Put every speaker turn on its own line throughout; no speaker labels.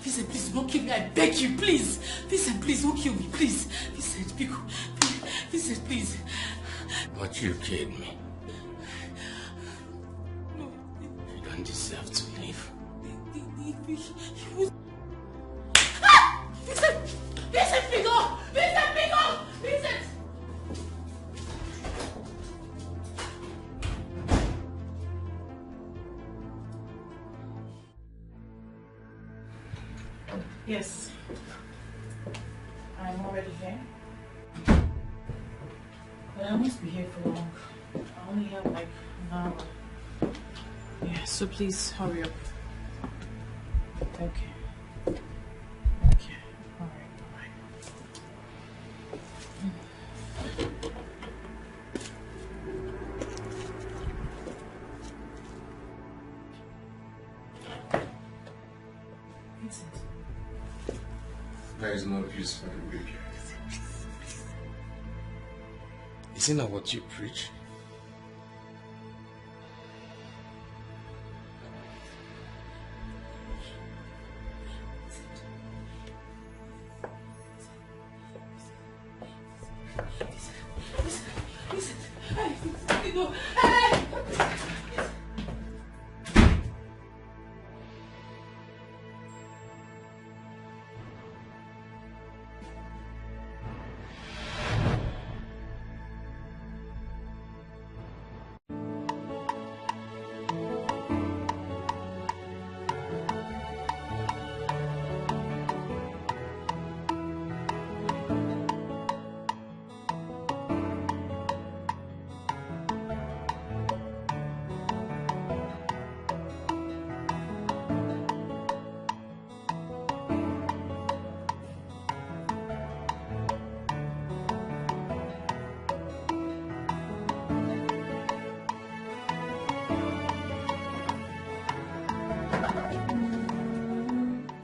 Vincent, please don't kill me. I beg you, please. Vincent, please don't kill me, please. Vincent, Vincent, please.
But you killed me. No. You don't deserve to live.
Vincent, pick up! Vincent! Yes. I'm already here. But I won't be here for long. I only have like an hour. Yeah, so please hurry up. Okay. Alright. Vincent.
There is no peace for the wicked. Isn't that what you preach?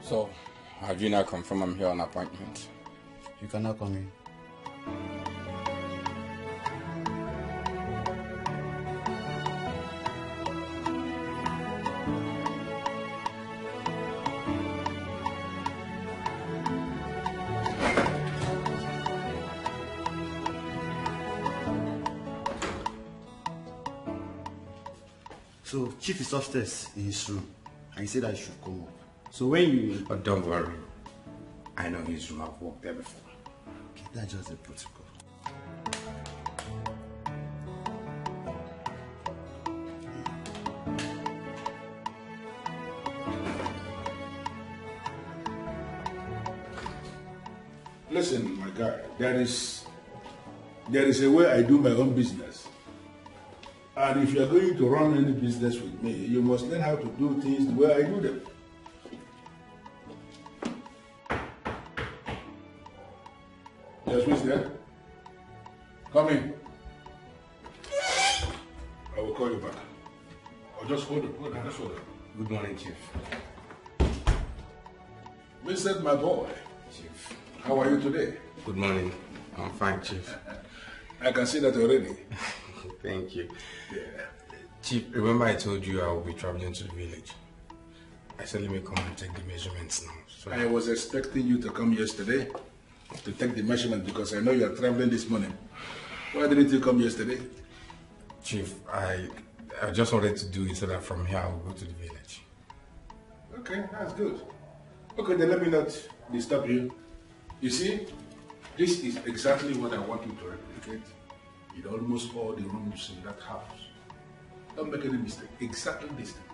So, have you now confirmed I'm here on appointment?
You cannot come in. So, Chief is upstairs in his room, and he said I should come up. So when you...
But don't worry. I know his room. I've walked there before.
Okay, that's just the protocol.
Listen, my guy, there is a way I do my own business. And if you're going to run any business with me, you must learn how to do things the way I do them. Yes, who's there? Come in. I will call you back. Or just hold on, just hold on.
Good morning, Chief.
Vincent, my boy.
Chief.
How are you today?
Good morning. I'm fine, Chief.
I can see that already.
Thank you.
Yeah.
Chief, remember I told you I will be traveling to the village. I said let me come and take the measurements now. So
I was expecting you to come yesterday to take the measurement because I know you are traveling this morning. Why didn't you come yesterday?
Chief, I just wanted to do it so that from here I will go to the village.
Okay, that's good. Okay, then let me not disturb you. You see, this is exactly what I want you to replicate in almost all the rooms in that house. Don't make any mistake. Exactly this thing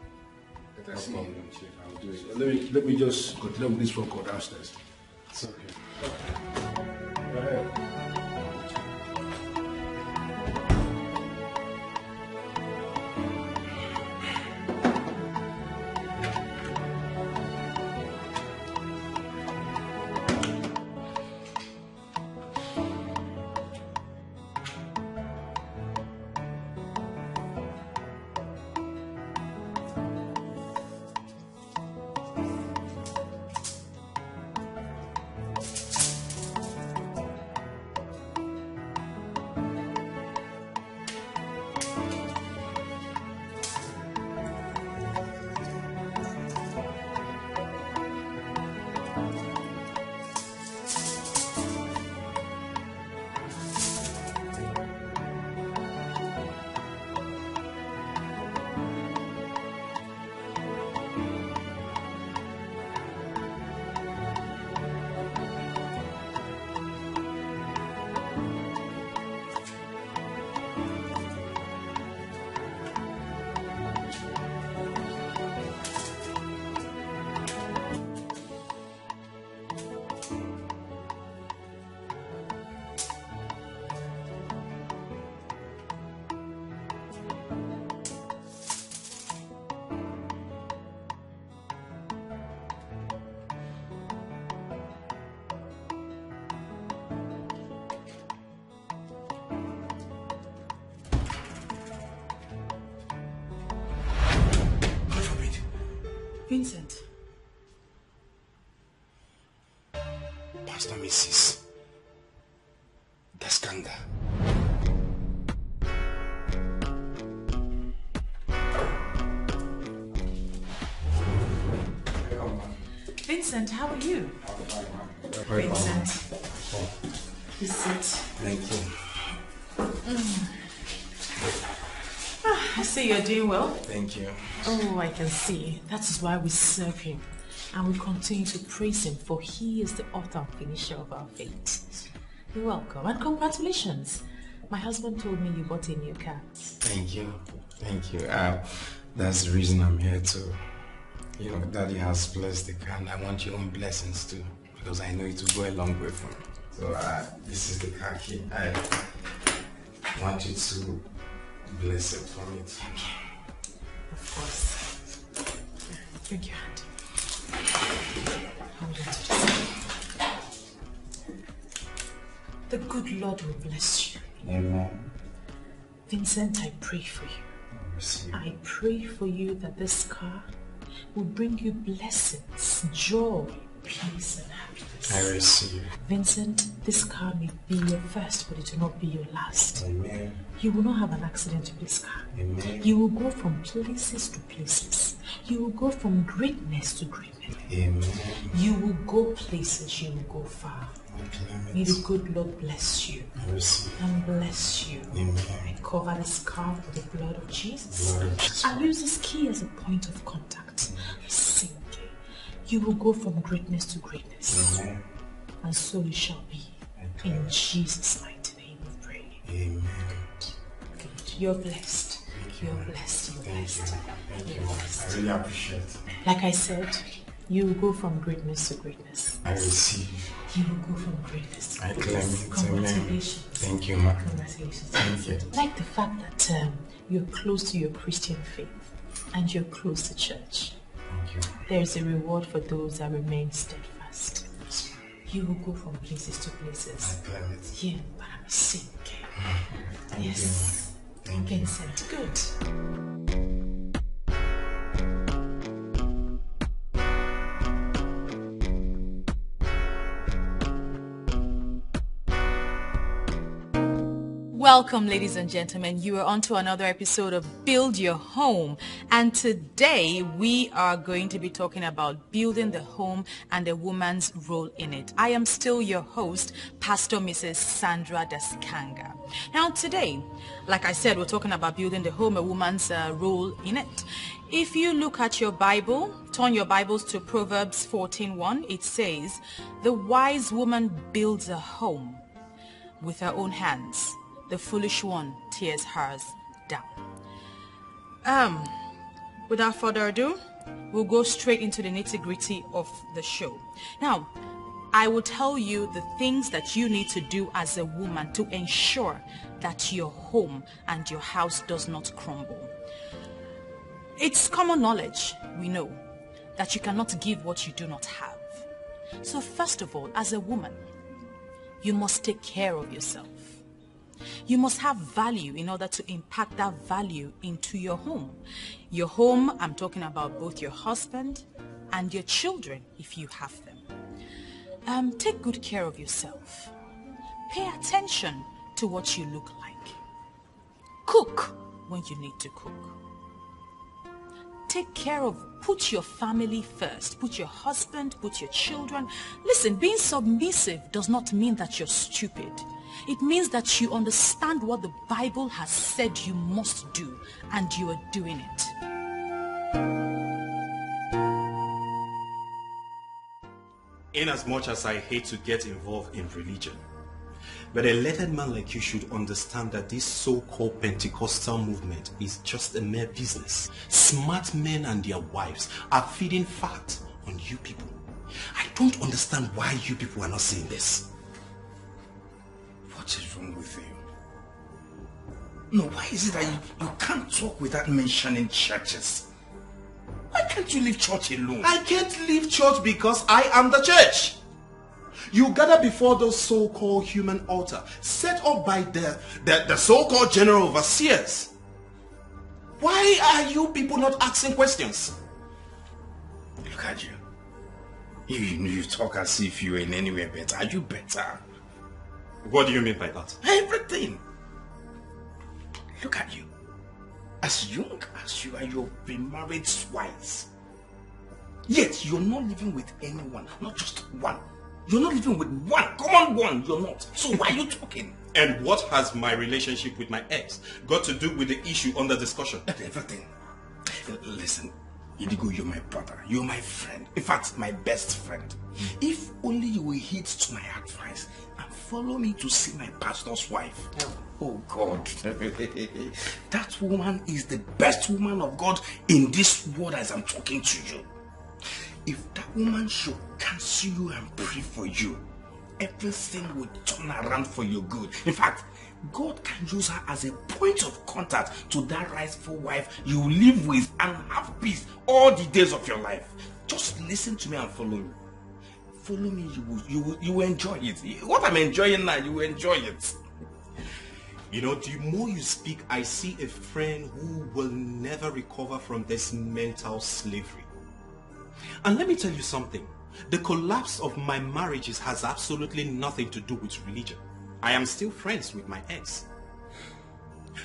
that I see.
No problem, Chief. I'll do it.
So let me just continue with this phone call downstairs.
It's okay.
Go ahead.
Vincent.
Pastor Mrs. Daskanga.
Vincent, how are you? Vincent, please sit.
Thank you.
I see you're doing well.
Thank you.
Oh, I can see. That is why we serve him. And we continue to praise him, for he is the author and finisher of our faith. You're welcome, and congratulations. My husband told me you bought a new car.
Thank you. Thank you. That's the reason I'm here too. You know, Daddy has blessed the car, and I want your own blessings too, because I know it will go a long way for me. So this is the car key. I want you to bless it for me.
Of course. Drink your hand. Hold on to this. The good Lord will bless you.
Amen.
Vincent, I pray for you. I pray for you that this car will bring you blessings, joy, peace, and happiness.
I receive.
Vincent, this car may be your first, but it will not be your last.
Amen.
You will not have an accident with this car.
Amen.
You will go from places to places. You will go from greatness to greatness.
Amen.
You will go places, you will go far. May the good Lord bless you and bless you.
Amen.
I cover this car with the blood of Jesus. I use this key as a point of contact. Sing. You will go from greatness to greatness.
Amen.
And so it shall be. In Jesus' mighty name we pray.
Amen.
Good. You're blessed. You're blessed. You're blessed.
Thank you. I really appreciate it.
Like I said, you will go from greatness to greatness.
I receive.
You will go from greatness to
I
greatness.
claim it.
Congratulations.
Thank you, ma.
Congratulations.
Thank you.
I like the fact that you're close to your Christian faith and you're close to church.
Thank you.
There's a reward for those that remain steadfast. You will go from places to places.
I claim it.
Yeah, but I'm sick.
Thank
Yes.
you. Thank you.
Vincent, good. Welcome, ladies and gentlemen. You are on to another episode of Build Your Home. And today we are going to be talking about building the home and a woman's role in it. I am still your host, Pastor Mrs. Sandra Daskanga. Now today, like I said, we're talking about building the home, a woman's role in it. If you look at your Bible, turn your Bibles to Proverbs 14:1, it says, "The wise woman builds a home with her own hands. The foolish one tears hers down." Without further ado, we'll go straight into the nitty-gritty of the show. Now, I will tell you the things that you need to do as a woman to ensure that your home and your house does not crumble. It's common knowledge, we know, that you cannot give what you do not have. So first of all, as a woman, you must take care of yourself. You must have value in order to impact that value into your home. Your home, I'm talking about both your husband and your children, if you have them. Take good care of yourself. Pay attention to what you look like. Cook when you need to cook. Take care of, put your family first. Put your husband, put your children. Listen, being submissive does not mean that you're stupid. It means that you understand what the Bible has said you must do, and you are doing it.
In as much as I hate to get involved in religion, but a lettered man like you should understand that this so-called Pentecostal movement is just a mere business. Smart men and their wives are feeding fat on you people. I don't understand why you people are not seeing this.
What is wrong with you? No, why is it that you can't talk without mentioning churches? Why can't you leave church alone?
I can't leave church because I am the church. You gather before those so-called human altar set up by the so-called general overseers. Why are you people not asking questions?
Look at you. You talk as if you were in anywhere better. Are you better?
What do you mean by that?
Everything. Look at you. As young as you are, you've been married twice. Yet you're not living with anyone, not just one. You're not living with one, common one, you're not. So why are you talking?
And what has my relationship with my ex got to do with the issue under discussion?
Everything. Listen, Idigo, you're my brother. You're my friend. In fact, my best friend. If only you will heed to my advice and follow me to see my pastor's wife. Oh God. That woman is the best woman of God in this world as I'm talking to you. If that woman should cancel you and pray for you, everything will turn around for your good. In fact, God can use her as a point of contact to that rightful wife you live with and have peace all the days of your life. Just listen to me and follow me. Follow me, you will enjoy it. What I'm enjoying now, you will enjoy it.
You know, the more you speak, I see a friend who will never recover from this mental slavery. And let me tell you something. The collapse of my marriages has absolutely nothing to do with religion. I am still friends with my ex.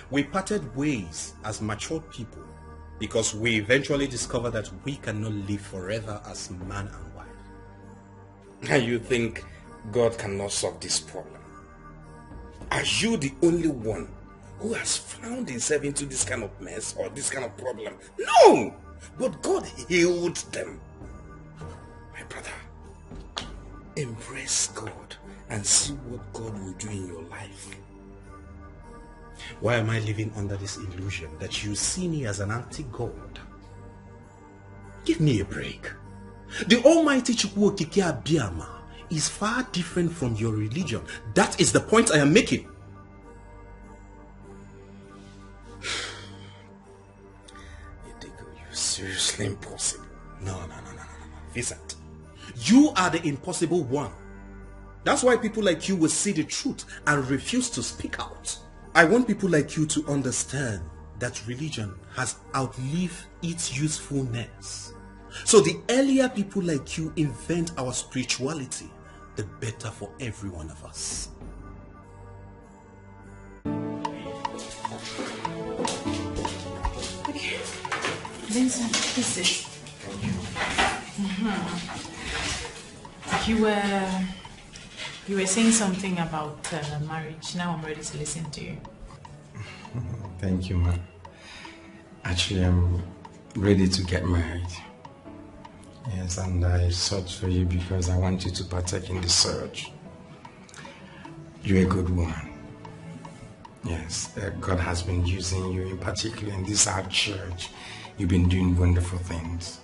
We parted ways as mature people because we eventually discovered that we cannot live forever as man and wife.
And you think God cannot solve this problem? Are you the only one who has found himself into this kind of mess or this kind of problem? No! But God healed them. My brother, embrace God and see what God will do in your life.
Why am I living under this illusion that you see me as an anti-God? Give me a break. The Almighty Chukwuokike Abiyama is far different from your religion. That is the point I am making.
You seriously impossible.
No. Vincent, you are the impossible one. That's why people like you will see the truth and refuse to speak out. I want people like you to understand that religion has outlived its usefulness. So the earlier people like you invent our spirituality, the better for every one of us.
Vincent, this is You were saying something about marriage. Now I'm ready to listen to you.
Thank you, man. Actually, I'm ready to get married. Yes, and I sought for you because I want you to partake in the search. You're a good woman. Yes, God has been using you, in particular in this our church. You've been doing wonderful things.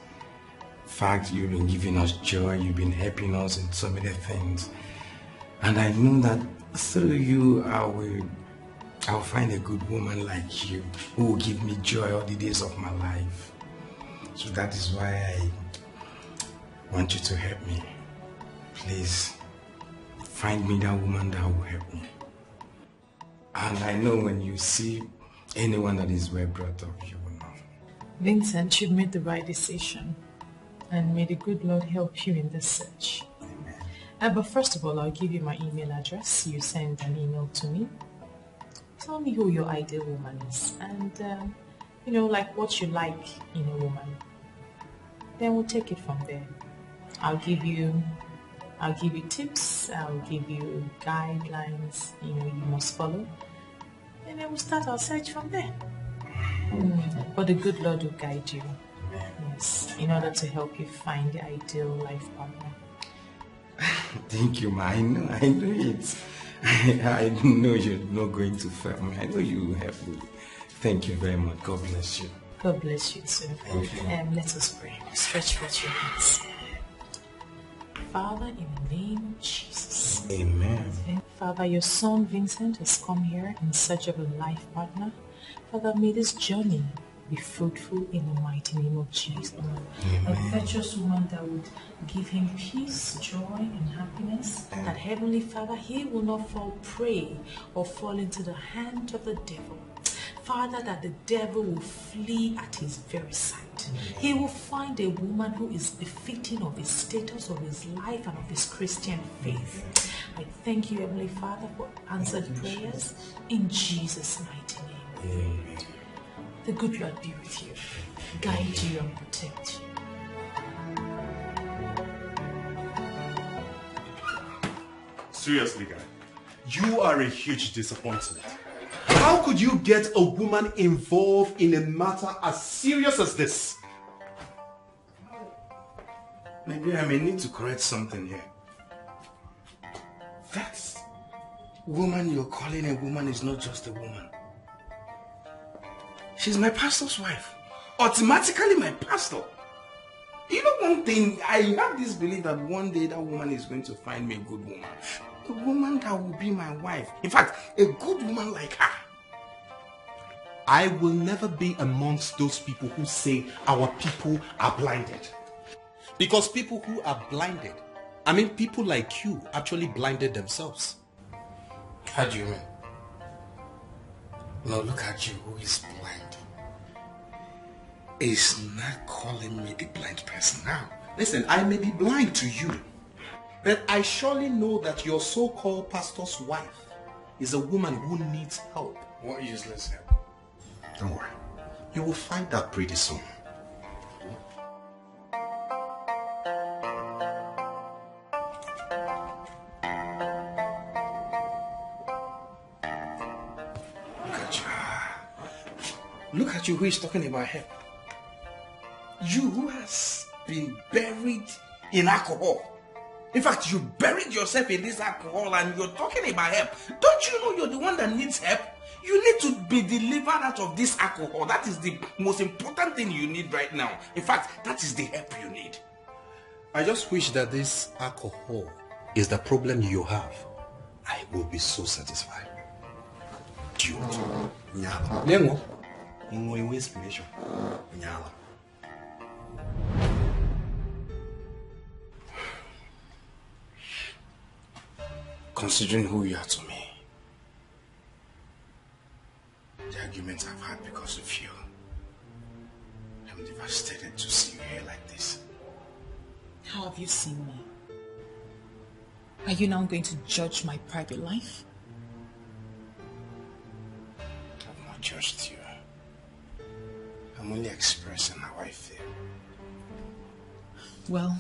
In fact, you've been giving us joy. You've been helping us in so many things. And I know that through you, I'll find a good woman like you who will give me joy all the days of my life. So that is why I want you to help me. Please, find me that woman that will help me. And I know when you see anyone that is well brought up, you will know.
Vincent, you've made the right decision. And may the good Lord help you in this search.
Amen.
But first of all, I'll give you my email address. You send an email to me. Tell me who your ideal woman is. And, like what you like in a woman. Then we'll take it from there. I'll give you tips. I'll give you guidelines, you must follow. And then we'll start our search from there. But the good Lord will guide you. Yes, in order to help you find the ideal life partner.
Thank you, ma. I know it. I know you're not going to fail me. I know you will help me. Thank you very much. God bless you.
God bless you too.
Thank you.
Let us pray. Stretch forth your hands. Father, in the name of Jesus.
Amen.
Father, your son Vincent has come here in search of a life partner. Father, may this journey be fruitful in the mighty name of Jesus. A virtuous woman that would give him peace, joy, and happiness. That Heavenly Father, he will not fall prey or fall into the hand of the devil. Father, that the devil will flee at his very sight. He will find a woman who is befitting of his status, of his life, and of his Christian faith. I thank you, Heavenly Father, for answered prayers in Jesus' mighty name. Amen. The good Lord be with you, guide you and protect you.
Seriously, guy, you are a huge disappointment. How could you get a woman involved in a matter as serious as this?
Maybe I may need to correct something here. That woman you're calling a woman is not just a woman. She's my pastor's wife. Automatically my pastor. You know one thing, I have this belief that one day that woman is going to find me a good woman. A woman that will be my wife. In fact, a good woman like her.
I will never be amongst those people who say our people are blinded. Because people who are blinded, I mean people like you actually blinded themselves.
How do you mean? Now look at you who is blind. Is not calling me the blind person now.
Listen, I may be blind to you, but I surely know that your so-called pastor's wife is a woman who needs help.
What useless help?
Don't worry. You will find out pretty soon.
Look at you who is talking about help. You who has been buried in alcohol. In fact, you buried yourself in this alcohol and you're talking about help. Don't you know you're the one that needs help? You need to be delivered out of this alcohol. That is the most important thing you need right now. In fact, that is the help you need.
I just wish that this alcohol is the problem you have. I will be so satisfied. Dude. Nyala. Nengo. Ingo inspiration. Nyala.
Considering who you are to me, the arguments I've had because of you, I'm devastated to see you here like this.
How have you seen me? Are you now going to judge my private life?
I've not judged you. I'm only expressing how I feel.
Well,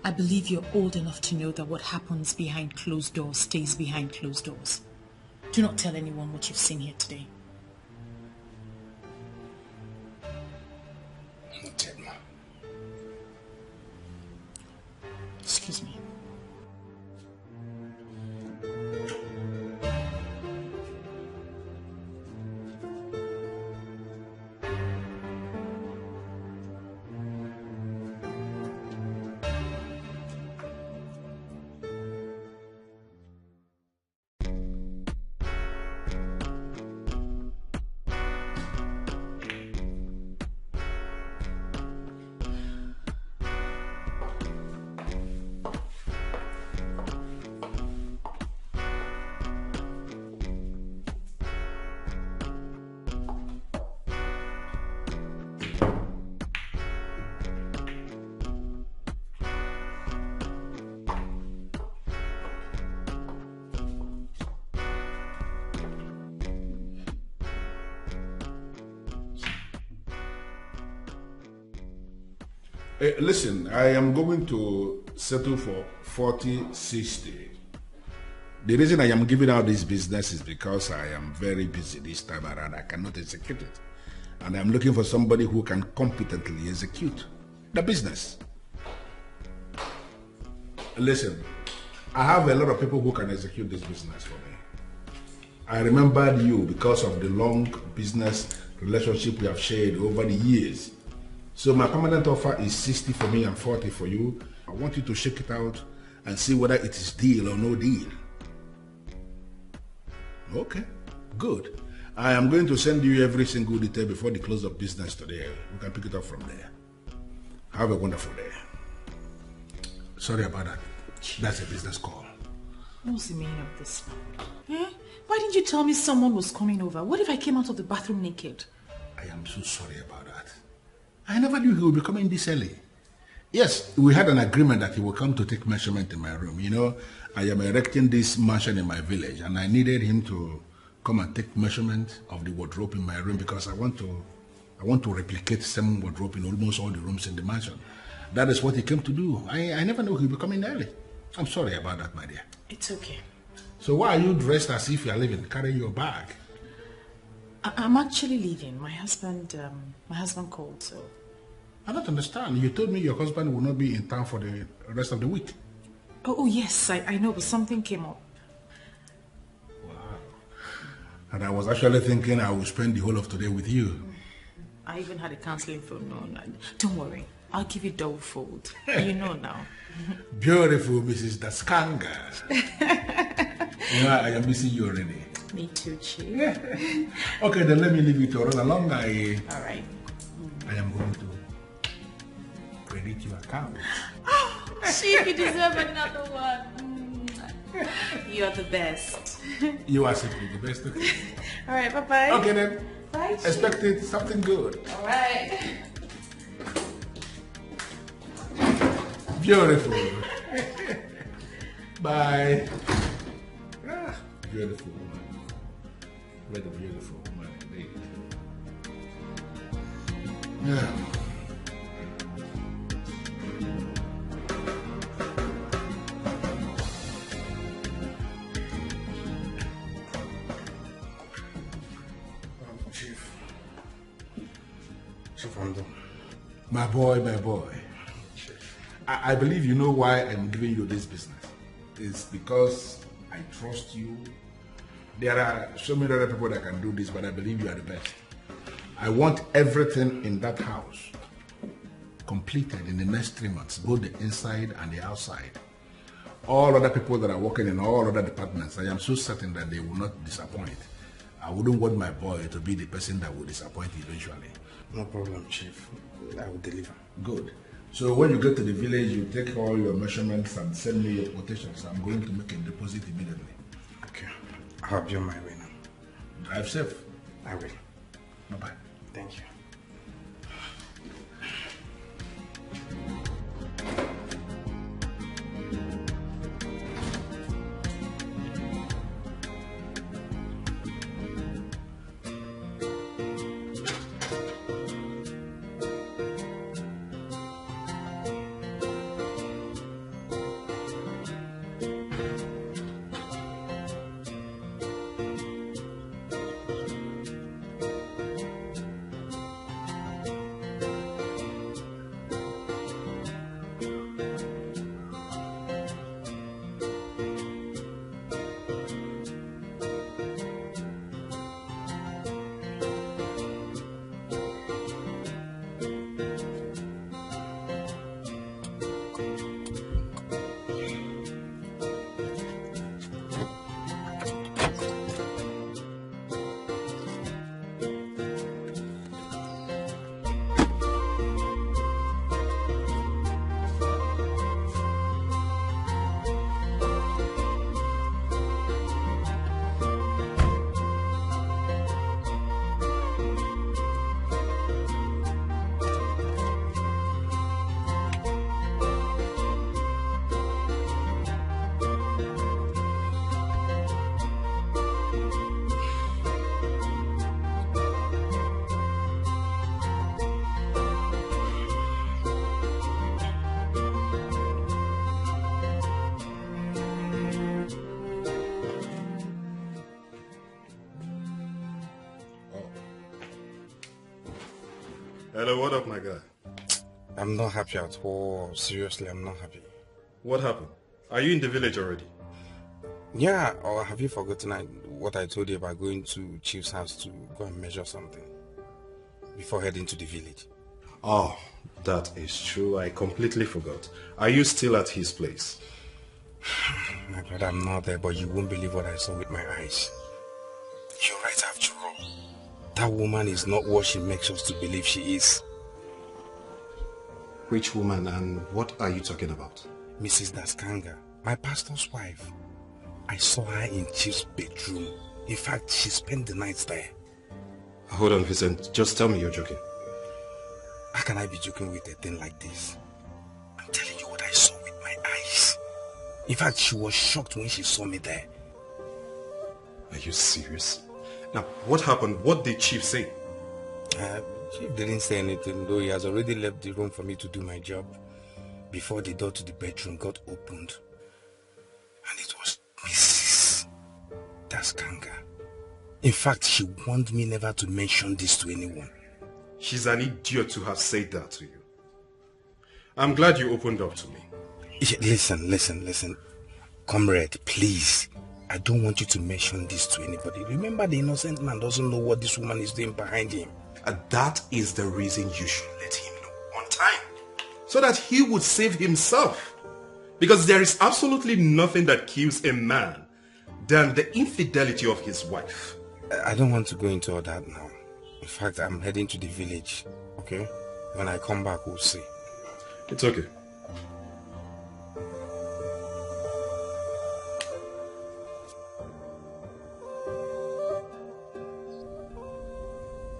I believe you're old enough to know that what happens behind closed doors stays behind closed doors. Do not tell anyone what you've seen here today.
Noted, Ma.
Excuse me.
Listen, I am going to settle for 40-60. The reason I am giving out this business is because I am very busy this time around. I cannot execute it. And I'm looking for somebody who can competently execute the business. Listen, I have a lot of people who can execute this business for me. I remembered you because of the long business relationship we have shared over the years. So my permanent offer is 60 for me and 40 for you. I want you to check it out and see whether it is deal or no deal. Okay, good. I am going to send you every single detail before the close of business today. We can pick it up from there. Have a wonderful day. Sorry about that. That's a business call.
What's the meaning of this? Why didn't you tell me someone was coming over? What if I came out of the bathroom naked?
I am so sorry about that. I never knew he would be coming this early. Yes, we had an agreement that he would come to take measurement in my room. You know, I am erecting this mansion in my village, and I needed him to come and take measurement of the wardrobe in my room because I want to replicate same wardrobe in almost all the rooms in the mansion. That is what he came to do. I never knew he would be coming early. I'm sorry about that, my dear.
It's okay.
So why are you dressed as if you are leaving, carrying your bag?
I'm actually leaving. My husband called, so...
I don't understand. You told me your husband will not be in town for the rest of the week.
Oh yes, I know, but something came up.
Wow. And I was actually thinking I would spend the whole of today with you.
I even had a counseling phone. No, don't worry. I'll give you double fold. You know now.
Beautiful Mrs. Daskanga. You know, I am missing you already.
Me too, Chief.
Okay, then let me leave you to run along.
All right.
I am going to credit your account.
Chief, you deserve another one. You are the best.
You are simply the best. Okay.
All right, bye-bye.
Okay then.
Bye, Chief.
Expect something good.
All right.
Beautiful. Bye. Beautiful woman. What a beautiful woman indeed. Yeah.
Chief Ando.
My boy. I believe you know why I'm giving you this business. It's because I trust you. There are so many other people that can do this, but I believe you are the best. I want everything in that house completed in the next 3 months, both the inside and the outside. All other people that are working in all other departments, I am so certain that they will not disappoint. I wouldn't want my boy to be the person that will disappoint eventually.
No problem, Chief. I will deliver.
Good. So when you get to the village, you take all your measurements and send me your quotations. I'm going to make a deposit immediately.
Okay. I'll be on my way now.
Drive safe.
I will.
Bye-bye.
Thank you.
Hello, what up, my guy?
I'm not happy at all. Seriously, I'm not happy.
What happened? Are you in the village already?
Yeah, or have you forgotten what I told you about going to Chief's house to go and measure something before heading to the village?
Oh, that is true. I completely forgot. Are you still at his place?
My brother, I'm not there, but you won't believe what I saw with my eyes. You're right after all. That woman is not what she makes us to believe she is.
Which woman, and what are you talking about?
Mrs. Daskanga, my pastor's wife. I saw her in Chief's bedroom
In fact, she spent the night there.
Hold on, Vincent. Just tell me you're joking.
How can I be joking with a thing like this? I'm telling you what I saw with my eyes. In fact, she was shocked when she saw me there.
Are you serious? Now, what happened? What did Chief say?
Chief didn't say anything, though he has already left the room for me to do my job before the door to the bedroom got opened. And it was Mrs. Daskanga. In fact, she warned me never to mention this to anyone.
She's an idiot to have said that to you. I'm glad you opened up to me.
Listen. Comrade, please. I don't want you to mention this to anybody. Remember, the innocent man doesn't know what this woman is doing behind him.
And that is the reason you should let him know on time. So that he would save himself. Because there is absolutely nothing that kills a man than the infidelity of his wife.
I don't want to go into all that now. In fact, I'm heading to the village. Okay? When I come back, we'll see.
It's okay.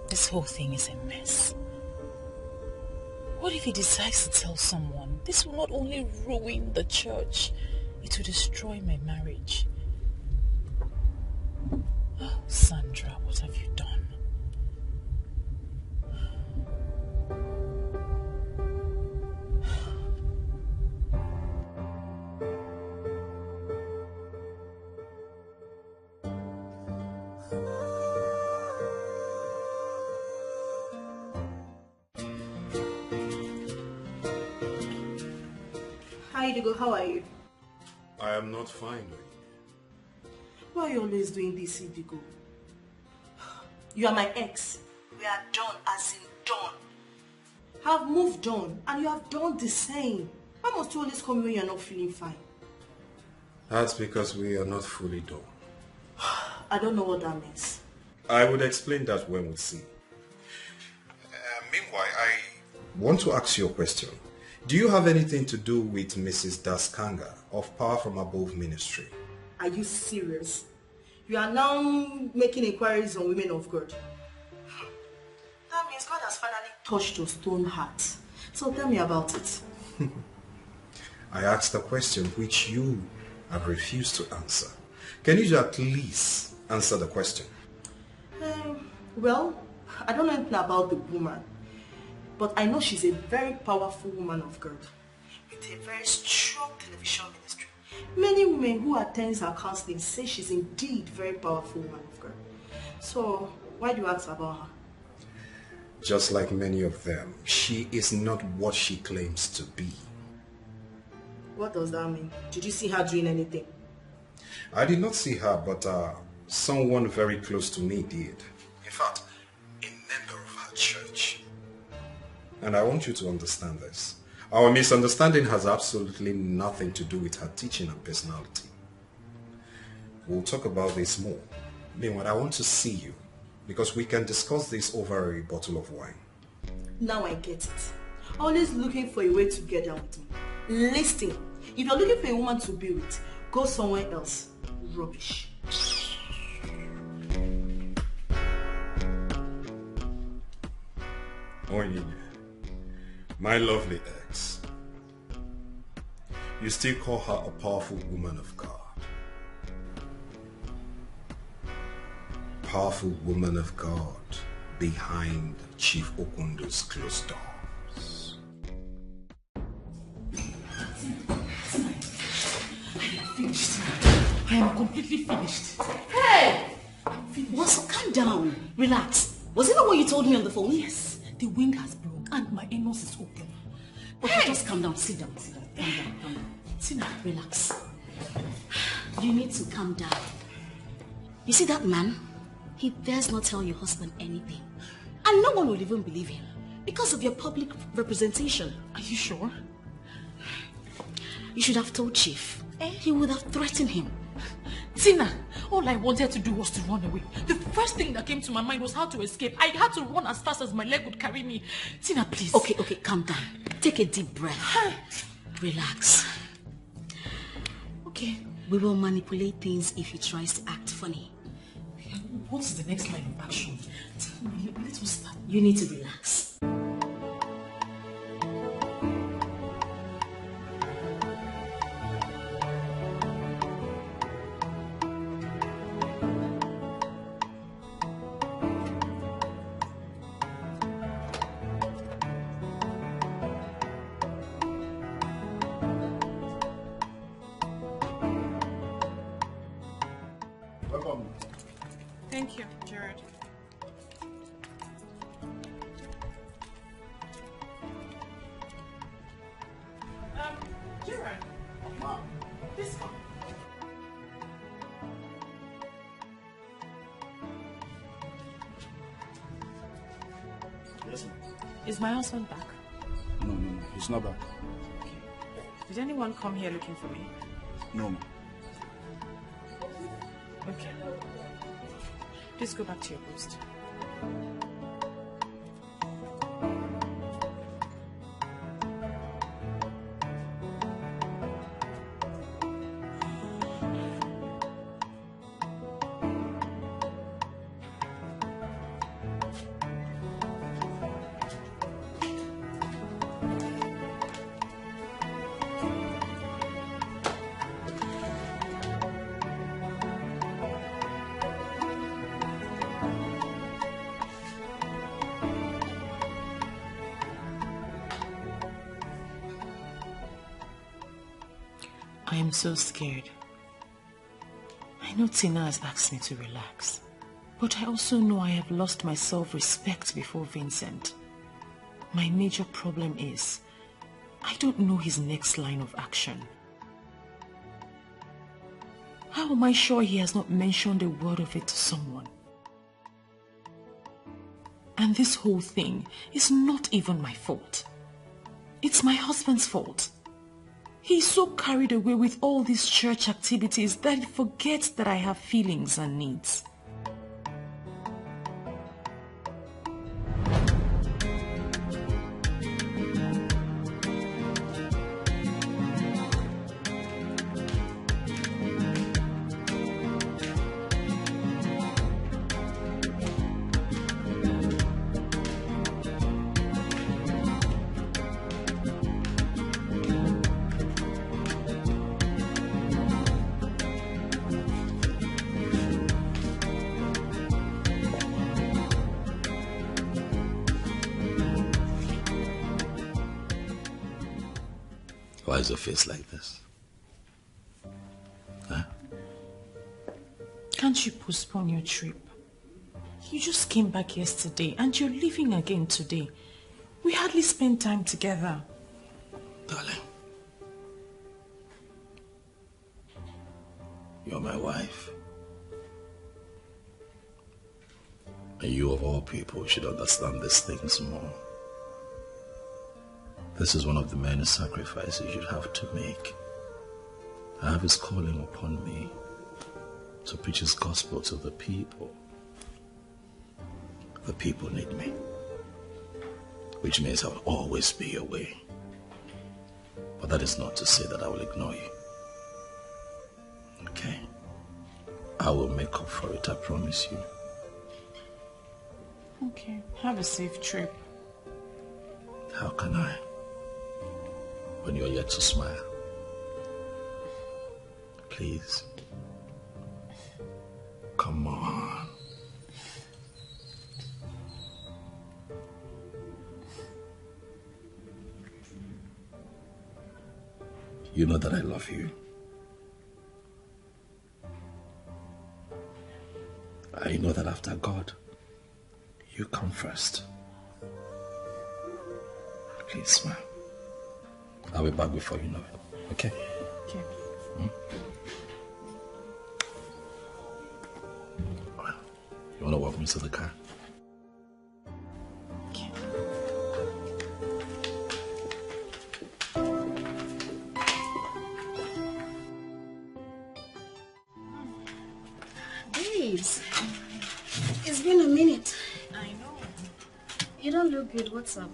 This whole thing is a mess. What if he decides to tell someone? This will not only ruin the church, it will destroy my marriage. Oh, Sandra, what have you done?
Hi, Idigo, how are you?
I am not fine.
Why are you always doing this, Idigo? You are my ex. We are done, as in done. I have moved on, and you have done the same. Why must you always come when you are not feeling fine?
That's because we are not fully done.
I don't know what that means.
I would explain that when we see. Meanwhile, I want to ask you a question. Do you have anything to do with Mrs. Daskanga of Power from Above Ministry?
Are you serious? You are now making inquiries on women of God. That means God has finally touched your stone heart. So tell me about it.
I asked a question which you have refused to answer. Can you at least answer the question?
Well, I don't know anything about the woman. But I know she's a very powerful woman of God with a very strong television ministry. Many women who attend her counseling say she's indeed a very powerful woman of God. So, why do you ask about her?
Just like many of them, she is not what she claims to be.
What does that mean? Did you see her doing anything?
I did not see her, but someone very close to me did. In fact, a member of her church. And I want you to understand this. Our misunderstanding has absolutely nothing to do with her teaching and personality. We'll talk about this more. Meanwhile, I want to see you because we can discuss this over a bottle of wine.
Now I get it. Always looking for a way to get down with me. Listen, if you're looking for a woman to be with, go somewhere else. Rubbish.
Onyinye, my lovely ex, you still call her a powerful woman of God. Powerful woman of God behind Chief Okundo's closed doors.
Finished. I am completely finished.
Hey! Calm down. Relax. Was it not what you told me on the phone?
Yes, the wind has blown and my anus is open.
Okay, just calm down. Sit down. Calm down.
Tina,
Relax. You need to calm down. You see that man? He dares not tell your husband anything. And no one will even believe him because of your public representation.
Are you sure?
You should have told Chief. He would have threatened him.
Tina, all I wanted to do was to run away. The first thing that came to my mind was how to escape. I had to run as fast as my leg would carry me. Tina, please.
Okay, calm down. Take a deep breath. Relax.
Okay.
We will manipulate things if he tries to act funny.
what is the next line of action? Tell me, let us start.
You need to relax.
Thank you, Gerard. Gerard.
Ma'am.
This one.
Yes, ma'am.
Is my husband back?
No, he's not back.
Did anyone come here looking for me?
No, ma'am.
Okay. Please go back to your post. I am so scared. I know Tina has asked me to relax, but I also know I have lost my self-respect before Vincent. My major problem is, I don't know his next line of action. How am I sure he has not mentioned a word of it to someone? And this whole thing is not even my fault. It's my husband's fault. He's so carried away with all these church activities that he forgets that I have feelings and needs.
Why is your face like this? Huh?
Can't you postpone your trip? You just came back yesterday and you're leaving again today. We hardly spent time together.
Darling, you're my wife. And you of all people should understand these things more. This is one of the many sacrifices you'd have to make. I have his calling upon me to preach his gospel to the people. The people need me, which means I'll always be away. But that is not to say that I will ignore you. Okay? I will make up for it, I promise you.
Okay, have a safe trip.
How can I? When you're yet to smile. Please. Come on. You know that I love you. I know that after God, you come first. Please smile. I'll be back before you know it. Okay?
Okay.
Well, you want to walk me to the car?
Okay.
Babes, it's been a minute.
I know.
You don't look good. What's up?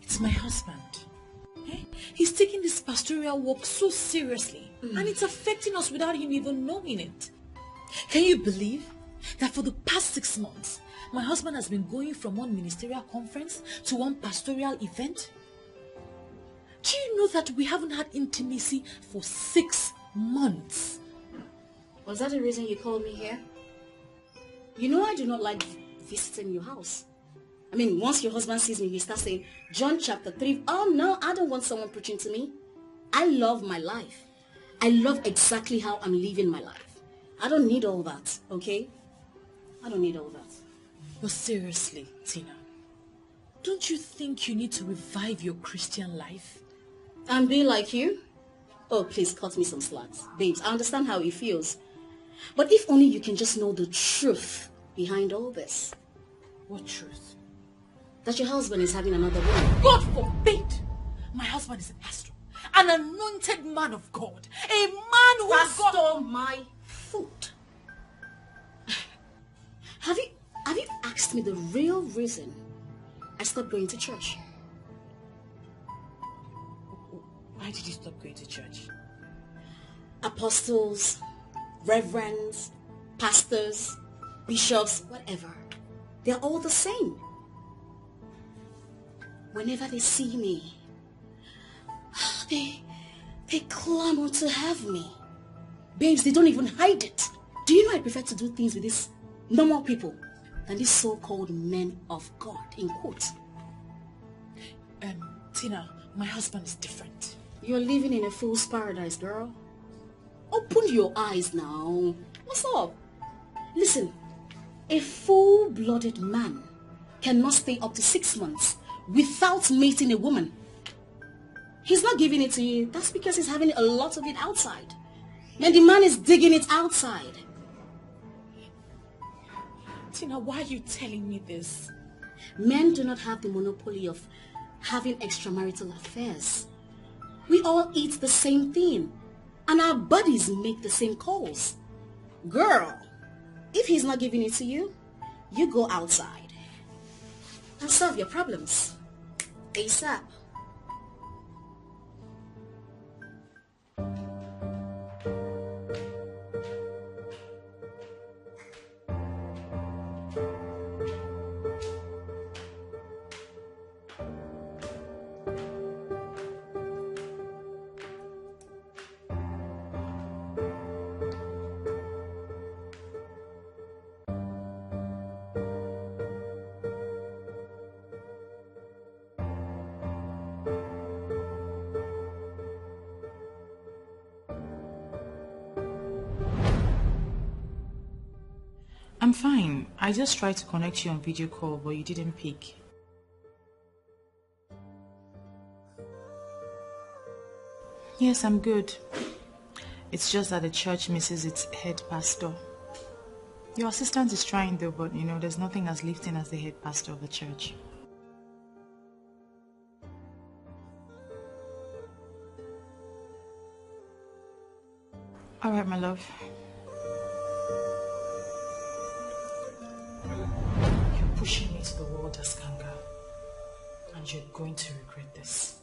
It's my husband. He's taking this pastoral work so seriously, and it's affecting us without him even knowing it. Can you believe?
that for the past 6 months, my husband has been going from one ministerial conference to one pastoral event? Do you know that we haven't had intimacy for 6 months?
Was that the reason you called me here? You know I do not like visiting your house. I mean, once your husband sees me, he starts saying, John chapter 3. Oh no, I don't want someone preaching to me. I love my life. I love exactly how I'm living my life. I don't need all that, okay? I don't need all that.
But seriously, Tina, don't you think you need to revive your Christian life?
And be like you? Oh, please cut me some slacks. Babes, I understand how it feels. But if only you can just know the truth behind all this.
What truth?
That your husband is having another woman.
God forbid! My husband is a pastor, an anointed man of God, a man who
Pastor my foot. Have you asked me the real reason I stopped going to church?
Why did you stop going to church?
Apostles, reverends, pastors, bishops, whatever. They're all the same. Whenever they see me, they clamor to have me. Babes, they don't even hide it. Do you know I prefer to do things with these normal people than these so-called men of God, in quotes?
Tina, my husband is different.
You're living in a fool's paradise, girl. Open your eyes now. What's up? Listen, a full-blooded man cannot stay up to 6 months without mating a woman. He's not giving it to you. That's because he's having a lot of it outside. And the man is digging it outside.
Tina, why are you telling me this?
Men do not have the monopoly of having extramarital affairs. We all eat the same thing, and our bodies make the same calls. Girl, if he's not giving it to you, you go outside and solve your problems ASAP.
I'm fine. I just tried to connect you on video call, but you didn't pick. Yes, I'm good. It's just that the church misses its head pastor. Your assistant is trying though, but there's nothing as lifting as the head pastor of the church. All right, my love. You're pushing me to the wall, Daskanga, and you're going to regret this.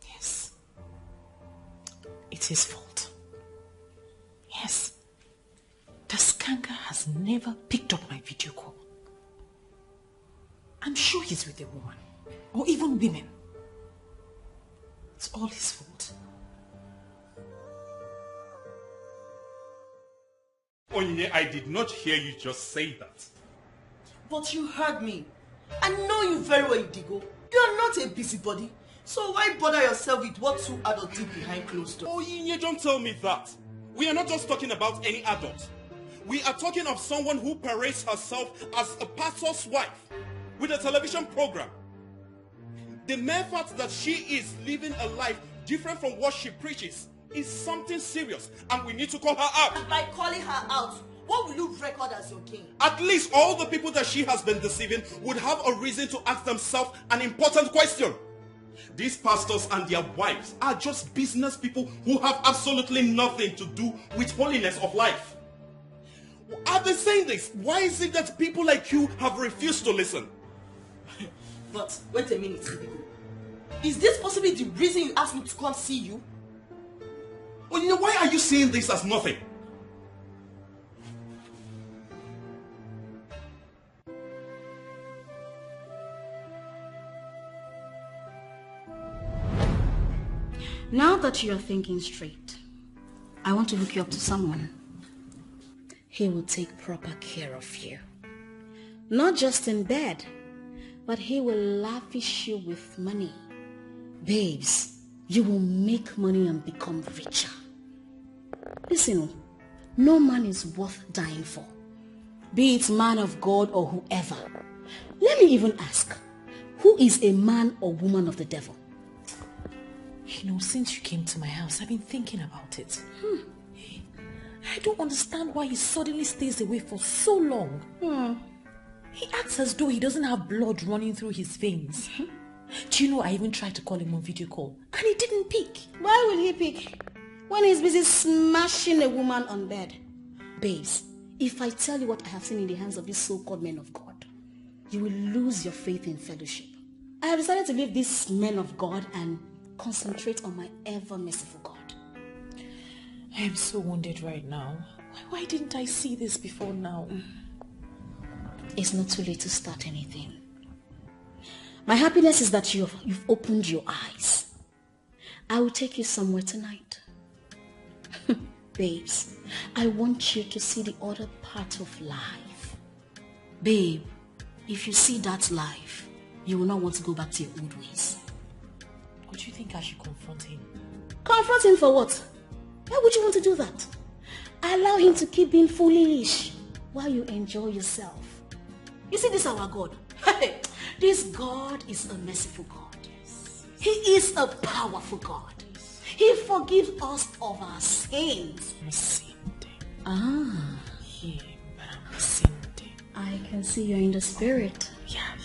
Yes. It's his fault. Yes. Daskanga has never picked up my video call. I'm sure he's with a woman, or even women. It's all his fault.
Onyinye, I did not hear you just say that.
But you heard me. I know you very well, Idigo. You are not a busybody. So why bother yourself with what two adults did behind closed doors?
Onyinye, don't tell me that. We are not just talking about any adult. We are talking of someone who parades herself as a pastor's wife with a television program. The mere fact that she is living a life different from what she preaches is something serious, and we need to call her out.
And by calling her out, what will you record as your gain?
At least all the people that she has been deceiving would have a reason to ask themselves an important question. These pastors and their wives are just business people who have absolutely nothing to do with holiness of life.
Are they saying this? Why is it that people like you have refused to listen?
But wait a minute. Is this possibly the reason you asked me to come see you?
Well, you know, why are you saying this as nothing?
Now that you are thinking straight, I want to hook you up to someone. He will take proper care of you. Not just in bed, but he will lavish you with money. Babes, you will make money and become richer. Listen, no man is worth dying for. Be it man of God or whoever. Let me even ask, who is a man or woman of the devil?
You know, since you came to my house, I've been thinking about it. I don't understand why he suddenly stays away for so long. He acts as though he doesn't have blood running through his veins. Do you know, I even tried to call him on video call, and he didn't pick.
Why will he pick? When he's busy smashing a woman on bed. Babes, if I tell you what I have seen in the hands of these so-called men of God, you will lose your faith in fellowship. I have decided to leave these men of God and concentrate on my ever-merciful God.
I am so wounded right now. Why didn't I see this before now?
It's not too late to start anything. My happiness is that you've opened your eyes. I will take you somewhere tonight. Babes, I want you to see the other part of life. Babe, if you see that life, you will not want to go back to your old ways.
Would you think I should confront him?
Confront him for what? Why would you want to do that? Allow him to keep being foolish while you enjoy yourself. You see, this is our God. This God is a merciful God. He is a powerful God. He forgives us of our sins. I can see you're in the spirit.
Yeah.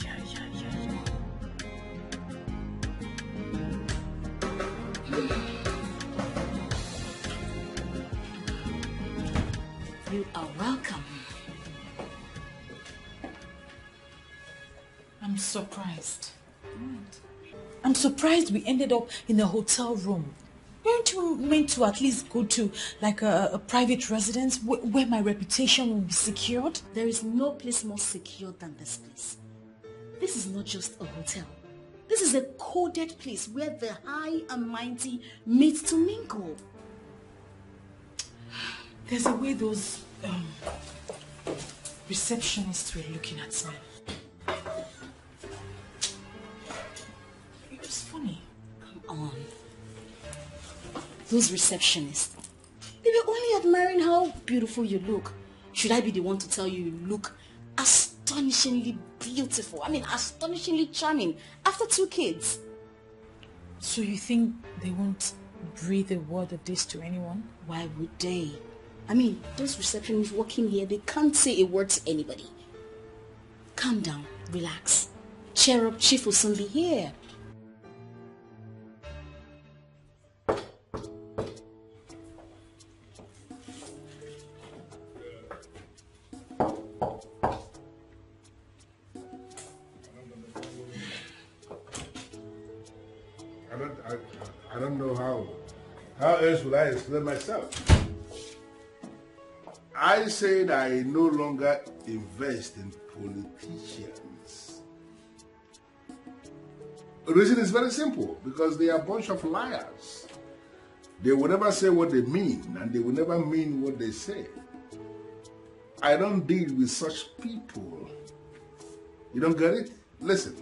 You are welcome.
I'm surprised. I'm surprised we ended up in a hotel room. Weren't you meant to at least go to like a private residence where my reputation will be secured?
There is no place more secure than this place. This is not just a hotel. This is a coded place where the high and mighty meet to mingle.
There's a way those receptionists were looking at me. It was funny.
Come on. Those receptionists, they were only admiring how beautiful you look. Should I be the one to tell you you look astonishingly beautiful? I mean, astonishingly charming after 2 kids.
So you think they won't breathe a word of this to anyone?
Why would they? I mean, those receptionists working here, they can't say a word to anybody. Calm down, relax. Cheer up, Chief will soon be here.
I don't know how else will I explain myself. I said I no longer invest in politicians. The reason is very simple, because they are a bunch of liars. They will never say what they mean, and they will never mean what they say. I don't deal with such people. You don't get it? Listen.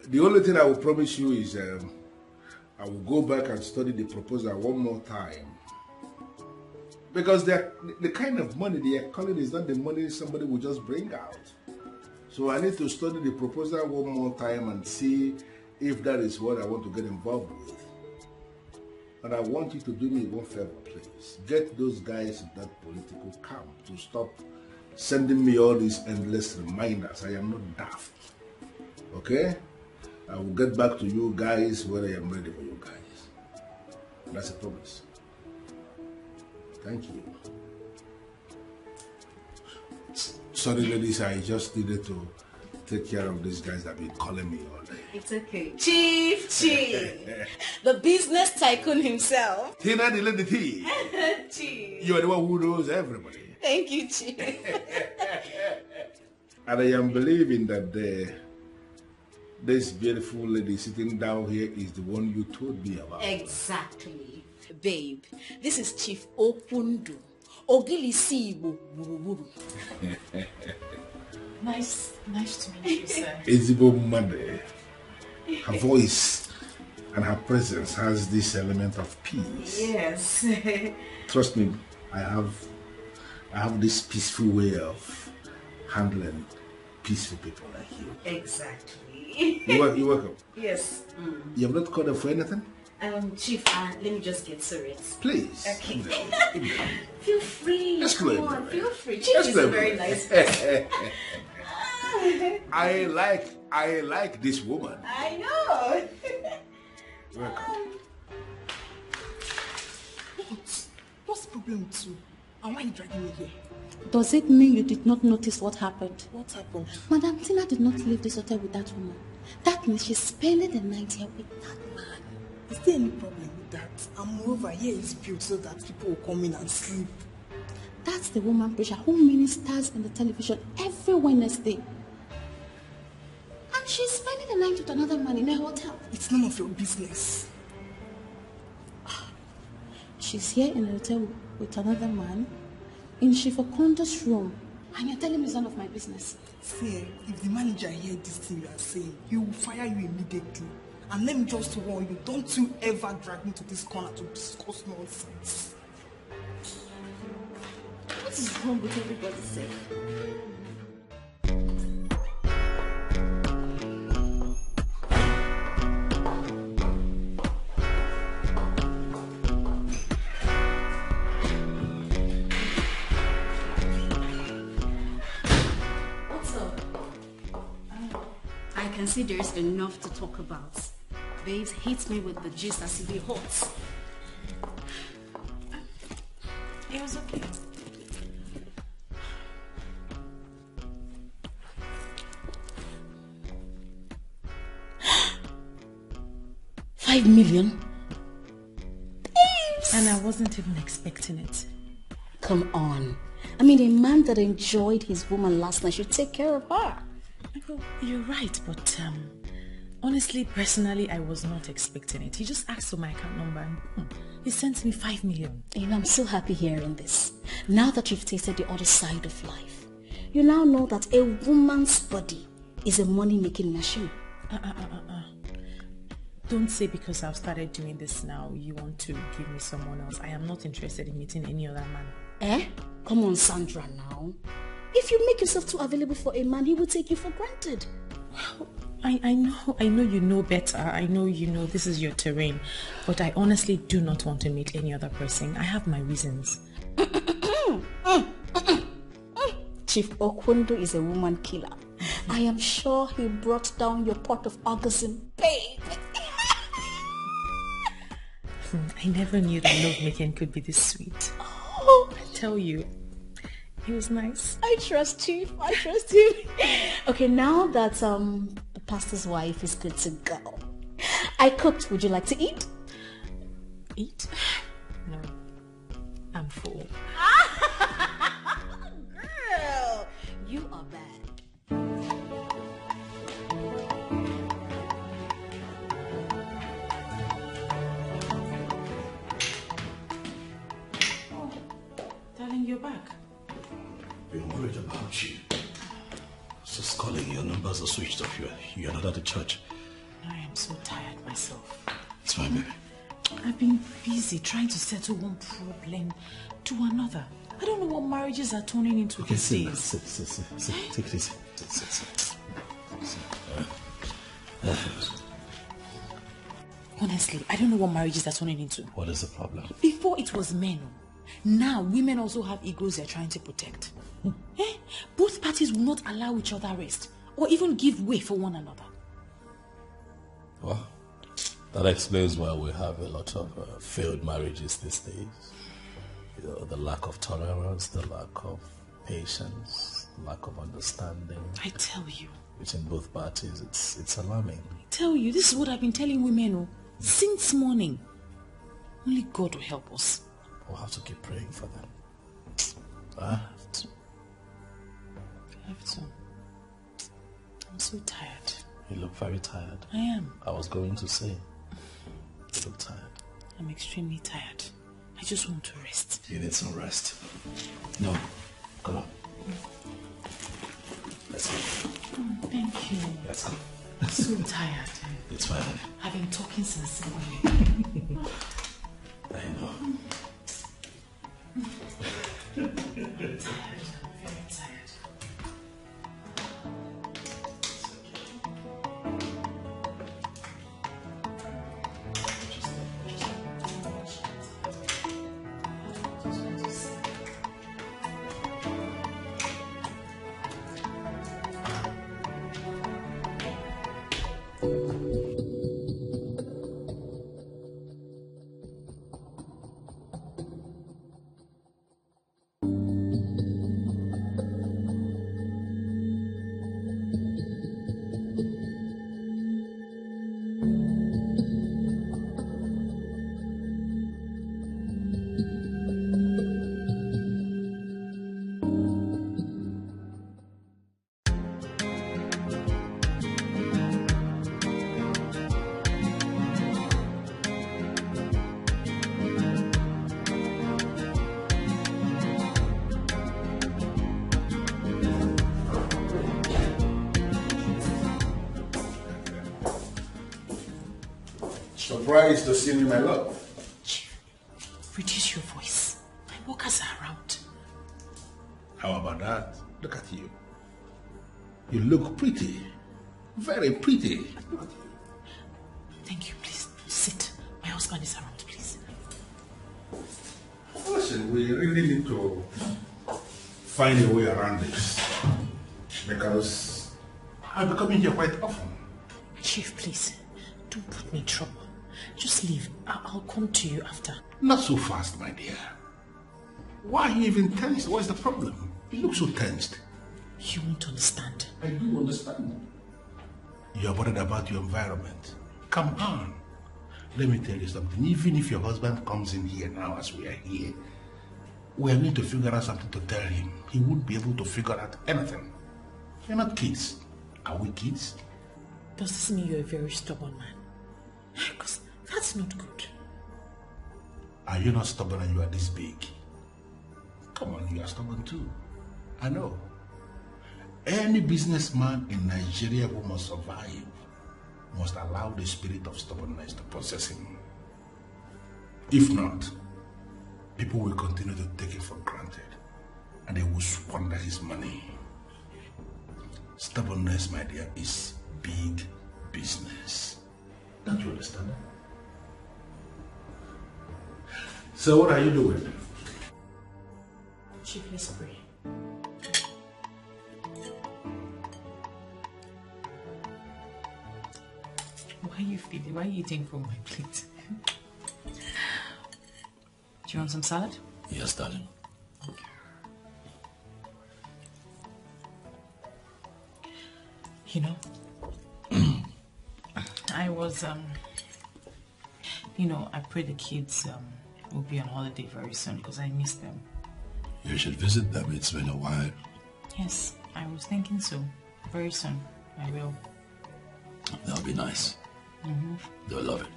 The only thing I will promise you is I will go back and study the proposal one more time. Because the kind of money they are calling is not the money somebody will just bring out. So I need to study the proposal one more time and see if that is what I want to get involved with. And I want you to do me one favor, please. Get those guys in that political camp to stop sending me all these endless reminders. I am not daft. Okay? I will get back to you guys when I am ready for you guys. That's a promise. Thank you. Sorry, ladies, I just needed to take care of these guys that have been calling me all day.
It's okay. Chief! The business tycoon himself.
Tina the lady T.
Chief.
You are the one who knows everybody.
Thank you, Chief.
And I am believing that this beautiful lady sitting down here is the one you told me about.
Exactly. Babe, this is Chief Opundu. Ogilisibu Buruburu.
Nice to meet you, sir.
Izibo Mande. Her voice and her presence has this element of peace.
Yes.
Trust me, I have this peaceful way of handling peaceful people like you.
Exactly.
You're welcome.
Yes.
You have not called her for anything?
Chief, let me just get to it.
Please.
Okay.
Come down.
Feel free.
Let's
Come
go
on,
everywhere.
feel free. Chief is a very nice person.
I like this woman.
I know.
Welcome.
What's the problem with you? And why are you dragging me here?
Does it mean you did not notice what happened?
What happened?
Madam Tina did not leave this hotel with that woman. That means she's spending the night here with that man.
Is there any problem with that? And moreover, here is built so that people will come in and sleep.
That's the woman preacher who ministers in the television every Wednesday. And she's spending the night with another man in a hotel.
It's none of your business.
She's here in a hotel with another man in Chief Okondo's room. And you're telling me it's none of my business.
See, if the manager hears this thing you are saying, he will fire you immediately. And let me just warn you, don't you ever drag me to this corner to discuss nonsense.
What is wrong with everybody saying? What's up? I can see there's enough to talk about. Babes hits me with the gist as if it hot.
It was okay.
$5 million? Babes!
And I wasn't even expecting it.
Come on. I mean, a man that enjoyed his woman last night should take care of her.
Well, you're right, but honestly, personally, I was not expecting it. He just asked for my account number and he sent me 5 million.
And I'm so happy hearing this. Now that you've tasted the other side of life, you now know that a woman's body is a money-making machine.
Don't say because I've started doing this now, you want to give me someone else. I am not interested in meeting any other man.
Eh? Come on, Sandra, now. If you make yourself too available for a man, he will take you for granted.
Well, I know you know better. I know you know this is your terrain. But I honestly do not want to meet any other person. I have my reasons.
Chief Okondo is a woman killer. I am sure he brought down your pot of orgasm, babe.
I never knew that lovemaking could be this sweet.
Oh,
I tell you, he was nice.
I trust Chief. I trust him. Okay, now that the pastor's wife is good to go, I cooked. Would you like to eat?
Eat? No, I'm full.
Girl, you are bad.
Darling, you're back.
Been worried about you. Just calling, your numbers are switched off. You're not at the church.
I am so tired myself.
It's fine, baby.
I've been busy trying to settle one problem to another. I don't know what marriages are turning into these days.
Sit. Take it easy. Sit.
Honestly, I don't know what marriages are turning into.
What is the problem?
Before it was men. Now women also have egos they're trying to protect. Both parties will not allow each other rest or even give way for one another.
Well, that explains why we have a lot of failed marriages these days. You know, the lack of tolerance, the lack of
patience, lack of understanding.
I tell you.
Between both parties, it's alarming.
I tell you, this is what I've been telling women since morning. Only God will help us.
We'll have to keep praying for them. I have to.
I'm so tired.
You look very tired.
I am.
I was going to say, you look tired.
I'm extremely tired. I just want to rest.
You need some rest. No, come on. Let's go.
Thank you.
Let's go.
I'm so tired.
It's fine.
I've been talking since morning.
I know.
I'm tired. I'm very tired.
Surprised to see me, my love.
Reduce your voice. My workers are around.
How about that? Look at you. You look pretty. Very pretty.
Thank you, please. Sit. My husband is around, please.
Listen, we really need to find a way around this. Because I'll be coming here quite often.
Chief, please. Don't put me in trouble. Just leave. I'll come to you after.
Not so fast, my dear. Why are you even tensed? What's the problem? You look so tensed.
You won't understand.
I do understand. You're worried about your environment. Come on. Let me tell you something. Even if your husband comes in here now as we are here, we are going to figure out something to tell him. He won't be able to figure out anything. You're not kids. Are we kids?
Does this mean you're a very stubborn man? Because that's not good.
Are you not stubborn and you are this big? Come on, you are stubborn too. I know. Any businessman in Nigeria who must survive must allow the spirit of stubbornness to possess him. If not, people will continue to take it for granted and they will squander his money. Stubbornness, my dear, is big business. Don't you understand? So what are you doing?
Chief, let's pray. Why are you feeling? Why are you eating from my plate? Do you want some salad?
Yes, darling.
You know, I was, I pray the kids will be on holiday very soon because I miss them.
You should visit them. It's been a while.
Yes, I was thinking so. Very soon, I will.
That'll be nice.
Mm-hmm.
They'll love it.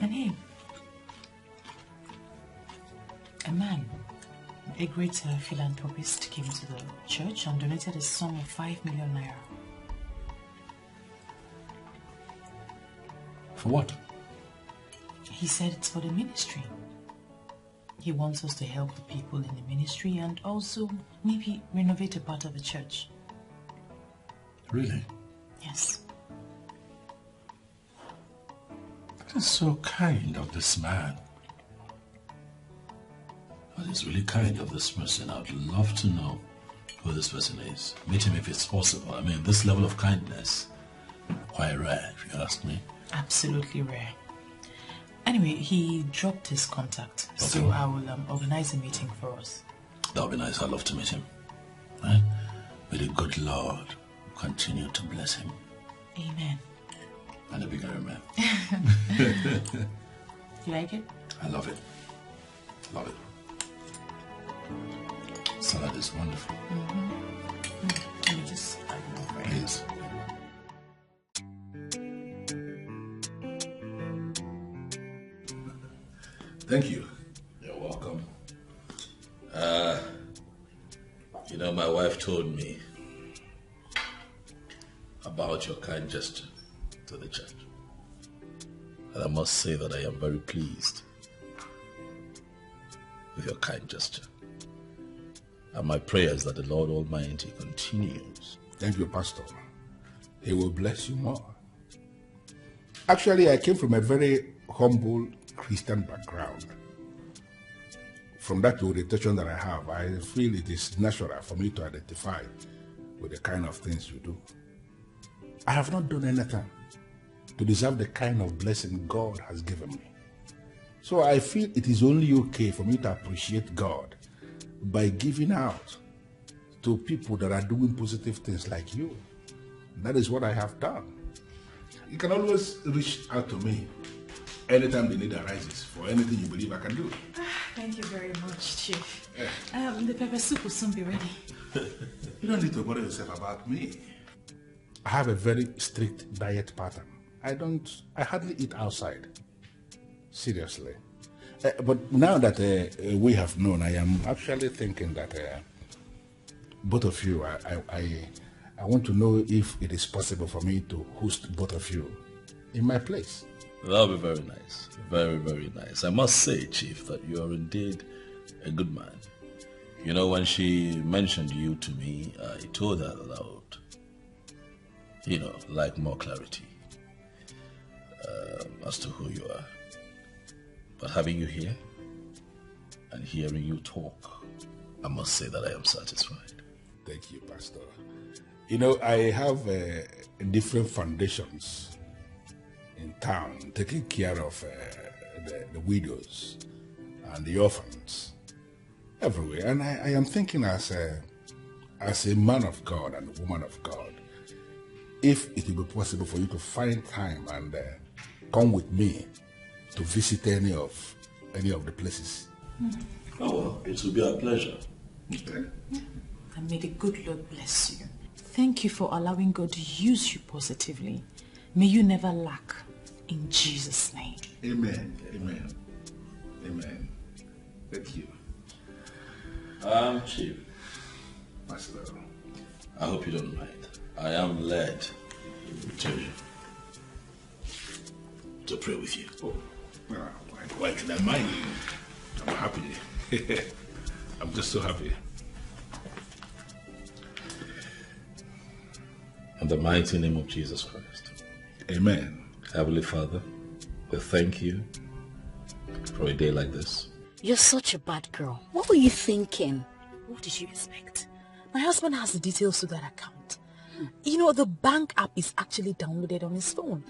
And hey, a man, a great philanthropist, came to the church and donated a sum of 5 million naira.
For what?
He said it's for the ministry. He wants us to help the people in the ministry and also maybe renovate a part of the church.
Really?
Yes.
That is so kind of this man. That is really kind of this person. I would love to know who this person is. Meet him if it's possible. I mean, this level of kindness, quite rare, if you ask me.
Absolutely rare. Anyway, he dropped his contact, so I will organize a meeting for us.
That'll be nice. I'd love to meet him. Right? May the good Lord continue to bless him.
Amen.
And a bigger man.
You like it?
I love it. Love it. Salad is wonderful.
Let me just add more for you.
Please.
Thank you.
You're welcome. My wife told me about your kind gesture to the church. And I must say that I am very pleased with your kind gesture. And my prayer is that the Lord Almighty continues.
Thank you, Pastor. He will bless you more. Actually, I came from a very humble Christian background. From that orientation that I have, I feel it is natural for me to identify with the kind of things you do. I have not done anything to deserve the kind of blessing God has given me. So I feel it is only okay for me to appreciate God by giving out to people that are doing positive things like you. That is what I have done. You can always reach out to me anytime the need arises for anything you believe I can do.
Thank you very much, Chief. The pepper soup will soon be ready.
You don't need to bother yourself about me. I have a very strict diet pattern. I hardly eat outside. Seriously. But now that we have known, I am actually thinking that both of you, I want to know if it is possible for me to host both of you in my place.
That'll be very nice. Very, very nice. I must say, Chief, that you are indeed a good man. When she mentioned you to me, I told her that I would, like more clarity as to who you are. But having you here and hearing you talk, I must say that I am satisfied.
Thank you, Pastor. I have different foundations in town taking care of the widows and the orphans everywhere. And I am thinking as a man of God and a woman of God, if it will be possible for you to find time and come with me to visit any of the places.
Oh, well, it will be a pleasure.
Okay.
And may the good Lord bless you. Thank you for allowing God to use you positively. May you never lack. In Jesus' name.
Amen. Amen. Amen. Thank you.
Chief.
Pastor.
I hope you don't mind. I am led to pray with you.
Oh, why should I mind? I'm happy. I'm just so happy.
In the mighty name of Jesus Christ.
Amen.
Heavenly Father, we thank you for a day like this.
You're such a bad girl. What were you thinking?
What did you expect? My husband has the details to that account. The bank app is actually downloaded on his phone.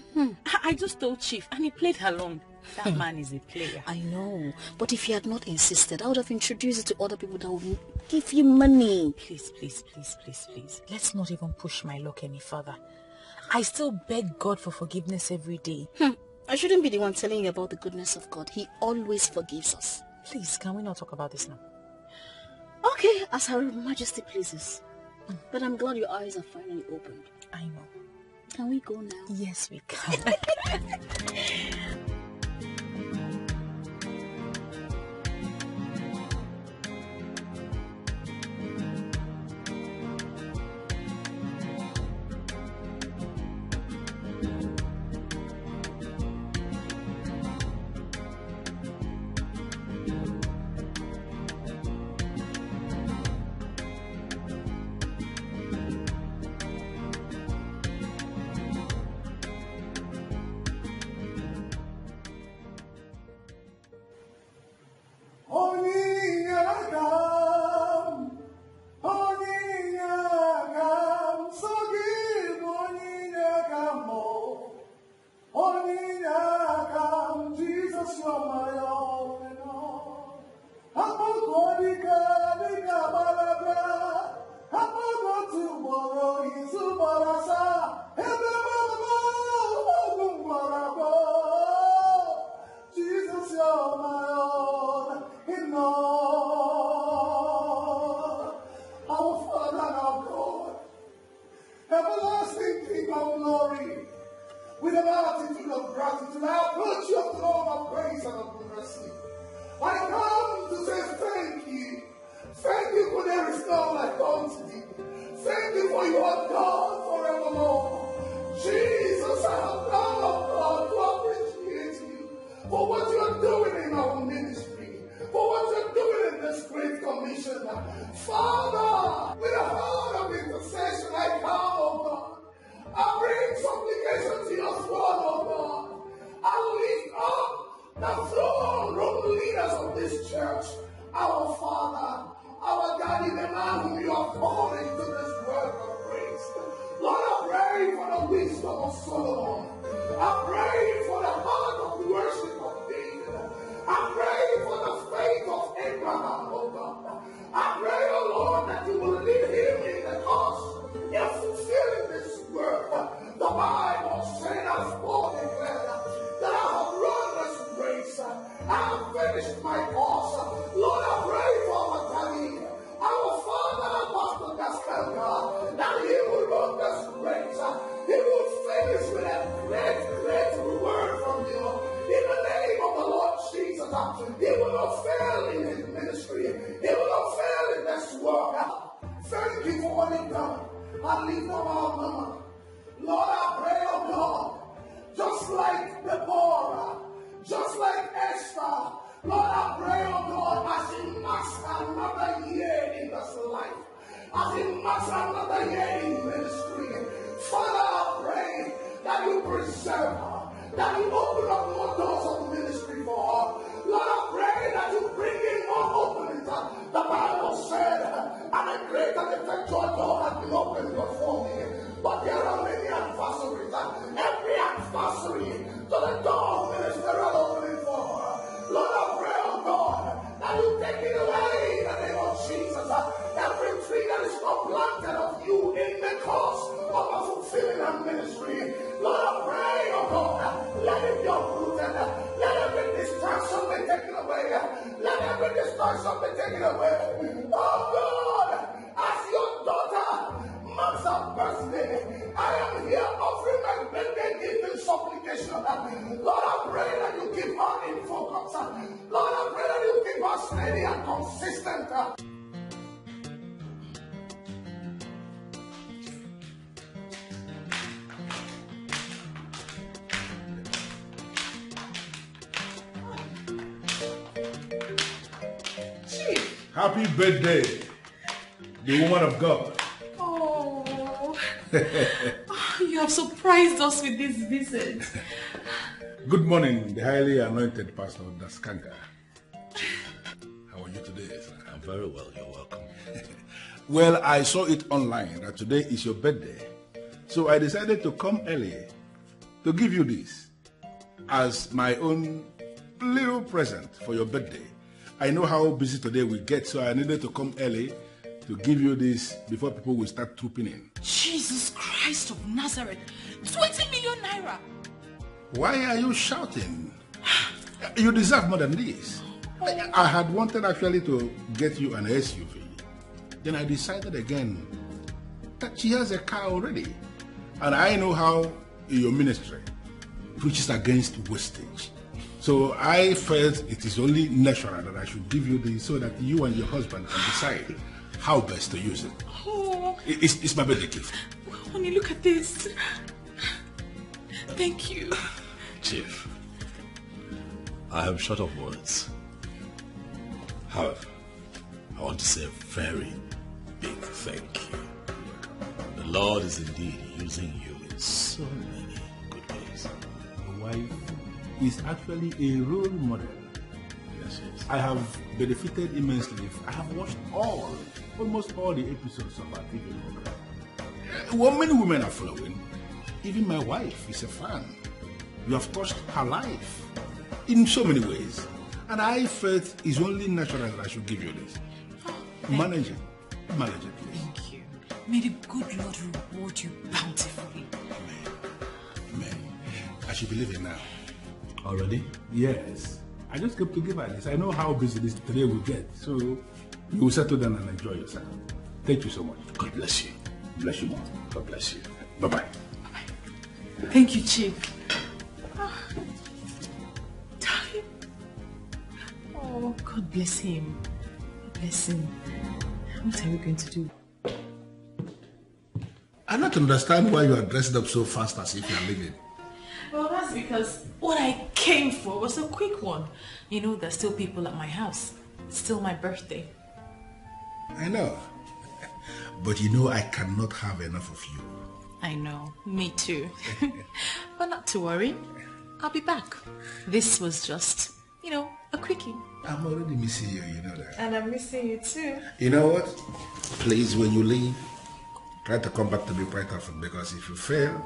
I just told Chief and he played along. That man is a player.
I know. But if you had not insisted, I would have introduced it to other people that would give you money.
Please. Let's not even push my luck any further. I still beg God for forgiveness every day.
I shouldn't be the one telling you about the goodness of God. He always forgives us.
Please, can we not talk about this now?
Okay, as Her Majesty pleases. But I'm glad your eyes are finally opened.
I know.
Can we go now?
Yes, we can.
of God forevermore. Jesus, I have come, oh God, to appreciate you for what you are doing in our ministry, for what you are doing in this great commission. Father, with a heart of intercession, I come, oh God. I bring supplication to your throne, oh God. I lift up the throne room leaders of this church, our Father, our Daddy, the man whom you are calling to this work of grace. Lord, I pray for the wisdom of Solomon. I pray for the heart of worship of David. I pray for the faith of Abraham, oh God. I pray, oh Lord, that you will lead him in the cause in fulfilling this work. The Bible said, as Paul declared, that I have run this race. I have finished my course. Lord, I pray for our daddy, our father, Pastor Gaskelka, that he will run this race. He will finish with a great, great reward from you. In the name of the Lord Jesus, he will not fail in his ministry. He will not fail in this work. Thank you for what you've done. I lift up our mama. Lord, I pray, oh God, just like Deborah, just like Esther, Lord, I pray, oh God, as he marks another year in this life, as he marks another year in ministry, Father, I pray that you preserve her, that you open up more doors of ministry for her. Lord, I pray that you bring in more openings. The Bible said, and a great and effectual door has been opened before me. But there are many adversaries. Every adversary to the door of ministerial opening for her. Lord, I pray, oh God, that you take it away in the name of Jesus. Every tree that is not planted of you in the cause of a fulfilling our ministry. Lord, I pray, oh God, let it be uprooted. Let every distraction be taken away. Let every distraction be taken away. Oh God, as your daughter marks her birthday, I am here offering my birthday gift in supplication. Lord, I pray that you keep her in focus. Lord, I pray that you keep her steady and consistent.
Happy birthday, the woman of God.
Oh, you have surprised us with this visit.
Good morning, the highly anointed pastor Daskanga. How are you today, sir?
I'm very well, you're welcome.
Well, I saw it online that today is your birthday. So I decided to come early to give you this as my own little present for your birthday. I know how busy today we get, so I needed to come early to give you this before people will start trooping in.
Jesus Christ of Nazareth, 20 million naira.
Why are you shouting? You deserve more than this. I had wanted actually to get you an SUV. Then I decided again that she has a car already. And I know how your ministry preaches against wastage. So I felt it is only natural that I should give you this so that you and your husband can decide how best to use it.
Oh.
It's my birthday gift.
Honey, look at this. Thank you.
Chief, I am short of words. However, I want to say a very big thank you. The Lord is indeed using you in so many good ways.
Your wife is actually a role model.
Yes, yes.
I have benefited immensely. I have watched almost all the episodes of our TV program. Well, many women are following. Even my wife is a fan. You have touched her life in so many ways. And I felt it's only natural that I should give you this. Manage it. Manage it, please.
Thank you. May the good Lord reward you bountifully.
Amen. I should believe it now.
Already?
Yes. I just came to give her this. I know how busy this today will get. So you will settle down and enjoy yourself. Thank you so much.
God bless you.
Bless you more.
God bless you.
Bye-bye.
Bye-bye. Thank you, Chief. Darling. Oh, God bless him. God bless him. What are we going to do?
I don't understand why you are dressed up so fast as if you are leaving.
Well, that's because what I came for was a quick one. You know, there's still people at my house. It's still my birthday.
I know. But you know I cannot have enough of you.
I know. Me too. But not to worry. I'll be back. This was just, you know, a quickie.
I'm already missing you, you know that.
And I'm missing you too.
You know what? Please, when you leave, try to come back to me quite often, because if you fail,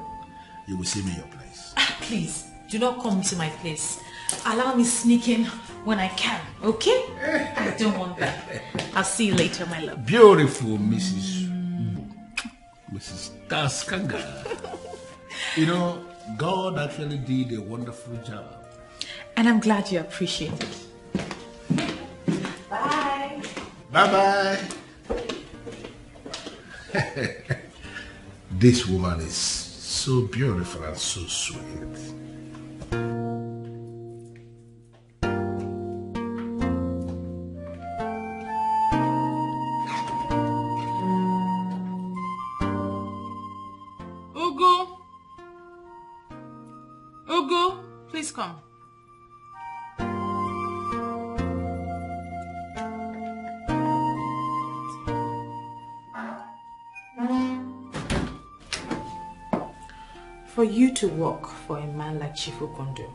you will see me in your place.
Please, do not come to my place. Allow me sneak in when I can, okay? I don't want that. I'll see you later, my love.
Beautiful Mrs. Taskanga. You know, God actually did a wonderful job.
And I'm glad you appreciate it. Bye.
Bye-bye. This woman is so beautiful and so sweet.
Ugu, please come. For you to work for a man like Chief Okondo,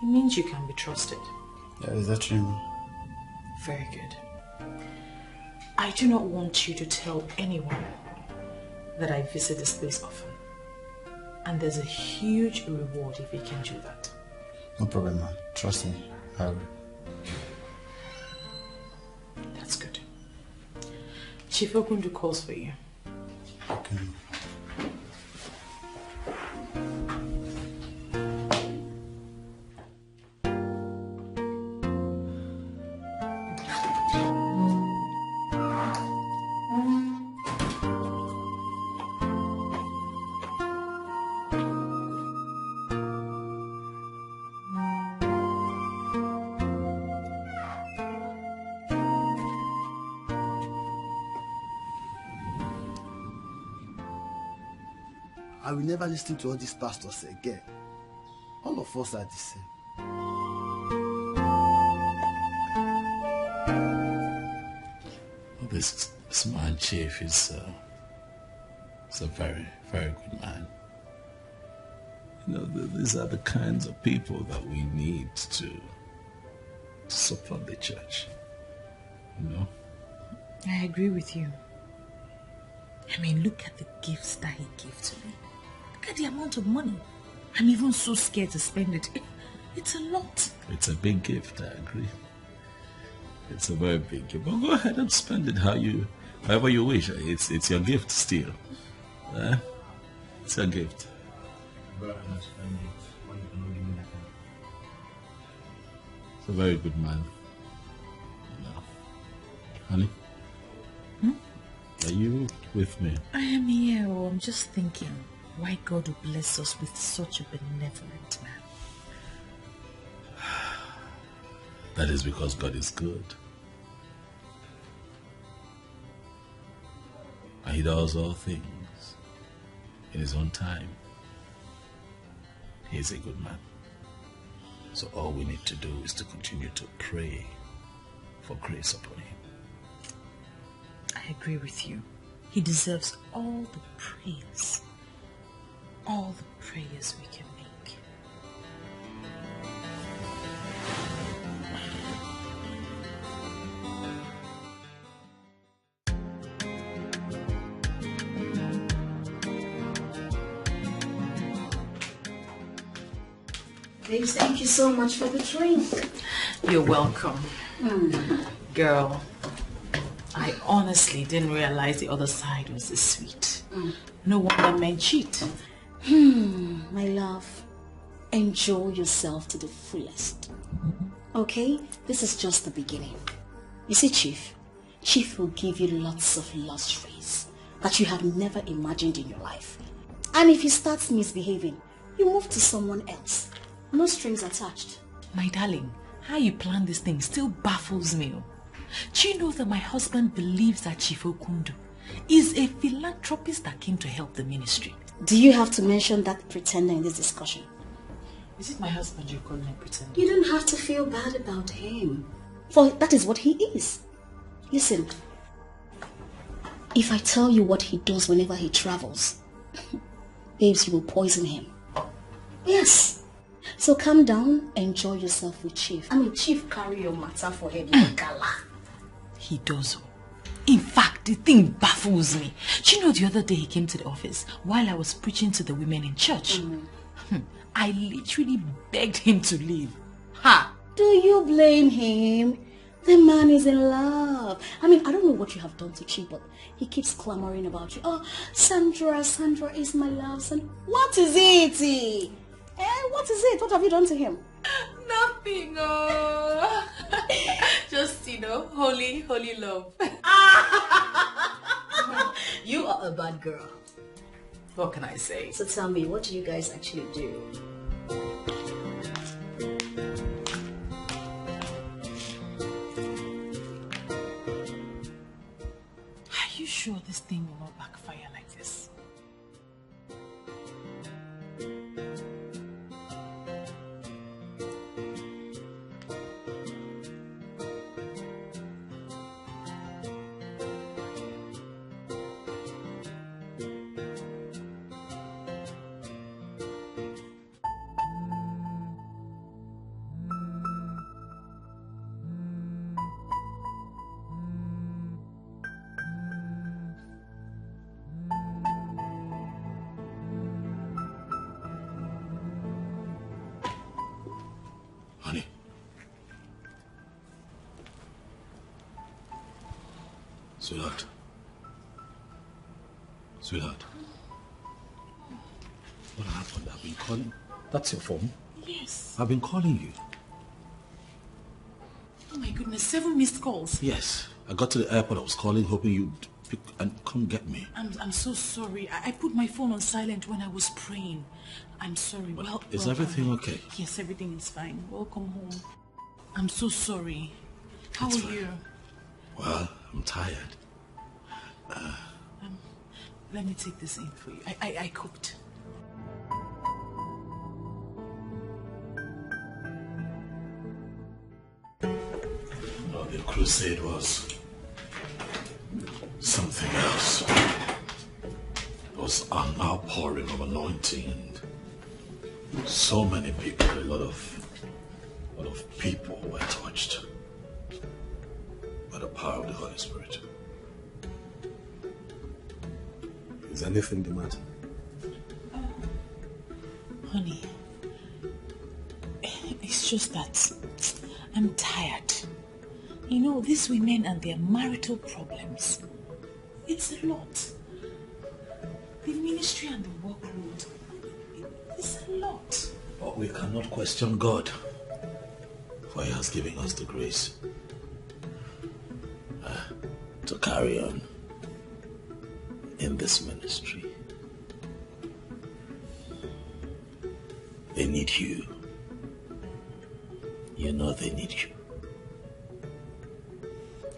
it means you can be trusted.
Yeah, is that true?
Very good. I do not want you to tell anyone that I visit this place often. And there's a huge reward if you can do that.
No problem, man. Trust me. I will.
That's good. Chief Okondo calls for you.
Okay. I will never listen to all these pastors again. All of us are the same.
Well, this man, Chief, is a very, very good man. You know, these are the kinds of people that we need to support the church. You know?
I agree with you. I mean, look at the gifts that he gave to me. Look at the amount of money. I'm even so scared to spend it. It's a lot.
It's a big gift, I agree. It's a very big gift. But go ahead and spend it however you wish. It's your gift still. It's your gift. It's a very good man. No. Honey? Are you with me?
I am here. Oh, I'm just thinking why God would bless us with such a benevolent man.
That is because God is good. And he does all things in his own time. He is a good man. So all we need to do is to continue to pray for grace upon him.
I agree with you. He deserves all the praise. All the prayers we can make.
Babe, thank you so much for the drink.
You're welcome. Girl, I honestly didn't realize the other side was this sweet. No wonder men cheat.
My love, enjoy yourself to the fullest. Okay? This is just the beginning. You see, Chief will give you lots of luxuries that you have never imagined in your life. And if he starts misbehaving, you move to someone else. No strings attached.
My darling, how you plan this thing still baffles me. Do you know that my husband believes that Chief Okondo
is a philanthropist that came to help the ministry.
Do you have to mention that pretender in this discussion?
Is it my husband you're calling a pretender?
You don't have to feel bad about him, for that is what he is. Listen, if I tell you what he does whenever he travels, babes, you will poison him. Yes. So calm down, enjoy yourself with Chief. Chief, carry your matter for him like gala.
He does. In fact, the thing baffles me. Do you know the other day he came to the office while I was preaching to the women in church? I literally begged him to leave. Ha!
Do you blame him? The man is in love. I don't know what you have done to Chief, but he keeps clamoring about you. Oh, Sandra is my love. What is it? What is it? What have you done to him?
Nothing. Just, holy love.
You are a bad girl.
What can I say?
So tell me, what do you guys actually do?
Are you sure this thing will not backfire like this?
Sweetheart. What happened? I've been calling. That's your phone?
Yes.
I've been calling you.
Oh my goodness, 7 missed calls.
Yes. I got to the airport. I was calling, hoping you'd pick and come get me.
I'm so sorry. I put my phone on silent when I was praying. I'm sorry. Well,
is everything okay?
Yes, everything is fine. Welcome home. I'm so sorry. How are you?
Well, I'm tired.
Let me take this in for you. I cooked.
No, the crusade was something else. It was an outpouring of anointing, and so many people, a lot of people were touched by the power of the Holy Spirit. Is anything the matter?
Honey, it's just that I'm tired. You know, these women and their marital problems, it's a lot. The ministry and the workload, it's a lot.
But we cannot question God, for He has given us the grace to carry on in this ministry. They need you. You know they need you.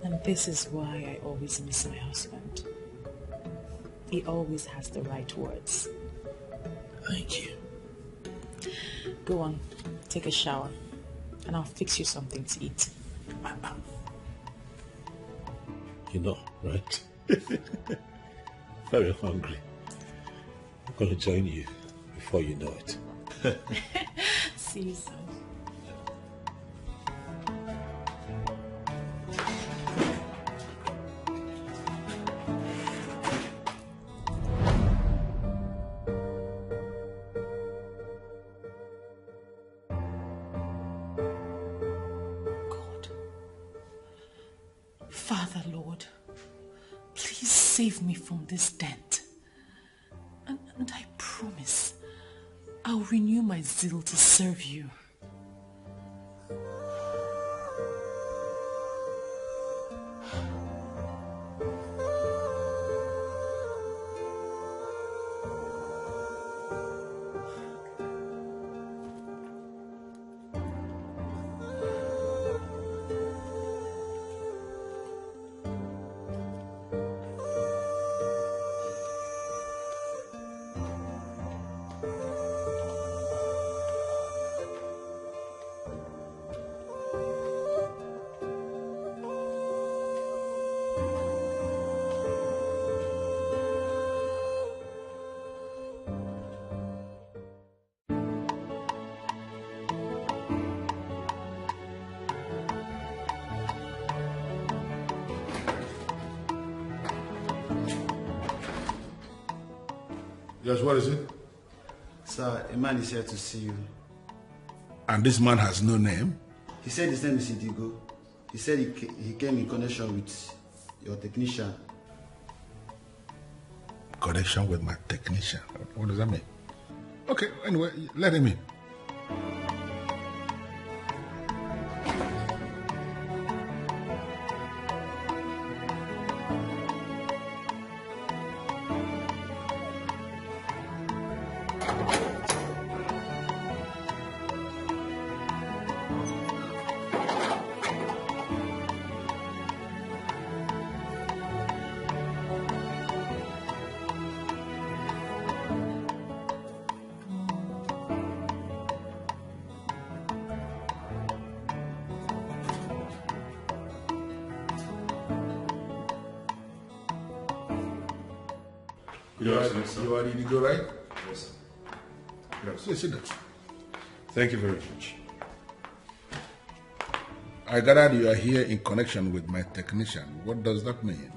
And this is why I always miss my husband. He always has the right words.
Thank you.
Go on, take a shower, and I'll fix you something to eat.
You know, right? Very hungry. I'm going to join you before you know it.
See you soon. Father, Lord, please save me from this debt. And I promise I'll renew my zeal to serve you.
Yes, what is it?
Sir, a man is here to see you.
And this man has no name?
He said his name is Indigo. He said he came in connection with your technician.
Connection with my technician? What does that mean? Okay, anyway, let him in. You are ready to go, right?
Yes, sir.
Yes, sit down.
Thank you very much.
I gathered you are here in connection with my technician. What does that mean?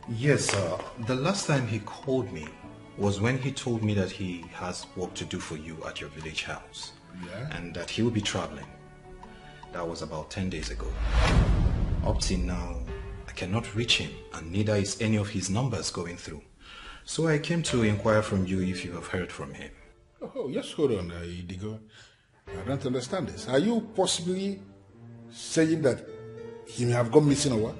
Yes, sir. The last time he called me was when he told me that he has work to do for you at your village house.
Yeah?
And that he will be traveling. That was about 10 days ago. Up till now, I cannot reach him, and neither is any of his numbers going through. So I came to inquire from you if you have heard from him.
Oh, yes, hold on, Indigo. I don't understand this. Are you possibly saying that he may have gone missing or what?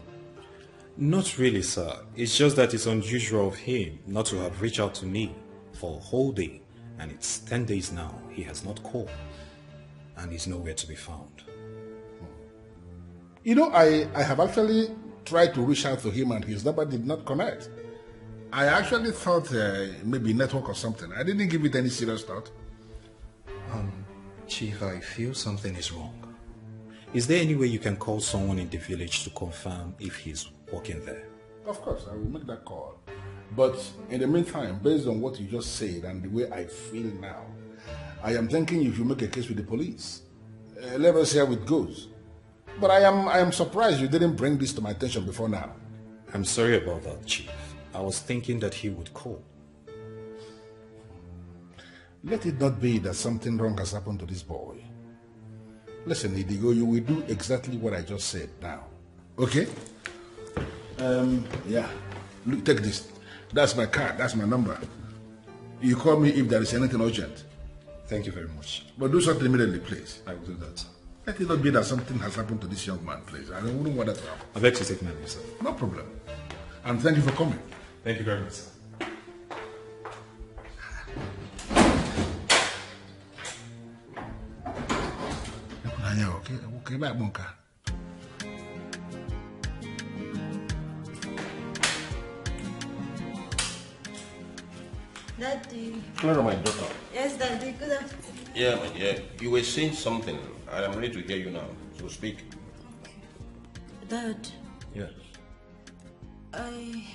Not really, sir. It's just that it's unusual of him not to have reached out to me for a whole day. And it's 10 days now. He has not called. And he's nowhere to be found.
You know, I have actually tried to reach out to him and his number did not connect. I actually thought maybe network or something. I didn't give it any serious thought.
Chief, I feel something is wrong. Is there any way you can call someone in the village to confirm if he's working there?
Of course, I will make that call. But in the meantime, based on what you just said and the way I feel now, I am thinking you should make a case with the police. Let us see how it goes. But I am surprised you didn't bring this to my attention before now.
I'm sorry about that, Chief. I was thinking that he would call.
Let it not be that something wrong has happened to this boy. Listen, Indigo, you will do exactly what I just said now. Okay? Yeah. Look, take this. That's my card. That's my number. You call me if there is anything urgent.
Thank you very much.
But do something immediately, please.
I will do that.
Let it not be that something has happened to this young man, please. I wouldn't want that to happen.
I beg to take my leave, sir.
No problem. And thank you for coming.
Thank you very much, sir.
Okay, back, Monka.
Daddy.
Clara, my daughter.
Yes, Daddy. Good afternoon.
Yeah, my dear. You were saying something. I am ready to hear you now. So speak.
Dad.
Yes.
I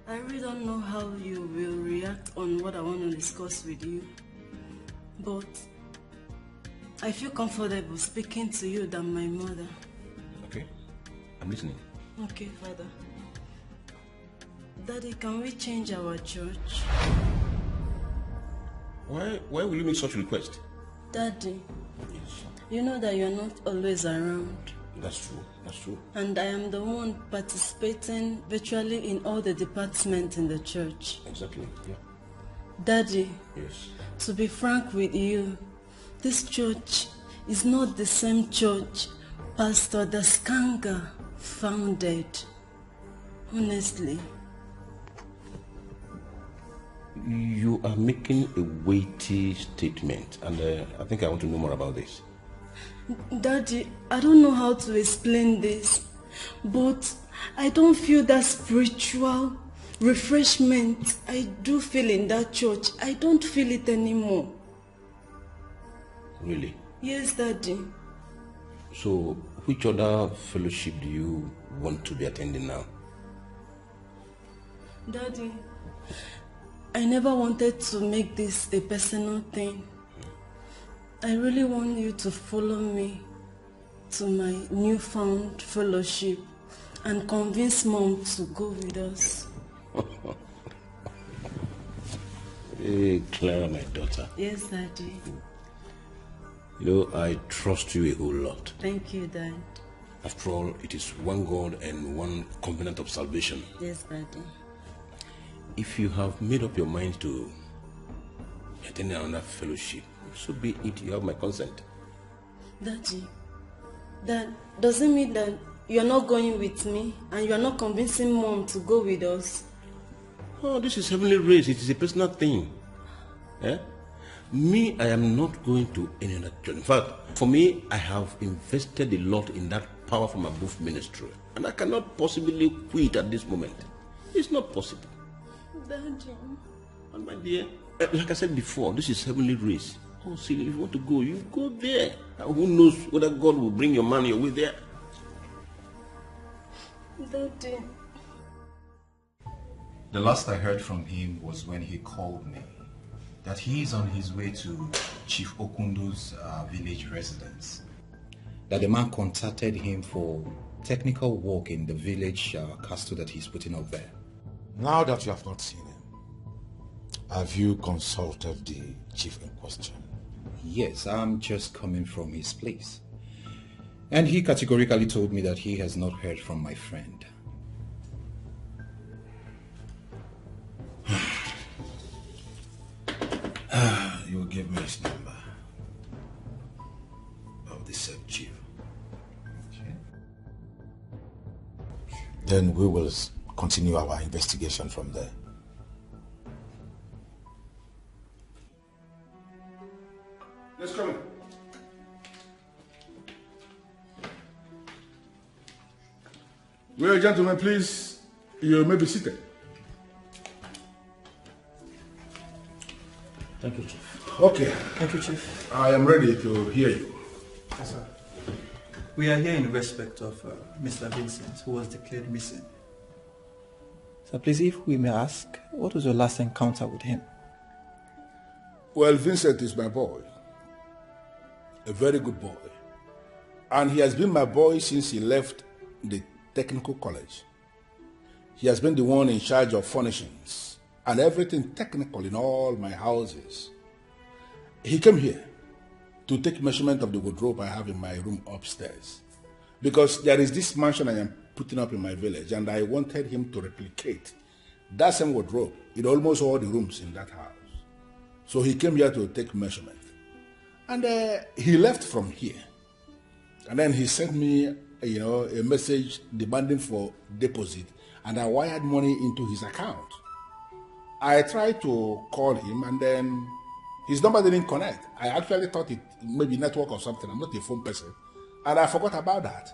really don't know how you will react on what I want to discuss with you. But I feel comfortable speaking to you than my mother.
Okay. I'm listening.
Okay, Father. Daddy, can we change our church?
Why will you make such a request?
Daddy,
Yes.
you know that you're not always around.
That's true. That's true.
And I am the one participating virtually in all the departments in the church.
Exactly. Yeah.
Daddy,
Yes.
to be frank with you, this church is not the same church Pastor Daskanga founded. Honestly.
You are making a weighty statement, and I think I want to know more about this.
Daddy, I don't know how to explain this, but I don't feel that spiritual refreshment I do feel in that church. I don't feel it anymore.
Really?
Yes, Daddy.
So, which other fellowship do you want to be attending now?
Daddy, I never wanted to make this a personal thing. I really want you to follow me to my newfound fellowship and convince Mom to go with us.
Hey, Clara, my daughter.
Yes, Daddy.
You know, I trust you a whole lot.
Thank you, Dad.
After all, it is one God and one covenant of salvation.
Yes, Daddy.
If you have made up your mind to attend another fellowship, so be it. You have my consent.
Daddy, Dad, does it mean that you're not going with me and you're not convincing Mom to go with us?
Oh, this is heavenly race. It is a personal thing. Eh? Me, I am not going to any other church. In fact, for me, I have invested a lot in that power from above ministry. And I cannot possibly quit at this moment. It's not possible.
Daddy.
And my dear, like I said before, this is heavenly race. Oh, see, if you want to go, you go there. Who knows whether God will bring your man your way there?
Daddy.
The last I heard from him was when he called me that he is on his way to Chief Okundo's village residence. That the man contacted him for technical work in the village castle that he's putting up there.
Now that you have not seen him, have you consulted the chief in question?
Yes, I'm just coming from his place. And he categorically told me that he has not heard from my friend. You'll give me his number of the said chief. Okay.
Then we will continue our investigation from there. Let's come in. Well, gentlemen, please, you may be seated.
Thank you, Chief.
Okay.
Thank you, Chief.
I am ready to hear you.
Yes, sir. We are here in respect of Mr. Vincent, who was declared missing. So please, if we may ask, what was your last encounter with him?
Well, Vincent is my boy. A very good boy. And he has been my boy since he left the technical college. He has been the one in charge of furnishings and everything technical in all my houses. He came here to take measurement of the wardrobe I have in my room upstairs. Because there is this mansion I am putting up in my village, and I wanted him to replicate that same wardrobe in almost all the rooms in that house. So he came here to take measurement. And he left from here. And then he sent me, a message demanding for deposit, and I wired money into his account. I tried to call him, and then his number didn't connect. I actually thought it maybe network or something. I'm not a phone person. And I forgot about that.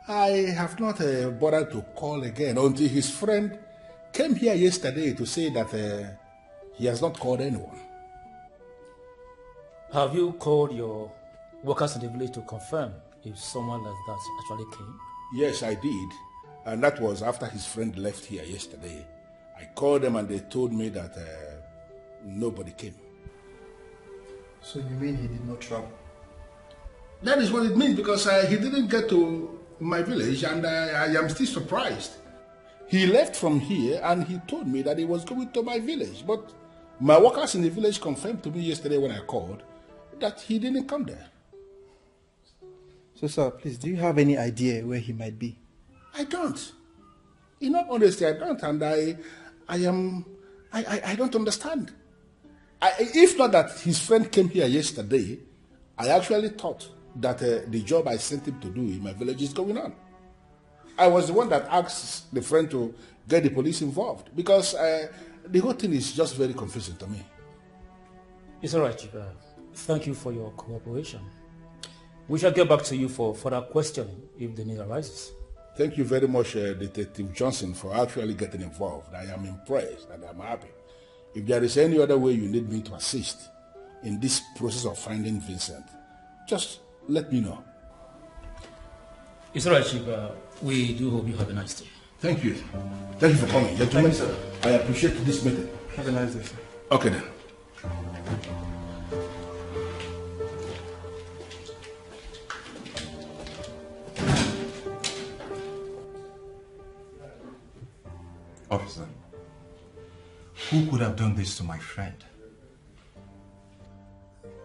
I have not bothered to call again until his friend came here yesterday to say that he has not called anyone.
Have you called your workers in the village to confirm if someone like that actually came?
Yes, I did. And that was after his friend left here yesterday. I called them and they told me that nobody came.
So you mean he did not travel?
That is what it means, because he didn't get to my village, and I am still surprised. He left from here and he told me that he was going to my village, but my workers in the village confirmed to me yesterday when I called that he didn't come there.
So, sir, please, do you have any idea where he might be?
I don't. In all honesty, I don't, and I don't understand. If not that his friend came here yesterday, I actually thought that the job I sent him to do in my village is going on. I was the one that asked the friend to get the police involved, because the whole thing is just very confusing to me.
It's all right, Chief. Thank you for your cooperation. We shall get back to you for further questioning if the need arises.
Thank you very much, Detective Johnson, for actually getting involved. I am impressed and I'm happy. If there is any other way you need me to assist in this process of finding Vincent, just let me know.
It's all right, Chief. We do hope you have a nice day.
Thank you. Thank you for coming, gentlemen.
Thank you, sir.
I appreciate this meeting.
Have a nice day, sir.
Okay then.
Officer, Who could have done this to my friend?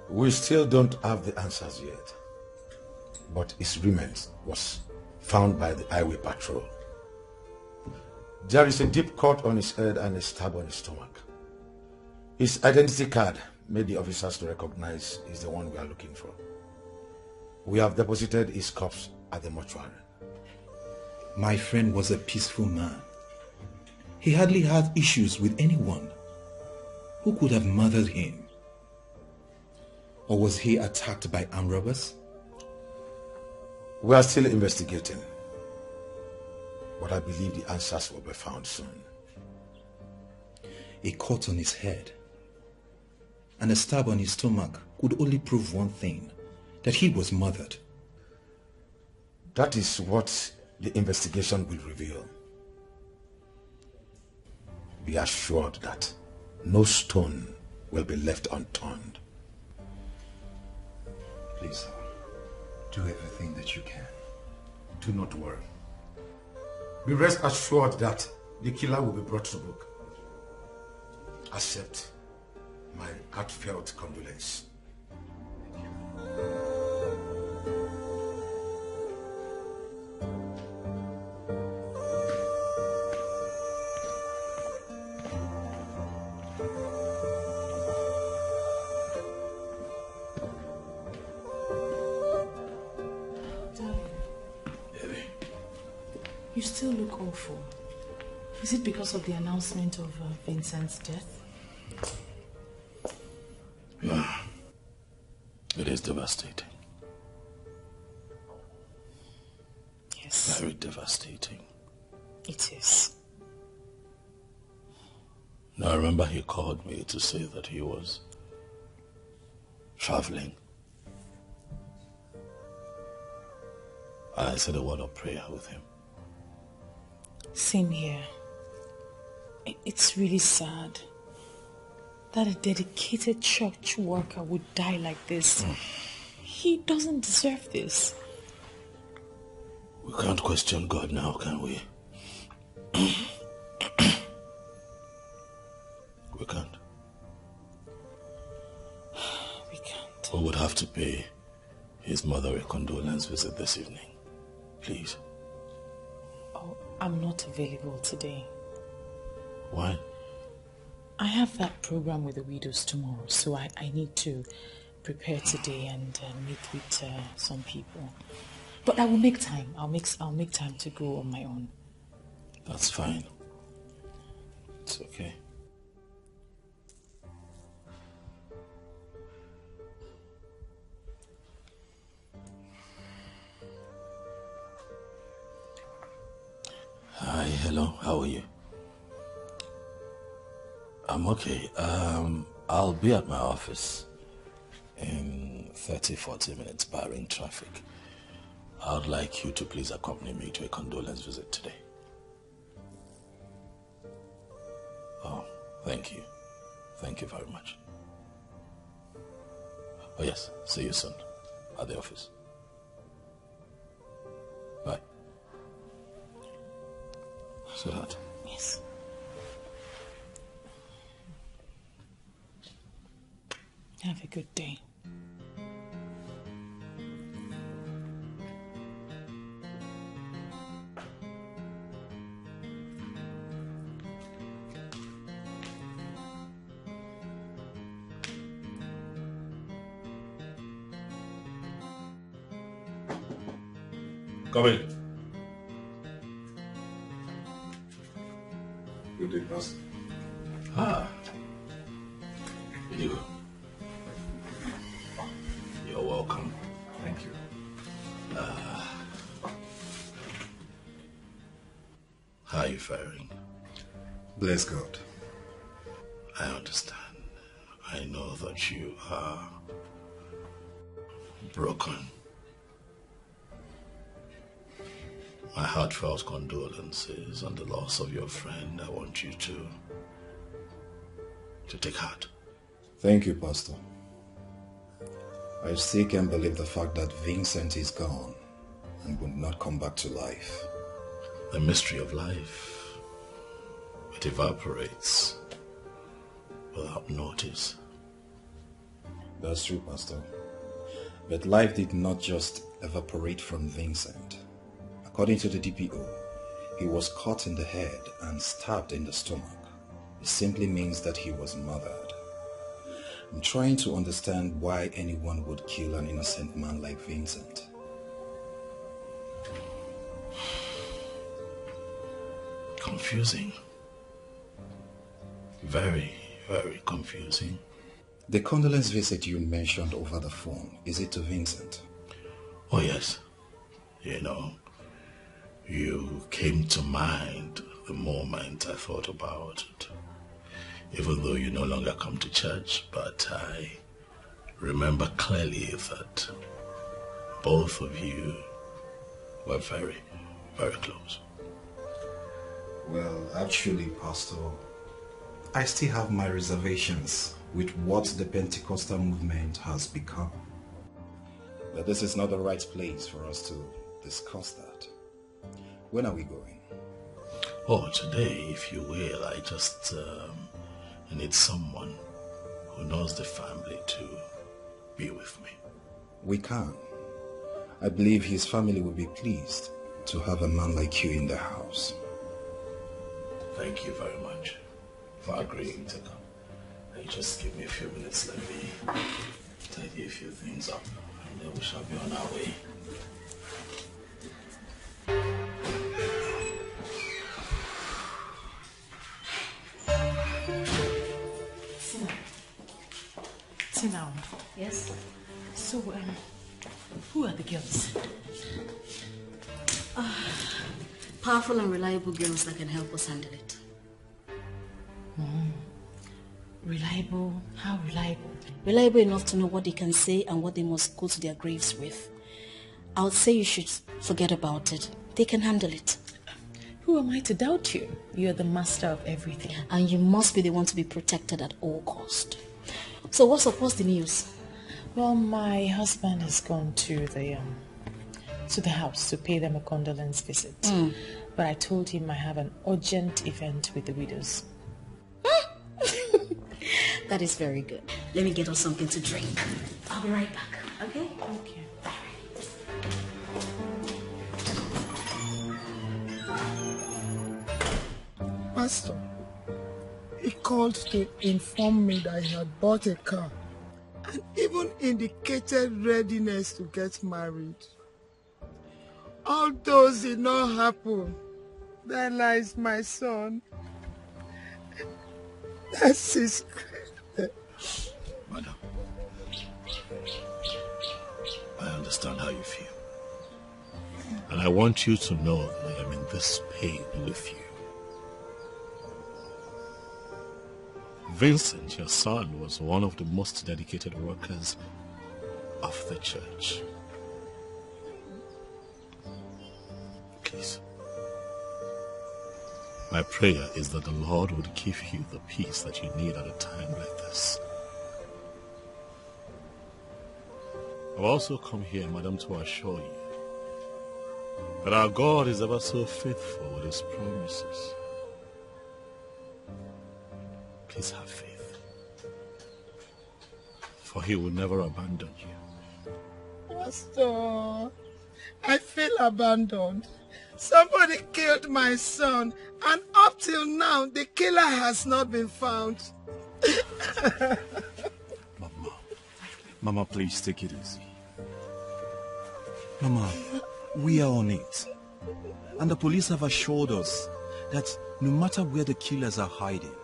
We still don't have the answers yet. But his remains was found by the highway patrol. There is a deep cut on his head and a stab on his stomach. His identity card made the officers to recognize he's the one we are looking for. We have deposited his corpse at the mortuary.
My friend was a peaceful man. He hardly had issues with anyone. Who could have murdered him? Or was he attacked by armed robbers?
We are still investigating. But I believe the answers will be found soon.
A cut on his head and a stab on his stomach could only prove one thing, that he was murdered.
That is what the investigation will reveal. Be assured that no stone will be left unturned.
Please, do everything that you can.
Do not worry. Be rest assured that the killer will be brought to book. Accept my heartfelt condolence.
You still look awful. Is it because of the announcement of Vincent's death?
Yeah. It is devastating.
Yes.
Very devastating.
It is.
Now I remember he called me to say that he was traveling. I said a word of prayer with him.
Same here. It's really sad that a dedicated church worker would die like this. He doesn't deserve this.
We can't question God now, can we? We can't.
We can't.
We would have to pay his mother a condolence visit this evening. Please.
Oh, I'm not available today.
Why?
I have that program with the widows tomorrow, so I need to prepare today and meet with some people. But I will make time. I'll make time to go on my own.
That's fine. It's okay. Hi, hello, how are you? I'm okay. I'll be at my office in 30-40 minutes, barring traffic. I'd like you to please accompany me to a condolence visit today. Oh, thank you. Thank you very much. Oh yes, see you soon at the office. Bye. Sweetheart.
Yes. Have a good day.
Come in. Good day, boss.
Ah. You're welcome.
Thank you.
How are you faring?
Bless God.
I understand. I know that you are broken. My heartfelt condolences on the loss of your friend. I want you to take heart.
Thank you, Pastor. I still can't believe the fact that Vincent is gone and would not come back to life.
The mystery of life, it evaporates without notice.
That's true, Pastor. But life did not just evaporate from Vincent. According to the DPO, he was cut in the head and stabbed in the stomach. It simply means that he was murdered. I'm trying to understand why anyone would kill an innocent man like Vincent.
Confusing. Very, very confusing.
The condolence visit you mentioned over the phone, is it to Vincent?
Oh yes. You know, you came to mind the moment I thought about it. Even though you no longer come to church, but I remember clearly that both of you were very, very close.
Well, actually, Pastor, I still have my reservations with what the Pentecostal movement has become. But this is not the right place for us to discuss that. When are we going?
Oh, today, if you will. I just need someone who knows the family to be with me.
We can. I believe his family will be pleased to have a man like you in the house.
Thank you very much for agreeing to come. Hey, just give me a few minutes, let me tidy a few things up, and then we shall be on our way.
Tina.
Yes?
So, who are the girls?
Powerful and reliable girls that can help us handle it.
Reliable? How reliable?
Reliable enough to know what they can say and what they must go to their graves with. I would say you should forget about it. They can handle it.
Who am I to doubt you? You're the master of everything.
And you must be the one to be protected at all cost. So what's the news?
Well, my husband has gone to the house to pay them a condolence visit. But I told him I have an urgent event with the widows.
That is very good. Let me get us something to drink. I'll be right back, okay?
Okay.
Pastor, he called to inform me that he had bought a car and even indicated readiness to get married. All those did not happen. There lies my son. That's his...
Madam, I understand how you feel. And I want you to know that I am in this pain with you. Vincent, your son, was one of the most dedicated workers of the church. Please. My prayer is that the Lord would give you the peace that you need at a time like this. I've also come here, madam, to assure you that our God is ever so faithful with his promises. Please have faith, for he will never abandon you.
Pastor, I feel abandoned. Somebody killed my son, and up till now, the killer has not been found.
Mama, please take it easy. Mama, we are on it. And the police have assured us that no matter where the killers are hiding,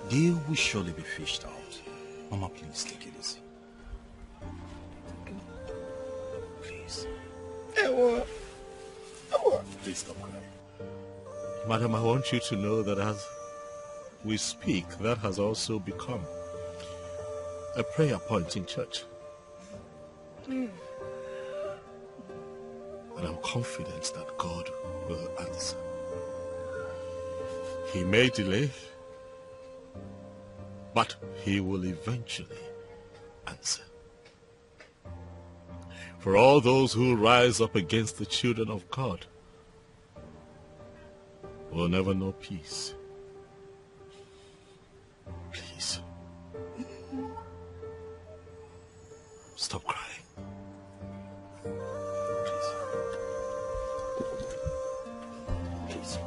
they will surely be fished out. Mama, please take it easy. Please.
Please stop crying. Madam, I want you to know that as we speak, that has also become a prayer point in church. And I'm confident that God will answer. He may delay, but he will eventually answer. For all those who rise up against the children of God will never know peace. Please. Stop crying. Please.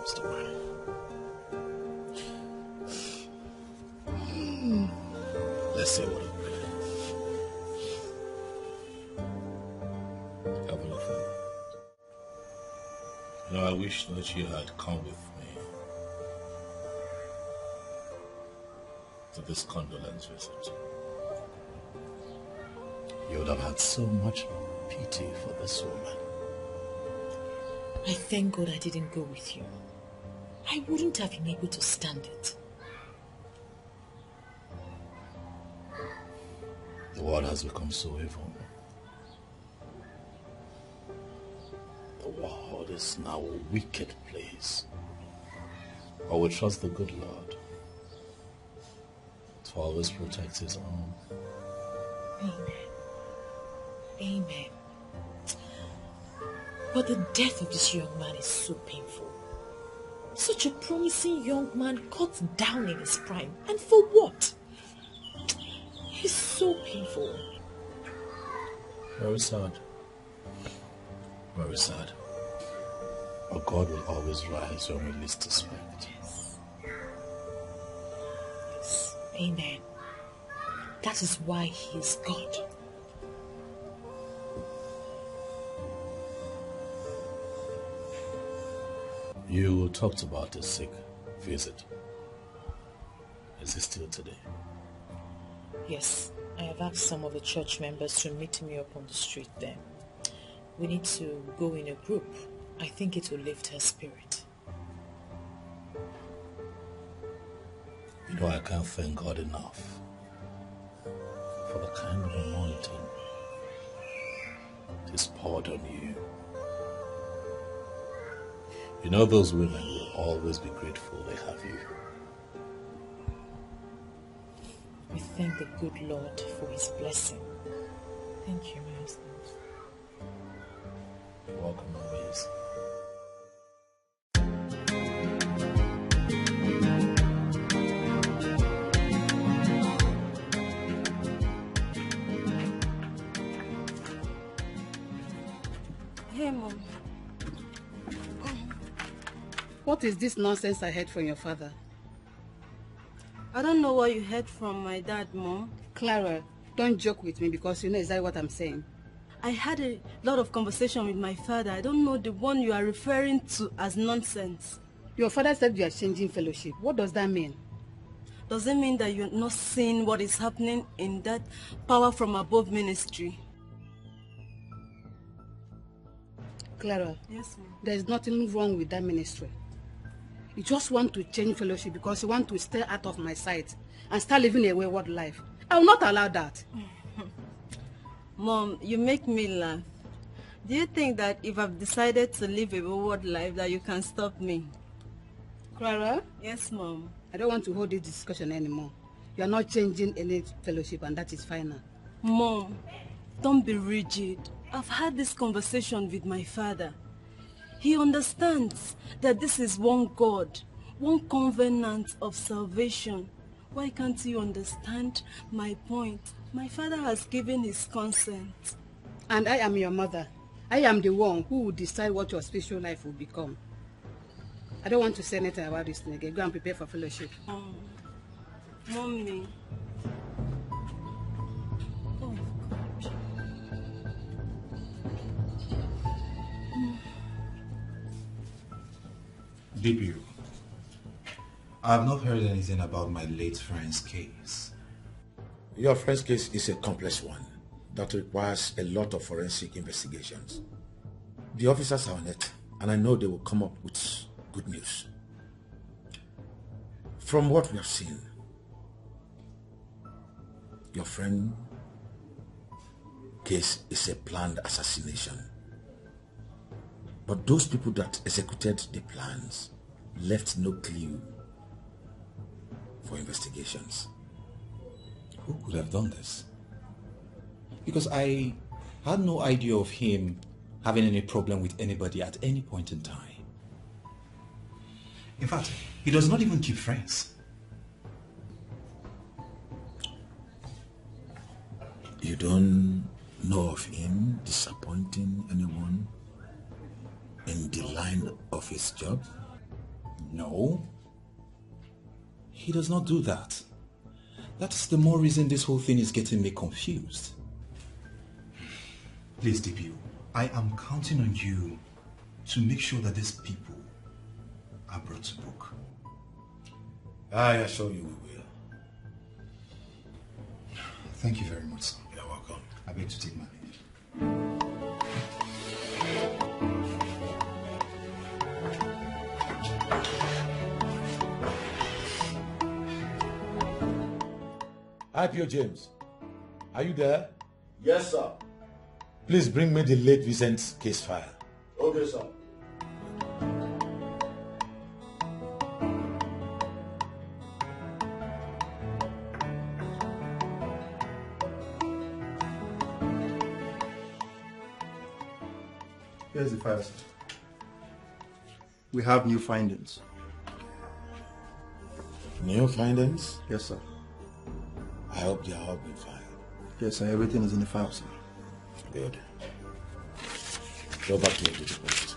Stop crying. Let's say what a prayer. Heavenly Father, you know, I wish that you had come with me to this condolence visit. You would have had so much pity for this woman.
I thank God I didn't go with you. I wouldn't have been able to stand it.
The world has become so evil. The world is now a wicked place. I will trust the good Lord to always protect his own.
Amen. Amen. But the death of this young man is so painful. Such a promising young man cut down in his prime. And for what? It's so painful.
Very sad. Very sad. But God will always rise when we least expect.
Yes. Yes. Amen. That is why he is God.
You talked about a sick visit. Is it still today?
Yes, I have asked some of the church members to meet me up on the street there. We need to go in a group. I think it will lift her spirit.
You know, I can't thank God enough for the kind of anointing He's poured on you. You know, those women will always be grateful they have you.
We thank the good Lord for his blessing. Thank you, my husband.
You're welcome always.
Hey, Mom. What is this nonsense I heard from your father?
I don't know what you heard from my dad, Mom.
Clara, don't joke with me because you know exactly what I'm saying.
I had a lot of conversation with my father. I don't know the one you are referring to as nonsense.
Your father said you are changing fellowship. What does that mean?
Does it mean that you're not seeing what is happening in that power from above ministry?
Clara,
Yes, Mom.
there is nothing wrong with that ministry. You just want to change fellowship because you want to stay out of my sight and start living a wayward life. I will not allow that.
Mom, you make me laugh. Do you think that if I've decided to live a wayward life that you can stop me?
Clara?
Yes, Mom.
I don't want to hold this discussion anymore. You are not changing any fellowship and that is final.
Mom, don't be rigid. I've had this conversation with my father. He understands that this is one God, one covenant of salvation. Why can't you understand my point? My father has given his consent.
And I am your mother. I am the one who will decide what your spiritual life will become. I don't want to say anything about this thing again. Go and prepare for fellowship.
Mommy. Oh, God.
DPO, I have not heard anything about my late friend's case.
Your friend's case is a complex one that requires a lot of forensic investigations. The officers are on it, and I know they will come up with good news. From what we have seen, your friend's case is a planned assassination. But those people that executed the plans left no clue for investigations.
Who could have done this? Because I had no idea of him having any problem with anybody at any point in time. In fact, he does not even keep friends.
You don't know of him disappointing anyone in the line of his job?
No. He does not do that. That's the more reason this whole thing is getting me confused.
Please, DPO, I am counting on you to make sure that these people are brought to book.
I assure you we will.
Thank you very much, sir.
You're welcome.
I beg to take my leave.
IPO James, are you there?
Yes, sir.
Please bring me the late Vincent's case file.
Okay, sir.
Here's the file, sir. We have new findings.
New findings?
Yes, sir.
I hope they are all been filed.
Yes, sir. Everything is in the file, sir.
Good. Go back to your duty post.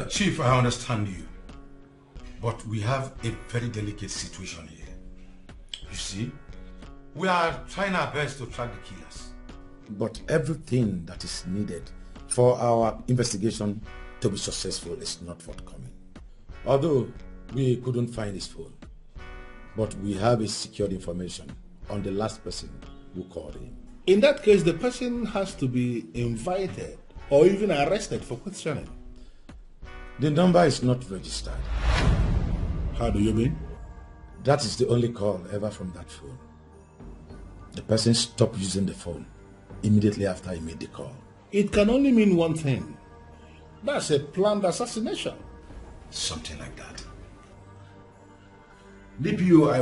Chief, I understand you. But we have a very delicate situation here. You see, we are trying our best to track the killers. But everything that is needed for our investigation to be successful is not forthcoming. Although we couldn't find his phone, but we have his secured information on the last person who called him.
In that case, the person has to be invited or even arrested for questioning.
The number is not registered.
How do you mean?
That is the only call ever from that phone. The person stopped using the phone immediately after he made the call.
It can only mean one thing. That's a planned assassination.
Something like that.
DPO,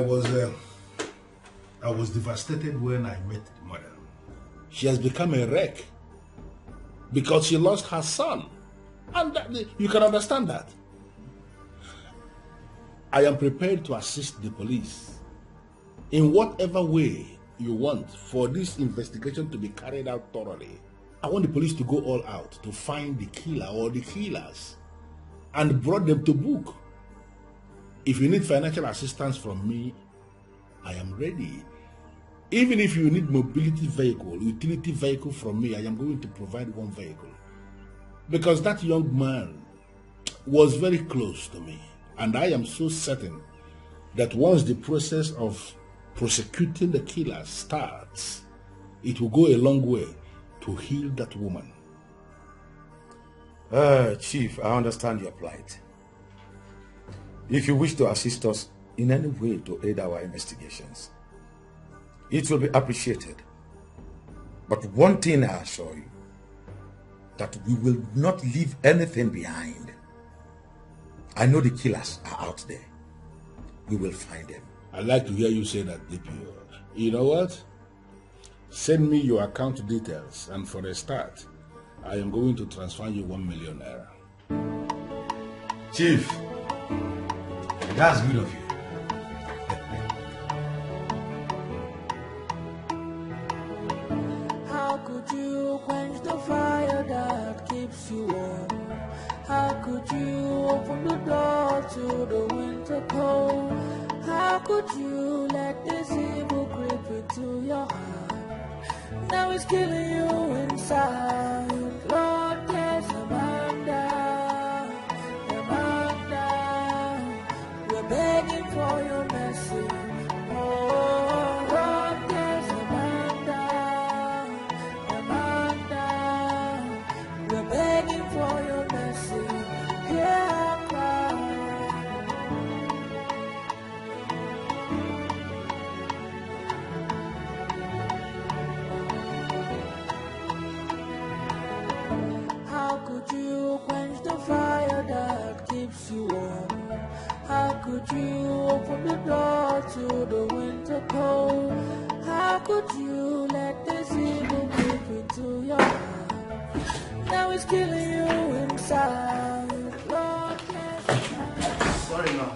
I was devastated when I met the mother. She has become a wreck because she lost her son. And you can understand that. I am prepared to assist the police in whatever way you want for this investigation to be carried out thoroughly. I want the police to go all out to find the killer or the killers and brought them to book. If you need financial assistance from me, I am ready. Even if you need mobility vehicle, utility vehicle from me, I am going to provide one vehicle. Because that young man was very close to me. And I am so certain that once the process of prosecuting the killer starts, it will go a long way to heal that woman.
Chief, I understand your plight. If you wish to assist us in any way to aid our investigations, it will be appreciated. But one thing I assure you, that we will not leave anything behind. I know the killers are out there. We will find them.
I'd like to hear you say that, DPO. You know what? Send me your account details, and for a start, I am going to transfer you 1 million naira.
Chief, that's good of you.
How could you quench the fire that keeps you warm? How could you open the door to the winter cold? How could you let this evil creep into your heart? Now it's killing you inside. Lord, there's a man down, we're begging for your mercy. Oh, Lord, there's a man down, we're begging for your mercy. Hear our cry. now it's killing you inside. Lord,
Sorry, ma.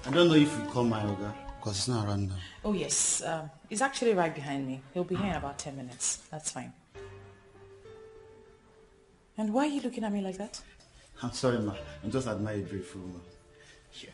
I don't know if you call my Oga, because it's not around now.
Oh, yes. He's actually right behind me. He'll be here in about 10 minutes. That's fine. And why are you looking at me like that?
I'm sorry, ma. I'm just admiring a beautiful woman. Here.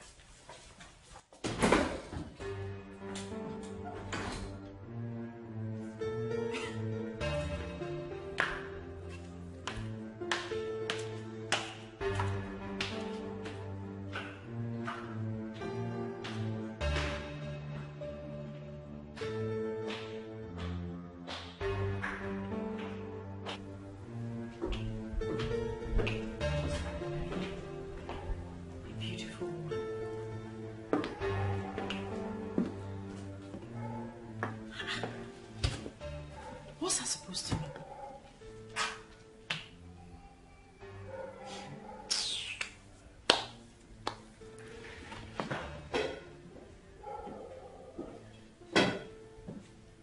What's that supposed to mean?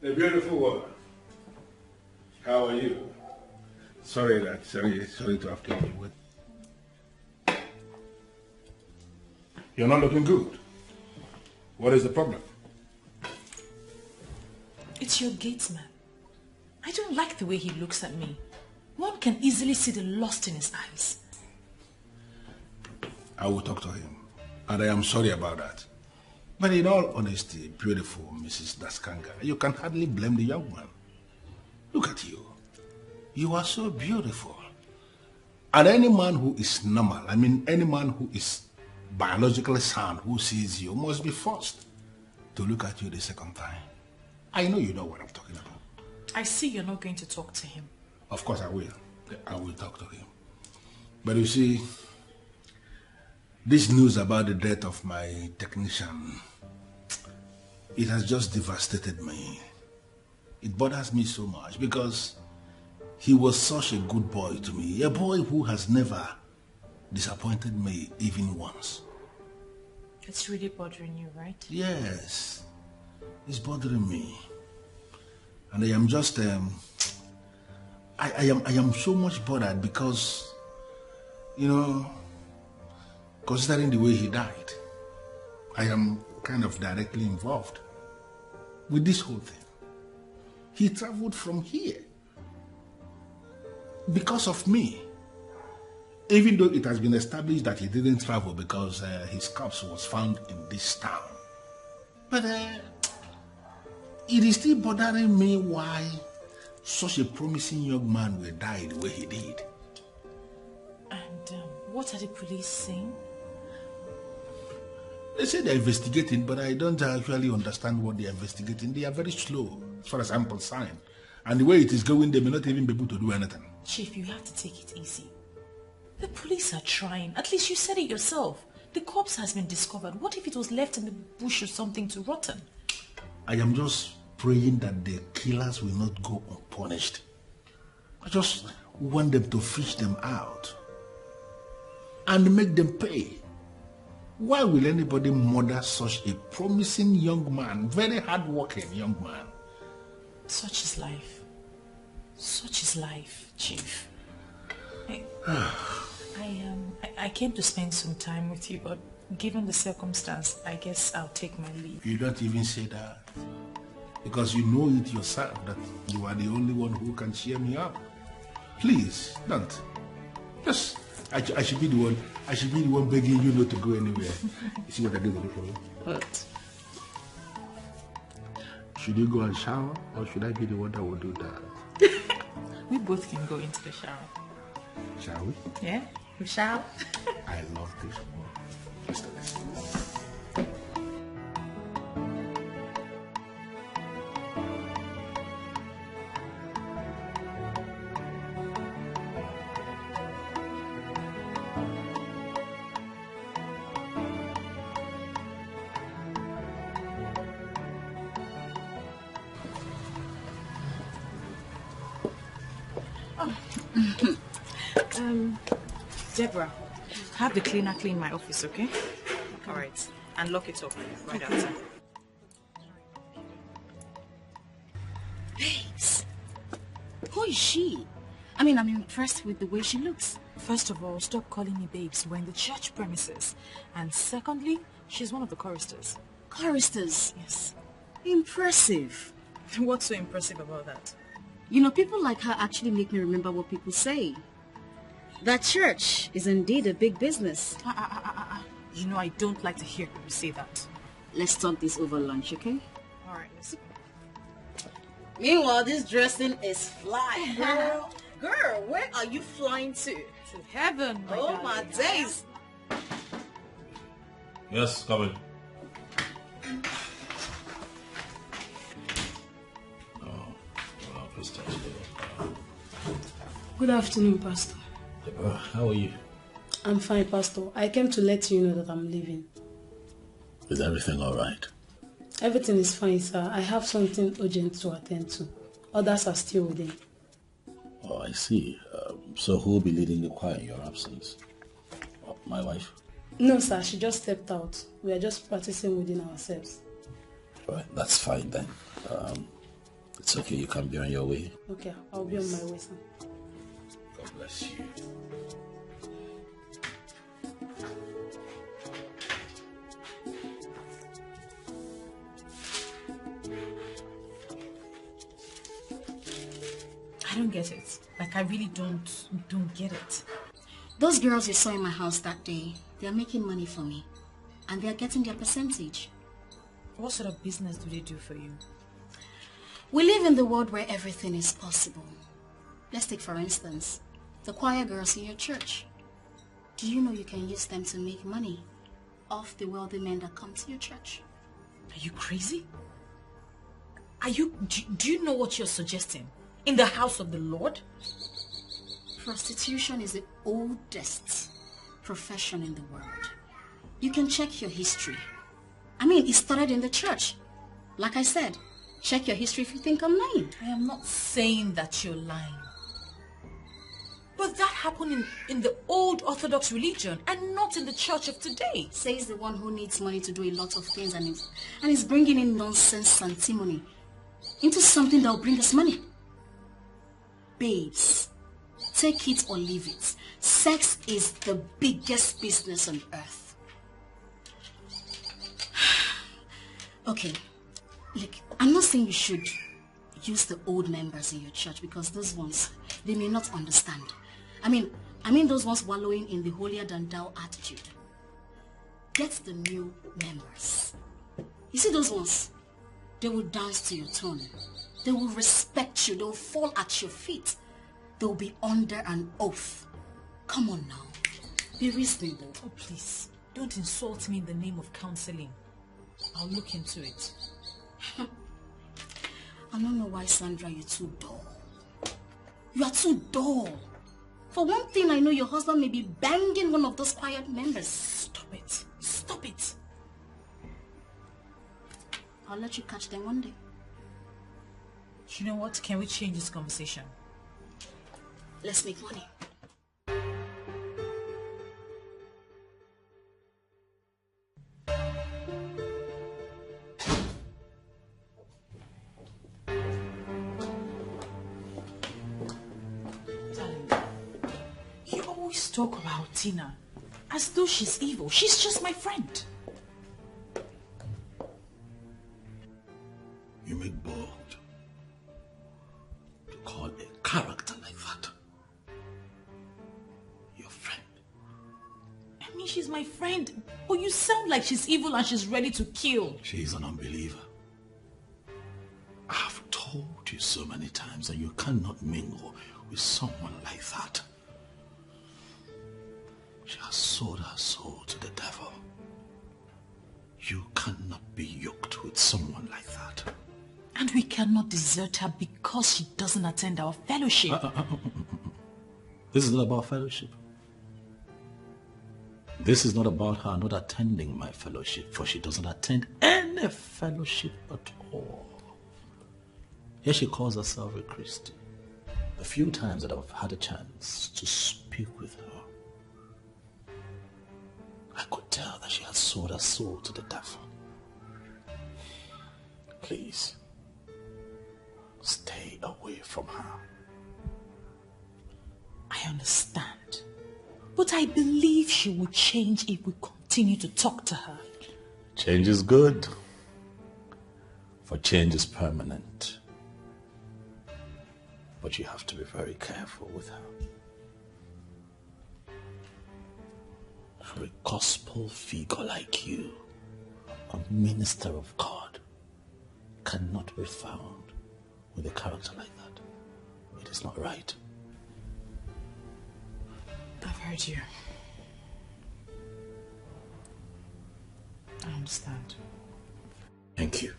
The beautiful one. How are you? Sorry to have kept you with. You're not looking good. What is the problem?
It's your gatesman. I don't like the way he looks at me. One can easily see the lust in his eyes.
I will talk to him, and I am sorry about that. But in all honesty, beautiful Mrs. Daskanga, you can hardly blame the young man. Look at you. You are so beautiful. And any man who is normal, any man who is biologically sound, who sees you, must be forced to look at you the second time. I know you know what I'm talking about.
I see you're not going to talk to him.
Of course I will. I will talk to him. But you see, this news about the death of my technician, it has just devastated me. It bothers me so much because he was such a good boy to me. A boy who has never disappointed me even once.
It's really bothering you, right?
Yes. It's bothering me. And I am just, I am so much bothered because, considering the way he died, I am kind of directly involved with this whole thing. He traveled from here because of me. Even though it has been established that he didn't travel because his corpse was found in this town. But it is still bothering me why such a promising young man will die the way he did.
And what are the police saying?
They say they're investigating, but I don't actually understand what they're investigating. They are very slow as far as I'm concerned. And the way it is going, they may not even be able to do anything.
Chief, you have to take it easy. The police are trying. At least you said it yourself. The corpse has been discovered. What if it was left in the bush or something to rotten?
I am just praying that the killers will not go unpunished. I just want them to fish them out and make them pay. Why will anybody murder such a promising young man, very hard-working young man?
Such is life. Such is life, Chief. I came to spend some time with you, but given the circumstance, I guess I'll take my leave.
You don't even say that. Because you know it yourself that you are the only one who can cheer me up. Please, don't. Just, I should be the one begging you not to go anywhere. You see what I did for you?
What?
Should you go and shower, or should I be the one that will do that?
We both can go into the shower.
Shall we?
Yeah, we shall.
I love this one. Let's do this.
Deborah, have the cleaner clean my office, okay? All right. And lock it up right outside.
Babes, who is she? I mean, I'm impressed with the way she looks.
First of all, stop calling me babes. We're in the church premises. And secondly, she's one of the choristers.
Choristers?
Yes.
Impressive.
What's so impressive about that?
You know, people like her actually make me remember what people say. That church is indeed a big business.
You know, I don't like to hear people say that.
Let's talk this over lunch, okay?
All right, let's...
Meanwhile, this dressing is fly, girl. Girl, where are you flying to?
To heaven, my
Oh, my days.
Yes, come in.
Good afternoon, Pastor.
How are you?
I'm fine, Pastor. I came to let you know that I'm leaving.
Is everything all right?
Everything is fine, sir. I have something urgent to attend to. Others are still within.
Oh, I see. So who will be leading the choir in your absence? My wife?
No, sir. She just stepped out. We are just practicing within ourselves.
All right, that's fine then. It's okay. You can be on your way.
Okay, I'll be on my way, sir.
God bless you.
I don't get it. Like, I really don't get it.
Those girls you saw in my house that day, they're making money for me. And they're getting their percentage.
What sort of business do they do for you?
We live in the world where everything is possible. Let's take, for instance, the choir girls in your church. Do you know you can use them to make money off the wealthy men that come to your church?
Are you crazy? Do you know what you're suggesting? In the house of the Lord?
Prostitution is the oldest profession in the world. You can check your history. I mean, it started in the church. Like I said, check your history if you think I'm lying.
I am not saying that you're lying. But that happened in the old Orthodox religion and not in the church of today.
Says the one who needs money to do a lot of things and is bringing in nonsense antimony into something that will bring us money. Babes, take it or leave it. Sex is the biggest business on earth. Okay, look, I'm not saying you should use the old members in your church because those ones, they may not understand. I mean those ones wallowing in the holier than thou attitude. Get the new members. You see those ones? They will dance to your tune. They will respect you. They will fall at your feet. They will be under an oath. Come on now. Be reasonable.
Oh, please. Don't insult me in the name of counseling. I'll look into it.
I don't know why, Sandra, you're too dull. You are too dull. For one thing, I know your husband may be banging one of those quiet members.
Stop it. Stop it.
I'll let you catch them one day.
You know what? Can we change this conversation?
Let's make money.
You always talk about Tina as though she's evil. She's just my friend.
You make bold to call a character like that your friend.
I mean, she's my friend, but you sound like she's evil and she's ready to kill.
She's an unbeliever. I have told you so many times that you cannot mingle with someone like that. She has sold her soul to the devil. You cannot be yoked with someone like that.
And we cannot desert her because she doesn't attend our fellowship.
This is not about fellowship. This is not about her not attending my fellowship, for she doesn't attend any fellowship at all. Here she calls herself a Christian. The few times that I've had a chance to speak with her, I could tell that she had sold her soul to the devil. Please, stay away from her.
I understand. But I believe she will change if we continue to talk to her.
Change is good, for change is permanent. But you have to be very careful with her. For a gospel figure like you, a minister of God, cannot be found with a character like that. It is not right.
I've heard you. I understand.
Thank you.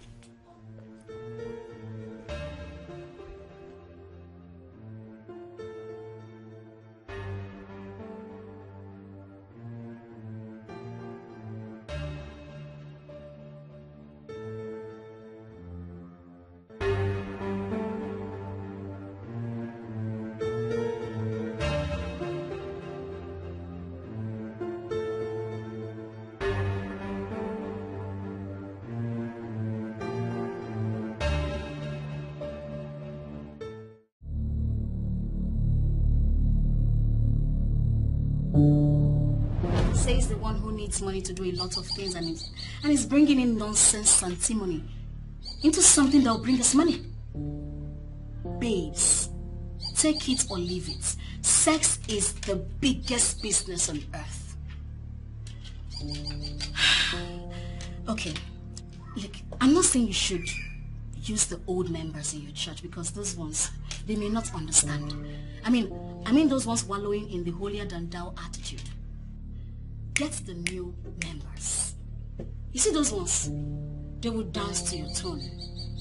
Says the one who needs money to do a lot of things and is bringing in nonsense and antimony into something that will bring us money. Babes, take it or leave it. Sex is the biggest business on earth. Okay, look, I'm not saying you should use the old members in your church because those ones, they may not understand. I mean those ones wallowing in the holier than thou attitude. Get the new members. You see those ones? They will dance to your tune.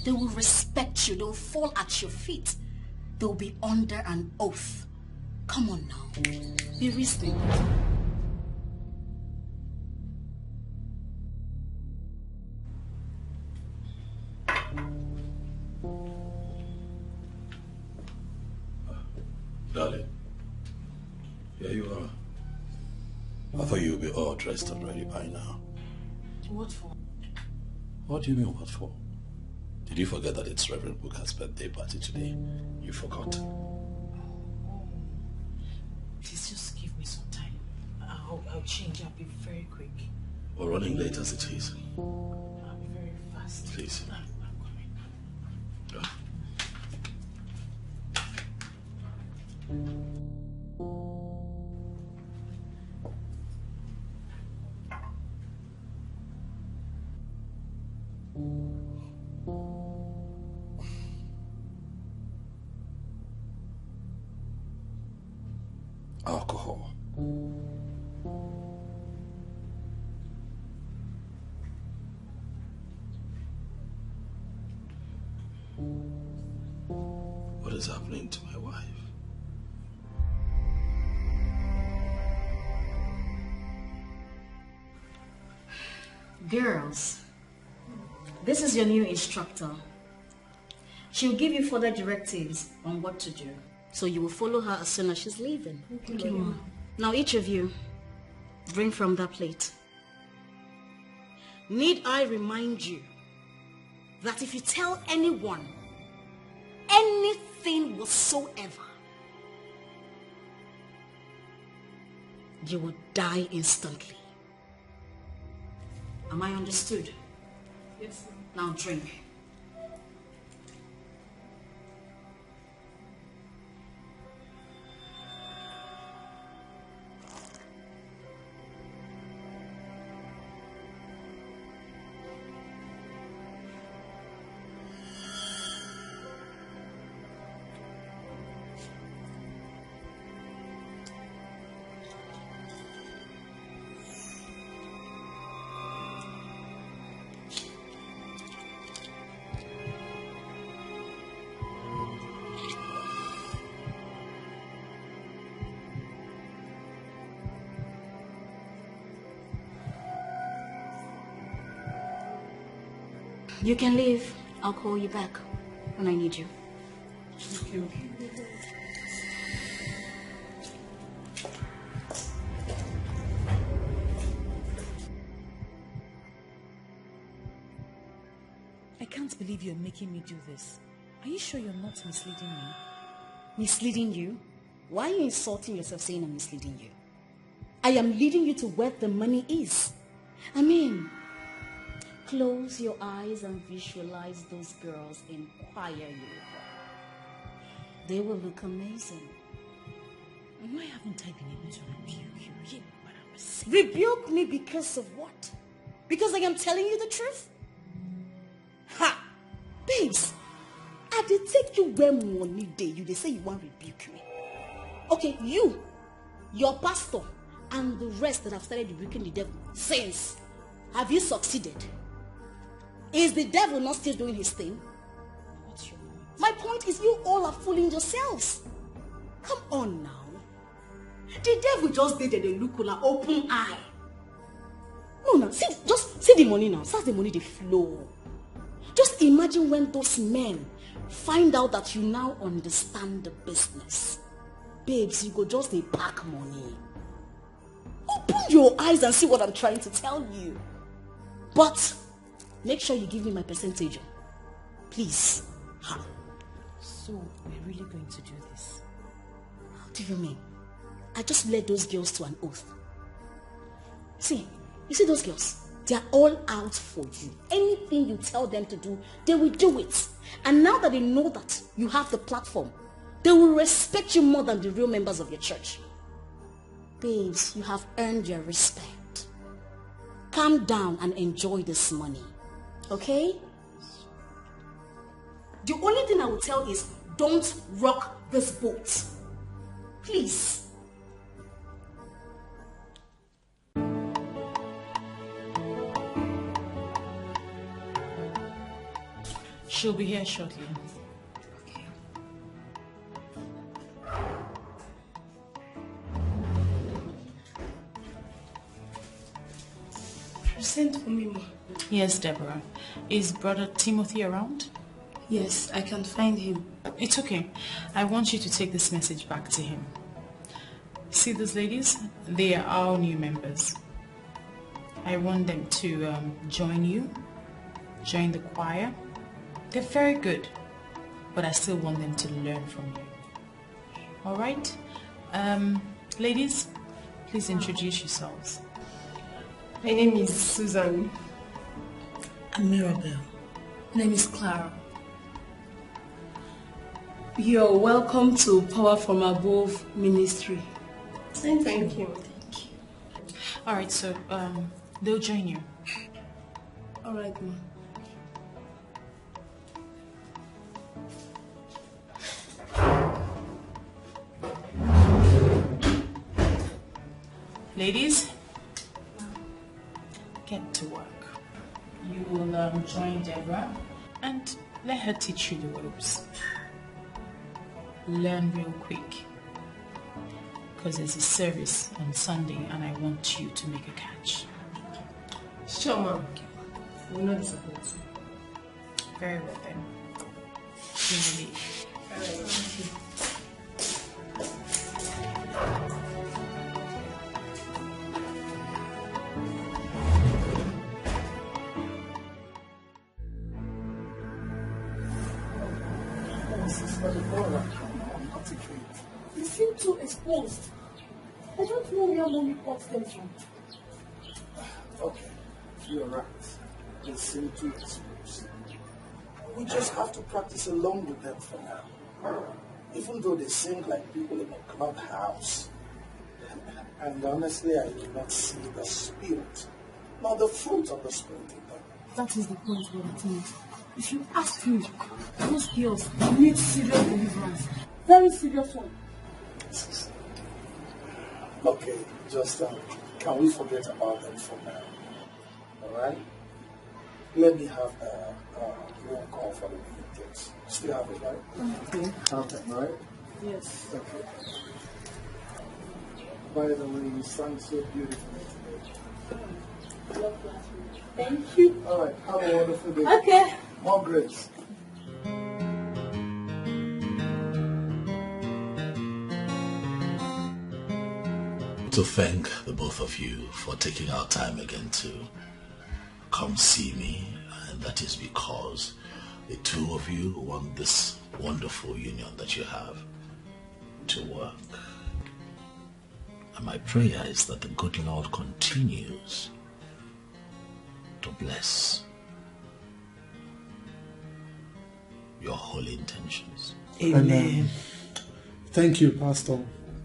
They will respect you. They will fall at your feet. They will be under an oath. Come on now. Be reasonable.
Darling, here you are. I thought you'd be all dressed and ready by now.
What for?
What do you mean, what for? Did you forget that it's Reverend Booker's birthday party today? You forgot.
Please just give me some time. I'll change. I'll be very quick.
We're running late as it is.
I'll be very fast.
Please.
I'm coming.
Alcohol. What is happening to my wife?
Girls, this is your new instructor. She'll give you further directives on what to do. So you will follow her as soon as she's leaving.
Okay, Mama.
Now each of you, drink from that plate. Need I remind you that if you tell anyone anything whatsoever, you will die instantly. Am I understood?
Yes, sir.
Now drink. You can leave. I'll call you back when I need you.
Thank you. I can't believe you're making me do this. Are you sure you're not misleading me?
Misleading you? Why are you insulting yourself saying I'm misleading you? I am leading you to where the money is. I mean, close your eyes and visualize those girls in choir uniform. They will look amazing.
Why haven't I been able to rebuke you? You know what I was saying.
Rebuke me because of what? Because I am telling you the truth? Ha! Babes, I did take you where money day. You they say you want to rebuke me. Okay, you, your pastor, and the rest that have started rebuking the devil since. Have you succeeded? Is the devil not still doing his thing?
What's your point?
My point is you all are fooling yourselves. Come on now. The devil just did the look with an open eye. No, just see the money now. That's the money they flow. Just imagine when those men find out that you now understand the business. Babes, you go just a pack money. Open your eyes and see what I'm trying to tell you. But make sure you give me my percentage. Please. Ha.
So we're really going to do this?
What do you mean? I just led those girls to an oath. See, you see those girls? They are all out for you. Anything you tell them to do, they will do it. And now that they know that you have the platform, they will respect you more than the real members of your church. Babes, you have earned your respect. Calm down and enjoy this money. Okay? The only thing I will tell is don't rock this boat. Please.
She'll be here shortly.
Okay.
You sent for me, Ma.
Yes, Deborah. Is Brother Timothy around?
Yes, I can find him.
It's okay. I want you to take this message back to him. See those ladies? They are our new members. I want them to join you, join the choir. They're very good, but I still want them to learn from you. All right? Ladies, please introduce yourselves.
My name is Susan.
I'm Marital.
My name is Clara. You're welcome to Power from Above Ministry. Thank you.
All right, so they'll join you.
All right, Ma.
Ladies, get to work. You will join Deborah and let her teach you the ropes. Learn real quick. Because there's a service on Sunday and I want you to make a catch.
Sure, Mom. We'll not disappoint.
Very well then. You may leave.
Thank you.
You seem too exposed. I don't know where mommy got them from.
Okay, you're right. They seem too exposed. We just have to practice along with them for now. Even though they sing like people in a clubhouse. And honestly, I do not see the spirit, nor the fruit of the spirit in them.
That is the point, Brother Timothy. If you ask me, those girls need serious deliverance. Very serious one.
Okay, just can we forget about them for now? Alright? Let me have the roll call for the meetings. Still have it, right?
Okay.
Have it, right?
Yes.
Okay. By the way, you sang so beautifully today.
Thank you.
Alright, have a wonderful day.
Okay.
More grace.
To thank the both of you for taking our time again to come see me, and that is because the two of you want this wonderful union that you have. to work. And my prayer is that the good Lord continues to bless your holy intentions.
Amen. Thank you, Pastor.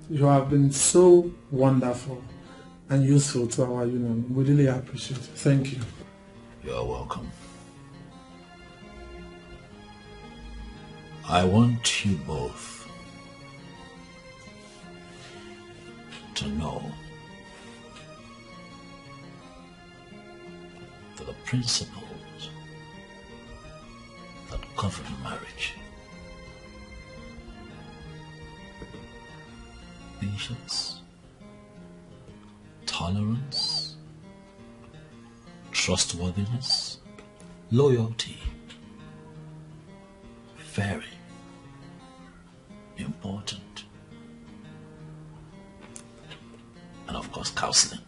You have been so wonderful and useful to our union. We really appreciate it. Thank you.
You are welcome. I want you both to know that the principles that govern marriage, patience, tolerance, trustworthiness, loyalty, very important. And of course, counseling,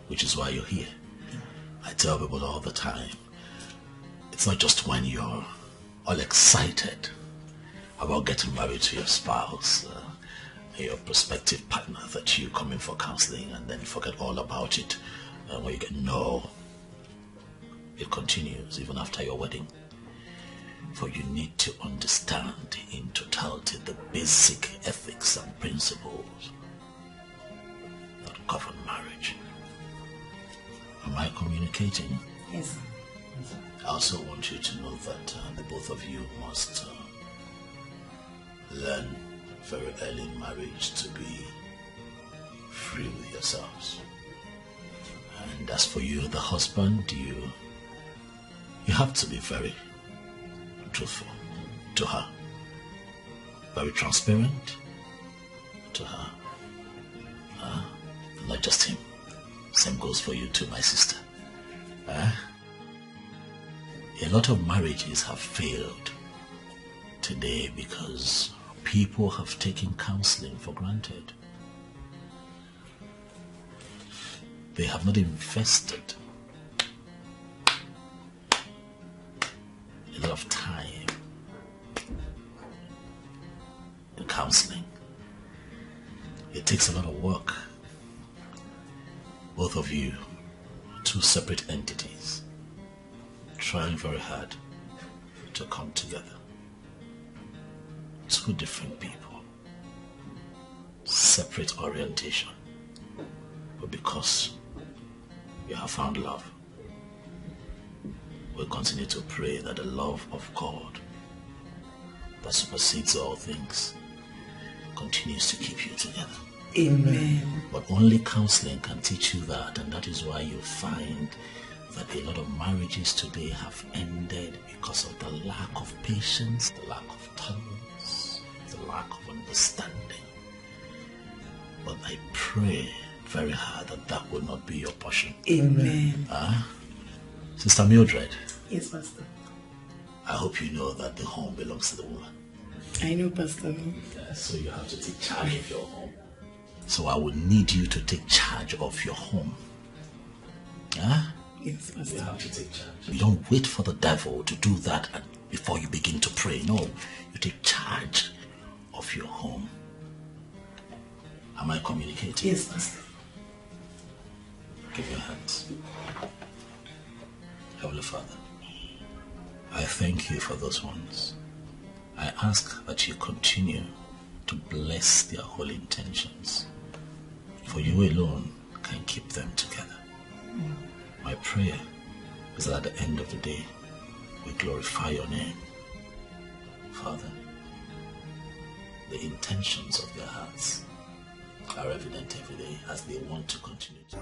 which is why you're here. I tell people all the time, it's not just when you're all excited about getting married to your spouse, your prospective partner, that you come in for counseling and then forget all about it. When you get no, it continues even after your wedding. For you need to understand in totality the basic ethics and principles that govern marriage. Am I communicating?
Yes.
I also want you to know that the both of you must learn very early in marriage to be free with yourselves. And as for you, the husband, you have to be very truthful to her, very transparent to her, not just him. Same goes for you too, my sister. A lot of marriages have failed today because people have taken counseling for granted. They have not invested a lot of time in counseling. It takes a lot of work. Both of you, two separate entities, trying very hard to come together. Two different people, separate orientation, but because you have found love, we'll continue to pray that the love of God that supersedes all things continues to keep you together.
Amen.
But only counseling can teach you that, and that is why you find that a lot of marriages today have ended because of the lack of patience, the lack of tolerance, the lack of understanding. But I pray very hard that that will not be your portion.
Amen.
Sister Mildred.
Yes, Pastor.
I hope you know that the home belongs to the woman.
I know, Pastor.
So you have to take charge of your home. So I will need you to take charge of your home.
Yes, Pastor.
You have to take charge. You don't wait for the devil to do that before you begin to pray. No, you take charge of your home. Am I communicating?
Yes, Pastor.
Give your hands. Heavenly Father, I thank you for those ones. I ask that you continue to bless their holy intentions, for you alone can keep them together. My prayer is that at the end of the day, we glorify your name. Father, the intentions of their hearts are evident every day as they want to continue to.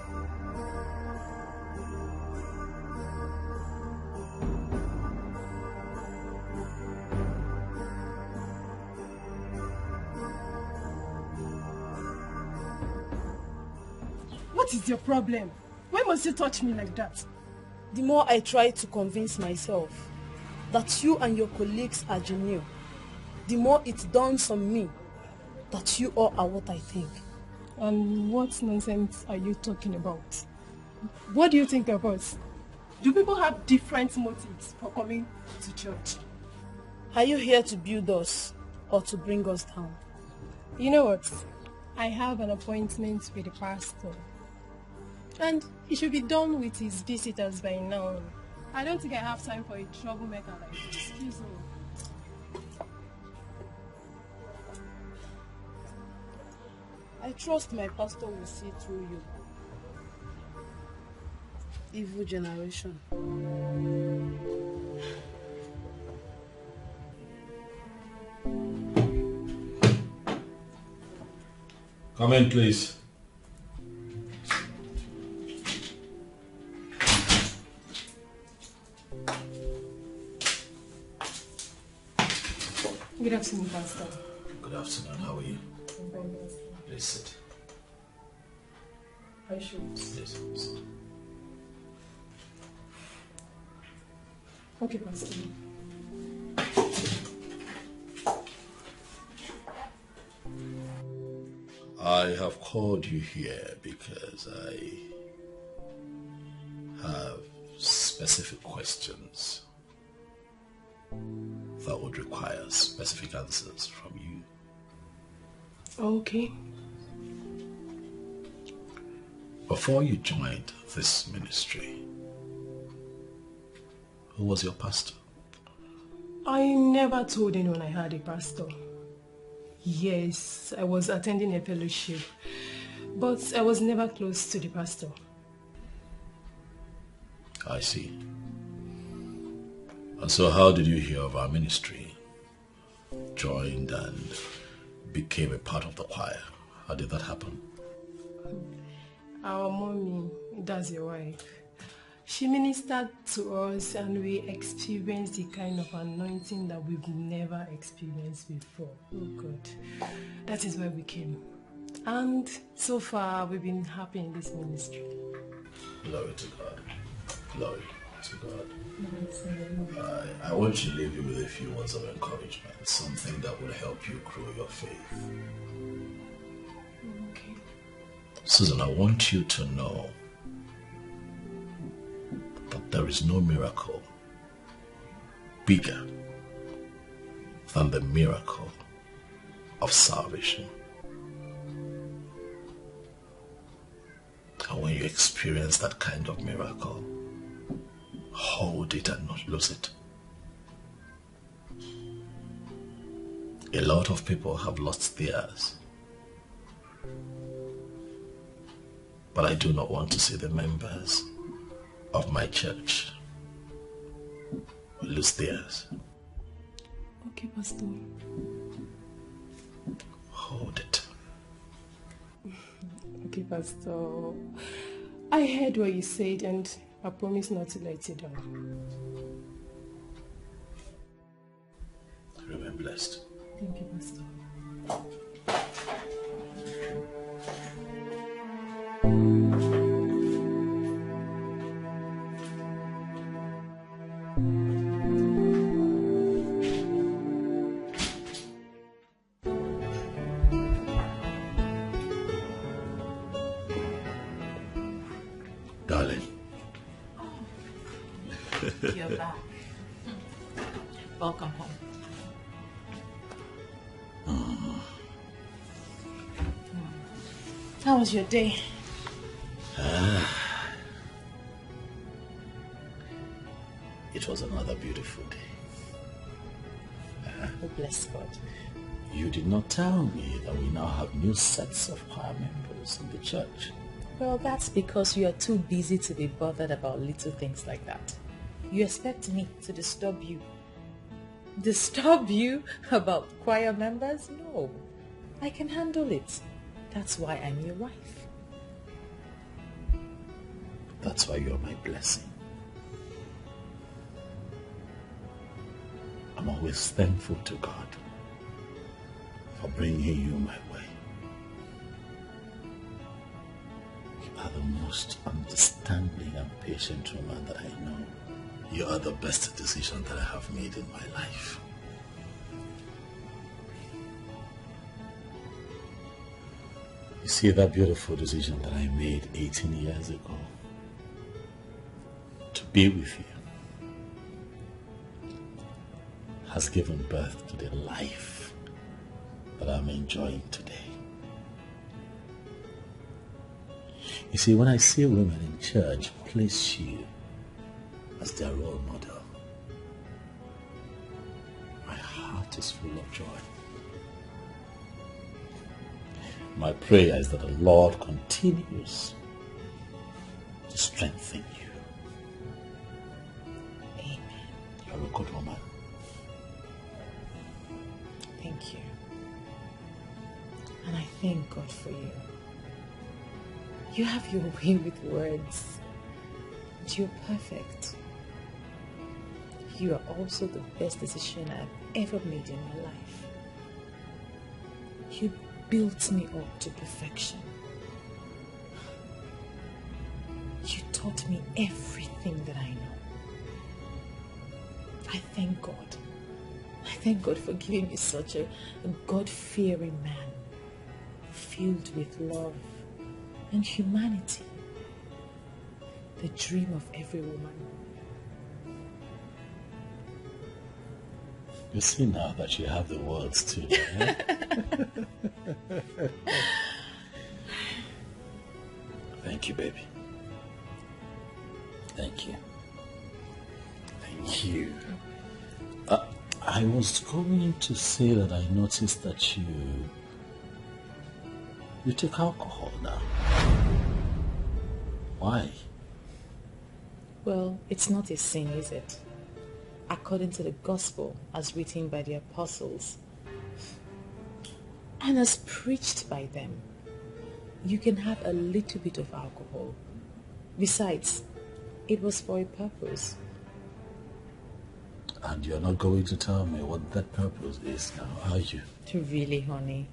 What is your problem? Why must you touch me like that?
The more I try to convince myself that you and your colleagues are genuine, the more it dawns on me that you all are what I think.
And what nonsense are you talking about? What do you think of us? Do people have different motives for coming to church?
Are you here to build us or to bring us down?
You know what? I have an appointment with the pastor. And he should be done with his visitors by now. I don't think I have time for a troublemaker like this. Excuse me.
I trust my pastor will see through you. Evil generation.
Come in, please.
Good afternoon, Pastor.
Good afternoon. How are you?
I'm very well.
Please sit.
I should.
Please sit.
Okay, Pastor.
I have called you here because I have specific questions that would require specific answers from you.
Okay.
Before you joined this ministry, who was your pastor?
I never told anyone I had a pastor. Yes, I was attending a fellowship, but I was never close to the pastor.
I see. And so how did you hear of our ministry? Joined and became a part of the choir. How did that happen?
Our mommy, that's your wife, she ministered to us and we experienced the kind of anointing that we've never experienced before. Oh God, that is why we came. And so far we've been happy in this ministry.
Glory to God. Glory to God. I want to leave you with a few words of encouragement, something that will help you grow your faith.
Okay.
Susan, I want you to know that there is no miracle bigger than the miracle of salvation. And when you experience that kind of miracle, hold it and not lose it. A lot of people have lost theirs. But I do not want to see the members of my church lose theirs.
Okay, Pastor.
Hold it.
Okay, Pastor. I heard what you said and I promise not to let you down.
Remain blessed.
Thank you, Pastor.
Darling.
You're back. Welcome home. How was your day?
It was another beautiful day.
Oh, bless God.
You did not tell me that we now have new sets of choir members in the church.
Well, that's because you are too busy to be bothered about little things like that. You expect me to disturb you. Disturb you about choir members? No. I can handle it. That's why I'm your wife.
That's why you're my blessing. I'm always thankful to God for bringing you my way. You are the most understanding and patient woman that I know. You are the best decision that I have made in my life. You see that beautiful decision that I made 18 years ago to be with you has given birth to the life that I'm enjoying today. You see, when I see women in church place you as their role model, my heart is full of joy. My prayer is that the Lord continues to strengthen you.
Amen.
You're a good woman.
Thank you. And I thank God for you. You have your way with words. And you're perfect. You are also the best decision I've ever made in my life. You built me up to perfection. You taught me everything that I know. I thank God. I thank God for giving me such a God-fearing man, filled with love and humanity, the dream of every woman.
You see now that you have the words too. Eh? Thank you, baby. Thank you. Thank you. I was going to say that I noticed that you take alcohol now. Why?
Well, it's not a sin, is it? According to the gospel as written by the apostles and as preached by them, you can have a little bit of alcohol. Besides, it was for a purpose.
And you're not going to tell me what that purpose is now, are you?
Really, honey?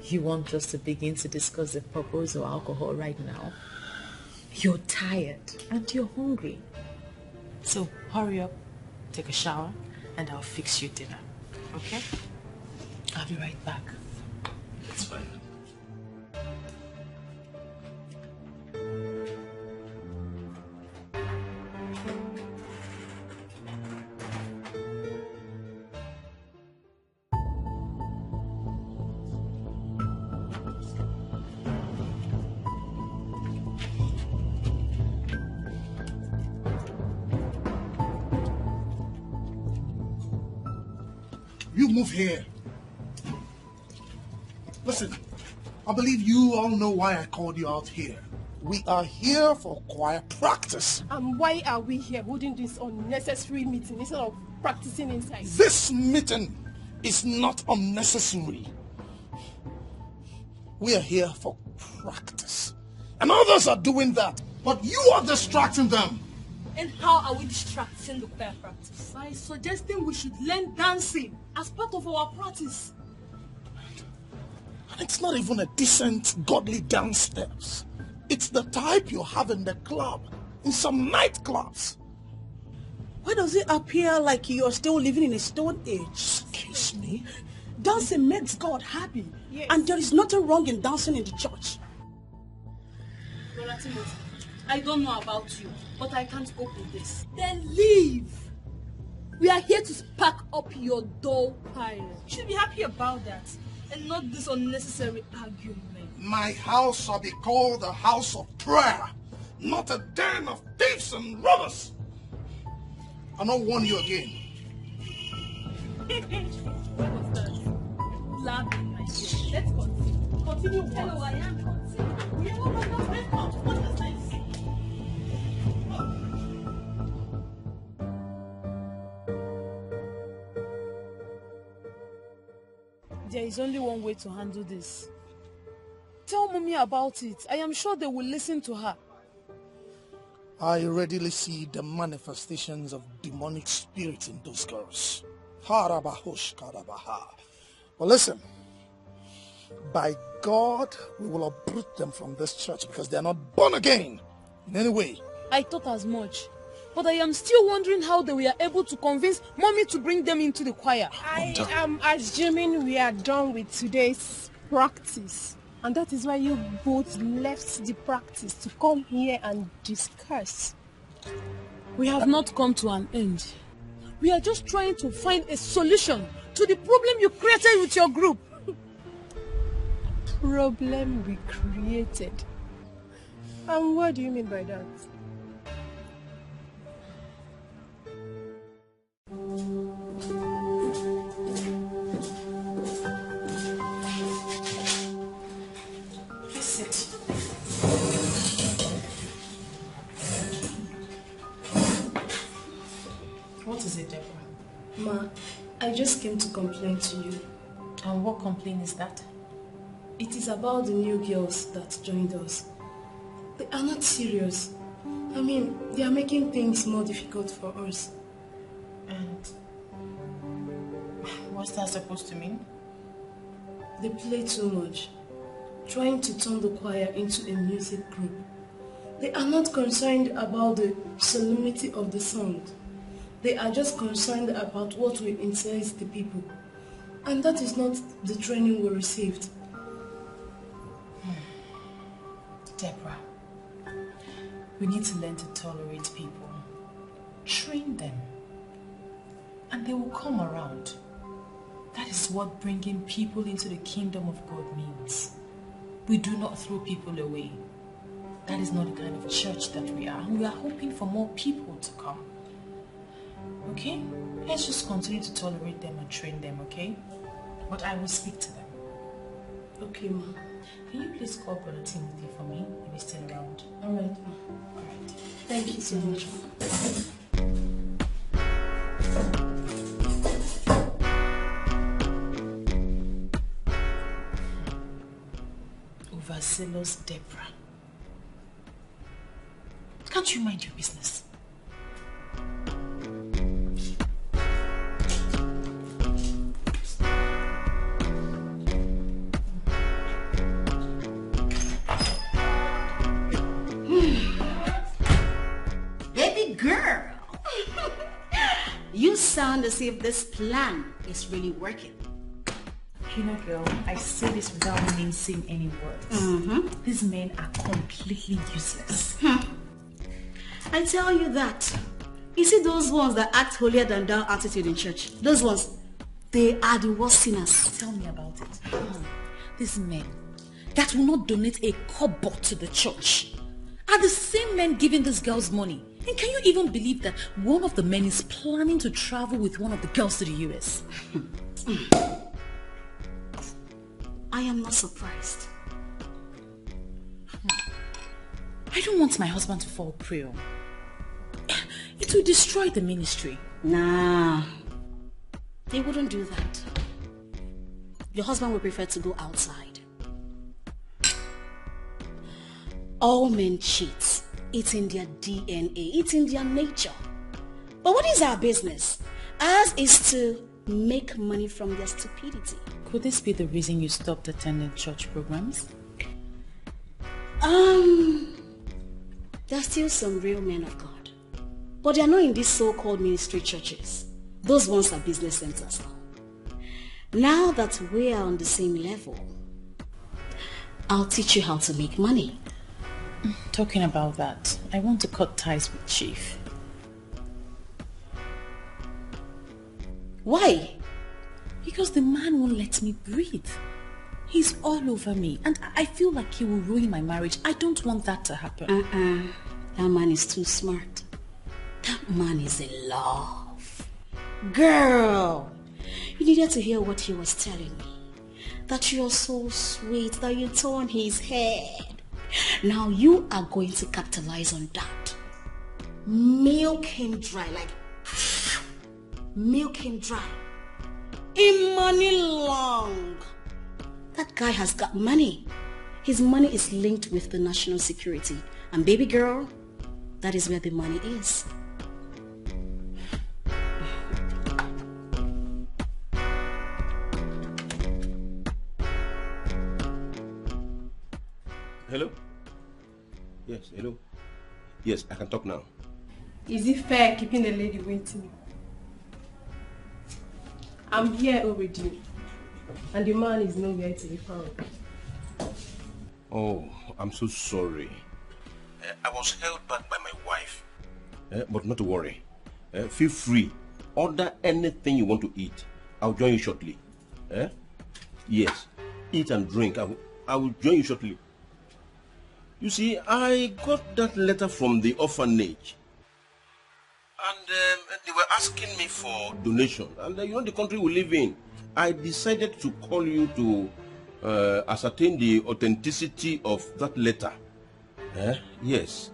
You want us to begin to discuss the purpose of alcohol right now? You're tired and you're hungry. So hurry up, take a shower, and I'll fix you dinner. Okay? I'll be right back.
It's fine.
You move here. Listen, I believe you all know why I called you out here. We are here for choir practice.
And why are we here holding this unnecessary meeting instead of practicing inside?
This meeting is not unnecessary. We are here for practice. And others are doing that, but you are distracting them.
And how are we distracting the choir practice? By suggesting we should learn dancing as part of our practice.
And it's not even a decent, godly dance steps. It's the type you have in the club, in some nightclubs.
Why does it appear like you're still living in a stone age?
Excuse me?
Dancing makes God happy.
Yes.
And there is nothing wrong in dancing in the church.
Brother Timothy, I don't know about you, but I can't cope with this. Then leave. We are here to pack up your dull pile. You should be happy about that, and not this unnecessary argument.
My house shall be called a house of prayer, not a den of thieves and robbers. I'll not warn you again.
What was that? Laughing, my dear. Let's continue. Continue. Hello, I am continuing. We are not what is this? There is only one way to handle this. Tell Mommy about it. I am sure they will listen to her.
I readily see the manifestations of demonic spirits in those girls. But listen, by God, we will uproot them from this church because they are not born again in any way.
I thought as much. But I am still wondering how they were able to convince Mommy to bring them into the choir. I am assuming we are done with today's practice. And that is why you both left the practice to come here and discuss. We have not come to an end. We are just trying to find a solution to the problem you created with your group. Problem we created. What do you mean by that?
Sit. What is it, Deborah?
Ma, I just came to complain to you.
And what complaint is that?
It is about the new girls that joined us. They are not serious. I mean, they are making things more difficult for us.
And what's that supposed to mean?
They play too much, trying to turn the choir into a music group. They are not concerned about the solemnity of the song. They are just concerned about what will entice the people. And that is not the training we received.
Deborah, we need to learn to tolerate people. Train them. And they will come around. That is what bringing people into the kingdom of God means. We do not throw people away. That is not the kind of church that we are. And we are hoping for more people to come. Okay? Let's just continue to tolerate them and train them, okay? But I will speak to them.
Okay, Ma.
Can you please call Brother Timothy for me if he's still around?
Alright, Ma.
Alright.
Thank you so much, Ma.
Overzealous Deborah. Can't you mind your business?
Baby girl, you sound as if this plan is really working.
You know, girl, I say this without mincing any words. These men are completely useless.
I tell you that. You see those ones that act holier than thou attitude in church? Those ones, they are the worst sinners.
Tell me about it.
These men that will not donate a kobo to the church are the same men giving these girls money. And can you even believe that one of the men is planning to travel with one of the girls to the US?
I am not surprised.
I don't want my husband to fall prey. It will destroy the ministry.
Nah, they wouldn't do that. Your husband would prefer to go outside. All men cheat. It's in their DNA. It's in their nature. But what is our business? Ours is to make money from their stupidity.
Could this be the reason you stopped attending church programs?
There are still some real men of God. But they are not in these so-called ministry churches. Those ones are business centers now. Now that we are on the same level, I'll teach you how to make money.
Talking about that, I want to cut ties with Chief.
Why?
Because the man won't let me breathe. He's all over me and I feel like he will ruin my marriage. I don't want that to happen.
That man is too smart. That man is in love. Girl, you needed to hear what he was telling me. That you're so sweet, that you turn his head. Now you are going to capitalize on that. Milk him dry, like milk him dry. In money long. That guy has got money. His money is linked with the national security. And baby girl, that is where the money is.
Hello? Yes, hello? Yes, I can talk now.
Is it fair keeping the lady waiting? I'm here overdue, and the man is nowhere to be found.
Oh, I'm so sorry. I was held back by my wife. But not to worry. Feel free. Order anything you want to eat. I'll join you shortly. Yes. Eat and drink. I will join you shortly. You see, I got that letter from the orphanage. And they were asking me for donation. And you know the country we live in. I decided to call you to ascertain the authenticity of that letter. Yes.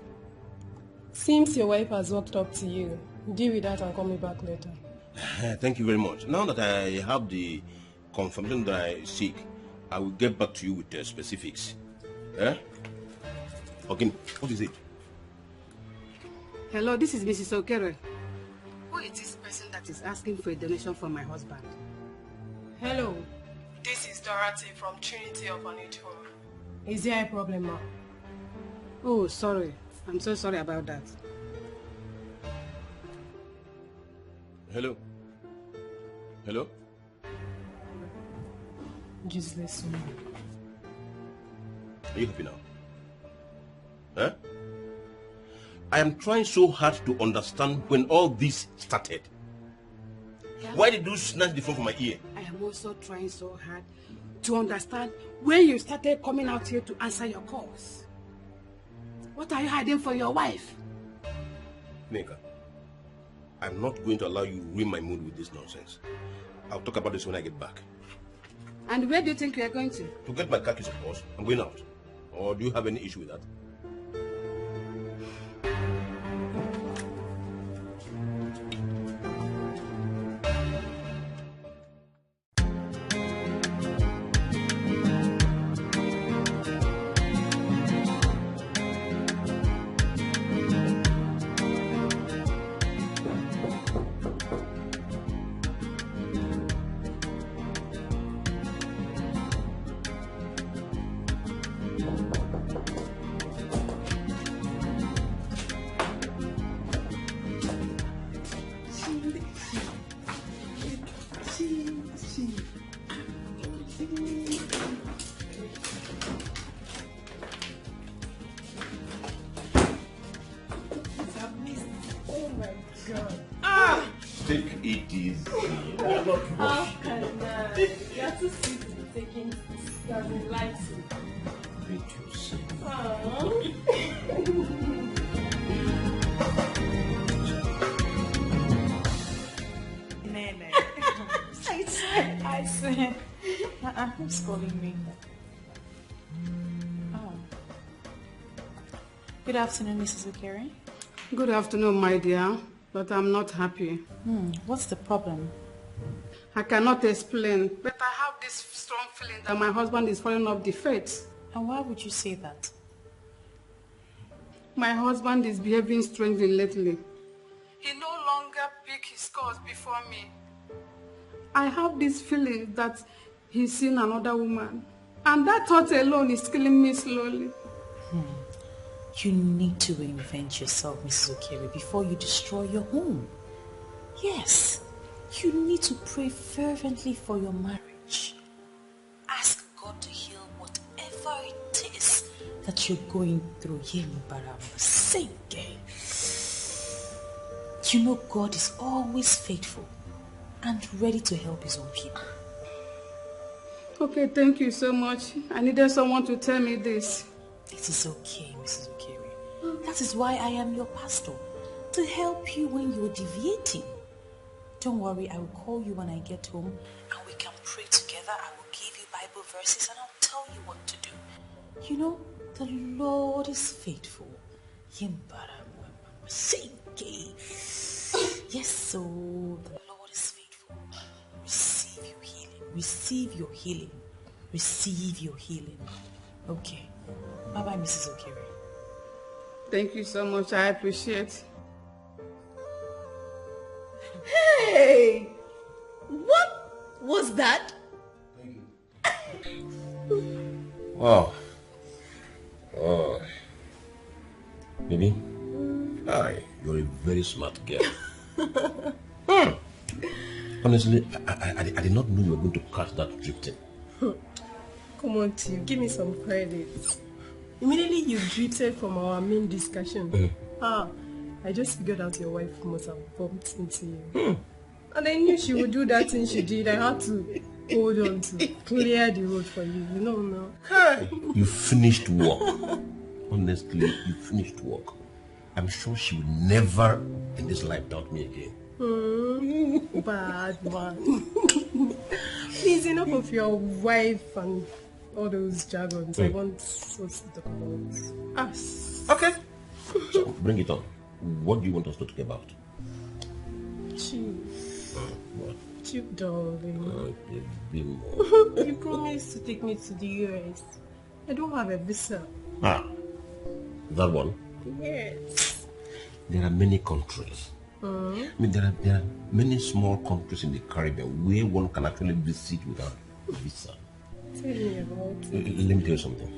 Seems your wife has walked up to you. Deal with that and call me back later.
Thank you very much. Now that I have the confirmation that I seek, I will get back to you with the specifics. Okay, what is it?
Hello, this is Mrs. Okere. Who is this person that is asking for a donation from my husband?
Hello, this is Dorothy from Trinity Orphanage Home. Is there a problem, ma?
Oh, sorry. I'm so sorry about that.
Hello? Hello?
Just listen.
Are you happy now? I am trying so hard to understand when all this started. Yeah. Why did you snatch the phone from my ear?
I am also trying so hard to understand when you started coming out here to answer your calls. What are you hiding from your wife?
Neka, I'm not going to allow you to ruin my mood with this nonsense. I'll talk about this when I get back.
And where do you think you are going to?
To get my car keys, of course. I'm going out. Or do you have any issue with that?
Who's calling me? Oh. Good afternoon, Mrs. Okere.
Good afternoon, my dear, but I'm not happy.
What's the problem?
I cannot explain, but I have this strong feeling that my husband is falling off the faith.
And why would you say that?
My husband is behaving strangely lately. He no longer picks his calls before me. I have this feeling that he's seen another woman. And that thought alone is killing me slowly.
You need to reinvent yourself, Mrs. Okere, before you destroy your home. Yes, you need to pray fervently for your marriage. Ask God to heal whatever it is that you're going through. You know God is always faithful and ready to help his own people.
Okay, thank you so much. I needed someone to tell me this.
It is okay, Mrs. Okere. That is why I am your pastor, to help you when you're deviating. Don't worry, I will call you when I get home and we can pray together. I will give you Bible verses and I'll tell you what to do. You know, the Lord is faithful. Yes, so the Lord is faithful. Receive your healing. Receive your healing. Receive your healing. Okay. Bye-bye, Mrs. Okere.
Thank you so much. I appreciate.
Hey! What was that?
Wow. Oh. Baby? Hi. You're a very smart girl. Honestly, I did not know you were going to catch that drifting.
Come on, Tim. Give me some credit. Immediately you drifted from our main discussion. I just figured out your wife must have bumped into you. And I knew she would do that thing she did. I had to hold on to clear the road for you. You know now.
You finished work. honestly, you finished work. I'm sure she will never in this life doubt me again.
Bad man. Please, enough of your wife and all those jargons. I want us to talk about us.
Okay. So, bring it on. What do you want us to talk about?
Chief.
What?
Chief, darling.
Baby.
You promised to take me to the US. I don't have a visa.
That one?
Yes.
There are many countries. I mean, there are many small countries in the Caribbean where one can actually visit without a visa.
Tell me about it.
Let me tell you something.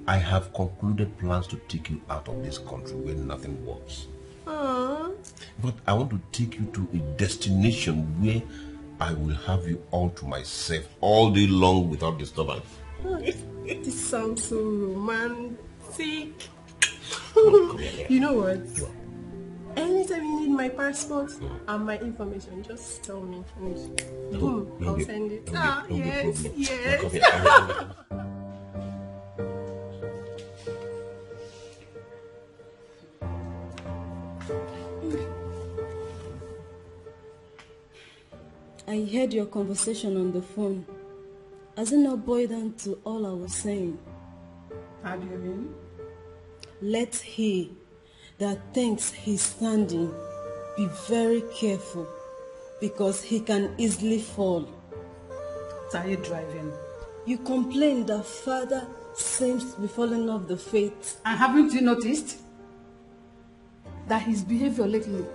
I have concluded plans to take you out of this country where nothing works. But I want to take you to a destination where I will have you all to myself all day long without disturbance.
This sounds so romantic. You know what? Anytime you need my passport and my information, just tell me. I'll send it. Yes.
I heard your conversation on the phone. Has it not boiled down to all I was saying?
How do you mean?
Let he that thinks he's standing be very careful, because he can easily fall.
Are you driving?
You complain that father seems to be falling off the faith.
And haven't you noticed that his behavior lately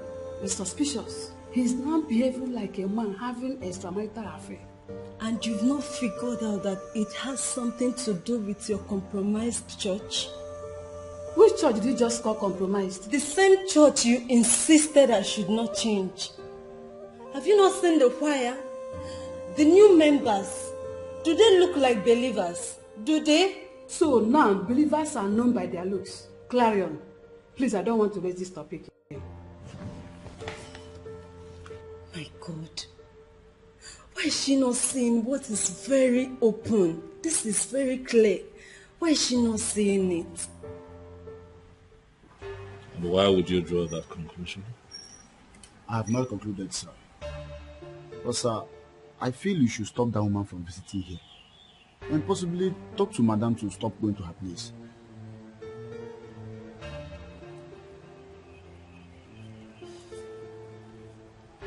is suspicious? He's not behaving like a man having extramarital affair.
And you've not figured out that it has something to do with your compromised church?
Which church did you just call compromised?
The same church you insisted I should not change. Have you not seen the choir? The new members, do they look like believers? Do they?
So now believers are known by their looks. Clarion, please, I don't want to raise this topic.
My God. Why is she not seeing what is very open? This is very clear. Why is she not seeing it?
And why would you draw that conclusion?
I have not concluded, sir. But, sir, I feel you should stop that woman from visiting here. And possibly talk to Madame to stop going to her place.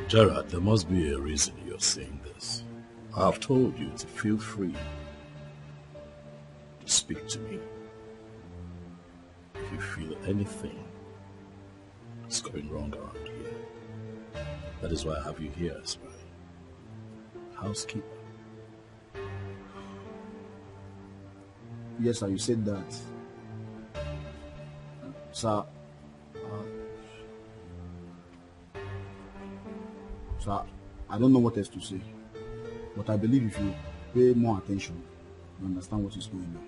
Gerard, there must be a reason you're saying this. I've told you to feel free to speak to me. If you feel anything is going wrong around here, that is why I have you here as my housekeeper.
Yes, sir, you said that. Sir, I don't know what else to say, but I believe if you pay more attention, you understand what is going on.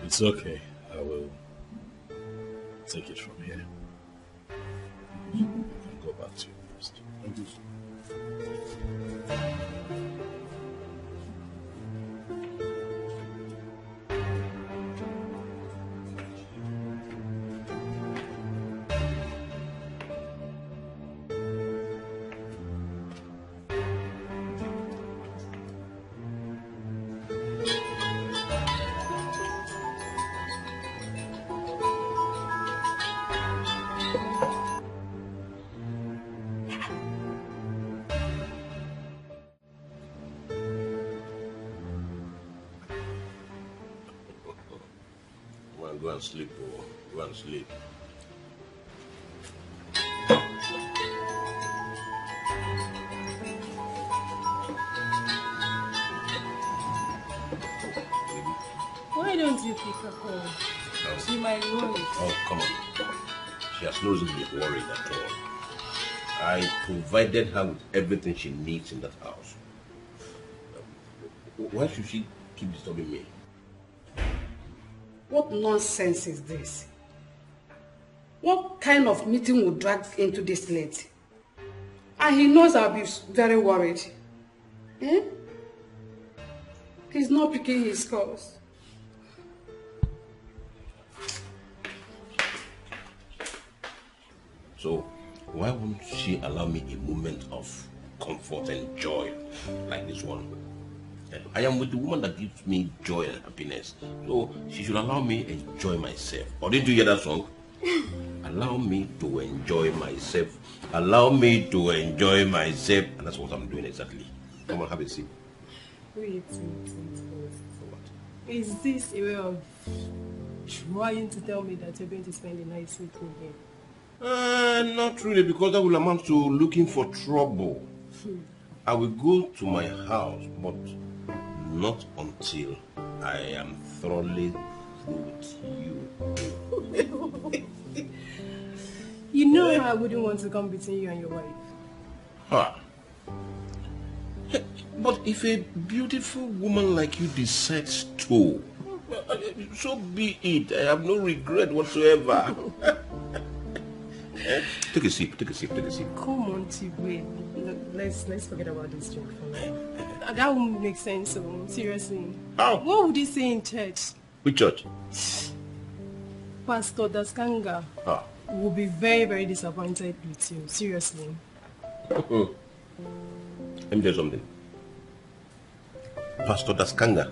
It's okay. I will take it from here. You can go back to your post.
Thank you, sir.
Go and sleep, boy. Go and sleep.
Why don't you pick her call?
Oh.
She might worry.
Oh, come on. She has no reason to be worried at all. I provided her with everything she needs in that house. Why should she keep disturbing me?
What nonsense is this? What kind of meeting would drag into this late? And he knows I'll be very worried. Eh? He's not picking his calls.
So, why won't she allow me a moment of comfort and joy like this one? I am with the woman that gives me joy and happiness. So, she should allow me enjoy myself. Or didn't you hear that song? Allow me to enjoy myself. Allow me to enjoy myself. And that's what I'm doing exactly. Come on, have a seat.
Wait. Is this a way of trying to tell me that you're going to spend the night with me here?
Not really, because that will amount to looking for trouble. I will go to my house, but not until I am thoroughly through with you.
You know I wouldn't want to come between you and your wife.
Huh. But if a beautiful woman like you decides to, so be it. I have no regret whatsoever. Take a sip.
Come on, T-Wait. Let's forget about this drink for now. That won't make sense, so seriously.
How?
What would he say in church?
Which church?
Pastor Daskanga will be very, very disappointed with you. Seriously.
Let me tell you something. Pastor Daskanga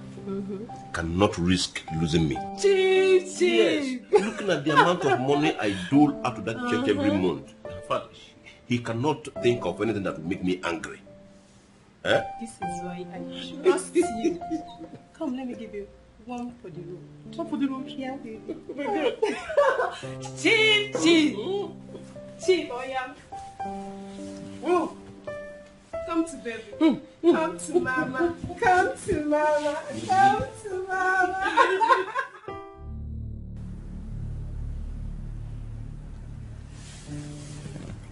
cannot risk losing me.
Chief.
Yes. Looking at the amount of money I dole out to that church every month. In fact, he cannot think of anything that will make me angry. Eh?
This is why I trust you. Come, let me give you one for the road. One for the road? Yeah, baby. Oh my God. Chief. Chief, oh yeah. Whoa. Come to baby. Come to mama. Come to mama. Come to mama.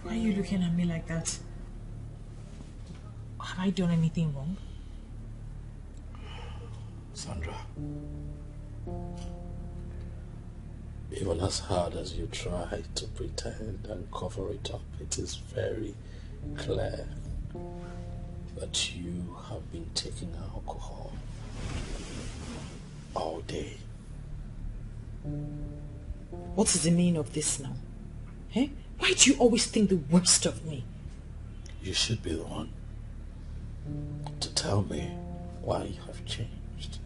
Why are you looking at me like that? Have I done anything wrong?
Sandra, even as hard as you try to pretend and cover it up, it is very clear that you have been taking alcohol all day.
What is the meaning of this now? Eh? Why do you always think the worst of me?
You should be the one to tell me why you have changed.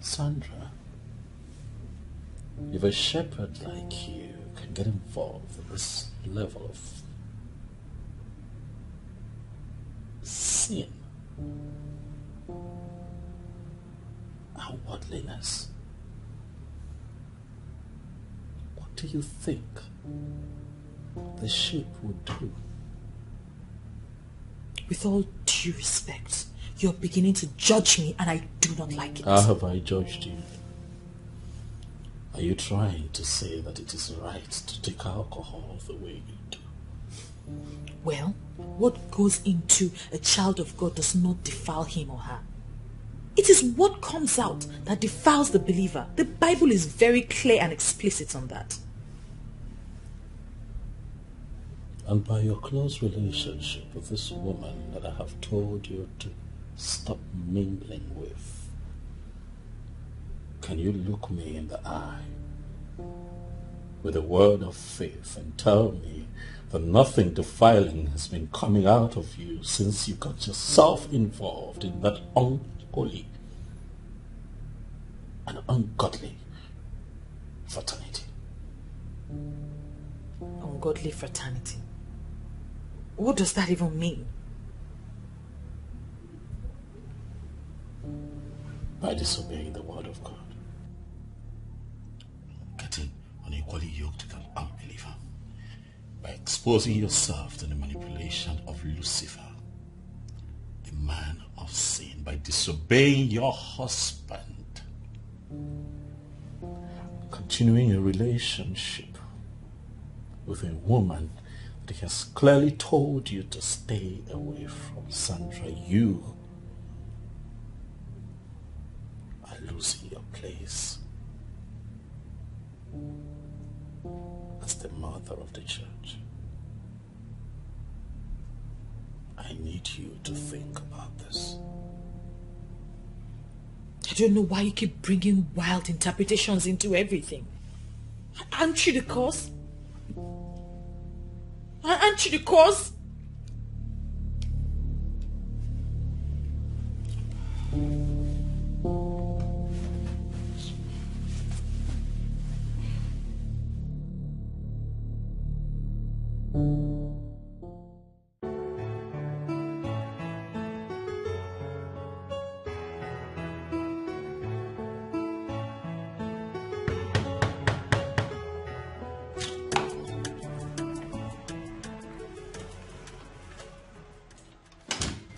Sandra, if a shepherd like you can get involved in this level of sin and worldliness, what do you think the sheep would do?
With all due respect, you're beginning to judge me and I do not like it.
How have I judged you? Are you trying to say that it is right to take alcohol the way you do?
Well, what goes into a child of God does not defile him or her. It is what comes out that defiles the believer. The Bible is very clear and explicit on that.
And by your close relationship with this woman that I have told you to stop mingling with, can you look me in the eye with a word of faith and tell me that nothing defiling has been coming out of you since you got yourself involved in that unholy and ungodly fraternity?
Ungodly fraternity? What does that even mean?
By disobeying the word of God, getting unequally yoked with an unbeliever, by exposing yourself to the manipulation of Lucifer, the man of sin, by disobeying your husband, continuing a relationship with a woman that he has clearly told you to stay away from. Sandra, you are losing your place as the mother of the church. I I need you to think about this.
I don't know why you keep bringing wild interpretations into everything. Aren't you the cause? Aren't you the cause?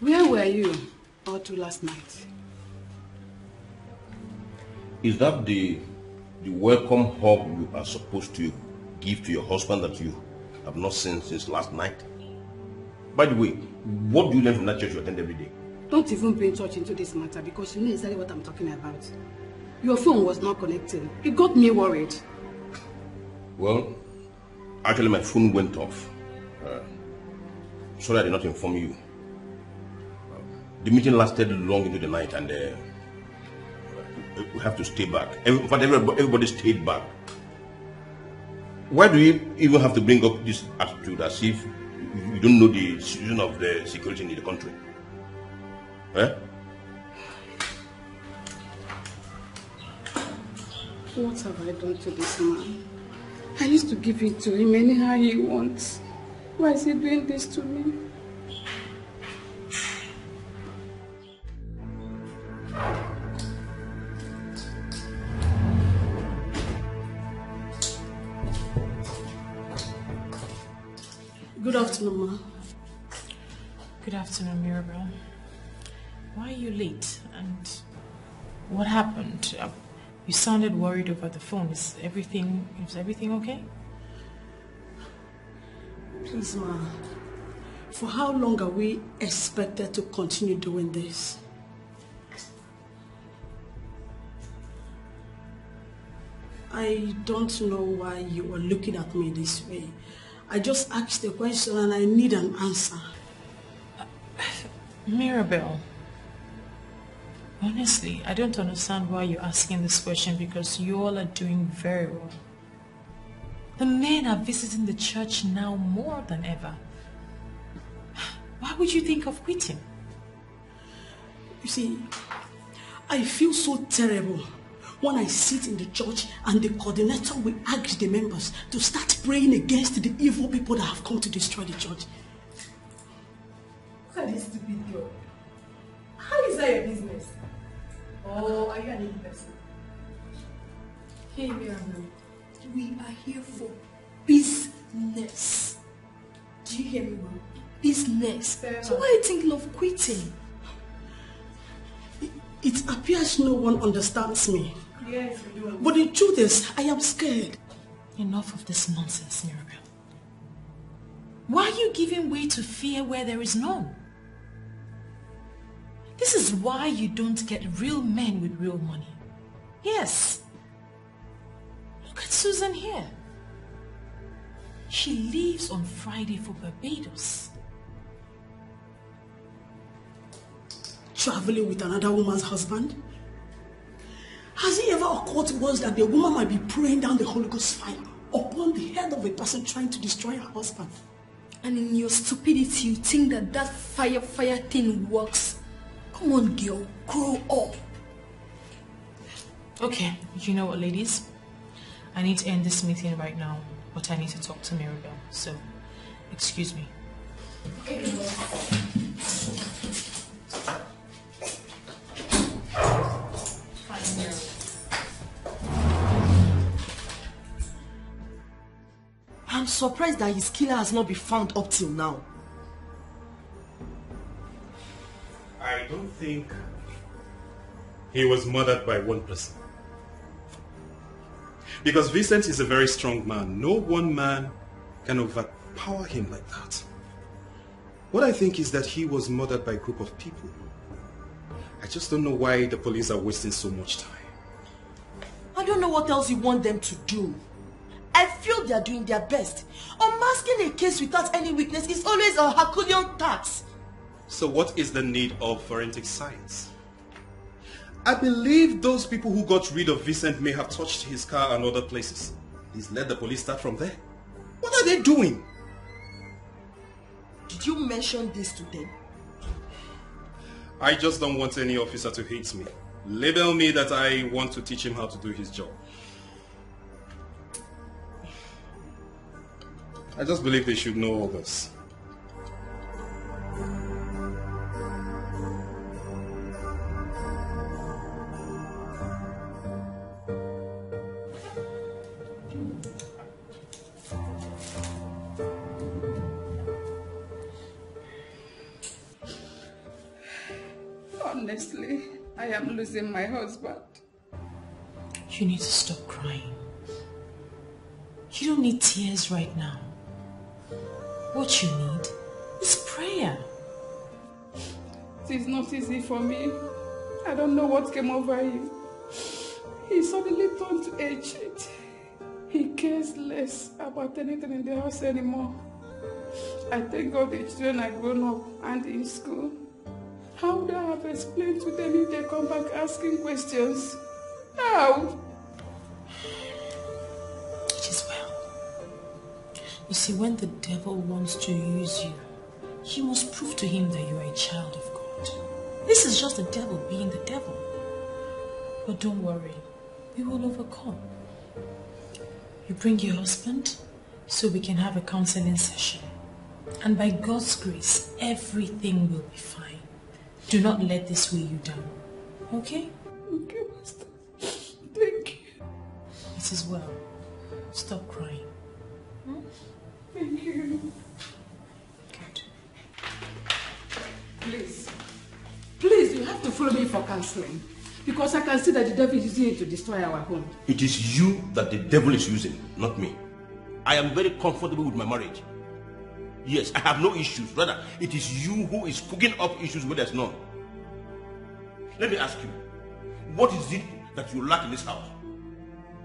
Where were you all to last night?
Is that the welcome hug you are supposed to give to your husband that you have not seen since last night? By the way, what do you learn from that church you attend every day?
Don't even bring touch into this matter because you know exactly what I'm talking about. Your phone was not connecting. It got me worried.
Well, actually my phone went off. Sorry I did not inform you. The meeting lasted long into the night and we have to stay back. In fact, everybody stayed back. Why do you even have to bring up this attitude as if you don't know the situation of the security in the country? Eh?
What have I done to this man? I used to give it to him anyhow he wants. Why is he doing this to me? Good afternoon, ma.
Good afternoon, Mirabel. Why are you late? And what happened? You sounded worried over the phone. Is everything okay?
Please, ma. For how long are we expected to continue doing this? I don't know why you are looking at me this way. I just asked a question and I need an answer.
Mirabel, honestly, I don't understand why you're asking this question because you all are doing very well. The men are visiting the church now more than ever. Why would you think of quitting?
You see, I feel so terrible when I sit in the church and the coordinator will ask the members to start praying against the evil people that have come to destroy the church.
Look at this stupid girl. How is that your business? Oh, are you an evil person? Hey, Miriam, we are here for business. Do you hear me, bro? Business. So why are you thinking of quitting?
It appears no one understands me.
Yes, we do.
But the truth is, I am scared.
Enough of this nonsense, Mirabel. Why are you giving way to fear where there is none? This is why you don't get real men with real money. Yes. Look at Susan here. She leaves on Friday for Barbados.
Traveling with another woman's husband? Has it ever occurred to us that the woman might be praying down the Holy Ghost fire upon the head of a person trying to destroy her husband?
And in your stupidity, you think that fire thing works? Come on, girl, grow up.
Okay, you know what, ladies? I need to end this meeting right now, but I need to talk to Mirabel. So, excuse me.
Okay.
I'm surprised that his killer has not been found up till now.
I don't think he was murdered by one person. Because Vincent is a very strong man. No one man can overpower him like that. What I think is that he was murdered by a group of people. I just don't know why the police are wasting so much time.
I don't know what else you want them to do. I feel they are doing their best. Unmasking a case without any witness is always a Herculean task.
So what is the need of forensic science? I believe those people who got rid of Vincent may have touched his car and other places. Please let the police start from there. What are they doing?
Did you mention this to them?
I just don't want any officer to hate me. Label me that I want to teach him how to do his job. I just believe they should know all this.
Honestly, I am losing my husband.
You need to stop crying. You don't need tears right now. What you need is prayer.
It is not easy for me. I don't know what came over him. He suddenly turned to a cheat. He cares less about anything in the house anymore. I thank God the children are grown up and in school. How would I have explained to them if they come back asking questions? How?
It is well. You see, when the devil wants to use you, you must prove to him that you are a child of God. This is just the devil being the devil. But don't worry, we will overcome. You bring your husband so we can have a counseling session. And by God's grace, everything will be fine. Do not let this weigh you down. Okay?
Okay, Master. Thank you.
It is well. Stop crying.
Thank you.
Good.
Please. Please, you have to follow me for counseling. Because I can see that the devil is using it to destroy our home.
It is you that the devil is using, not me. I am very comfortable with my marriage. Yes, I have no issues. Rather, it is you who is cooking up issues where there's none. Let me ask you, what is it that you lack in this house?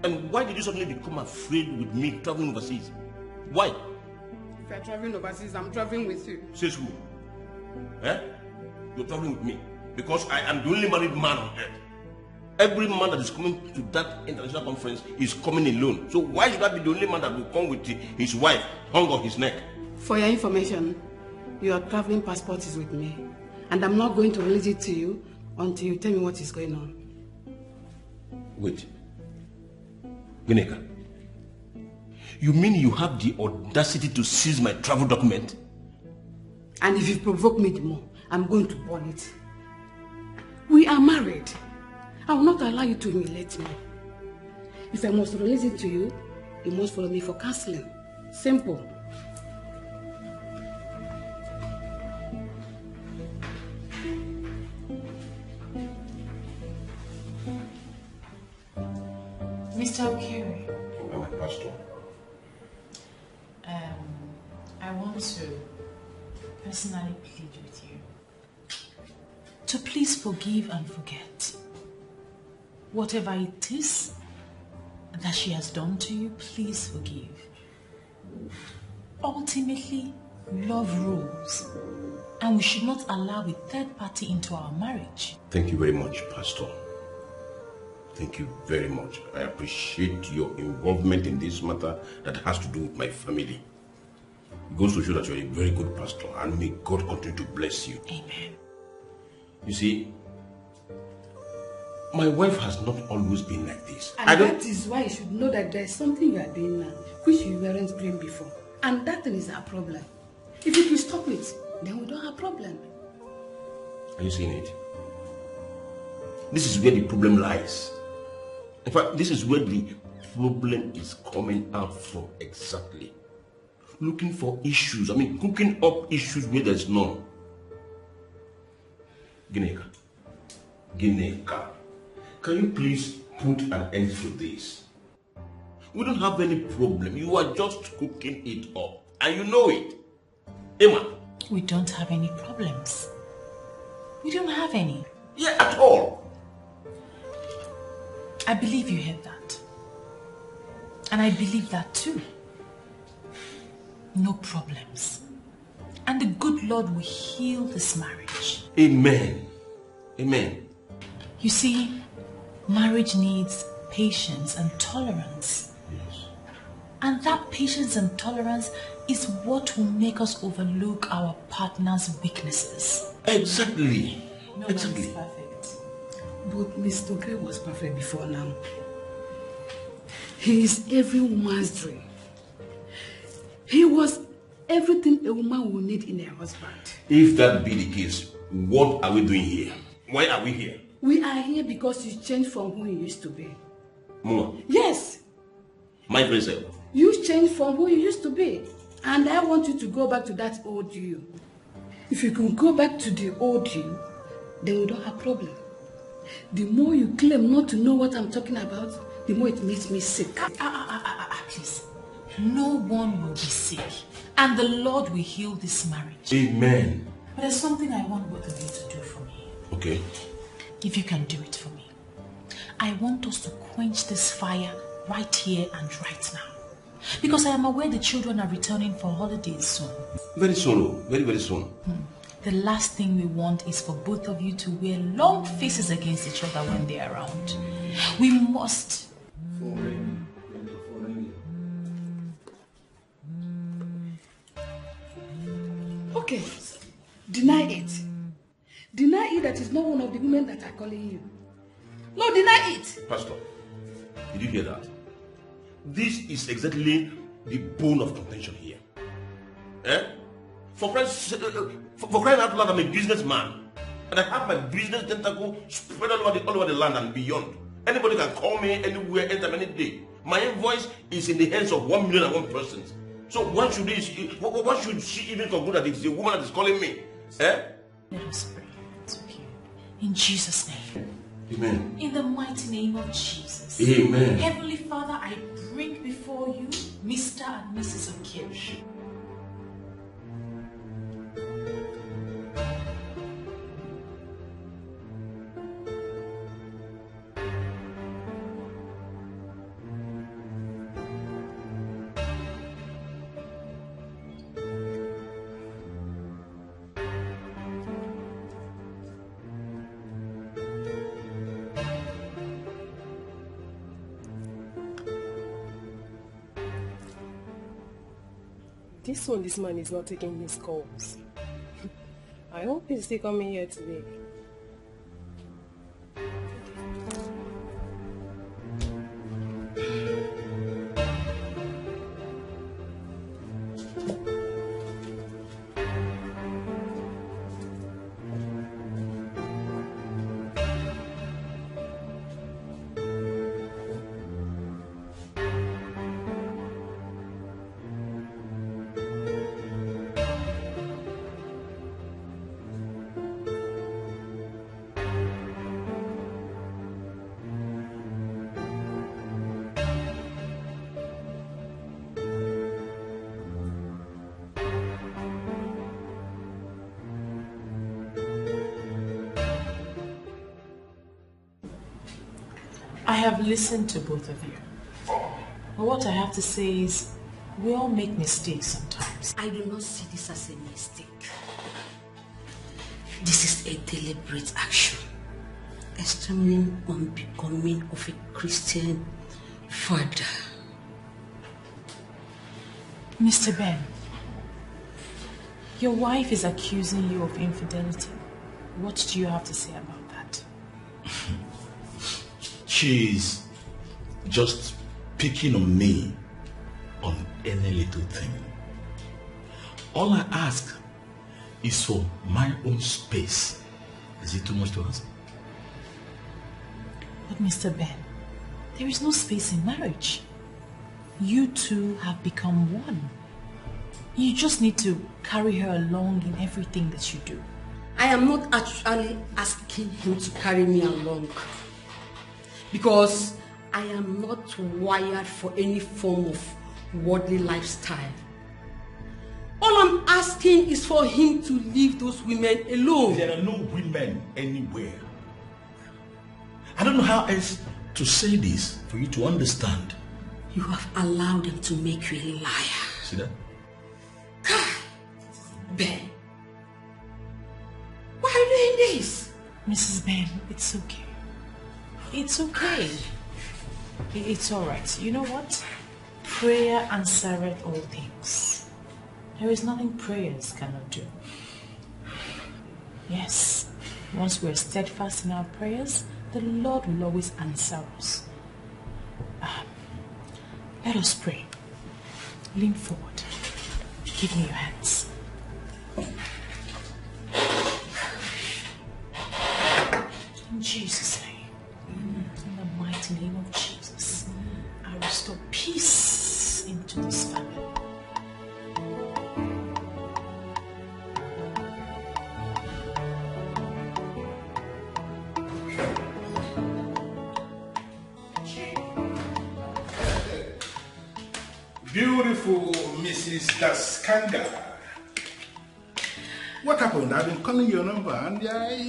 And why did you suddenly become afraid with me traveling overseas? Why?
If you're traveling overseas, I'm traveling with you.
Says who? Eh? You're traveling with me because I am the only married man on earth. Every man that is coming to that international conference is coming alone. So why should I be the only man that will come with his wife hung on his neck?
For your information, your traveling passport is with me. And I'm not going to release it to you until you tell me what is going on.
Wait. Gineka, you mean you have the audacity to seize my travel document?
And if you provoke me the more, I'm going to burn it. We are married. I will not allow you to humiliate me. If I must release it to you, you must follow me for counseling. Simple.
Mr. Okiri.
I'm a pastor.
I want to personally plead with you to please forgive and forget. Whatever it is that she has done to you, please forgive. Ultimately, love rules, and we should not allow a third party into our marriage.
Thank you very much, Pastor. Thank you very much. I appreciate your involvement in this matter that has to do with my family. It goes to show that you're a very good pastor, and may God continue to bless you.
Amen.
You see, my wife has not always been like this.
And that is why you should know that there is something you are doing now, which you weren't doing before. And that thing is our problem. If you can stop it, then we don't have a problem.
Are you seeing it? This is where the problem lies. In fact, this is where the problem is coming out from exactly. Looking for issues, cooking up issues where there's none. Gineka, can you please put an end to this? We don't have any problem. You are just cooking it up. And you know it. Emma.
We don't have any problems. We don't have any.
Yeah, at all.
I believe you heard that. And I believe that too. No problems. And the good
Lord will heal this marriage.
Amen. Amen.
You see, marriage needs patience and tolerance.
Yes.
And that patience and tolerance is what will make us overlook our partner's weaknesses.
Exactly.
No
exactly.
one is perfect.
But Mr. Gray was perfect before now. He is every woman's dream. He was everything a woman will need in a husband.
If that be the case, what are we doing here? Why are we here?
We are here because you changed from who you used to be.
Mama,
Yes,
my very self.
you changed from who you used to be. And I want you to go back to that old you. If you can go back to the old you, then we don't have problem. The more you claim not to know what I'm talking about, the more it makes me sick.
Please. No one will be sick. And the Lord will heal this marriage.
Amen.
But there's something I want both of you to do for me.
Okay.
If you can do it for me. I want us to quench this fire right here and right now. Because I am aware the children are returning for holidays soon.
Very soon. Very, very soon.
The last thing we want is for both of you to wear long faces against each other when they are around. We must.
Okay, deny it. Deny it that is not one of the women that are calling you. No, deny it.
Pastor, did you hear that? This is exactly the bone of contention here. Eh? For crying out loud, I'm a businessman. And I have my business tentacle spread all over the land and beyond. Anybody can call me anywhere, anytime, any day. My invoice is in the hands of 1,000,001 persons. So why should she even conclude that it's a woman that is calling me? Eh?
Let us pray. It's okay. In Jesus' name.
Amen.
In the mighty name of Jesus.
Amen.
Heavenly Father, I bring before you Mr. and Mrs. Okiri.
This man is not taking his calls. I hope he's still coming here today. I have listened to both of you. But what I have to say is, we all make mistakes sometimes.
I do not see this as a mistake. This is a deliberate action, stemming on becoming of a Christian father.
Mr. Ben, your wife is accusing you of infidelity. What do you have to say about that?
She's just picking on me on any little thing. All I ask is for my own space. Is it too much to ask?
But Mr. Ben, there is no space in marriage. You two have become one. You just need to carry her along in everything that you do.
I am not actually asking him to carry me along, because I am not wired for any form of worldly lifestyle. All I'm asking is for him to leave those women alone.
There are no women anywhere. I don't know how else to say this for you to understand.
You have allowed them to make you a liar.
See that?
Ben,
Please. Mrs. Ben, it's okay. It's okay. It's alright. You know what? Prayer answereth all things. There is nothing prayers cannot do. Yes, once we're steadfast in our prayers, the Lord will always answer us. Let us pray. Lean forward. Give me your hands. In Jesus' name, in the mighty name of Jesus, I restore peace into this family.
Beautiful Mrs. Daskanga. What happened? I've been calling your number and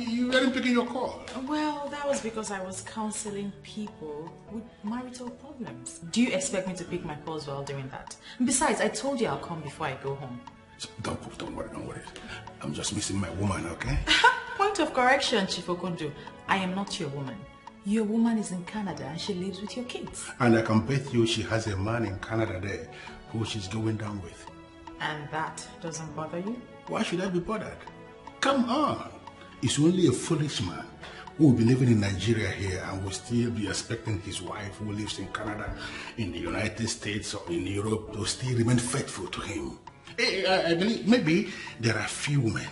you weren't picking your call.
Well, that was because I was counseling people with marital problems. Do you expect me to pick my calls while doing that? Besides, I told you I'll come before I go home.
Don't worry. I'm just missing my woman, okay?
Point of correction, Chief Okundu. I am not your woman. Your woman is in Canada and she lives with your kids.
And I can bet you she has a man in Canada there who she's going down with.
And that doesn't bother you?
Why should I be bothered? Come on. It's only a foolish man who will be living in Nigeria here and will still be expecting his wife who lives in Canada, in the United States or in Europe to still remain faithful to him. I believe maybe there are few men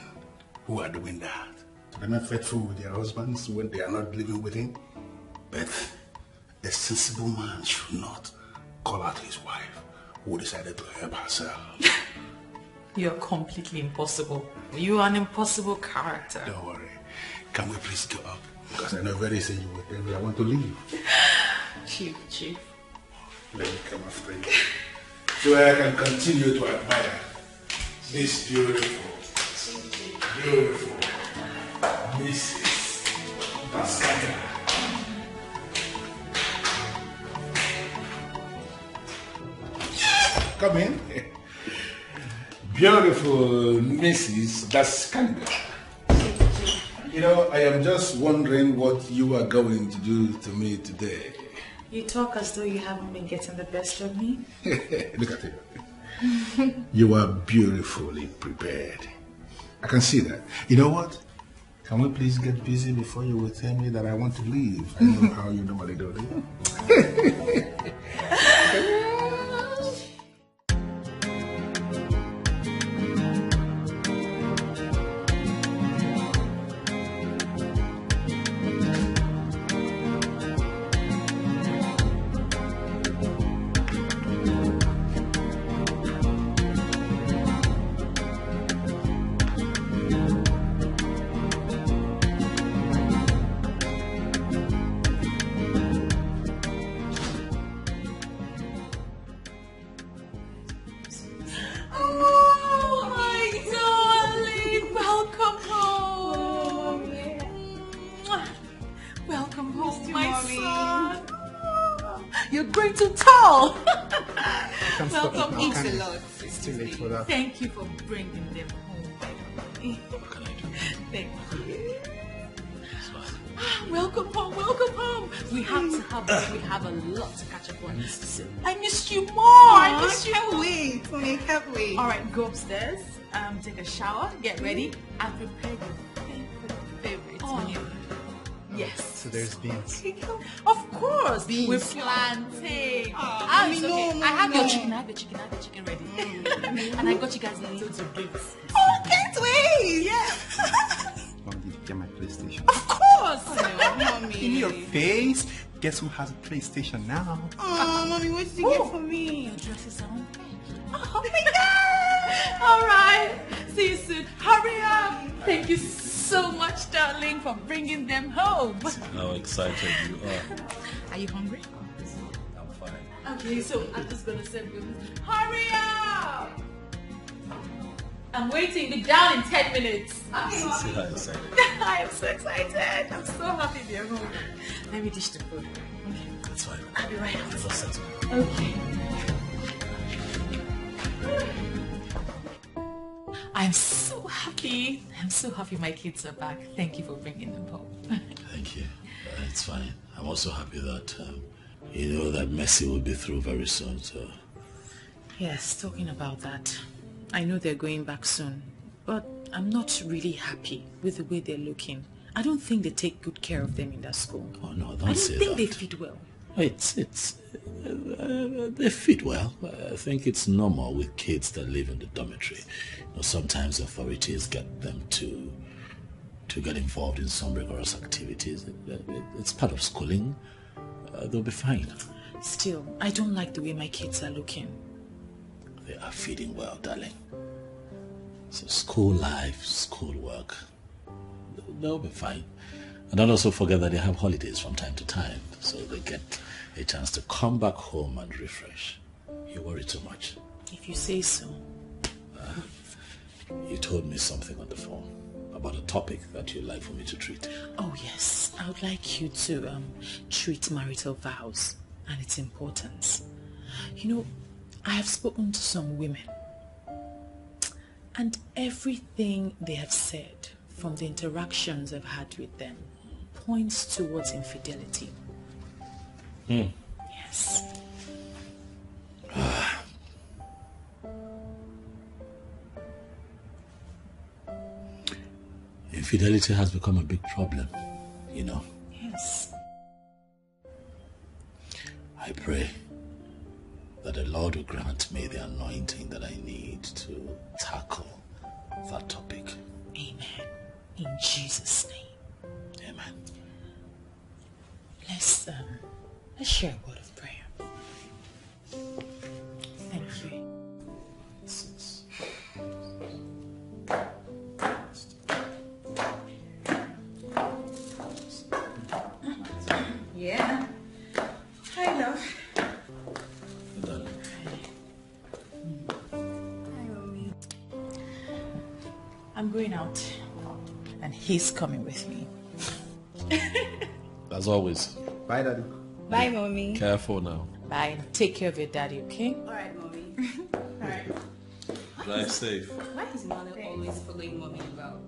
who are doing that. To remain faithful with their husbands when they are not living with him. But a sensible man should not call out his wife who decided to help herself.
You're completely impossible. You are an impossible character.
Don't worry. Can we please go up? Because I know very soon you will tell me I want to leave.
Chief.
Let me come after you. So I can continue to admire this beautiful Mrs. Daskanga. Come in. Beautiful Mrs. Daskanga. You know, I am just wondering what you are going to do to me today.
You talk as though you haven't been getting the best of me.
Look at you. You are beautifully prepared. I can see that. You know what? Can we please get busy before you will tell me that I want to leave? I know how you normally do it. Thank you for bringing them home. Thank you. Welcome home. We have a lot to catch up on. I missed you more. I can't wait. All right, go upstairs, take a shower, get ready, and prepare your favorite meal. Yes.
So there's beans.
Of course.
Beans.
With plantain. I have your chicken ready. And I got you guys loads of drinks.
Oh, can't wait.
Yeah.
Mom, did you get my PlayStation?
Of course.
Oh, Mommy.
In your face. Guess who has a PlayStation now?
Oh, Mommy, what did you get for me?
The dresses are on.
Oh my God.
All right. See you soon. Hurry up. Thank you so much, darling, for bringing them home.
How excited you are.
Are you hungry?
I'm fine.
Okay, so I'm just gonna say, hurry up! I'm waiting. Be down in 10 minutes. Okay,
See how excited.
I am so excited. I'm so happy they're home. Let me dish the food. Okay.
That's fine.
I'll be right out.
I'll settle.
Okay.
I'm so happy. I'm so happy my kids are back. Thank you for bringing them home.
Thank you. It's fine. I'm also happy that you know that Mercy will be through very soon. So.
Yes, talking about that. I know they're going back soon, but I'm not really happy with the way they're looking. I don't think they take good care of them in that school.
Oh no, don't say that.
I don't think they feed well.
They feed well. I think it's normal with kids that live in the dormitory. You know, sometimes authorities get them to get involved in some rigorous activities. It's part of schooling. They'll be fine.
Still, I don't like the way my kids are looking.
They are feeding well, darling. So school life, school work, they'll be fine. And don't also forget that they have holidays from time to time, so they get a chance to come back home and refresh. You worry too much.
If you say so.
You told me something on the phone about a topic that you'd like for me to treat.
Oh yes, I would like you to treat marital vows and its importance. You know, I have spoken to some women, and everything they have said from the interactions I've had with them points towards infidelity. Yes.
Infidelity has become a big problem, you know.
Yes.
I pray that the Lord will grant me the anointing that I need to tackle that topic.
Amen. In Jesus' name.
Amen.
Let's share a word of prayer. Thank you.
Yeah. Hi, love.
I'm going out, and he's coming with me.
As always.
Bye, Daddy.
Bye, Mommy.
Careful now.
Bye. Take care of your daddy, okay?
Alright, Mommy. Alright.
Drive safe.
Why is Mother always following Mommy about?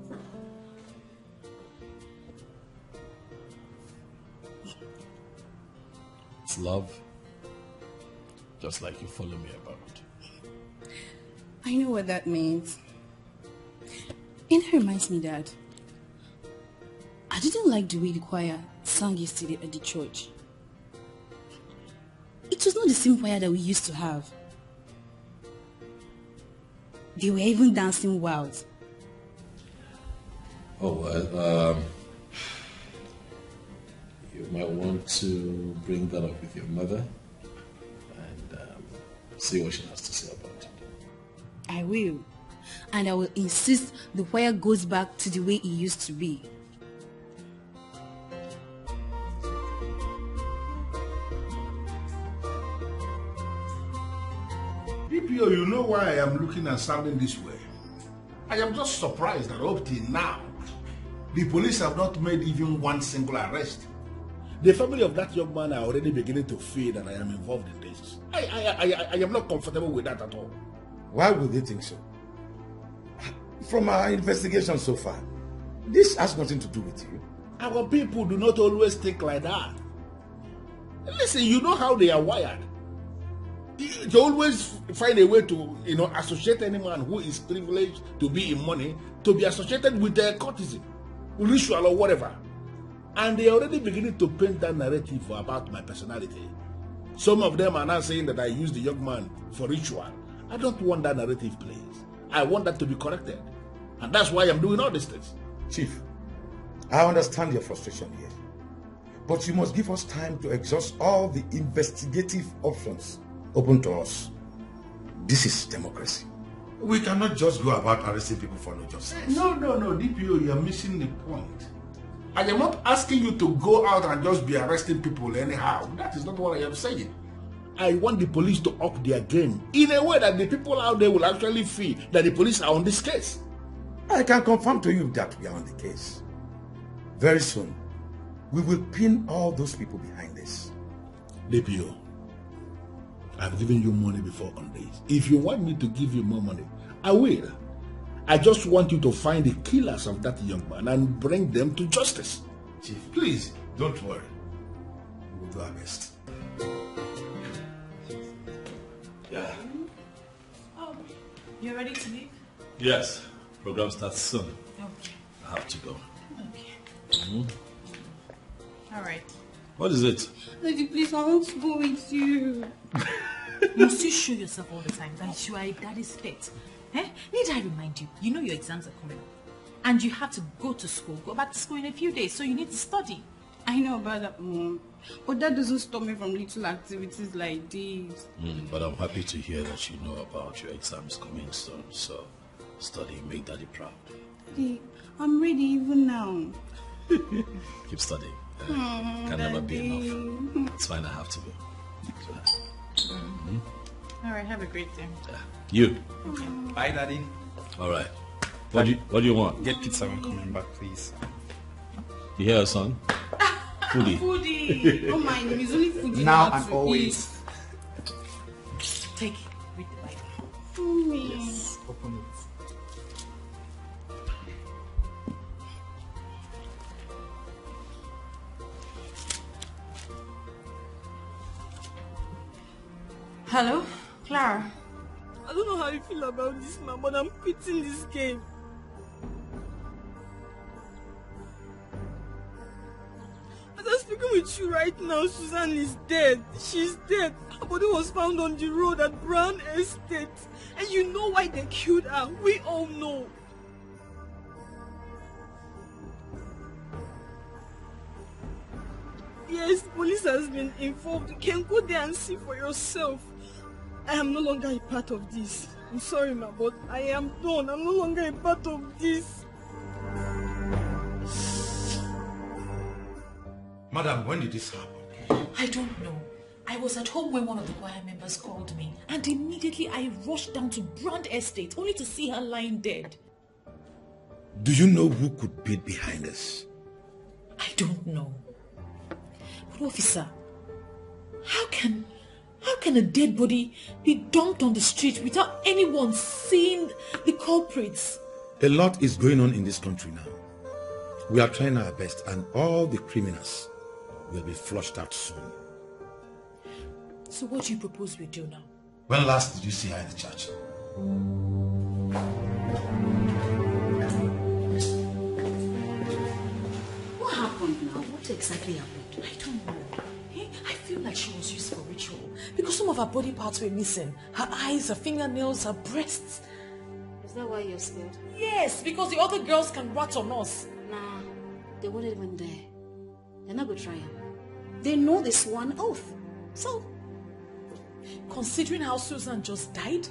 It's love. Just like you follow me about.
I know what that means. It reminds me that I didn't like the way the choir sang yesterday at the church. It was not the same choir that we used to have. They were even dancing wild.
Oh, well, you might want to bring that up with your mother and see what she has to say about it.
I will. And I will insist the choir goes back to the way it used to be.
DPO, you know why I am looking and sounding this way? I am just surprised that up till now, the police have not made even one single arrest. The family of that young man are already beginning to feel that I am involved in this. I am not comfortable with that at all.
Why would they think so? From our investigation so far, this has nothing to do with you.
Our people do not always think like that. Listen, you know how they are wired. They always find a way to, associate any man who is privileged to be in money to be associated with their courtesan, ritual or whatever. And they are already beginning to paint that narrative about my personality. Some of them are now saying that I use the young man for ritual. I don't want that narrative, please. I want that to be corrected. And that's why I'm doing all these things.
Chief, I understand your frustration here. But you must give us time to exhaust all the investigative options open to us. This is democracy. We cannot just go about arresting people for no just sense.
No, DPO, you're missing the point. I am not asking you to go out and just be arresting people anyhow. That is not what I am saying. I want the police to up their game in a way that the people out there will actually feel that the police are on this case.
I can confirm to you that we are on the case. Very soon, we will pin all those people behind this.
DPO, I've given you money before on this. If you want me to give you more money, I will. I just want you to find the killers of that young man and bring them to justice.
Chief, please, don't worry. We will do our best.
Yeah.
Oh, you ready to leave?
Yes. Program starts soon.
Okay.
I have to go.
Okay. All right.
What is it?
Daddy, please, I want to go with you.
You still show yourself all the time that you are a daddy's pet. Eh? Need I remind you? You know your exams are coming up. And you have to go back to school in a few days, so you need to study.
I know about that, Mom. But that doesn't stop me from little activities like this.
But I'm happy to hear that you know about your exams coming soon. So, study, make Daddy proud.
Daddy, I'm ready even now.
Keep studying.
Can
never be enough. It's fine, I have to go.
All right, have a great day.
You.
Okay.
Bye, Daddy.
All right. What do you want?
Get pizza when coming back, please.
You hear, son? Foodie.
Foodie. Don't mind him. He's only foodie
Now and always.
Take it. Read the Bible.
Mommy.
Yes. Open it.
Hello, Clara.
I don't know how you feel about this, man, but I'm quitting this game. As I'm speaking with you right now, Susan is dead. She's dead. Her body was found on the road at Brown Estate. And you know why they killed her. We all know. Yes, police has been involved. You can go there and see for yourself. I am no longer a part of this. I'm sorry, ma, but I am done. I'm no longer a part of this.
Madam, when did this happen?
I don't know. I was at home when one of the choir members called me, and immediately I rushed down to Brand Estate only to see her lying dead.
Do you know who could be behind this?
I don't know. But officer, how can a dead body be dumped on the street without anyone seeing the culprits?
A lot is going on in this country now. We are trying our best, and all the criminals will be flushed out soon.
So what do you propose we do now?
When last did you see her in the church?
What happened now? What exactly happened?
I don't know. I feel like she was used for ritual because some of her body parts were missing. Her eyes, her fingernails, her breasts.
Is that why you're scared?
Yes, because the other girls can rat on us.
Nah, they weren't even there. They're not betrayal. They know this one oath. So,
considering how Susan just died,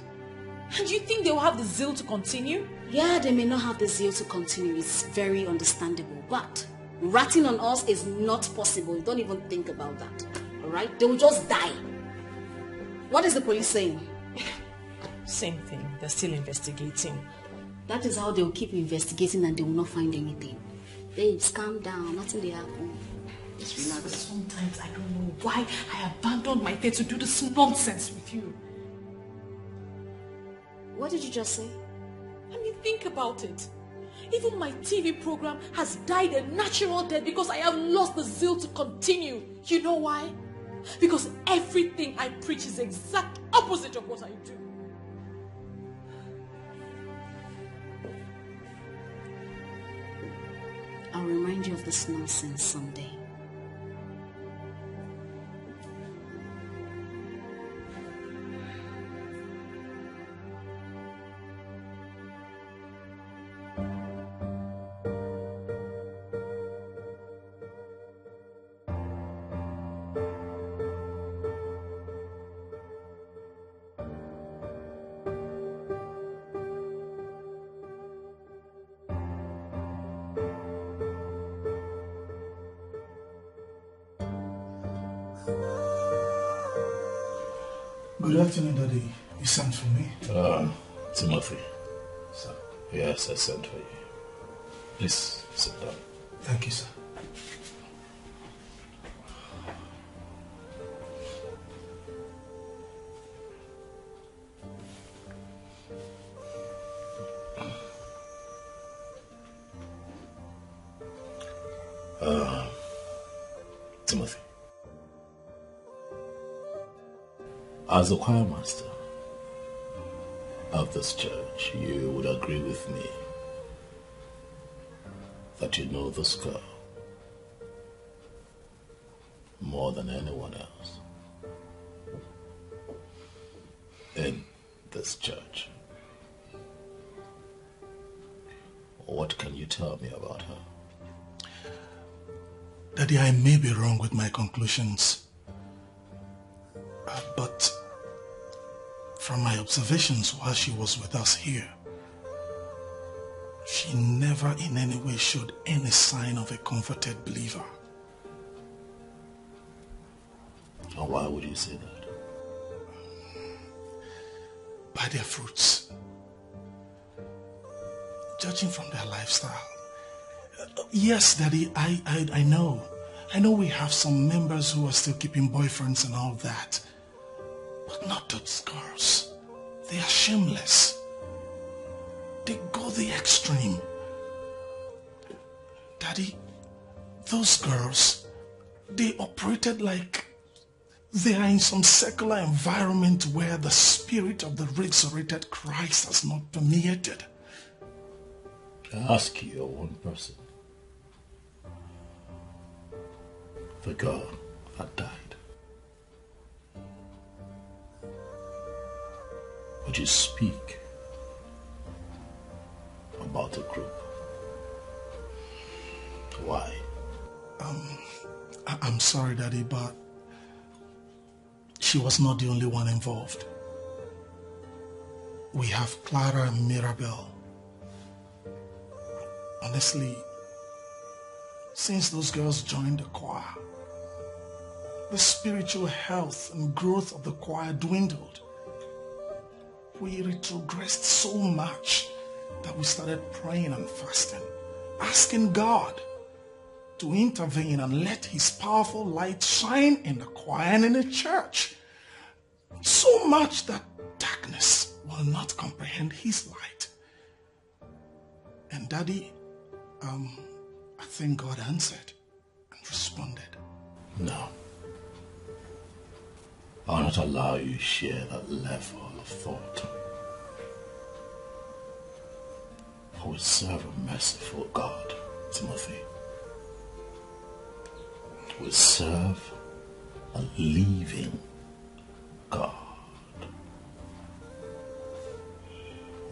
and you think they will have the zeal to continue?
Yeah, they may not have the zeal to continue. It's very understandable. But ratting on us is not possible. Don't even think about that. Alright? They will just die. What is the police saying?
Same thing. They're still investigating.
That is how they will keep investigating and they will not find anything. Babes, calm down. Nothing will happen. Just relax.
Sometimes I don't know why I abandoned my faith to do this nonsense with you.
What did you just say?
I mean, think about it. Even my TV program has died a natural death because I have lost the zeal to continue. You know why? Because everything I preach is the exact opposite of what I do.
I'll remind you of this nonsense someday.
Good afternoon, Daddy. You sent for me?
Timothy. Sir. Yes, I sent for you. Please sit down.
Thank you, sir.
Timothy, as a choir master of this church, you would agree with me that you know this girl more than anyone else in this church. What can you tell me about her?
Daddy, I may be wrong with my conclusions, but from my observations while she was with us here, she never in any way showed any sign of a converted believer.
And why would you say that?
By their fruits. Judging from their lifestyle. Yes, Daddy, I know. I know we have some members who are still keeping boyfriends and all that. But not those girls. They are shameless. They go the extreme. Daddy, those girls, they operated like they are in some secular environment where the spirit of the resurrected Christ has not permeated.
I ask you, you're one person. The girl that died. Would you speak about the group? Why?
I'm sorry, Daddy, but she was not the only one involved. We have Clara and Marital. Honestly, since those girls joined the choir, the spiritual health and growth of the choir dwindled. We retrogressed so much that we started praying and fasting, asking God to intervene and let his powerful light shine in the choir and in the church. So much that darkness will not comprehend his light. And Daddy, I think God answered and responded.
No. I will not allow you to share that level of thought. For we serve a merciful God, Timothy. We serve a living God.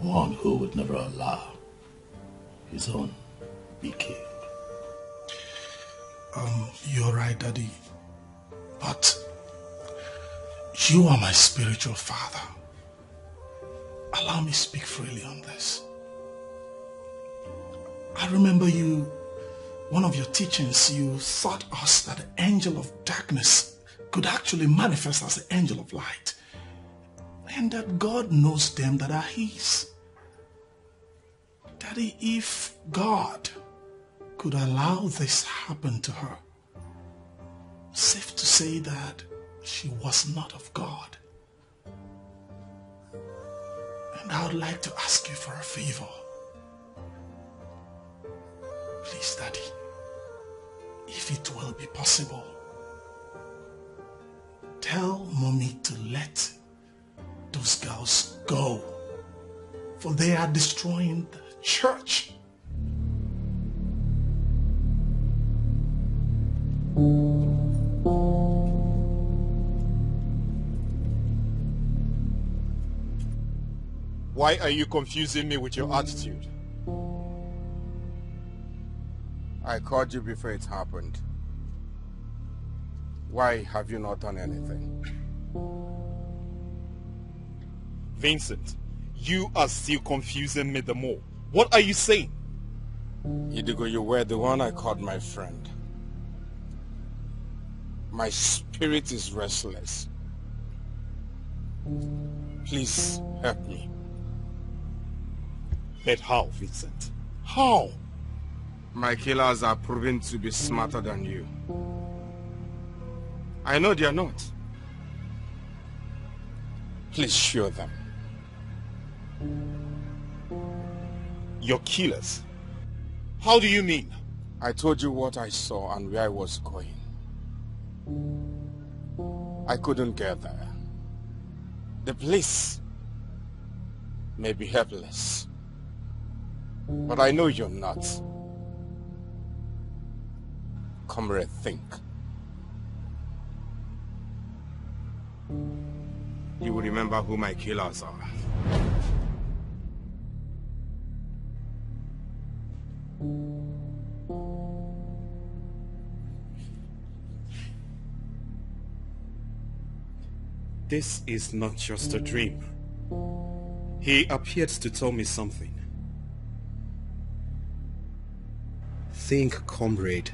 One who would never allow his own be killed.
You're right, Daddy. But you are my spiritual father. Allow me to speak freely on this. I remember one of your teachings, you taught us that the angel of darkness could actually manifest as the angel of light. And that God knows them that are his. Daddy, if God could allow this happen to her, safe to say that she was not of God. And I would like to ask you for a favor. Please, Daddy, if it will be possible, tell Mommy to let those girls go, for they are destroying the church.
Why are you confusing me with your attitude? I called you before it happened. Why have you not done anything?
Vincent, you are still confusing me the more. What are you saying?
Idigo, you were the one I called my friend. My spirit is restless. Please help me.
But how, Vincent?
How? My killers are proven to be smarter than you. I know they are not. Please show them.
Your killers? How do you mean?
I told you what I saw and where I was going. I couldn't get there. The police may be helpless, but I know you're not. Comrade, think. You will remember who my killers are.
This is not just a dream. He appeared to tell me something. Think, comrade,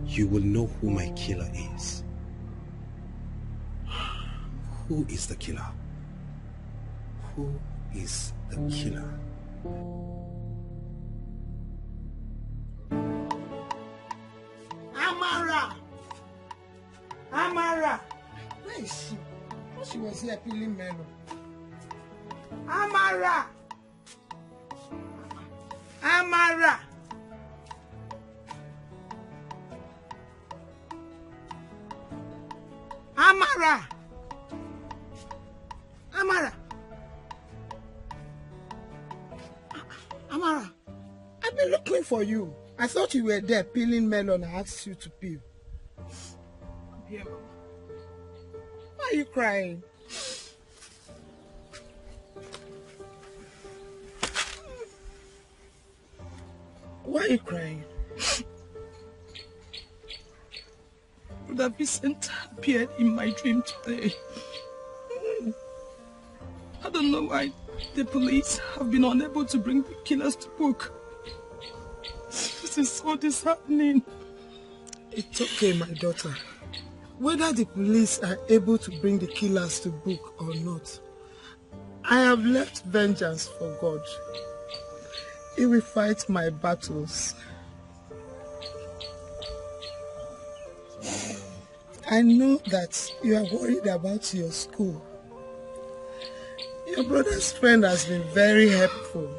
you will know who my killer is. Who is the killer? Who is the killer?
Amara! Amara! Where is she? She was here peeling melon. Amara! Amara! Amara! Amara! Amara! I've been looking for you. I thought you were there peeling melon. I asked you to peel. Come here, Mama. Why are you crying? Why are you crying?
Brother Vincent appeared in my dream today. I don't know why the police have been unable to bring the killers to book. This is so disheartening.
It's okay, my daughter. Whether the police are able to bring the killers to book or not, I have left vengeance for God. He will fight my battles. I know that you are worried about your school. Your brother's friend has been very helpful.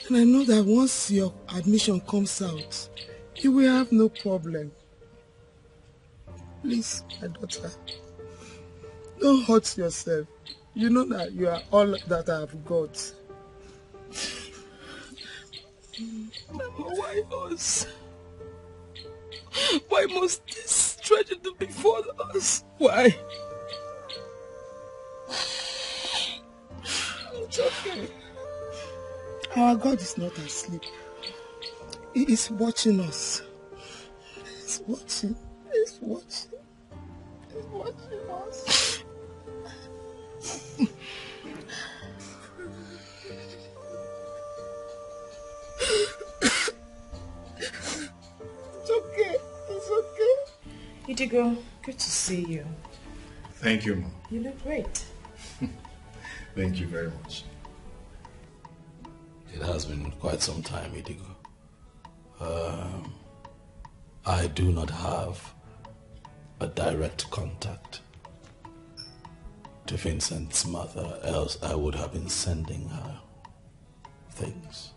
And I know that once your admission comes out, you will have no problem. Please, my daughter, don't hurt yourself. You know that you are all that I have got.
Mama, why us? Why must this tragedy befall us? Why?
It's okay. Our God is not asleep. He is watching us. He's watching. He's watching. He's watching us. It's okay. It's okay.
Idigo, good to see you.
Thank you, Mom.
You look great.
Thank you very much.
It has been quite some time, Idigo. I do not have a direct contact to Vincent's mother, else I would have been sending her things.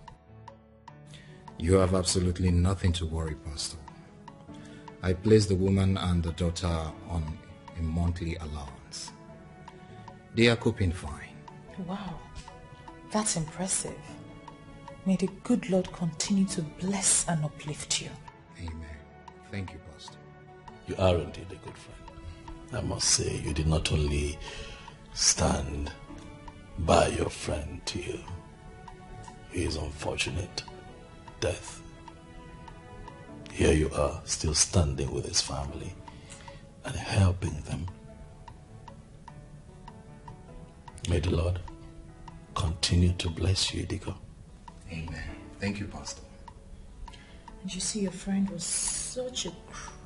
You have absolutely nothing to worry, Pastor. I placed the woman and the daughter on a monthly allowance. They are coping fine.
Wow, that's impressive. May the good Lord continue to bless and uplift you.
Amen. Thank you, Pastor.
You are indeed a good friend. I must say, you did not only stand by your friend till his unfortunate death. Here you are, still standing with his family and helping them. May the Lord continue to bless you, Idigo.
Amen. Thank you, Pastor.
And you see, your friend was such a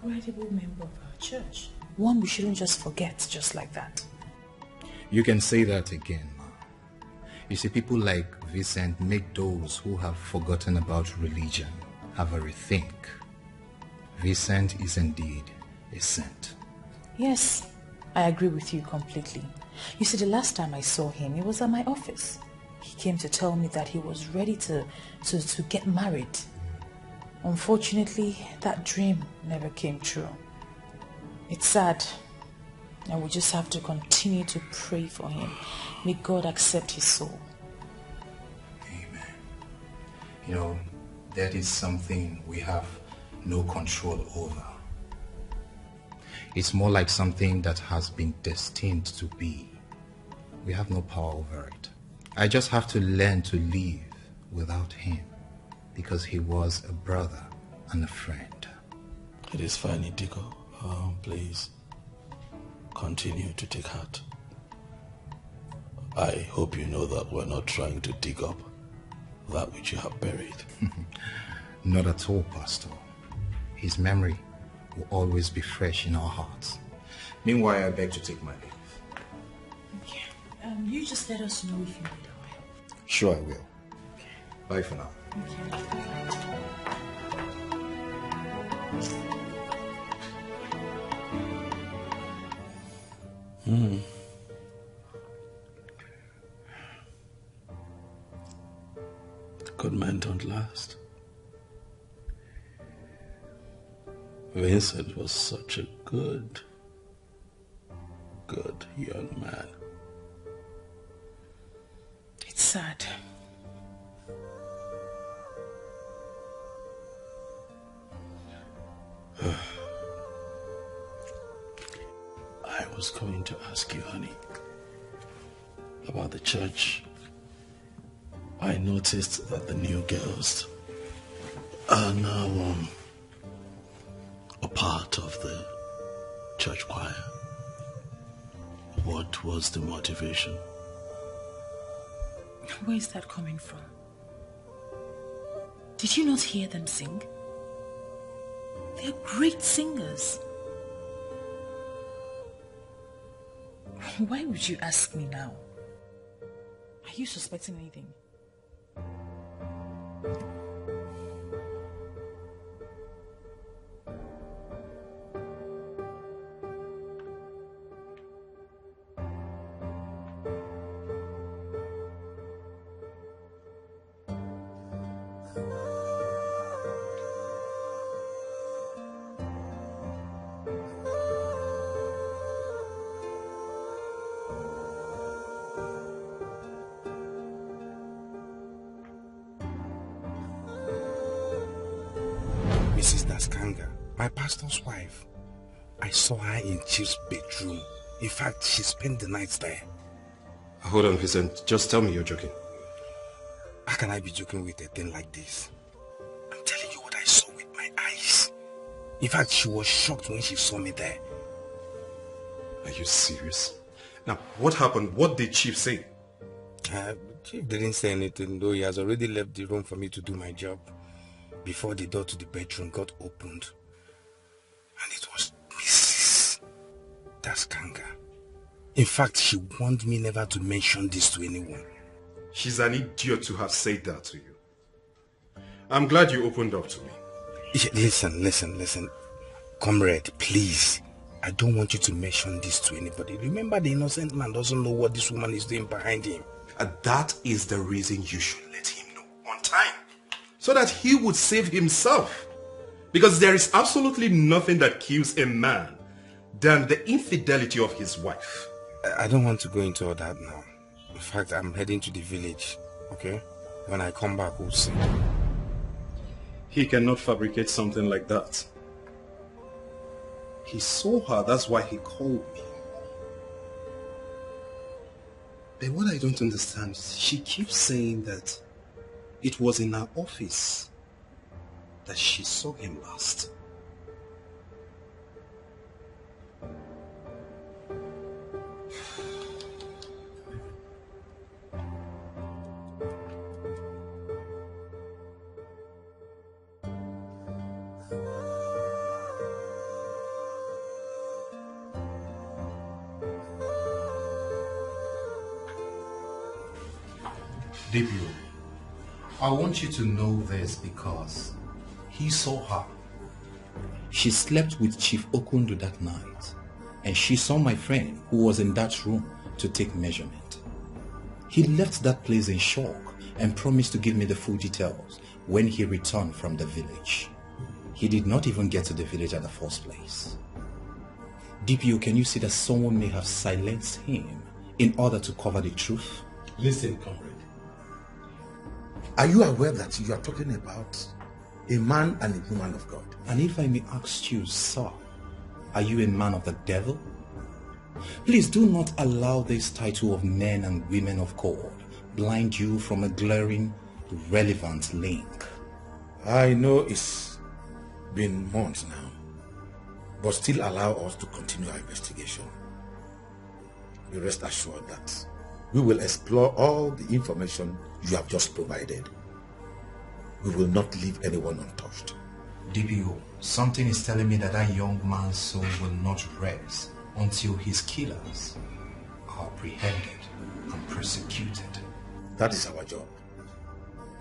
credible member of our church. One we shouldn't just forget just like that.
You can say that again, Ma. You see, people like Vincent make those who have forgotten about religion have a rethink. Vincent is indeed a saint.
Yes, I agree with you completely. You see, the last time I saw him, he was at my office. He came to tell me that he was ready to get married. Unfortunately, that dream never came true. It's sad, and we just have to continue to pray for him. May God accept his soul.
Amen. You know, that is something we have no control over. It's more like something that has been destined to be. We have no power over it. I just have to learn to live without him, because he was a brother and a friend.
It is fine, Indigo. Please continue to take heart. I hope you know that we're not trying to dig up that which you have buried.
Not at all, Pastor. His memory will always be fresh in our hearts. Meanwhile, I beg to take my leave.
Okay. You just let us know if you need our help.
Sure, I will. Okay. Bye for now.
Good men don't last. Vincent was such a good young man.
It's sad.
I was going to ask you, honey, about the church. I noticed that the new girls are now a part of the church choir. What was the motivation?
Where is that coming from? Did you not hear them sing? They're great singers. Why would you ask me now? Are you suspecting anything?
Mrs. Daskanga, my pastor's wife. I saw her in Chief's bedroom. In fact, she spent the night there.
Hold on, Vincent. Just tell me you're joking.
How can I be joking with a thing like this? I'm telling you what I saw with my eyes. In fact, she was shocked when she saw me there.
Are you serious? Now, what happened? What did Chief say?
Chief didn't say anything, though he has already left the room for me to do my job before the door to the bedroom got opened. And it was Mrs. Daskanga. In fact, she warned me never to mention this to anyone.
She's an idiot to have said that to you. I'm glad you opened up to me.
Listen. Comrade, please. I don't want you to mention this to anybody. Remember, the innocent man doesn't know what this woman is doing behind him.
And that is the reason you should let him know on time, so that he would save himself. Because there is absolutely nothing that kills a man than the infidelity of his wife.
I don't want to go into all that now. In fact, I'm heading to the village, okay? When I come back, we'll see.
He cannot fabricate something like that. He saw her, that's why he called me. But what I don't understand is she keeps saying that it was in her office that she saw him last.
Debut, I want you to know this because he saw her. She slept with Chief Okundu that night, and she saw my friend who was in that room to take measurement. He left that place in shock and promised to give me the full details when he returned from the village. He did not even get to the village at the first place. DPO, can you see that someone may have silenced him in order to cover the truth?
Listen, comrade. Are you aware that you are talking about a man and a woman of God?
And if I may ask you, sir, are you a man of the devil? Please do not allow this title of men and women of God blind you from a glaring, relevant link.
I know it's been months now, but still allow us to continue our investigation. Be rest assured that we will explore all the information you have just provided. We will not leave anyone untouched.
DPO, something is telling me that that young man's soul will not rest until his killers are apprehended and prosecuted.
That is our job.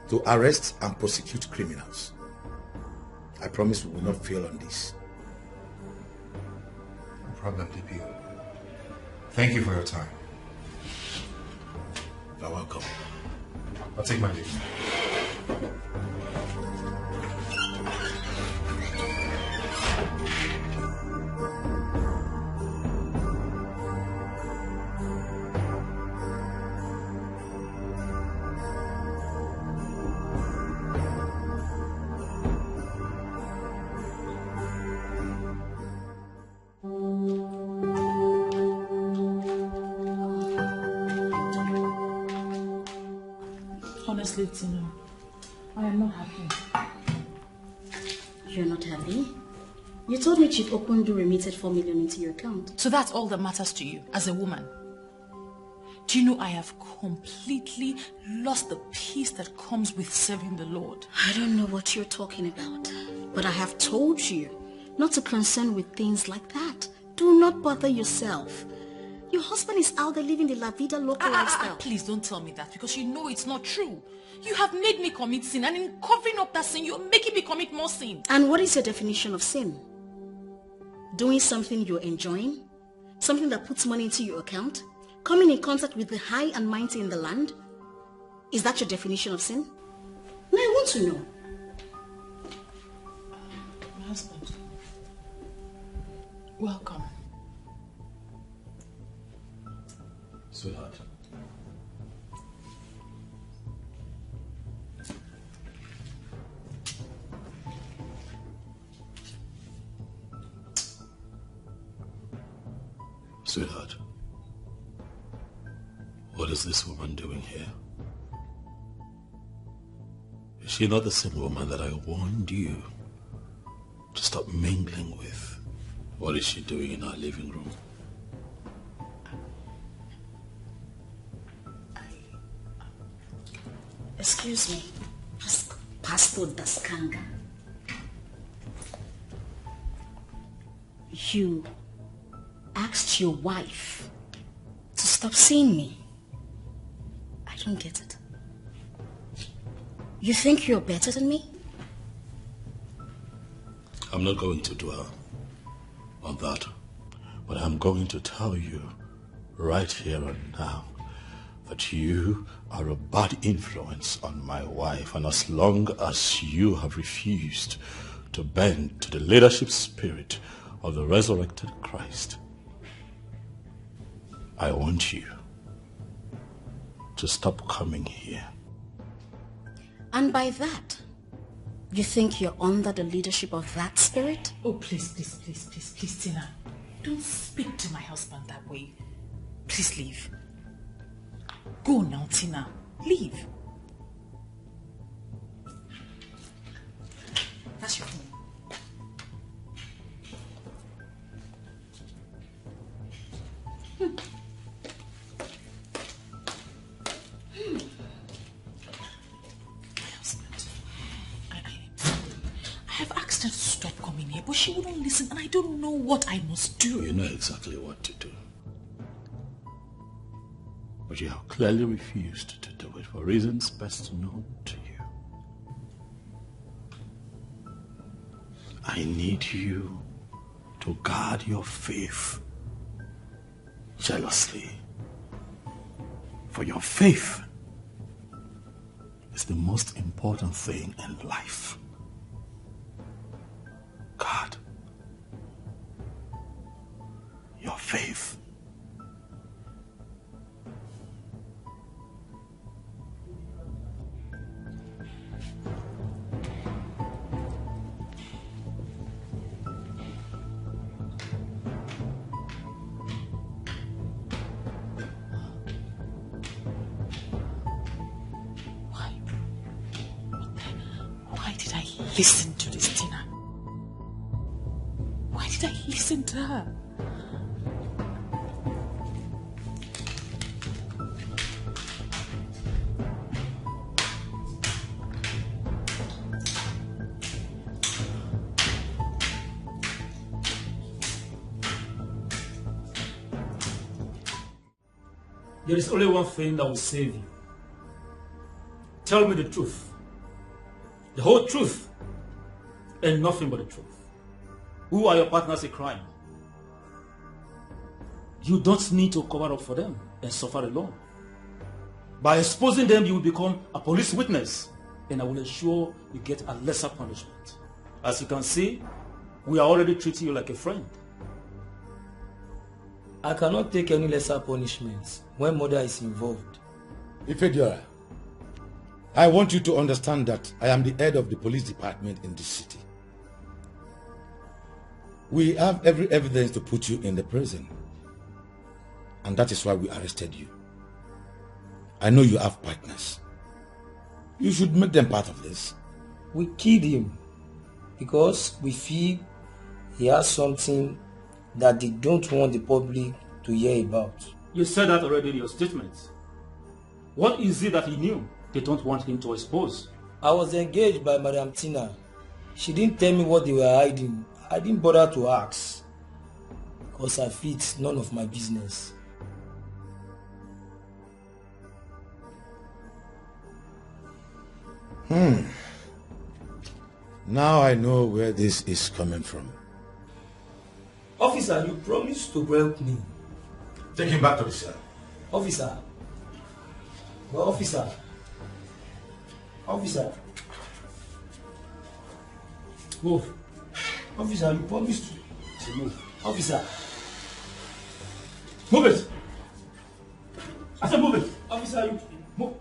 To arrest and prosecute criminals. I promise we will not fail on this.
No problem, DPO. Thank you for your time.
You're welcome.
I'll take my leave.
Honestly, Tina, I am not happy.
You're not happy? You told me Chief Okundu remitted 4 million into your account.
So that's all that matters to you as a woman? Do you know I have completely lost the peace that comes with serving the Lord?
I don't know what you're talking about, but I have told you not to concern with things like that. Do not bother yourself. Your husband is out there living the La Vida Loca lifestyle.
Please don't tell me that, because you know it's not true. You have made me commit sin, and in covering up that sin, you're making me commit more sin.
And what is your definition of sin? Doing something you're enjoying? Something that puts money into your account? Coming in contact with the high and mighty in the land? Is that your definition of sin? No, I want to know.
My husband. Welcome.
Sweetheart. Sweetheart, what is this woman doing here? Is she not the same woman that I warned you to stop mingling with? What is she doing in our living room?
Excuse me, Pastor Daskanga. You asked your wife to stop seeing me. I don't get it. You think you're better than me?
I'm not going to dwell on that, but I'm going to tell you right here and now that you are a bad influence on my wife, and as long as you have refused to bend to the leadership spirit of the resurrected Christ, I want you to stop coming here.
And by that, you think you're under the leadership of that spirit?
Oh, please, Tina. Don't speak to my husband that way. Please leave. Go now, Tina. Leave. That's your phone. My husband. I have asked her to stop coming here, but she wouldn't listen, and I don't know what I must do.
You know exactly what to do. But you have clearly refused to do it for reasons best known to you. I need you to guard your faith jealously. For your faith
is the most important thing in life. God, your faith.
Why did I listen to this Tina? Why did I listen to her?
There is only one thing that will save you. Tell me the truth. The whole truth. And nothing but the truth. Who are your partners in crime? You don't need to cover up for them and suffer alone. By exposing them, you will become a police witness, and I will ensure you get a lesser punishment. As you can see, we are already treating you like a friend.
I cannot take any lesser punishments when murder is involved.
Ifediora, I want you to understand that I am the head of the police department in this city. We have every evidence to put you in the prison. And that is why we arrested you. I know you have partners. You should make them part of this.
We killed him because we feel he has something that they don't want the public to hear about.
You said that already in your statement. What is it that he knew they don't want him to expose?
I was engaged by Madam Tina. She didn't tell me what they were hiding. I didn't bother to ask because I feel it's none of my business.
Now I know where this is coming from.
Officer, you promised to help me.
Take him back to the cell.
Officer. Well, officer. Officer. Move. Officer, you promised to move. Officer.
Move it! I said move it!
Officer, you move.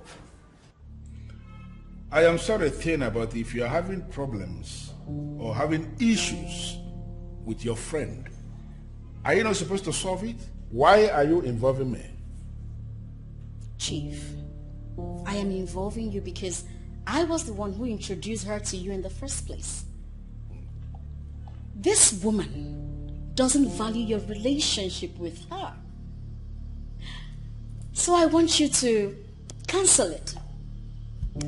I am sorry, Tina, but if you are having problems or having issues with your friend, are you not supposed to solve it? Why are you involving me?
Chief, I am involving you because I was the one who introduced her to you in the first place. This woman doesn't value your relationship with her. So I want you to cancel it.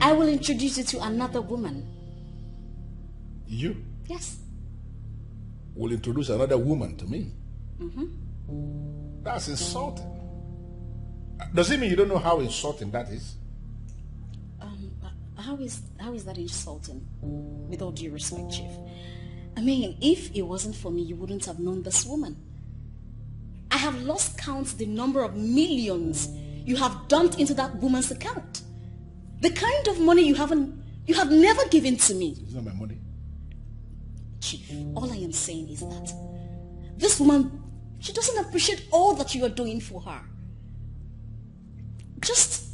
I will introduce you to another woman.
You?
Yes.
Will introduce another woman to me?
Mm-hmm.
That's insulting. Does it mean you don't know how insulting that is?
How is that insulting? With all due respect, Chief. I mean, if it wasn't for me, you wouldn't have known this woman. I have lost count the number of millions you have dumped into that woman's account. The kind of money you have never given to me.
It's not my money.
Chief, all I am saying is that this woman, she doesn't appreciate all that you are doing for her. Just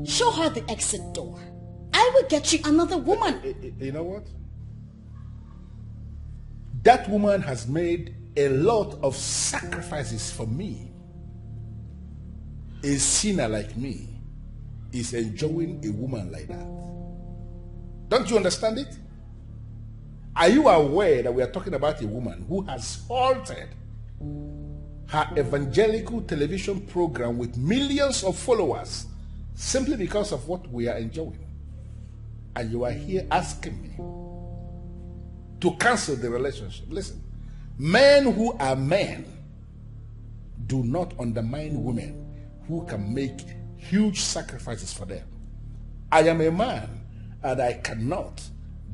show her the exit door. I will get you another woman.
You know what? That woman has made a lot of sacrifices for me. A sinner like me is enjoying a woman like that. Don't you understand it? Are you aware that we are talking about a woman who has halted her evangelical television program with millions of followers simply because of what we are enjoying? And you are here asking me to cancel the relationship. Listen, men who are men do not undermine women who can make huge sacrifices for them. I am a man and I cannot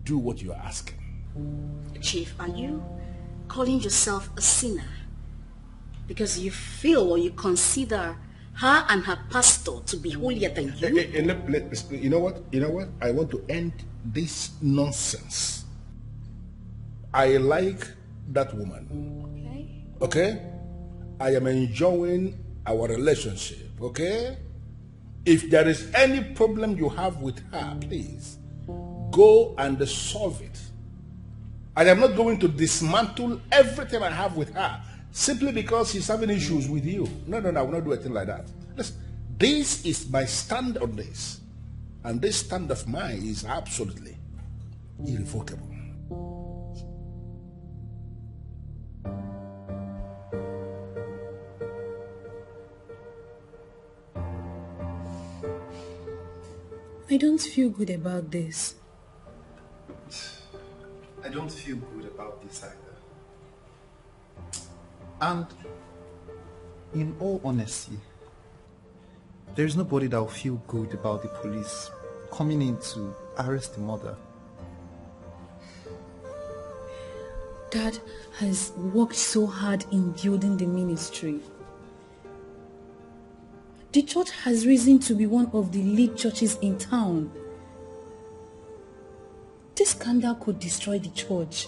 do what you are asking.
Chief, are you calling yourself a sinner because you feel or you consider her and her pastor to be holier than you?
You know what? I want to end this nonsense. I like that woman. Okay? I am enjoying our relationship. Okay? If there is any problem you have with her, please go and solve it. I am not going to dismantle everything I have with her simply because she's having issues with you. No, I will not do anything like that. Listen, this is my stand on this. And this stand of mine is absolutely irrevocable.
I don't feel good about this.
I don't feel good about this either. And in all honesty, there's nobody that will feel good about the police coming in to arrest the mother.
Dad has worked so hard in building the ministry. The church has risen to be one of the lead churches in town. This scandal could destroy the church.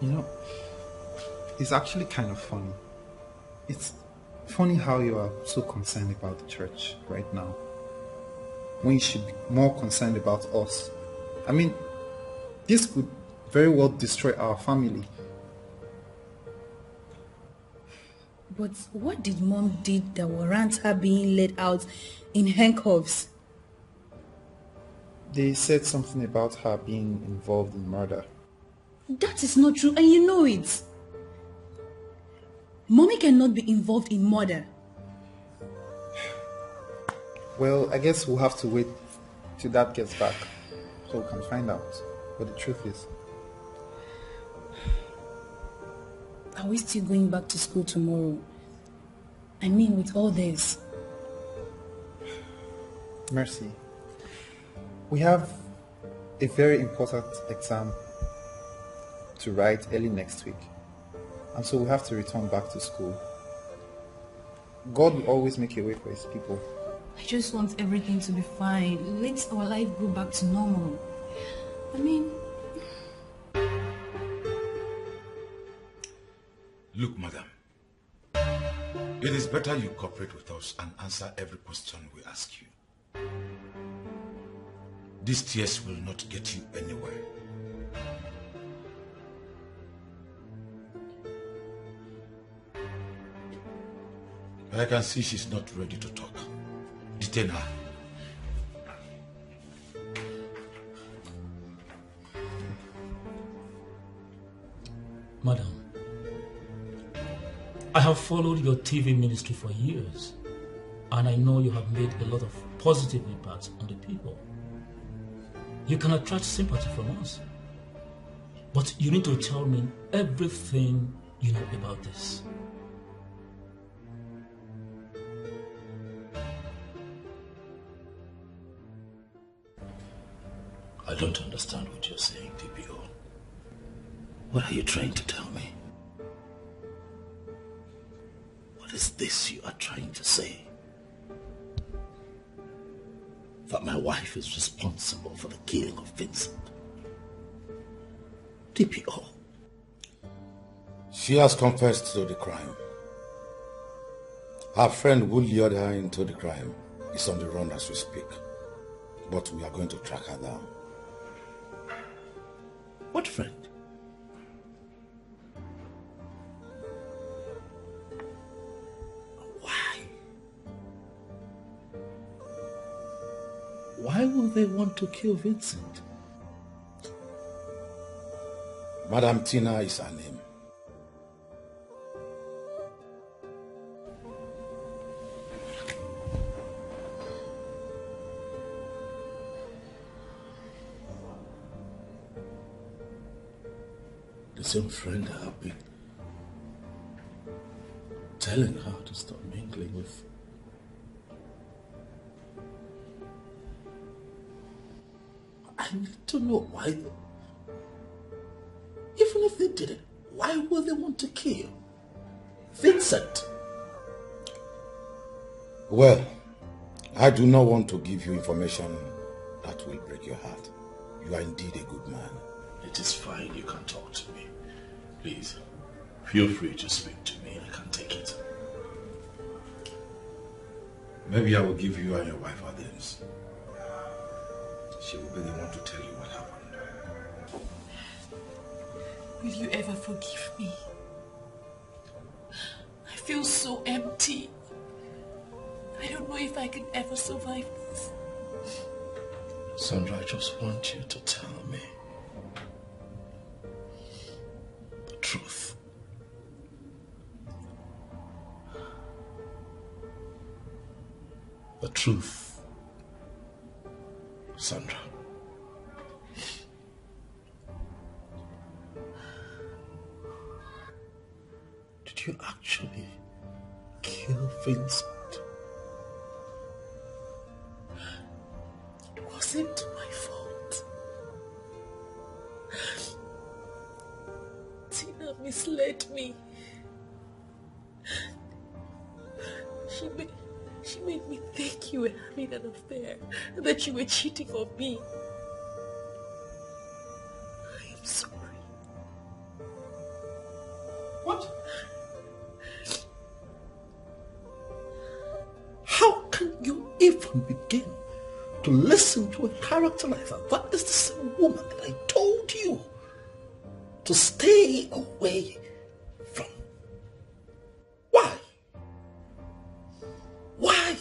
You know, it's actually kind of funny. It's funny how you are so concerned about the church right now, when you should be more concerned about us. I mean, this could very well destroy our family.
But what did Mom did that warrants her being let out in handcuffs?
They said something about her being involved in murder.
That is not true, and you know it. Mommy cannot be involved in murder.
Well, I guess we'll have to wait till Dad gets back so we can find out what the truth is.
Are we still going back to school tomorrow? I mean, with all this.
Mercy, we have a very important exam to write early next week, and so we have to return back to school. God will always make a way for his people.
I just want everything to be fine. Let our life go back to normal. I mean...
Look, madam, it is better you cooperate with us and answer every question we ask you. These tears will not get you anywhere. I can see she's not ready to talk. Detain her.
Madam, I have followed your TV ministry for years, and I know you have made a lot of positive impacts on the people. You can attract sympathy from us, but you need to tell me everything you know about this.
I don't understand what you're saying, DPO. What are you trying to tell me? What is this you are trying to say? That my wife is responsible for the killing of Vincent? DPO.
She has confessed to the crime. Her friend who lured her into the crime is on the run as we speak. But we are going to track her down.
What friend? Why? Why will they want to kill Vincent?
Madam Tina is her name.
The same friend I have been telling her to stop mingling with. I need to know why. Even if they did it, why would they want to kill?
Vincent.
Well, I do not want to give you information that will break your heart. You are indeed a good man.
It is fine, you can talk to me. Please, feel free to speak to me, I can take it.
Maybe I will give you and your wife our names. She will be the one to tell you what happened.
Will you ever forgive me? I feel so empty. I don't know if I can ever survive this.
Sandra, I just want you to tell me the truth. The truth, Sandra. Did you actually kill Vincent?
It wasn't my fault. Tina misled me. She made me think you were having an affair and that you were cheating on me. I am sorry.
What? How can you even begin to listen to a character like that? That is the same woman that I told you to stay away from. Why? Why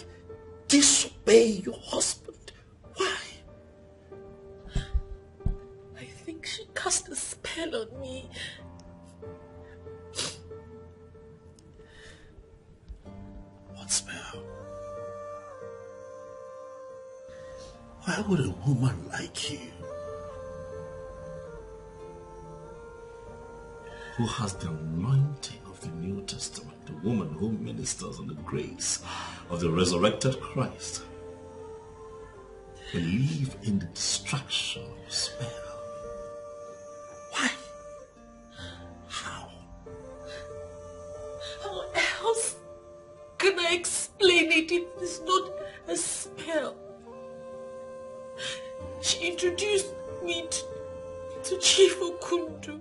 disobey your husband? Why?
I think she cast a spell on me.
What spell? Why would a woman like you, who has the anointing of the New Testament, the woman who ministers on the grace of the resurrected Christ, believe in the distraction of a spell? Why? How?
How else can I explain it? It is not a spell. She introduced me to Chief Okundu.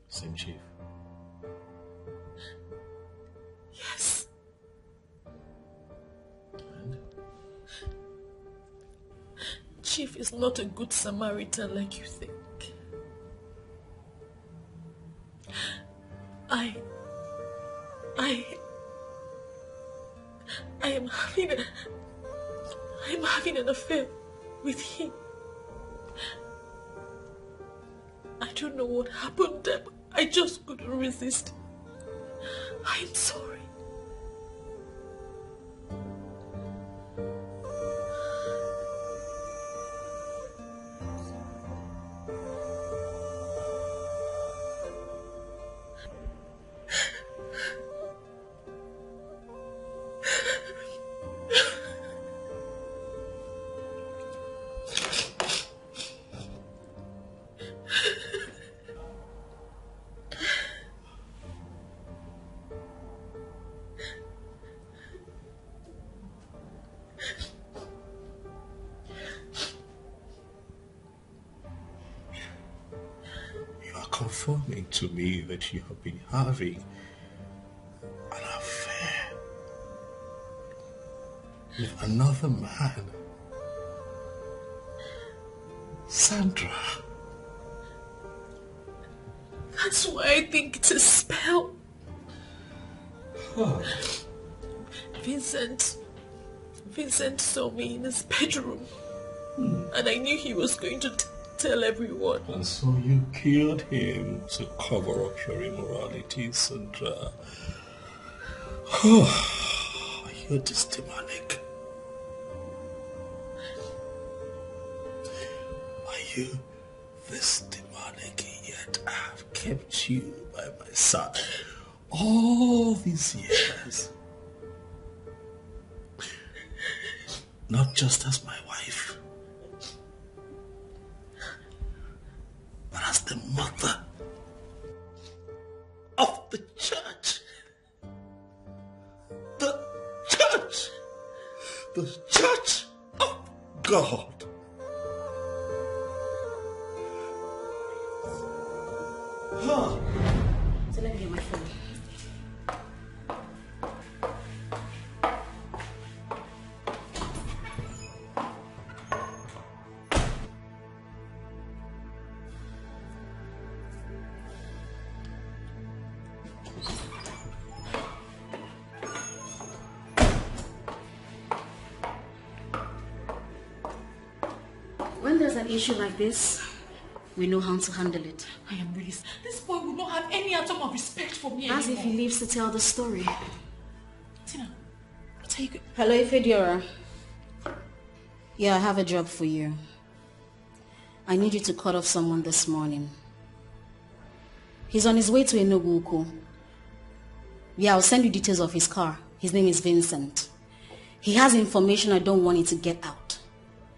Same chief?
Yes.
And?
Chief is not a good Samaritan like you think. I am having an affair with him. I don't know what happened. I just couldn't resist. I am sorry.
Confirming to me that you have been having an affair with another man. Sandra.
That's why I think it's a spell.
Huh.
Vincent saw me in his bedroom, and I knew he was going to tell everyone.
And so you killed him to cover up your immorality, Sandra. You're this demonic. Are you this demonic? Yet I have kept you by my side all these years. Not just as my wife, but as the mother
church. The church of God.
Huh. So let me get my phone. When there's an issue like this, we know how to handle it.
I am really... This boy would not have any atom of respect for me
As
anymore.
if he lives to tell the story.
Tina, what are you...
Hello, Ifediora. Yeah, I have a job for you. I need you to cut off someone this morning. He's on his way to Enugu. Yeah, I'll send you details of his car. His name is Vincent. He has information I don't want it to get out.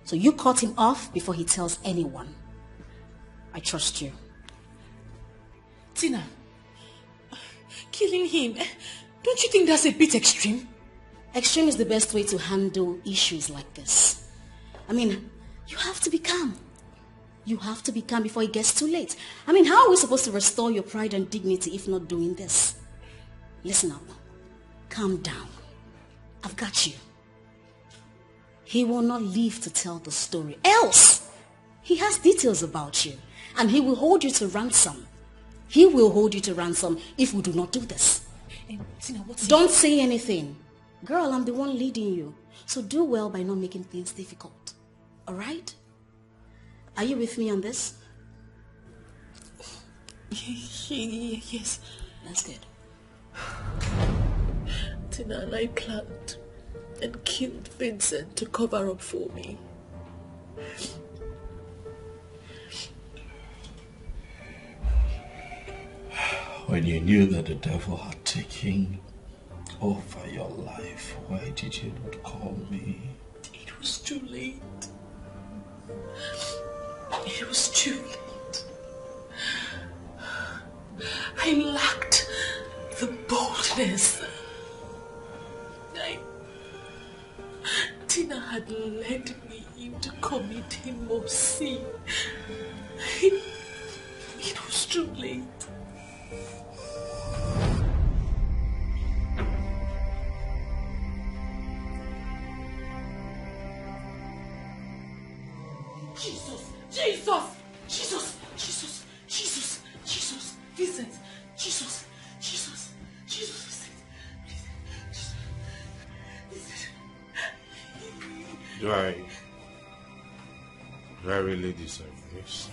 So you cut him off before he tells anyone. I trust you.
Tina, killing him, don't you think that's a bit extreme?
Extreme is the best way to handle issues like this. I mean, you have to be calm. You have to be calm before it gets too late. I mean, how are we supposed to restore your pride and dignity if not doing this? Listen up. Calm down. I've got you. He will not live to tell the story. Else, he has details about you. And he will hold you to ransom. He will hold you to ransom if we do not do this.
Tina,
Don't say anything. Girl, I'm the one leading you. So do well by not making things difficult. Alright? Are you with me on this?
Yes.
That's good.
Tina and I planned and killed Vincent to cover up for me.
When you knew that the devil had taken over your life, why did you not call me?
It was too late. It was too late. I lacked the boldness. Tina had led me into committing more sin. It was too late. Jesus, Vincent, Jesus, Vincent,
Do I really deserve this?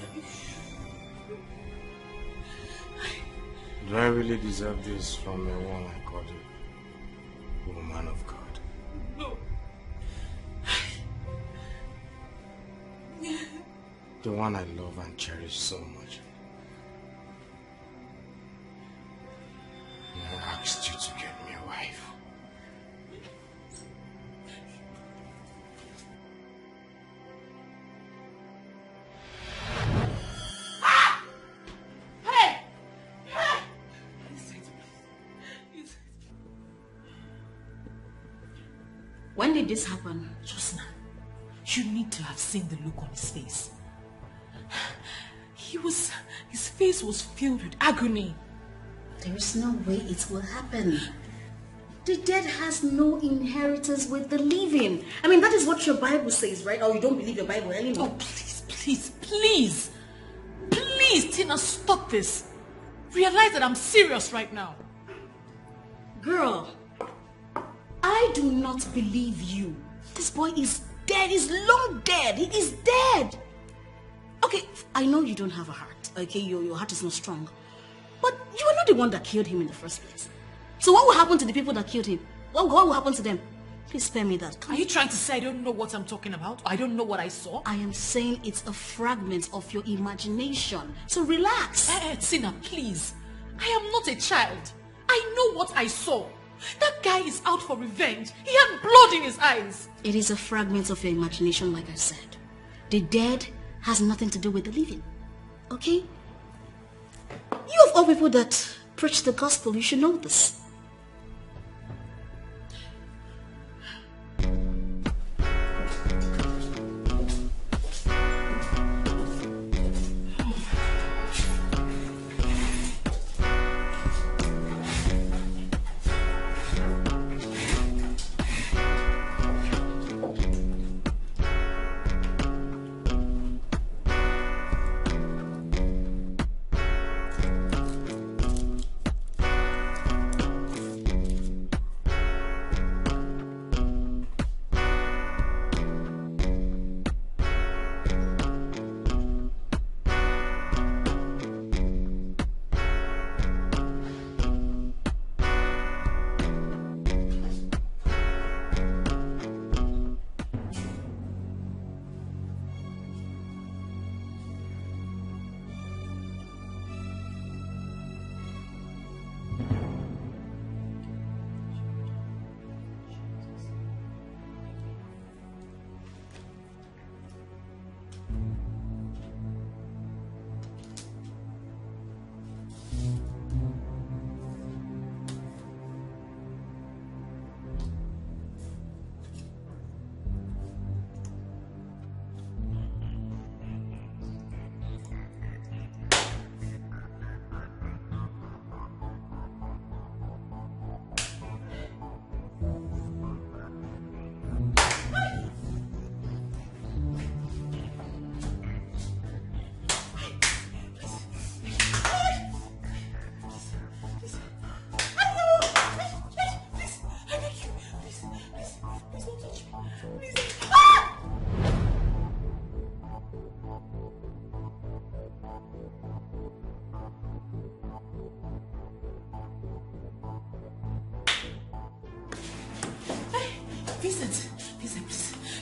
Do I really deserve this from a woman called a woman of God?
No.
The one I love and cherish so much. And I asked you to get me a wife.
When did this happen?
Just now. You need to have seen the look on his face. His face was filled with agony.
There is no way it will happen. The dead has no inheritance with the living. I mean, that is what your Bible says, right? Or you don't believe your Bible anymore.
Oh, please, Tina, stop this. Realize that I'm serious right now.
Girl, I do not believe you. This boy is dead. He's long dead. He is dead. Okay, I know you don't have a heart. Okay, your heart is not strong. But you were not the one that killed him in the first place. So what will happen to the people that killed him? What will happen to them? Please spare me that.
Are you trying to say I don't know what I'm talking about? I don't know what I saw?
I am saying it's a fragment of your imagination. So relax.
Tina, please. I am not a child. I know what I saw. That guy is out for revenge. He had blood in his eyes.
It is a fragment of your imagination, like I said. The dead has nothing to do with the living. Okay? You of all people that preach the gospel, you should know this.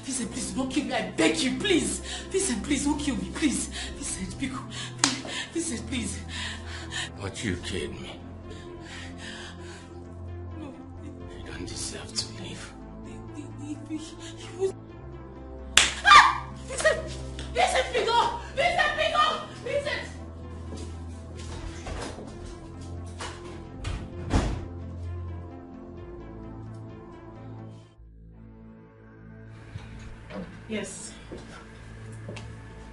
Vincent, please don't kill me. I beg you, please. Vincent, please don't kill me, please. Vincent, please.
But you killed me.
No.
You don't deserve to live.
Vincent, please go. Vincent. Yes.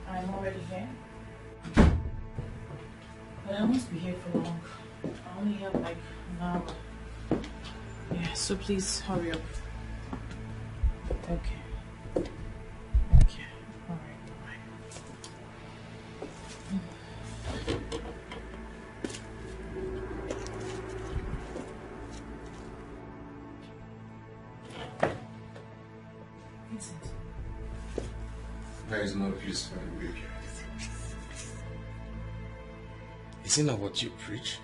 I'm already here. But I won't be here for long. I only have like an hour. Yeah, so please hurry up. Okay. Alright, bye. Vincent.
There is no use for the weak.
Isn't that what you preach?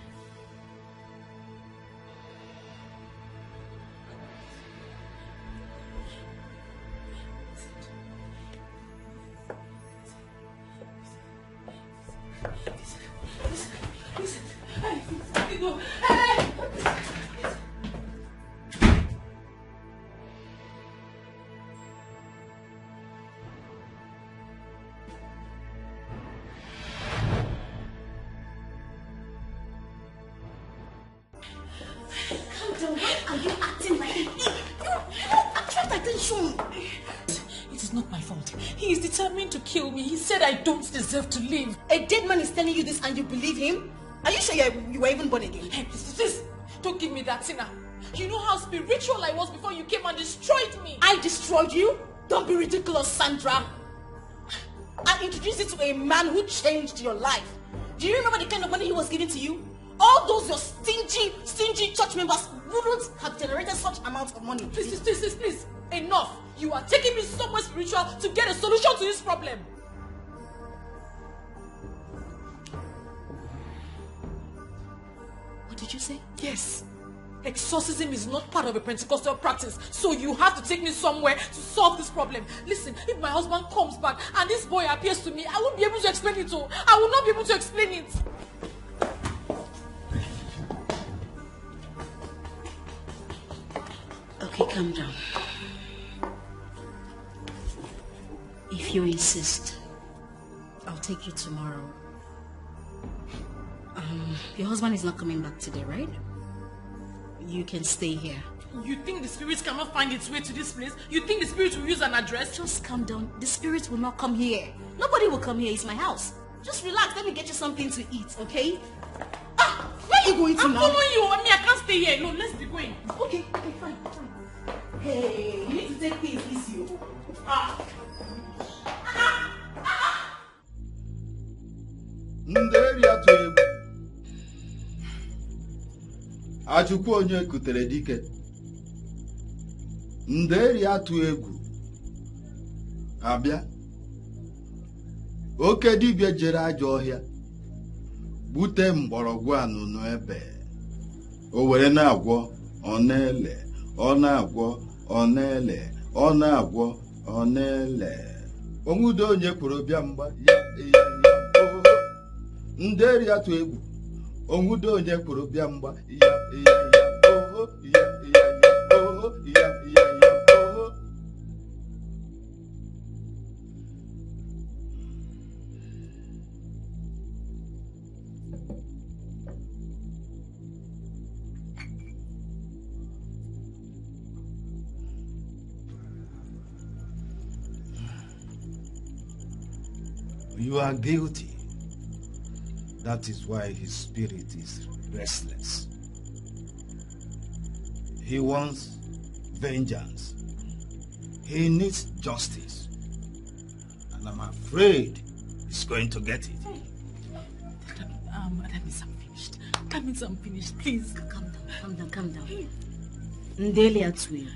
To kill me. He said I don't deserve to live.
A dead man is telling you this and you believe him? Are you sure you were even born again?
Hey, please, don't give me that, Tina. You know how spiritual I was before you came and destroyed me.
I destroyed you? Don't be ridiculous, Sandra. I introduced you to a man who changed your life. Do you remember the kind of money he was giving to you? All those your stingy church members wouldn't have generated such amount of money.
Please. Enough. You are taking me somewhere spiritual to get a solution to this problem.
What did you say?
Yes. Exorcism is not part of a Pentecostal practice, so you have to take me somewhere to solve this problem. Listen, if my husband comes back and this boy appears to me, I won't be able to explain it all. I will not be able to explain it.
Okay, calm down. If you insist, I'll take you tomorrow. Your husband is not coming back today, right? You can stay here.
You think the spirit cannot find its way to this place? You think the spirit will use an address?
Just calm down. The spirit will not come here. Nobody will come here. It's my house. Just relax. Let me get you something to eat, okay?
Where are you going to
I'm
now?
following you. I can't stay here. No, let's be going.
Okay, fine. Hey, you need to take things easy.
Nderi atụ egwu Achukwu onye kutere dike Nderi atụ egwu abịa oke dibịa jere ajọ ọhịa bute mgbọrọgwụ anụnụ ebe o were na-agwọ ọ na-ele ọ na-agwọ ọ na-ele ọ na-agwọ ọ na-ele onwudo onye kwuru bịa mgba ya Nderi atụ egwu onwudo onye kwuru bịa mgba ya oho ya oho ya oho You are guilty. That is why his spirit is restless. He wants vengeance. He needs justice. And I'm afraid he's going to get it.
That means I'm finished. Please.
Calm down. Ndeli atụ egwu.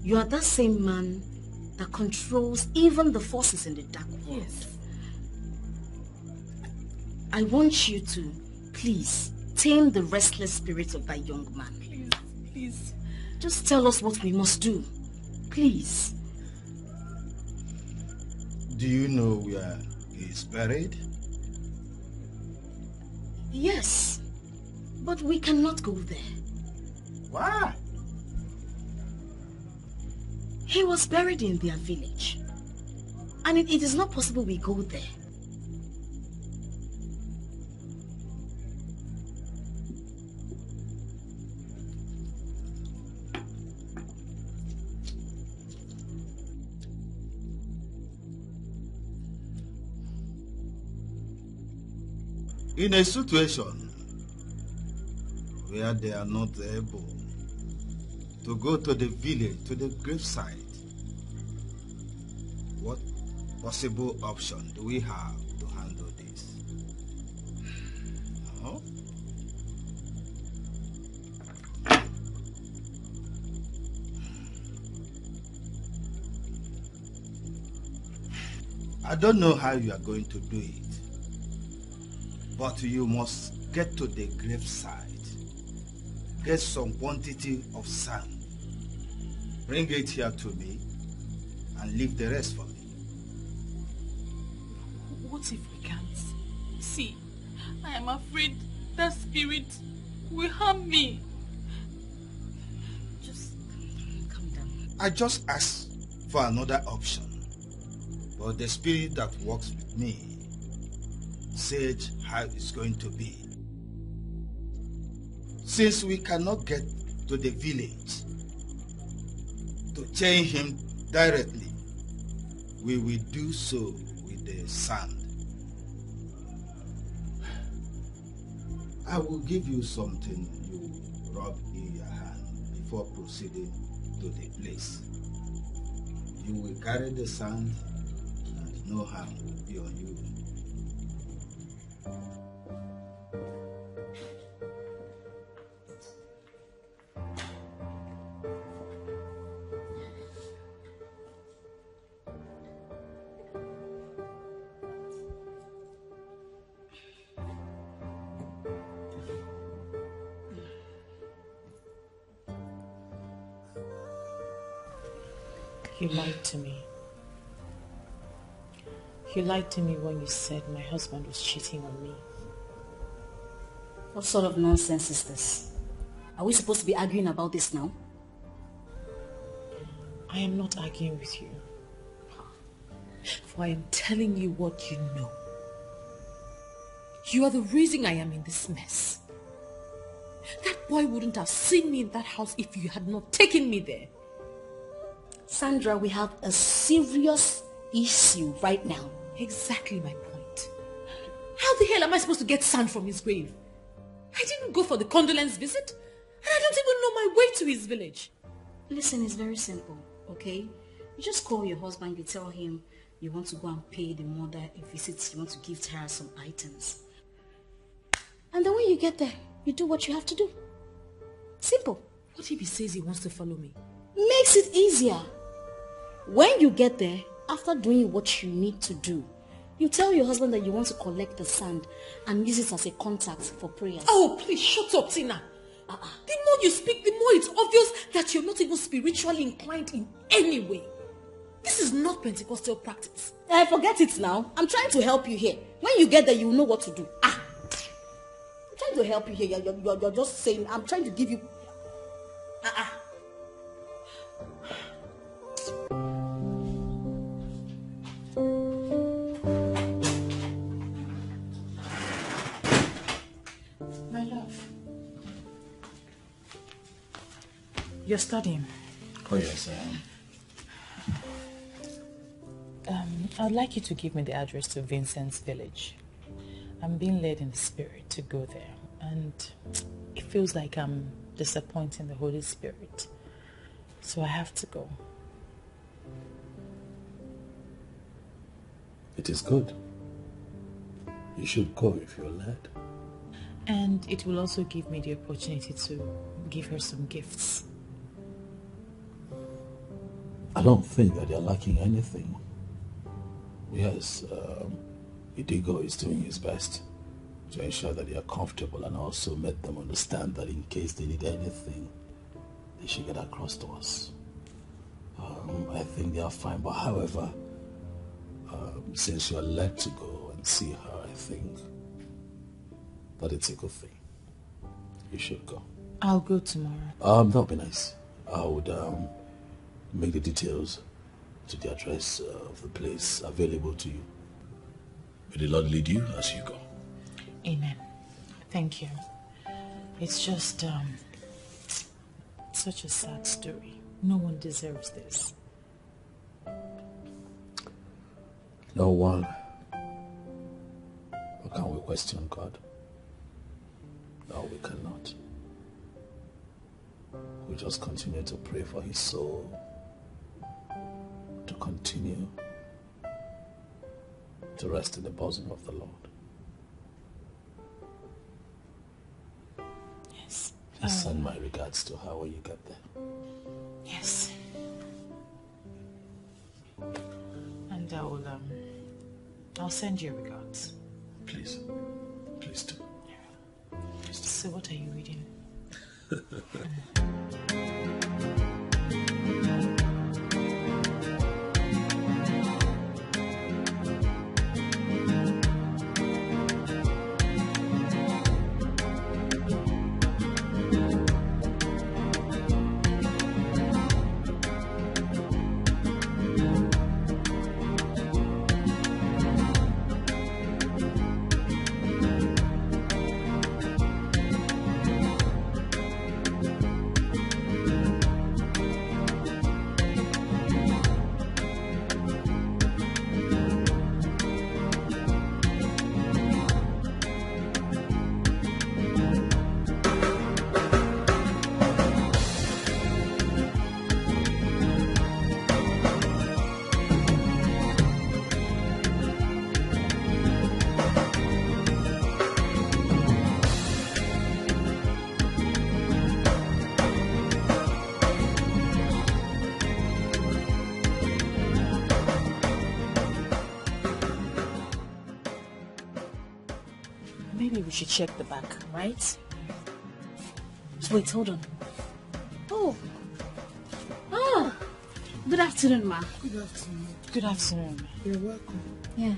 You are that same man that controls even the forces in the dark world.
Yes.
I want you to, please, tame the restless spirit of that young man.
Please, please.
Just tell us what we must do. Please.
Do you know where he is buried?
Yes, but we cannot go there.
Why?
He was buried in their village. And it is not possible we go there.
In a situation where they are not able to go to the village, to the gravesite, what possible option do we have to handle this? Huh? I don't know how you are going to do it. But you must get to the graveside. Get some quantity of sand. Bring it here to me and leave the rest for me.
What if we can't? See, I am afraid that spirit will harm me.
Just calm down.
I just asked for another option. But the spirit that works with me said how it's going to be. Since we cannot get to the village to chain him directly, we will do so with the sand. I will give you something you rub in your hand before proceeding to the place. You will carry the sand and no harm will be on you.
You lied to me. You lied to me when you said my husband was cheating on me.
What sort of nonsense is this? Are we supposed to be arguing about this now?
I am not arguing with you. For I am telling you what you know. You are the reason I am in this mess. That boy wouldn't have seen me in that house if you had not taken me there.
Sandra, we have a serious issue right now.
Exactly my point. How the hell am I supposed to get sand from his grave? I didn't go for the condolence visit, and I don't even know my way to his village.
Listen, it's very simple, okay? You just call your husband, you tell him you want to go and pay the mother a visit, you want to give her some items. And then when you get there, you do what you have to do. Simple.
What if he says he wants to follow me?
Makes it easier. When you get there, after doing what you need to do, you tell your husband that you want to collect the sand and use it as a contact for prayers.
Oh, please shut up, Tina. The more you speak, the more it's obvious that you're not even spiritually inclined in any way. This is not Pentecostal practice.
Forget it now. I'm trying to help you here. When you get there, you will know what to do. I'm trying to help you here. You're just saying, I'm trying to give you...
My love. You're studying?
Oh yes, I am.
I'd like you to give me the address to Vincent's village. I'm being led in the spirit to go there, and it feels like I'm disappointing the Holy Spirit. So I have to go.
It is good. You should go if you're led.
And it will also give me the opportunity to give her some gifts.
don't think that they're lacking anything. Yes, Idigo is doing his best to ensure that they are comfortable and also let them understand that in case they need anything, they should get across to us. I think they are fine, but however, since you are led to go and see her, I think that it's a good thing. You should go.
I'll go tomorrow.
That would be nice. I would make the details to the address of the place available to you.
May the Lord lead you as you go.
Amen. Thank you. It's just such a sad story. No one deserves this.
No one. How can we question God? No, we cannot. We just continue to pray for his soul to continue to rest in the bosom of the Lord.
Yes.
Just send my regards to her when you get there.
Yes. And I'll send you regards.
Please. Please do.
So what are you reading? Maybe we should check the back, right?
Wait, hold on. Oh. Ah. Good afternoon, ma.
Good afternoon.
Good afternoon.
You're welcome.
Yeah.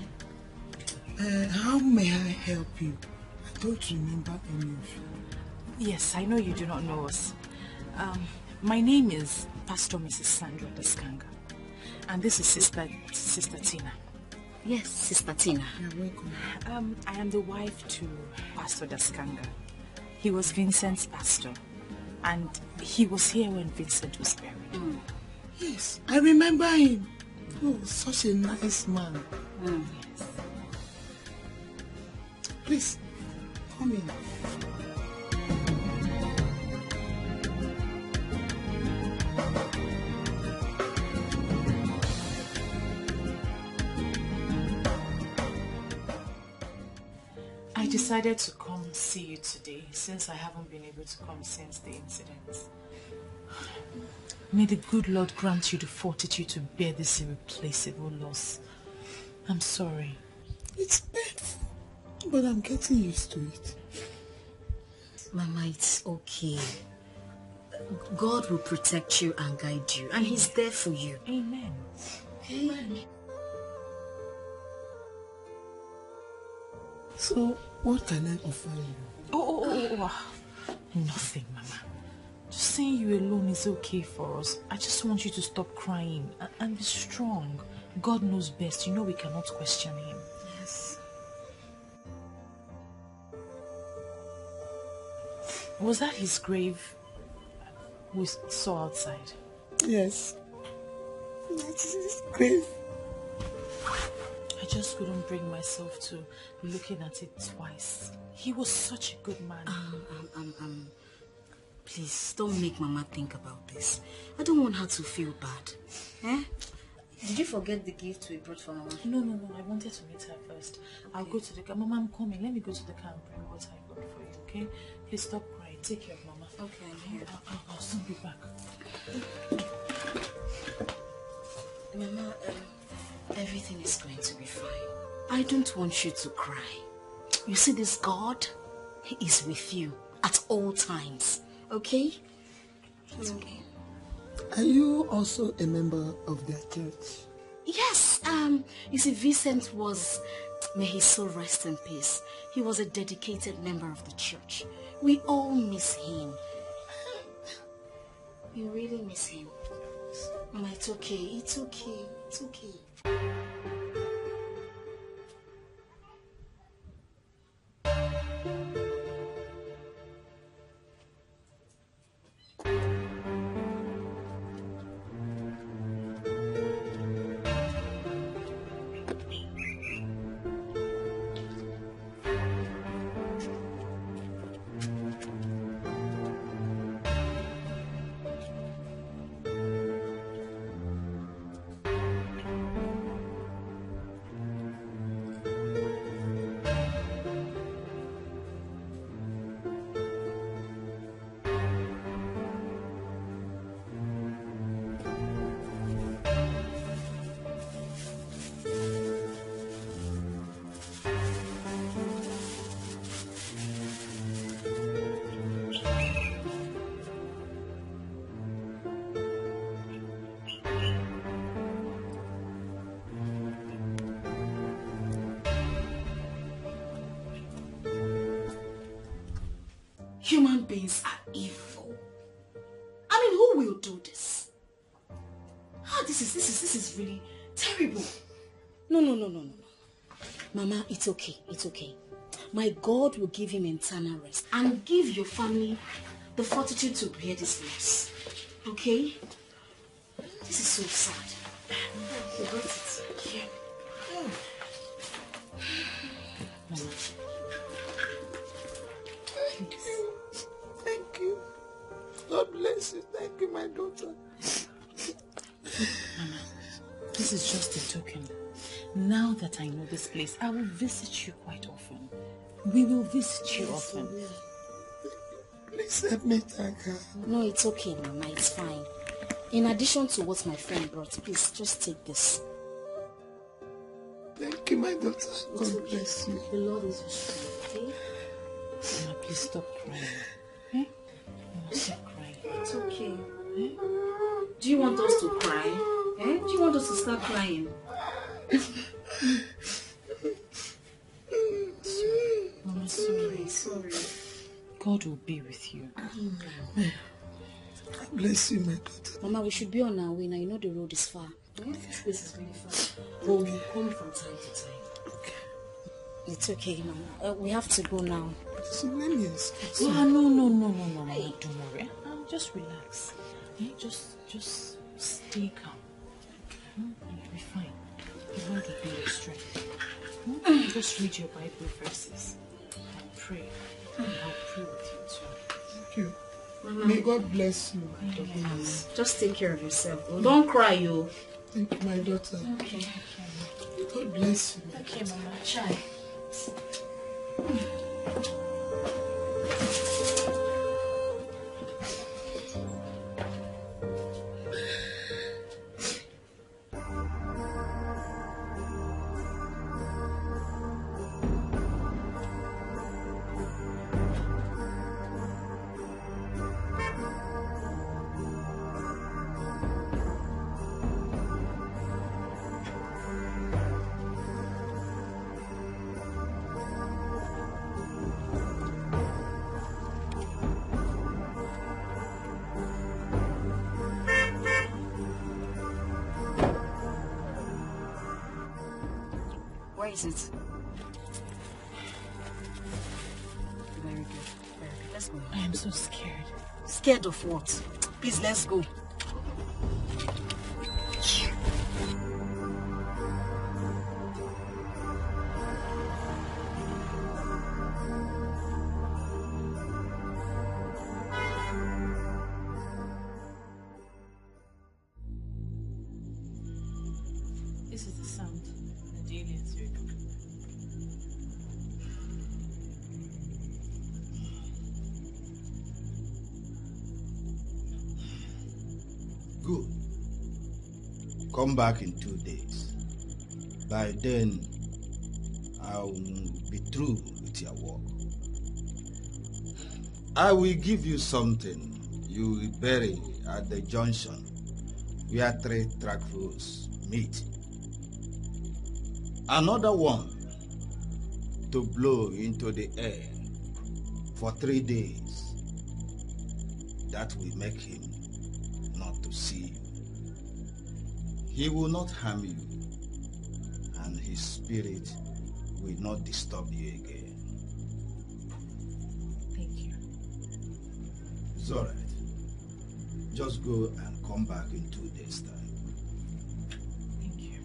How may I help you? I don't remember any of you.
Yes, I know you do not know us. My name is Pastor Mrs. Sandra Daskanga. And this is Sister Tina.
Yes, Sister Tina.
You're welcome.
I am the wife to Pastor Daskanga. He was Vincent's pastor. And he was here when Vincent was buried.
Mm.
Yes, I remember him. Oh, such a nice man.
Mm.
Yes.
Please, come in.
I decided to come see you today since I haven't been able to come since the incident. May the good Lord grant you the fortitude to bear this irreplaceable loss. I'm sorry.
It's painful, but I'm getting used to it.
Mama, it's okay. God will protect you and guide you, and He's there for you.
Amen.
Amen.
So, what can I offer you?
Oh. Nothing, Mama. Just seeing you alone is okay for us. I just want you to stop crying and be strong. God knows best. You know we cannot question Him.
Yes.
Was that his grave we saw outside?
Yes. That's his grave.
I just couldn't bring myself to looking at it twice. He was such a good man.
Please, don't make Mama think about this. I don't want her to feel bad. Eh? Did you forget the gift we brought for Mama?
No. I wanted to meet her first. I'll go to the car. Mama, I'm coming. Let me go to the car and bring what I got for you, okay? Please stop crying. Take care of Mama.
Okay, I'm here.
I'll soon be back.
Everything is going to be fine. I don't want you to cry. You see, this God, He is with you at all times. Okay? It's okay.
Are you also a member of their church?
Yes. You see, Vincent was, may his soul rest in peace. He was a dedicated member of the church. We all miss him. We really miss him. Mama, it's okay. It's okay. It's okay. Human beings are evil. I mean, who will do this? This is really terrible. No. Mama, it's okay. It's okay. My God will give him eternal rest and give your family the fortitude to bear this loss. Okay? This is so sad. You got it. Yeah. Mama.
Thank you. God bless you. Thank you, my daughter.
Mama, this is just a token. Now that I know this place, I will visit you quite often. We will visit you often.
Please help me thank her.
No, it's okay, Mama. It's fine. In addition to what my friend brought, please just take this.
Thank you, my daughter. God bless you.
The Lord is your strength, okay?
Mama, please stop crying. Eh? Mama, stop crying.
It's okay. Eh? Do you want us to cry? Eh? Do you want us to start crying?
Mama, sorry. God will be with you.
God bless you, my daughter.
Mama, we should be on our way now. You know the road is far. This place is really far. But we'll come from time to time.
Okay.
It's okay, Mama. We have to go now.
So let me escape.
No, Mama. Don't worry. Just relax. Just stay calm. You'll be fine. The Lord will be your strength. Just read your Bible verses and pray. And I'll pray with you too.
Thank you. Mama. May God bless you, my daughter.
Yes. Just take care of yourself. Don't cry, you.
Thank you, my daughter.
Okay.
God bless you.
Okay, Mama. Try. Where is it? Very good. Let's go.
I am so scared.
Scared of what? Please, let's go.
This is the sound that the aliens heard.
Good. Come back in 2 days. By then, I will be through with your work. I will give you something you will bury at the junction where 3 tracks meet. Another one to blow into the air for 3 days. That will make him not to see you. He will not harm you, and his spirit will not disturb you again.
Thank you.
It's all right. Just go and come back in 2 days' time.
Thank you.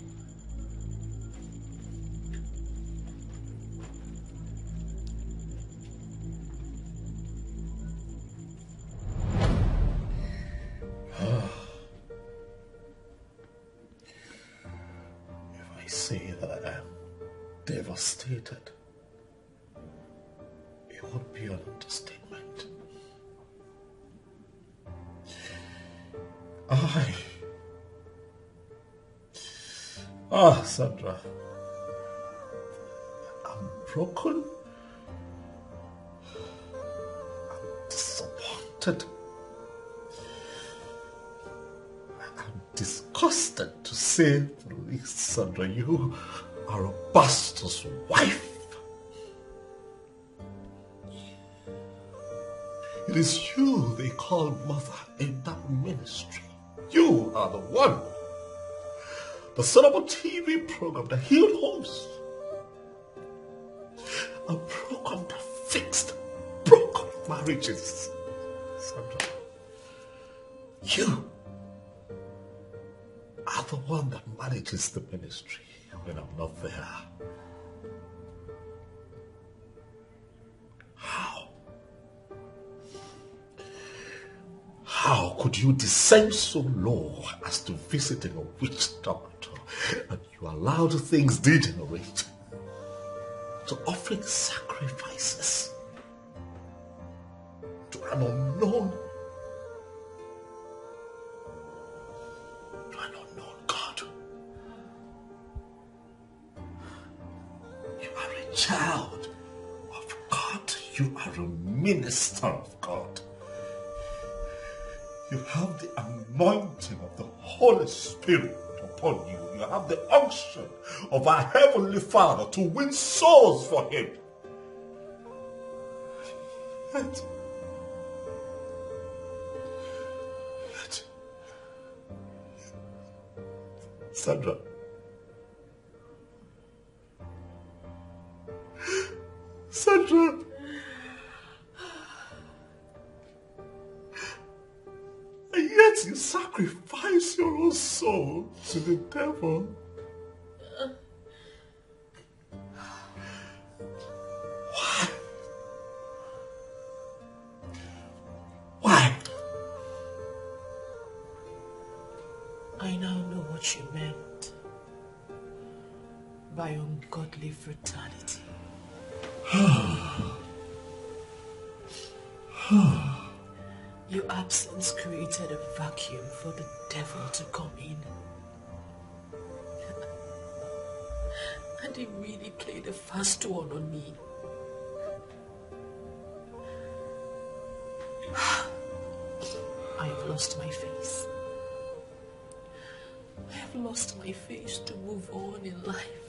If I say that I am devastated, it would be an understatement. Sandra, I'm broken. I'm disappointed. I'm disgusted, to say the least. Sandra, you are a pastor's wife. It is you they call mother in that ministry. You are the one. The son of a TV program that healed homes. A program that fixed broken marriages. Sandra, you are the one that manages the ministry when I'm not there. How could you descend so low as to visiting a witch doctor and you allowed things degenerate to offering sacrifices to an unknown God? You are a child of God. You are a minister of God. You have the anointing of the Holy Spirit upon you. You have the unction of our Heavenly Father to win souls for Him. Yet, Sandra, and yet you sacrifice your own soul to the devil. Why? Why?
I now know what you meant by ungodly brutality. Your absence created a vacuum for the devil to come in. And he really played a fast one on me. I have lost my face. I have lost my face to move on in life.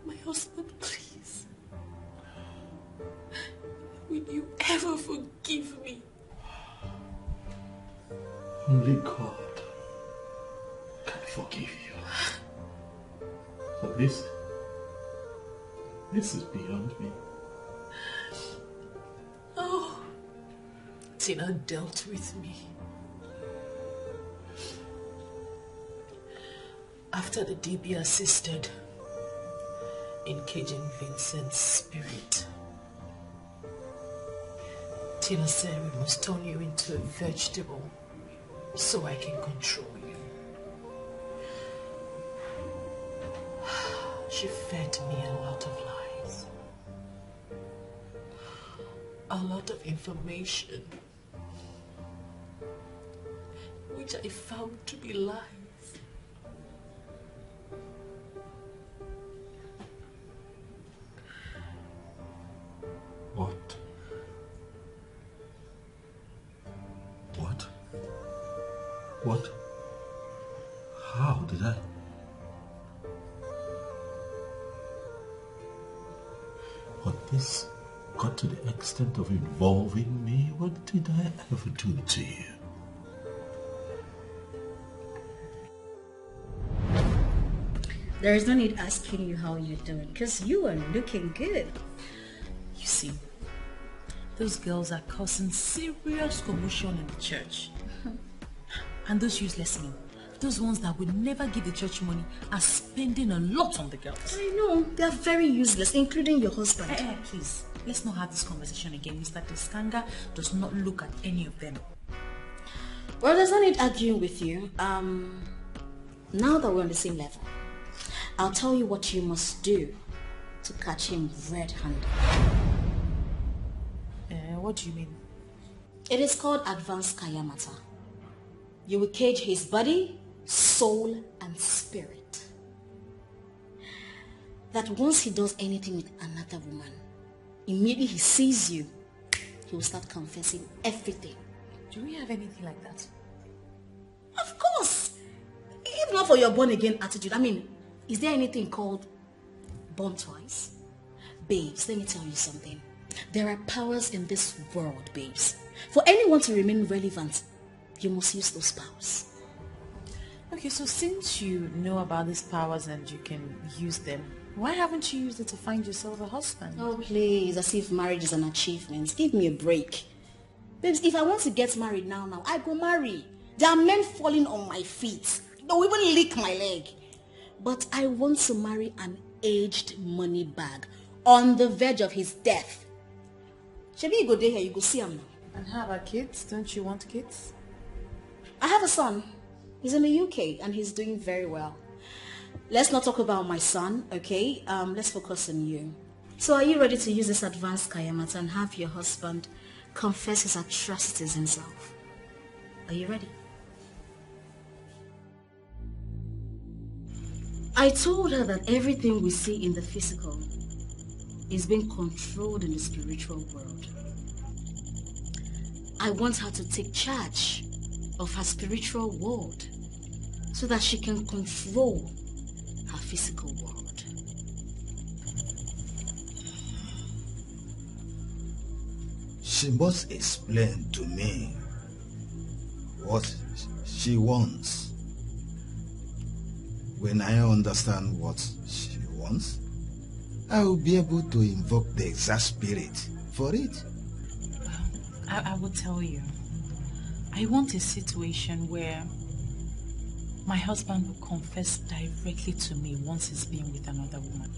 My husband, please. Will you ever forgive me?
Only God can forgive you. But this is beyond me.
Oh, Tina dealt with me. After the DB assisted in caging Vincent's spirit, Tina said we must turn you into a vegetable so I can control you. She fed me a lot of lies. a lot of information which I found to be lies.
What? What? What? How did I? But this got to the extent of involving me. What did I ever do to you?
There is no need asking you how you're doing, because you are looking good.
You see, those girls are causing serious commotion in the church. And those useless men, those ones that would never give the church money, are spending a lot on the girls.
I know, they are very useless, including your husband.
Please, let's not have this conversation again. Mr. Tiskanga does not look at any of them.
Well, there's no need arguing with you. Now that we're on the same level, I'll tell you what you must do to catch him red-handed.
What do you mean?
It is called advanced kayamata. You will cage his body, soul, and spirit. That once he does anything with another woman, immediately he sees you, he will start confessing everything.
Do we have anything like that?
Of course! If not for your born-again attitude, I mean, is there anything called born twice? Babes, let me tell you something. There are powers in this world, babes. For anyone to remain relevant, you must use those powers.
Okay, so since you know about these powers and you can use them, why haven't you used it to find yourself a husband?
Oh, please, as if marriage is an achievement. Give me a break. Babes, if I want to get married now, I go marry. There are men falling on my feet. They'll even lick my leg. But I want to marry an aged money bag on the verge of his death. Shabi, you go there here, you go see him now.
And how about kids? Don't you want kids?
I have a son. He's in the UK and he's doing very well. Let's not talk about my son, okay? Let's focus on you. So are you ready to use this advanced kayamata and have your husband confess his atrocities himself? Are you ready? I told her that everything we see in the physical is being controlled in the spiritual world. I want her to take charge of her spiritual world so that she can control her physical world.
She must explain to me what she wants. When I understand what she wants, I will be able to invoke the exact spirit for it.
I will tell you. I want a situation where my husband will confess directly to me once he's been with another woman.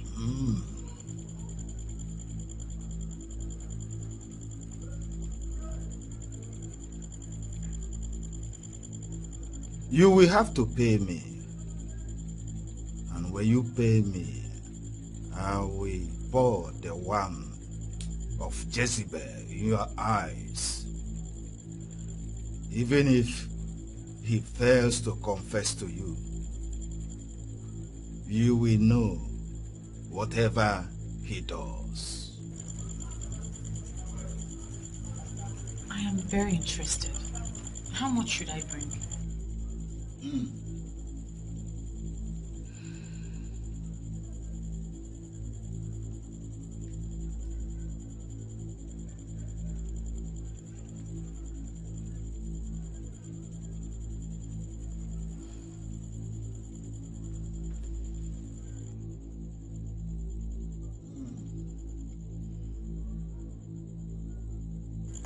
You will have to pay me. And when you pay me, I will pour the wine of Jezebel in your eyes. Even if he fails to confess to you, you will know whatever he does.
I am very interested. How much should I bring?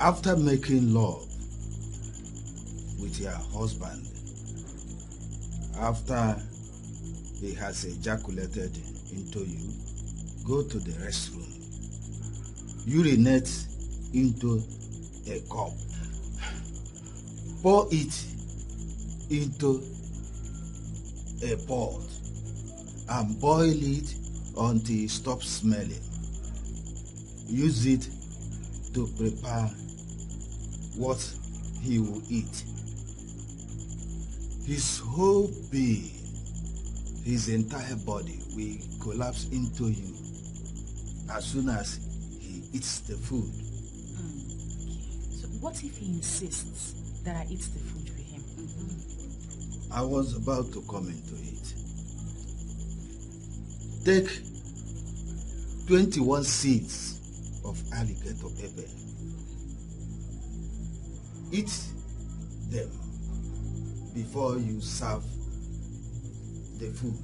After making love with your husband, after he has ejaculated into you, go to the restroom. Urinate into a cup. Pour it into a pot and boil it until it stops smelling. Use it to prepare what he will eat. His whole being, his entire body will collapse into you as soon as he eats the food.
So what if he insists that I eat the food with him?
I was about to come into it. Take 21 seeds of alligator pepper. Eat them before you serve the food.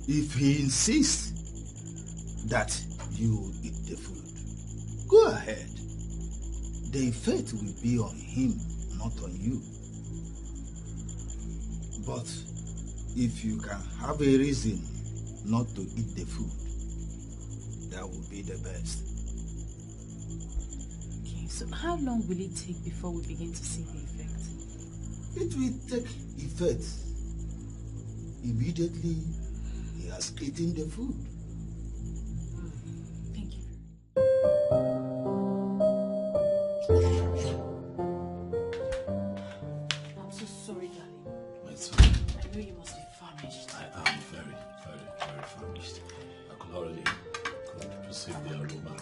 If he insists that you eat the food, go ahead. The effect will be on him, not on you. But if you can have a reason not to eat the food, that would be the best.
Okay, so how long will it take before we begin to see the effect?
It will take effect immediately he has eaten the food.
Thank you. I'm so sorry, darling.
It's fine.
I know you must be famished.
I am very, very, very famished. I could already perceive the aroma.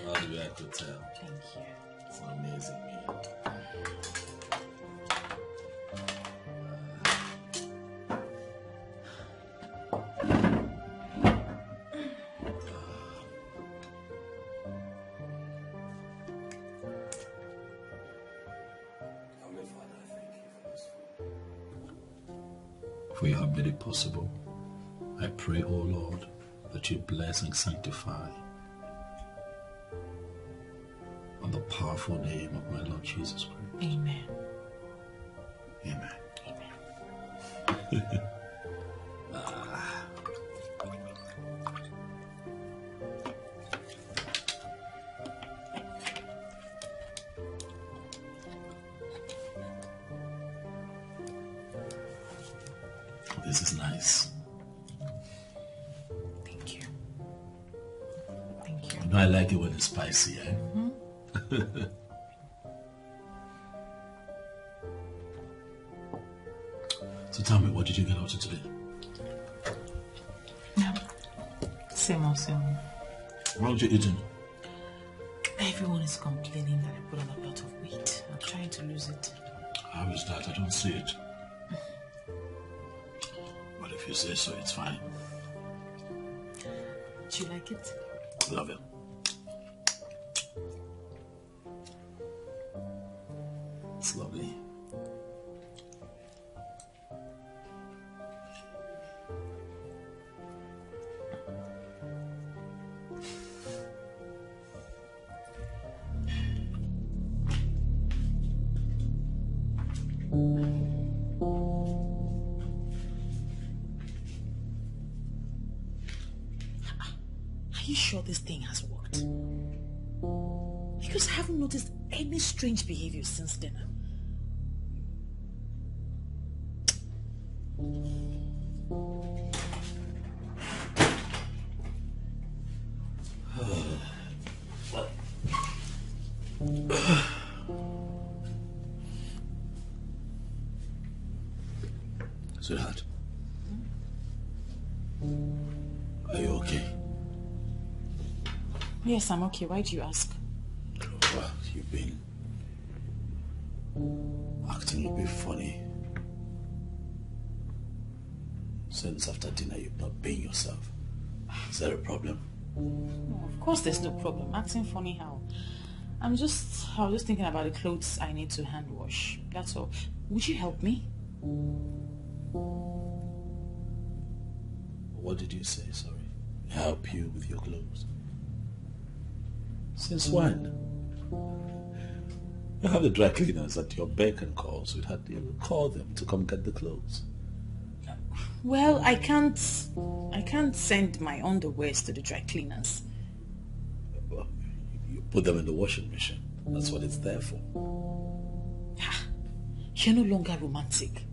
All the way I could tell.
Thank you.
It's an amazing meal. For you have made it possible. I pray, O Lord, that you bless and sanctify on the powerful name of my Lord Jesus Christ.
Amen.
Amen. This is nice.
Thank you. Thank you.
You know I like it when it's spicy, eh? So tell me, what did you get up to today?
Same old, same old.
What did you eating?
Everyone is complaining that I put on a lot of weight. I'm trying to lose it.
How is that? I don't see it. But if you say so, it's fine.
Do you like it?
Love it. It's lovely.
Are you sure this thing has worked? Because I haven't noticed any strange behavior since dinner.
Sweetheart, are you okay?
Yes, I'm okay. Why do you ask?
Well, you've been acting a bit funny. Since after dinner you've not been yourself. Is there a problem?
No, of course there's no problem. Acting funny how? I was just thinking about the clothes I need to hand wash. That's all. Would you help me?
What did you say, sorry? Help you with your clothes? Since when? You have the dry cleaners at your beck and call, so you call them to come get the clothes.
Well, I can't send my underwears to the dry cleaners.
Well, you put them in the washing machine. That's what it's there for.
You're no longer romantic.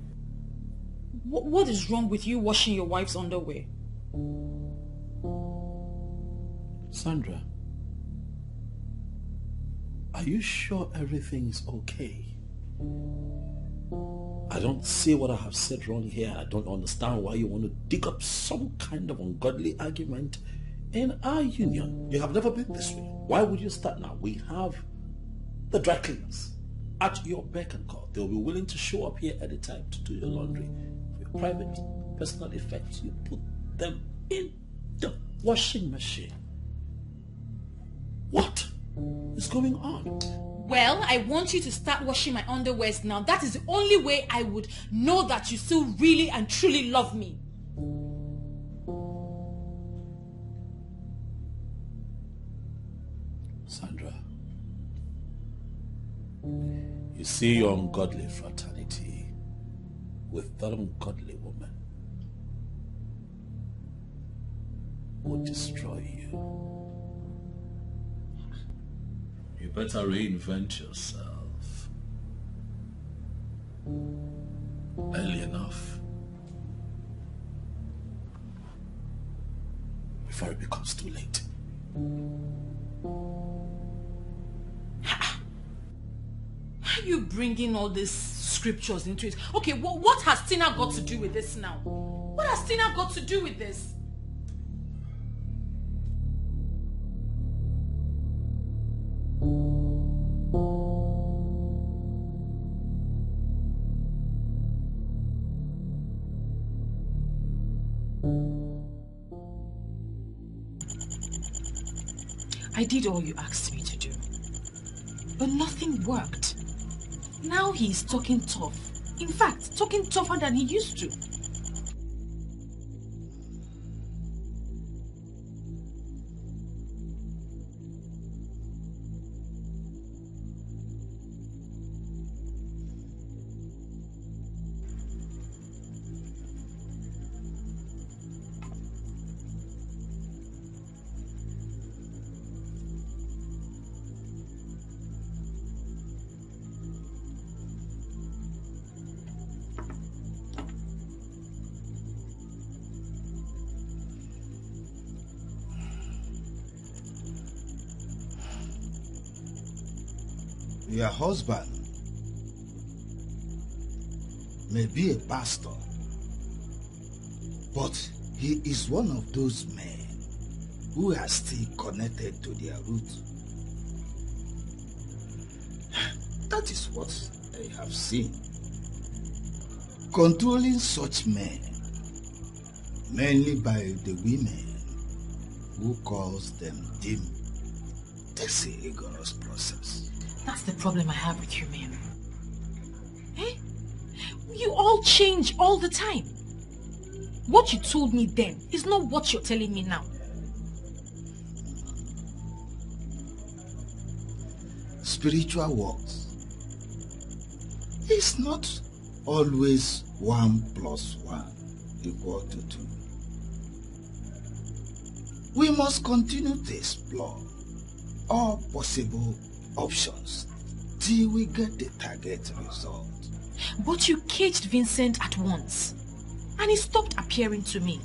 What is wrong with you washing your wife's underwear?
Sandra,
Are you sure everything is okay? I don't see what I have said wrong here. I don't understand why you want to dig up some kind of ungodly argument in our union. You have never been this way. Why would you start now? We have the dry cleaners at your beck and call. They'll be willing to show up here at a time to do your laundry. For your private, personal effects, you put them in the washing machine. What is going on?
Well, I want you to start washing my underwears now. That is the only way I would know that you still really and truly love me.
Sandra, you see your ungodly fraternity with that ungodly woman will destroy you. You better reinvent yourself early enough before it becomes too late.
Why are you bringing all these scriptures into it? Okay, what has Tina got to do with this now? What has Tina got to do with this? I did all you asked me to do, but nothing worked. Now he's talking tough. In fact, talking tougher than he used to.
Your husband may be a pastor, but he is one of those men who are still connected to their roots. That is what I have seen. Controlling such men, mainly by the women who calls them dim, takes a rigorous process.
That's the problem I have with you, men. Eh? You all change all the time. What you told me then is not what you're telling me now.
Spiritual works is not always 1 + 1 = 2. We must continue to explore all possible options till we get the target result.
But you caged Vincent at once, and he stopped appearing to me.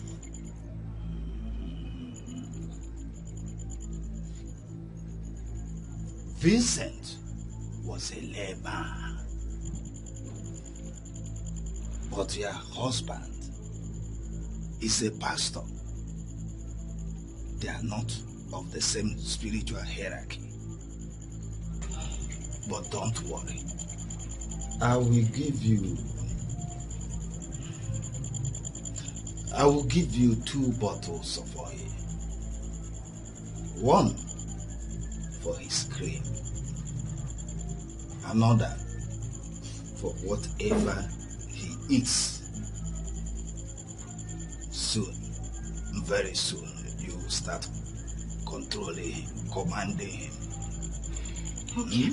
Vincent was a layman, but your husband is a pastor. They are not of the same spiritual hierarchy. But don't worry. I will give you 2 bottles of oil. One for his cream. Another for whatever he eats. Soon, very soon, you will start controlling him, commanding him.
Okay.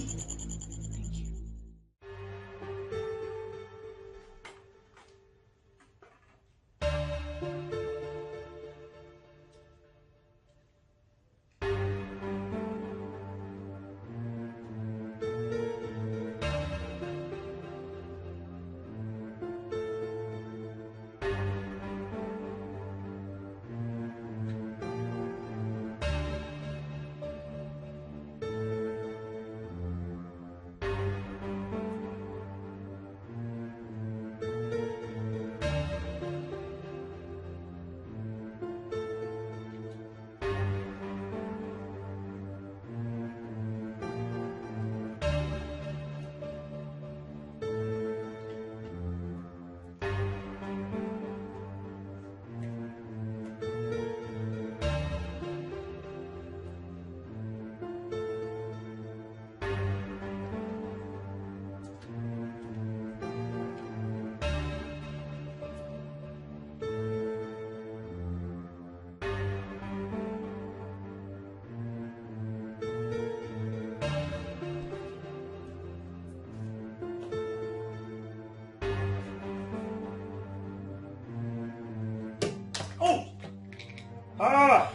Ah!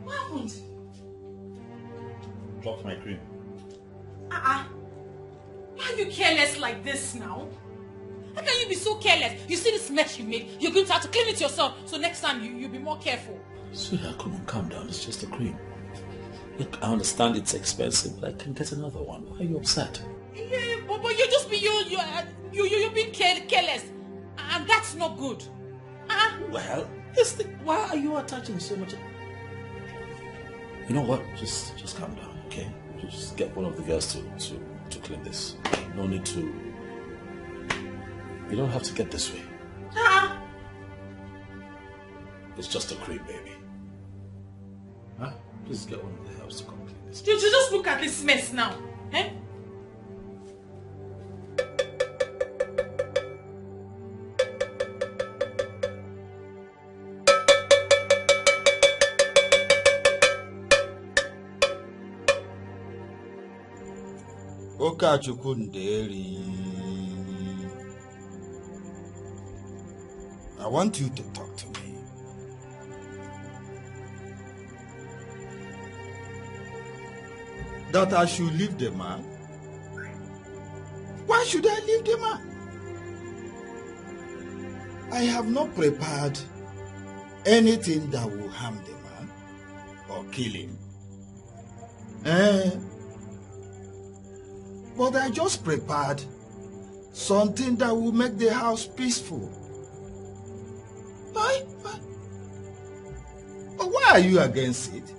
What happened?
Dropped my cream.
Why are you careless like this now? How can you be so careless? You see this mess you made, you're going to have to clean it yourself, so next time you'll be more careful.
Sweetheart, come on, calm down. It's just a cream. Look, I understand it's expensive, but I can get another one. Why are you upset?
Yeah, but you're being careless, and that's not good.
Well, why are you attaching so much? You know what? Just calm down, okay? Just get one of the girls to clean this. No need to. You don't have to get this way. It's just a cream, baby. Huh? Please get one of the girls to come clean this.
You just look at this mess now, eh?
Okachukwu Nderi. I want you to talk to me. That I should leave the man? Why should I leave the man? I have not prepared anything that will harm the man or kill him. But I just prepared something that will make the house peaceful. But why are you against it?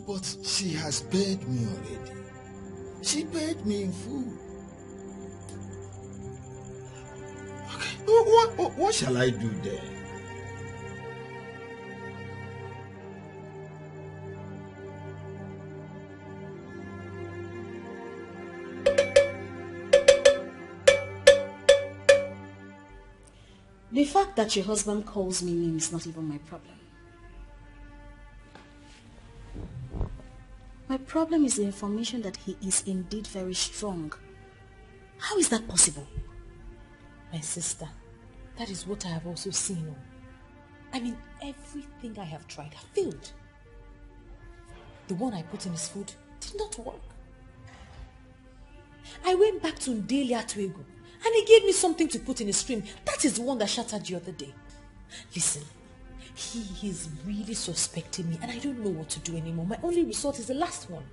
But she has paid me already. She paid me in full. Okay, what shall I do then?
The fact that your husband calls me name is not even my problem. My problem is the information that he is indeed very strong. How is that possible?
My sister, that is what I have also seen. I mean, everything I have tried, I failed. The one I put in his food did not work. I went back to Ndeli Atuego and he gave me something to put in his cream. That is the one that shattered the other day. Listen, he is really suspecting me and I don't know what to do anymore. My only resort is the last one.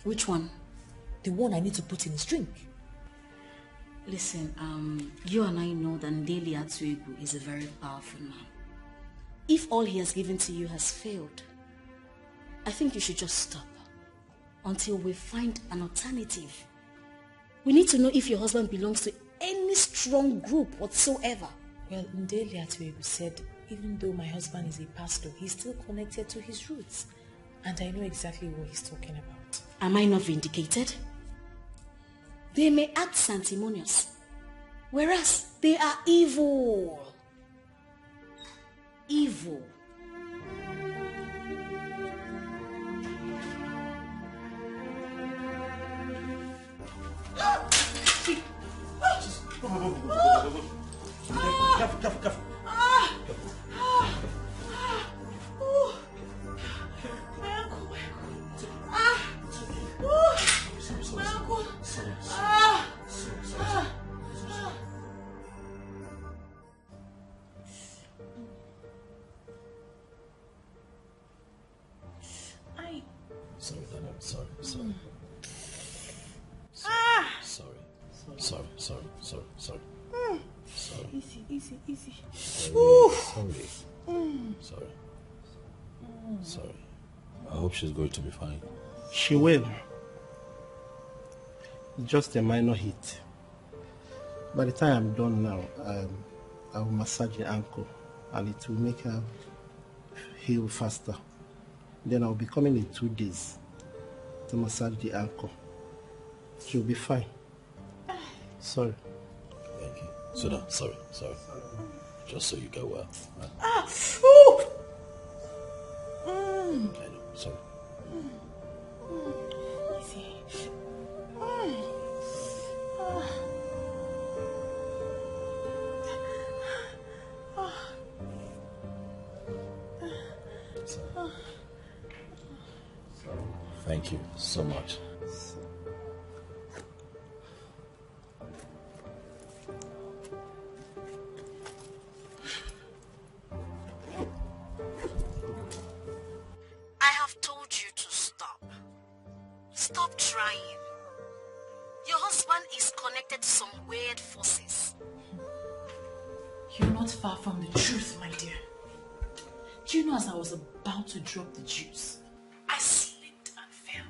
Which one?
The one I need to put in his drink.
Listen, you and I know that Ndeli Atuego is a very powerful man. If all he has given to you has failed, I think you should just stop until we find an alternative. We need to know if your husband belongs to any strong group whatsoever.
Well, Ndeli Atuego said, even though my husband is a pastor, he's still connected to his roots. And I know exactly what he's talking about.
Am I not vindicated? They may act sanctimonious, whereas they are evil. Evil.
Careful.
Sorry, Daniel. Sorry. Sorry.
Easy.
Sorry. I hope she's going to be fine.
She will. Just a minor hit. By the time I'm done now, I will massage the ankle and it will make her heal faster. Then I'll be coming in 2 days to massage the ankle. She'll be fine. Sorry.
Thank you. Sit down. Sorry. Just so you get well. Right? I know. Sorry.
Easy.
Thank you so much.
I have told you to stop. Stop trying. Your husband is connected to some weird forces.
You're not far from the truth, my dear. Do you know, as I was about to drop the juice, I slipped and fell.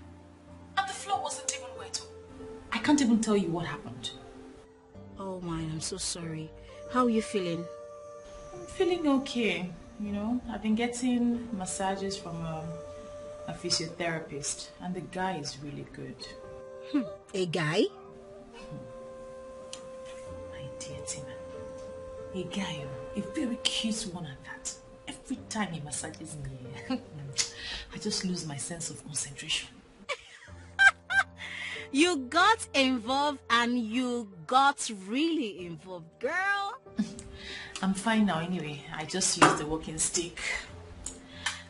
And the floor wasn't even wet. I can't even tell you what happened.
Oh my, I'm so sorry. How are you feeling?
I'm feeling okay. You know, I've been getting massages from a physiotherapist, and the guy is really good.
A guy?
My dear Tina, a guy, a very cute one at that. Every time he massages me, I just lose my sense of concentration.
You got involved and you got really involved, girl.
I'm fine now anyway. I just use the walking stick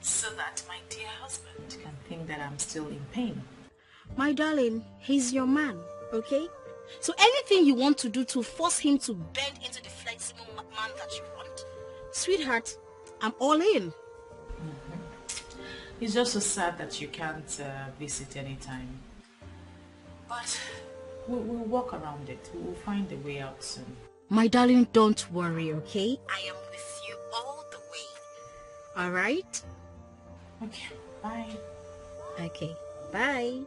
so that my dear husband can think that I'm still in pain.
My darling, he's your man, okay? So anything you want to do to force him to bend into the flexible man that you want, sweetheart, I'm all in.
It's just so sad that you can't visit anytime. But we'll walk around it. We'll find a way out soon.
My darling, don't worry, okay? I am with you all the way. All right?
Okay, bye.
Okay, bye.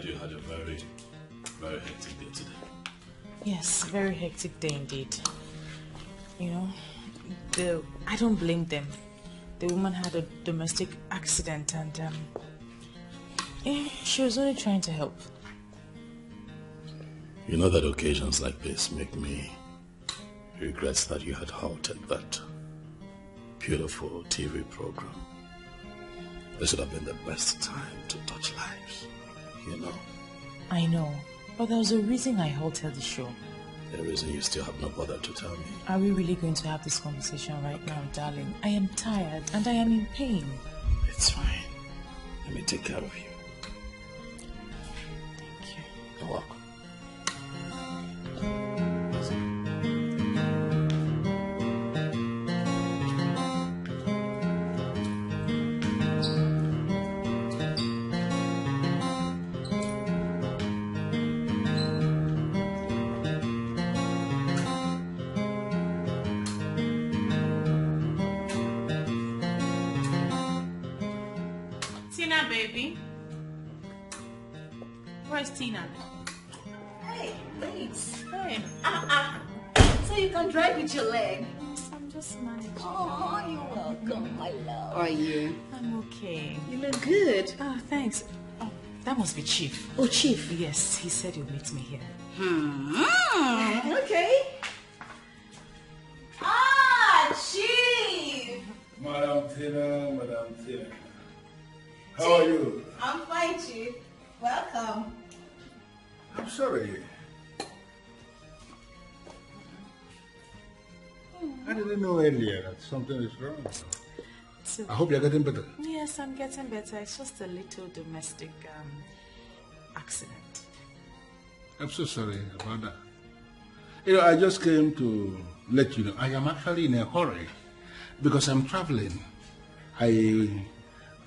You had a very, very hectic day today.
Yes, very hectic day indeed. You know, I don't blame them. The woman had a domestic accident and she was only trying to help.
You know that occasions like this make me regret that you had halted that beautiful TV program. This would have been the best time to touch lives. You know.
I know, but there was a reason I halted the show.
The reason you still have not bothered to tell me.
Are we really going to have this conversation right now, darling? I am tired and I am in pain.
It's fine. Let me take care of you.
Thank you.
You're welcome.
Baby, where's Tina?
Hey, thanks.
Hey.
So you can drive with your leg.
I'm just managing.
Oh, you're welcome, my love.
How are you? I'm okay.
You look good.
Oh, thanks. Oh, that must be Chief.
Oh, Chief?
Yes, he said he'll meet me here.
Okay. Ah, Chief!
Madam Tina. How are you?
I'm fine, Chief. Welcome.
I'm sorry. I didn't know earlier that something is wrong. I hope you're getting better.
Yes, I'm getting better. It's just a little domestic accident.
I'm so sorry about that. You know, I just came to let you know I am actually in a hurry because I'm traveling.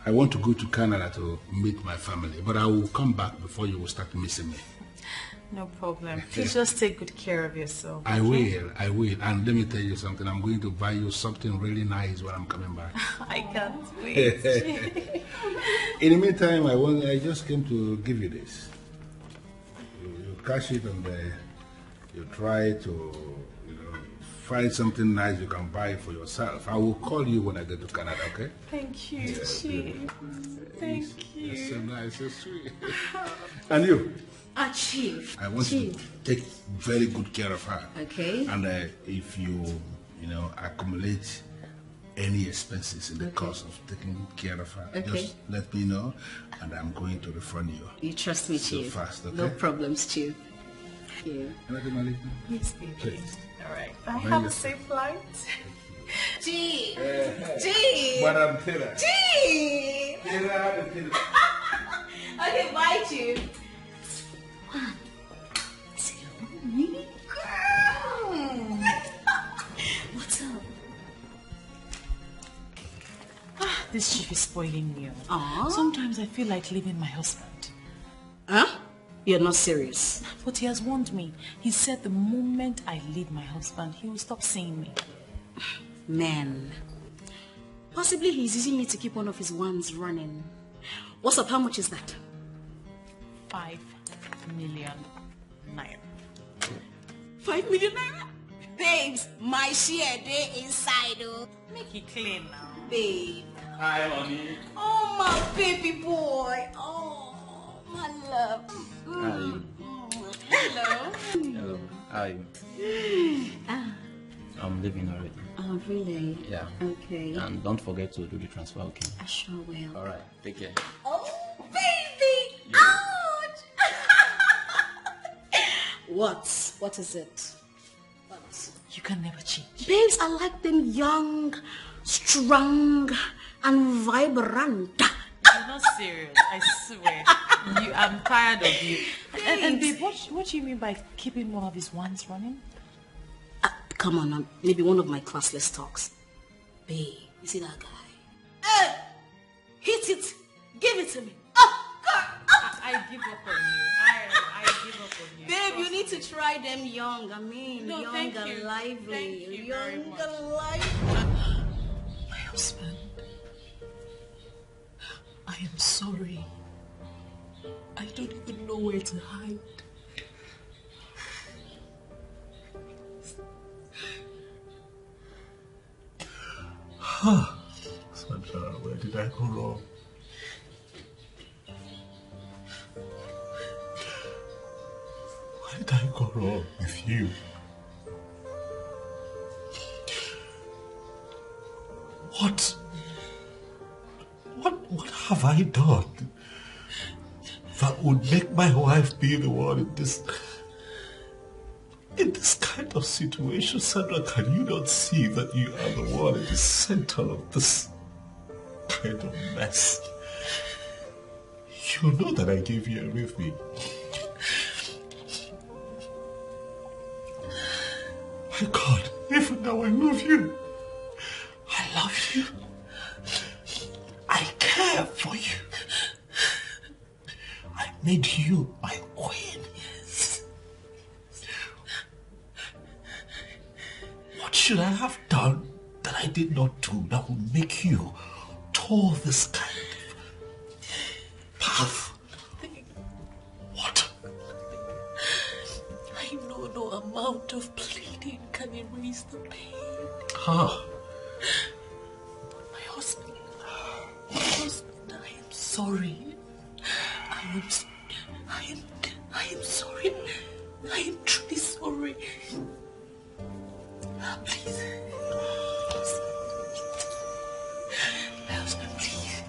I want to go to Canada to meet my family, but I will come back before you will start missing me.
No problem. Please just take good care of yourself.
I will. And let me tell you something. I'm going to buy you something really nice when I'm coming back.
I can't wait.
In the meantime, I just came to give you this. You cash it and you try to find something nice you can buy for yourself. I will call you when I get to Canada, okay?
Thank you, Chief. Thank you.
That's so nice, so sweet. And you?
Chief.
I want you to take very good care of her.
Okay.
And if you accumulate any expenses in the course of taking care of her, just let me know, and I'm going to refund you.
You trust me,
so
Chief.
Fast, okay?
No problems, Chief. Thank you.
Yes, baby.
Please.
All right. Bye. Have a safe flight.
G. G.
Madam Taylor.
G. Okay, bye, Chief.
1, 2, 3. Girl. What's up?
This chief is spoiling me.
Aww.
Sometimes I feel like leaving my husband.
Huh? You're not serious.
But he has warned me. He said the moment I leave my husband, he will stop seeing me.
Man. Possibly he's using me to keep one of his ones running. What's up? How much is that?
5 million naira.
5 million naira?
Babes, my share they inside. Oh.
Make it clear now.
Babe.
Hi, mommy.
Oh, my baby boy. Oh, my love.
Hi.
Hello.
Hello. Hi. I'm leaving already.
Oh, really?
Yeah.
Okay.
And don't forget to do the transfer, okay?
I sure will.
All right. Take care.
Oh, baby. Ouch.
What is it? What?
You can never change.
Babes, I like them young, strong, and vibrant.
You're not serious, I swear. I'm tired of you. And babe, what do you mean by keeping one of his ones running?
Come on, maybe one of my classless talks. Babe, you see that guy?
Hey, hit it. Give it to me.
I give up on you. I give up on you.
Babe, you need to try them young. I mean,
No,
young
thank
and
you.
lively.
Thank you very
Young
much.
and lively.
My husband, I am sorry. I don't even know where to hide.
Sandra, where did I go wrong? Where did I go wrong with you? What have I done that would make my wife be the one in this kind of situation? Sandra, can you not see that you are the one in the center of this kind of mess? You know that I gave you everything. My God, even now I love you. I love you. I care for you. I made you my queen. Yes. What should I have done that I did not do that would make you tour this kind of path? What?
I know no amount of pleading can erase the pain.
Huh?
My husband, I am sorry. I am sorry. I am truly sorry. Please. My husband, please.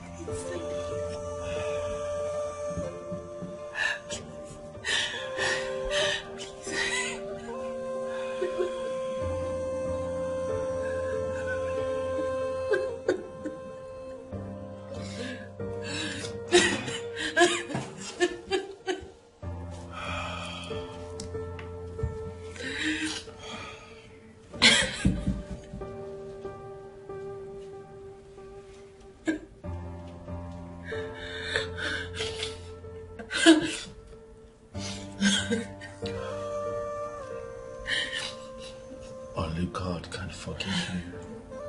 Only God can forgive you,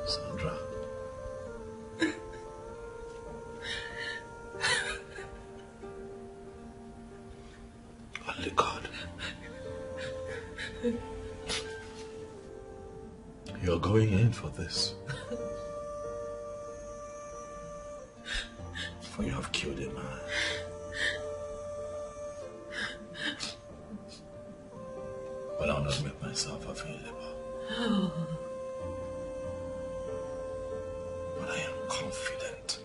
Sandra. Only God. You're going in for this. For you have killed a man. I'll make myself available. But I am confident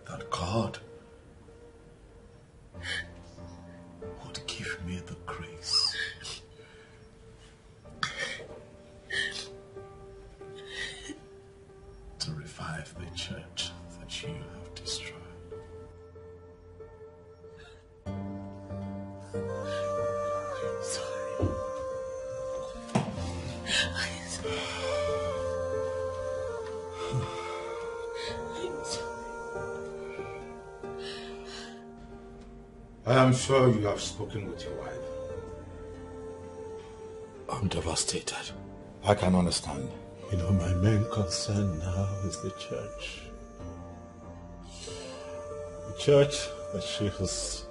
that God would give me the grace to revive the church that you have destroyed.
I am sure you have spoken with your wife.
I'm devastated.
I can understand.
You know, my main concern now is the church. The church that she has...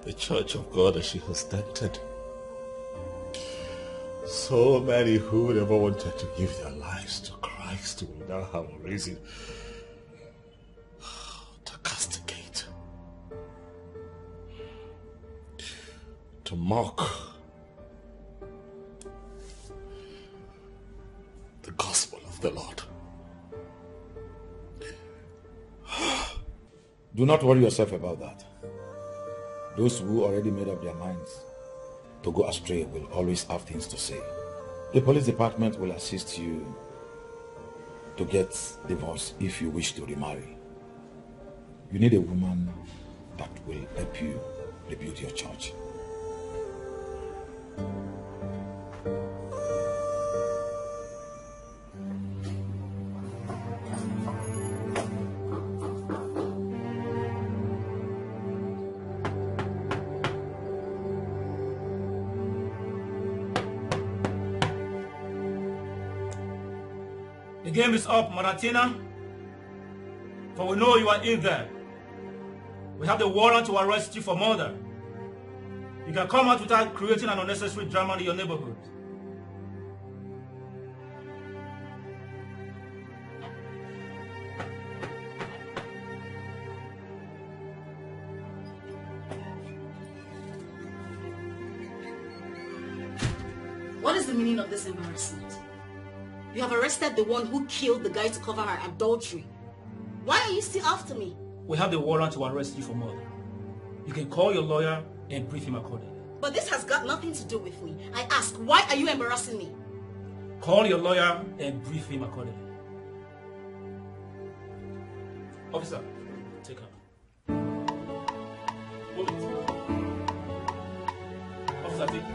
The church of God that she has dented. So many who never wanted to give their lives to Christ will now have a reason to castigate, to mock the gospel of the Lord.
Do not worry yourself about that. Those who already made up their minds to go astray will always have things to say. The police department will assist you to get divorced if you wish to remarry. You need a woman that will help you rebuild your church.
The game is up, Maratina. For we know you are in there. We have the warrant to arrest you for murder. You can come out without creating an unnecessary drama in your neighborhood.
What is the meaning of this embarrassment? You have arrested the one who killed the guy to cover her adultery. Why are you still after me?
We have the warrant to arrest you for murder. You can call your lawyer and brief him accordingly.
But this has got nothing to do with me. I ask, why are you embarrassing me?
Call your lawyer and brief him accordingly. Officer, take her. Hold it. Officer, take her.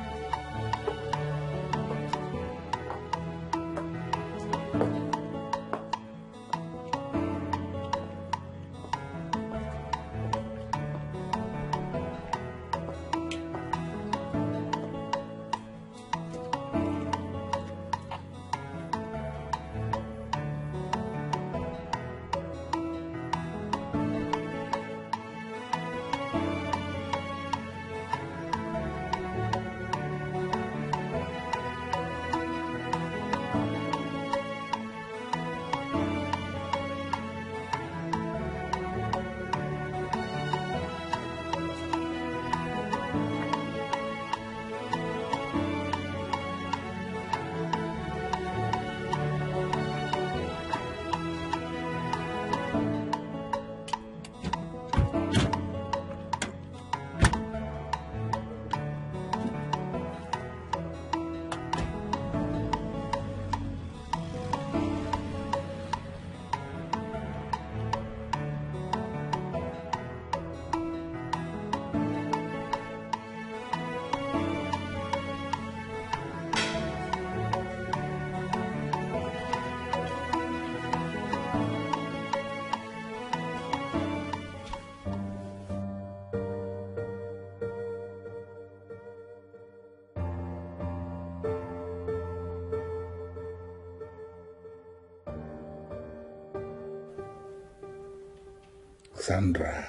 Sandra,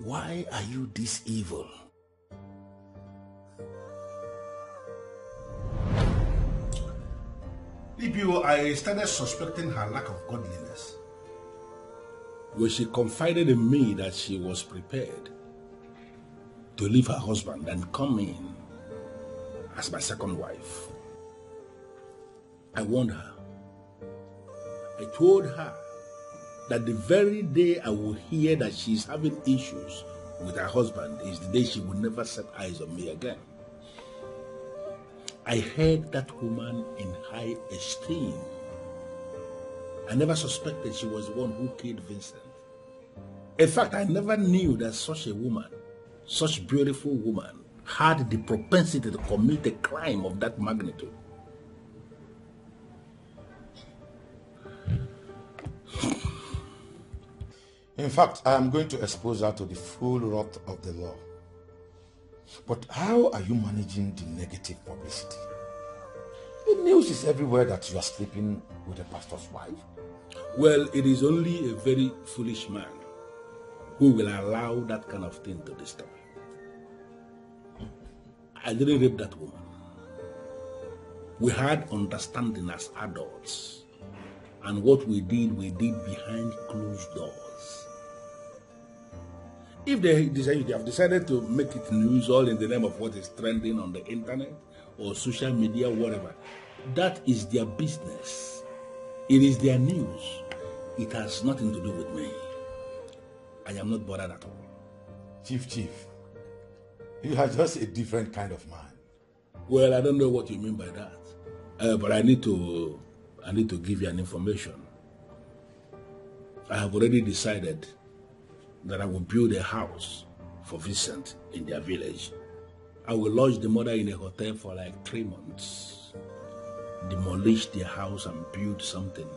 why are you this evil?
Libyo, I started suspecting her lack of godliness. when she confided in me that she was prepared to leave her husband and come in as my second wife. I warned her. I told her that the very day I will hear that she's having issues with her husband is the day she will never set eyes on me again. I held that woman in high esteem. I never suspected she was the one who killed Vincent. In fact, I never knew that such a woman, such beautiful woman, had the propensity to commit a crime of that magnitude.
In fact, I am going to expose her to the full wrath of the law. But how are you managing the negative publicity? The news is everywhere that you are sleeping with a pastor's wife.
Well, it is only a very foolish man who will allow that kind of thing to disturb him. I didn't rape that woman. We had understanding as adults. And what we did behind closed doors. If they have decided to make it news all in the name of what is trending on the internet or social media, whatever, that is their business. It is their news. It has nothing to do with me. I am not bothered at all.
Chief, you are just a different kind of man.
Well, I don't know what you mean by that. But I need to give you an information. I have already decided that I will build a house for Vincent in their village. I will lodge the mother in a hotel for like 3 months, demolish their house and build something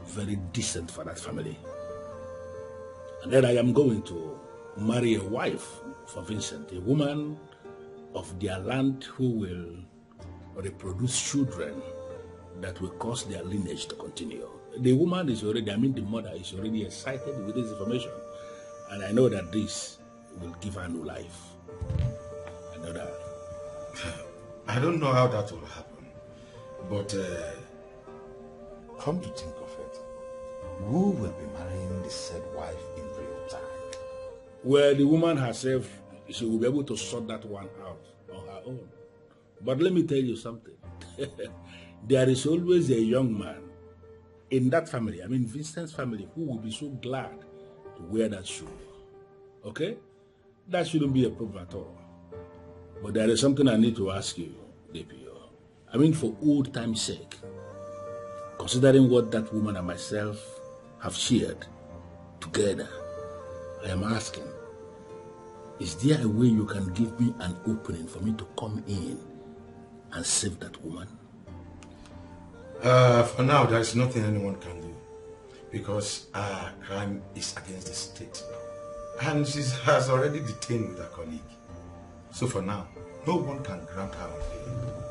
very decent for that family. And then I am going to marry a wife for Vincent, a woman of their land who will reproduce children that will cause their lineage to continue. The woman is already, the mother is already excited with this information. And I know that this will give her new life. I know that.
I don't know how that will happen. But come to think of it, who will be marrying the said wife in real time?
Well, the woman herself, she will be able to sort that one out on her own. But let me tell you something. There is always a young man in that family, Vincent's family, who will be so glad to wear that shoe. Okay? That shouldn't be a problem at all. But there is something I need to ask you, DPO. For old time's sake, considering what that woman and myself have shared together, I am asking, is there a way you can give me an opening for me to come in and save that woman?
For now, there is nothing anyone can do because our crime is against the state. And she has already detained with her colleague. So for now, no one can grant her bail.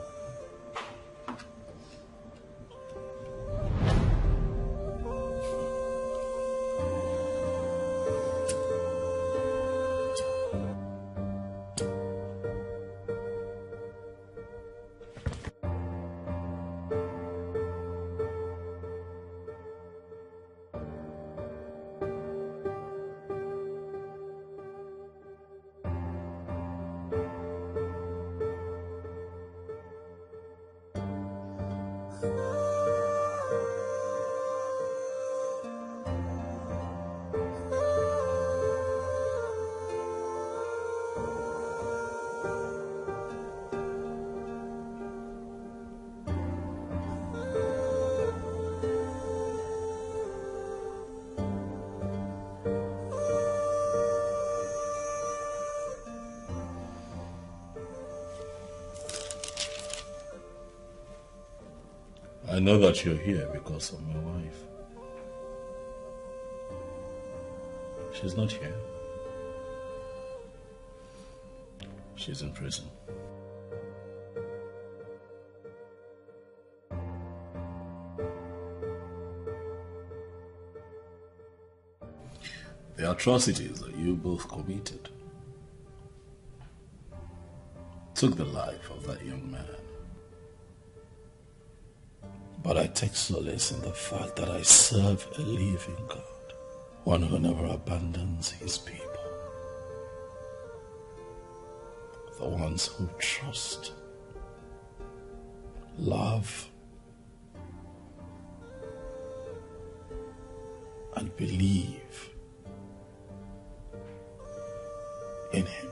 I know that you're here because of my wife. She's not here. She's in prison. The atrocities that you both committed took the life of that young man.
But I take solace in the fact that I serve a living God one who never abandons his people. The ones who trust, love, and believe in him.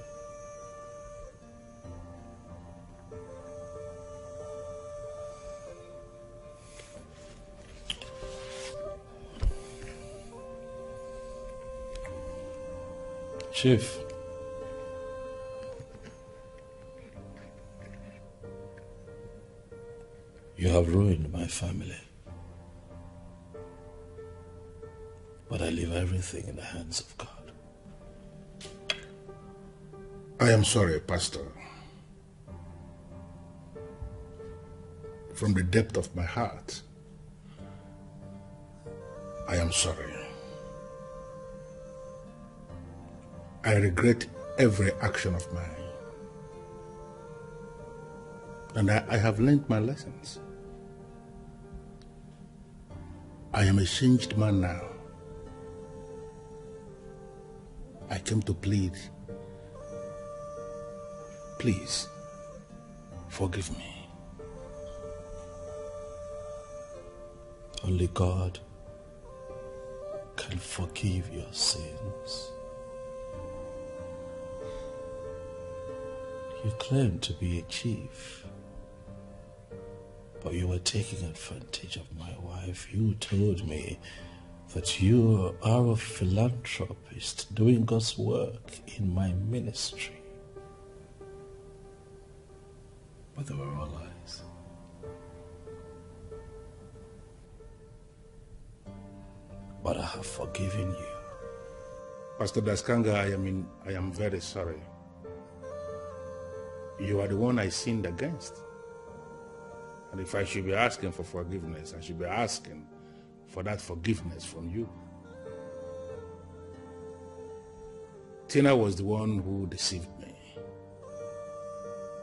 Chief, you have ruined my family, but I leave everything in the hands of God.
I am sorry, Pastor. From the depth of my heart, I am sorry. I regret every action of mine. And I have learned my lessons. I am a changed man now. I came to plead. Please, forgive me.
Only God can forgive your sins. You claim to be a chief, but you were taking advantage of my wife. You told me that you are a philanthropist doing God's work in my ministry. But they were all lies. But I have forgiven you.
Pastor Daskanga, I am very sorry. You are the one I sinned against. And if I should be asking for forgiveness, I should be asking for that forgiveness from you. Tina was the one who deceived me.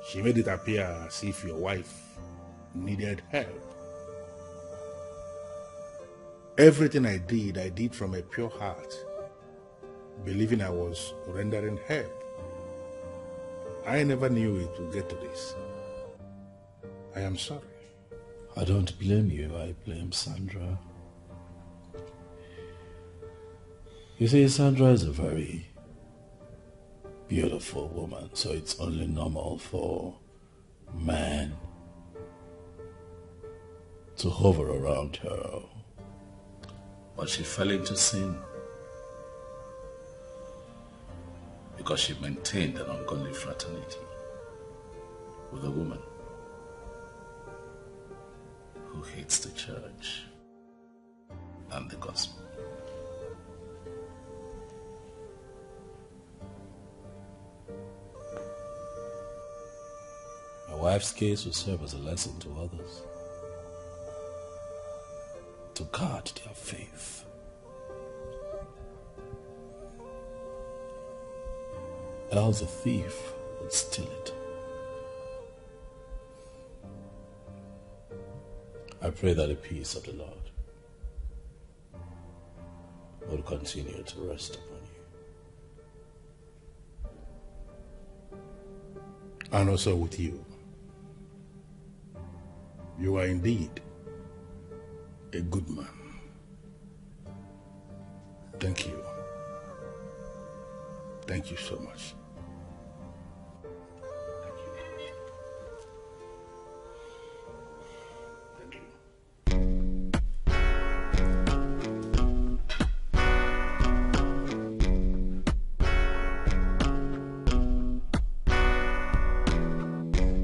She made it appear as if your wife needed help. Everything I did from a pure heart, believing I was rendering help. I never knew it would get to this. I am sorry.
I don't blame you, I blame Sandra. You see, Sandra is a very beautiful woman, so it's only normal for men to hover around her. But she fell into sin because she maintained an ungodly fraternity with a woman who hates the church and the gospel. My wife's case will serve as a lesson to others to guard their faith. Else a thief would steal it. I pray that the peace of the Lord will continue to rest upon you.
And also with you. You are indeed a good man. Thank you. Thank you so much.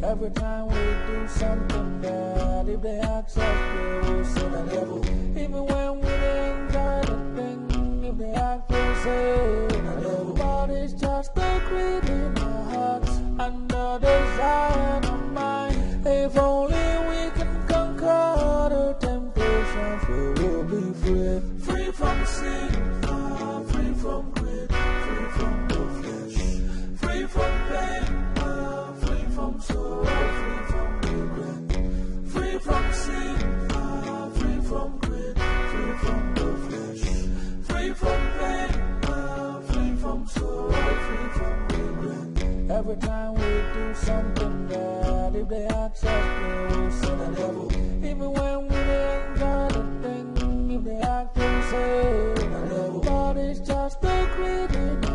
Every time we do something bad, if they ask us, we will say the devil. Even when we enjoy the thing, if they ask, we say the devil. But it's just the greed in our hearts and the desire in our mind. If only we can conquer the temptations, we will be free. Free from sin, free from greed, free from the flesh, free from pain. From sorrow, free from regret, free from sin, free from greed, free from the flesh, free from when we do something bad, if they ask us, we say the devil. Even when we enjoy the thing, if they ask, we say the devil. God is just a greedy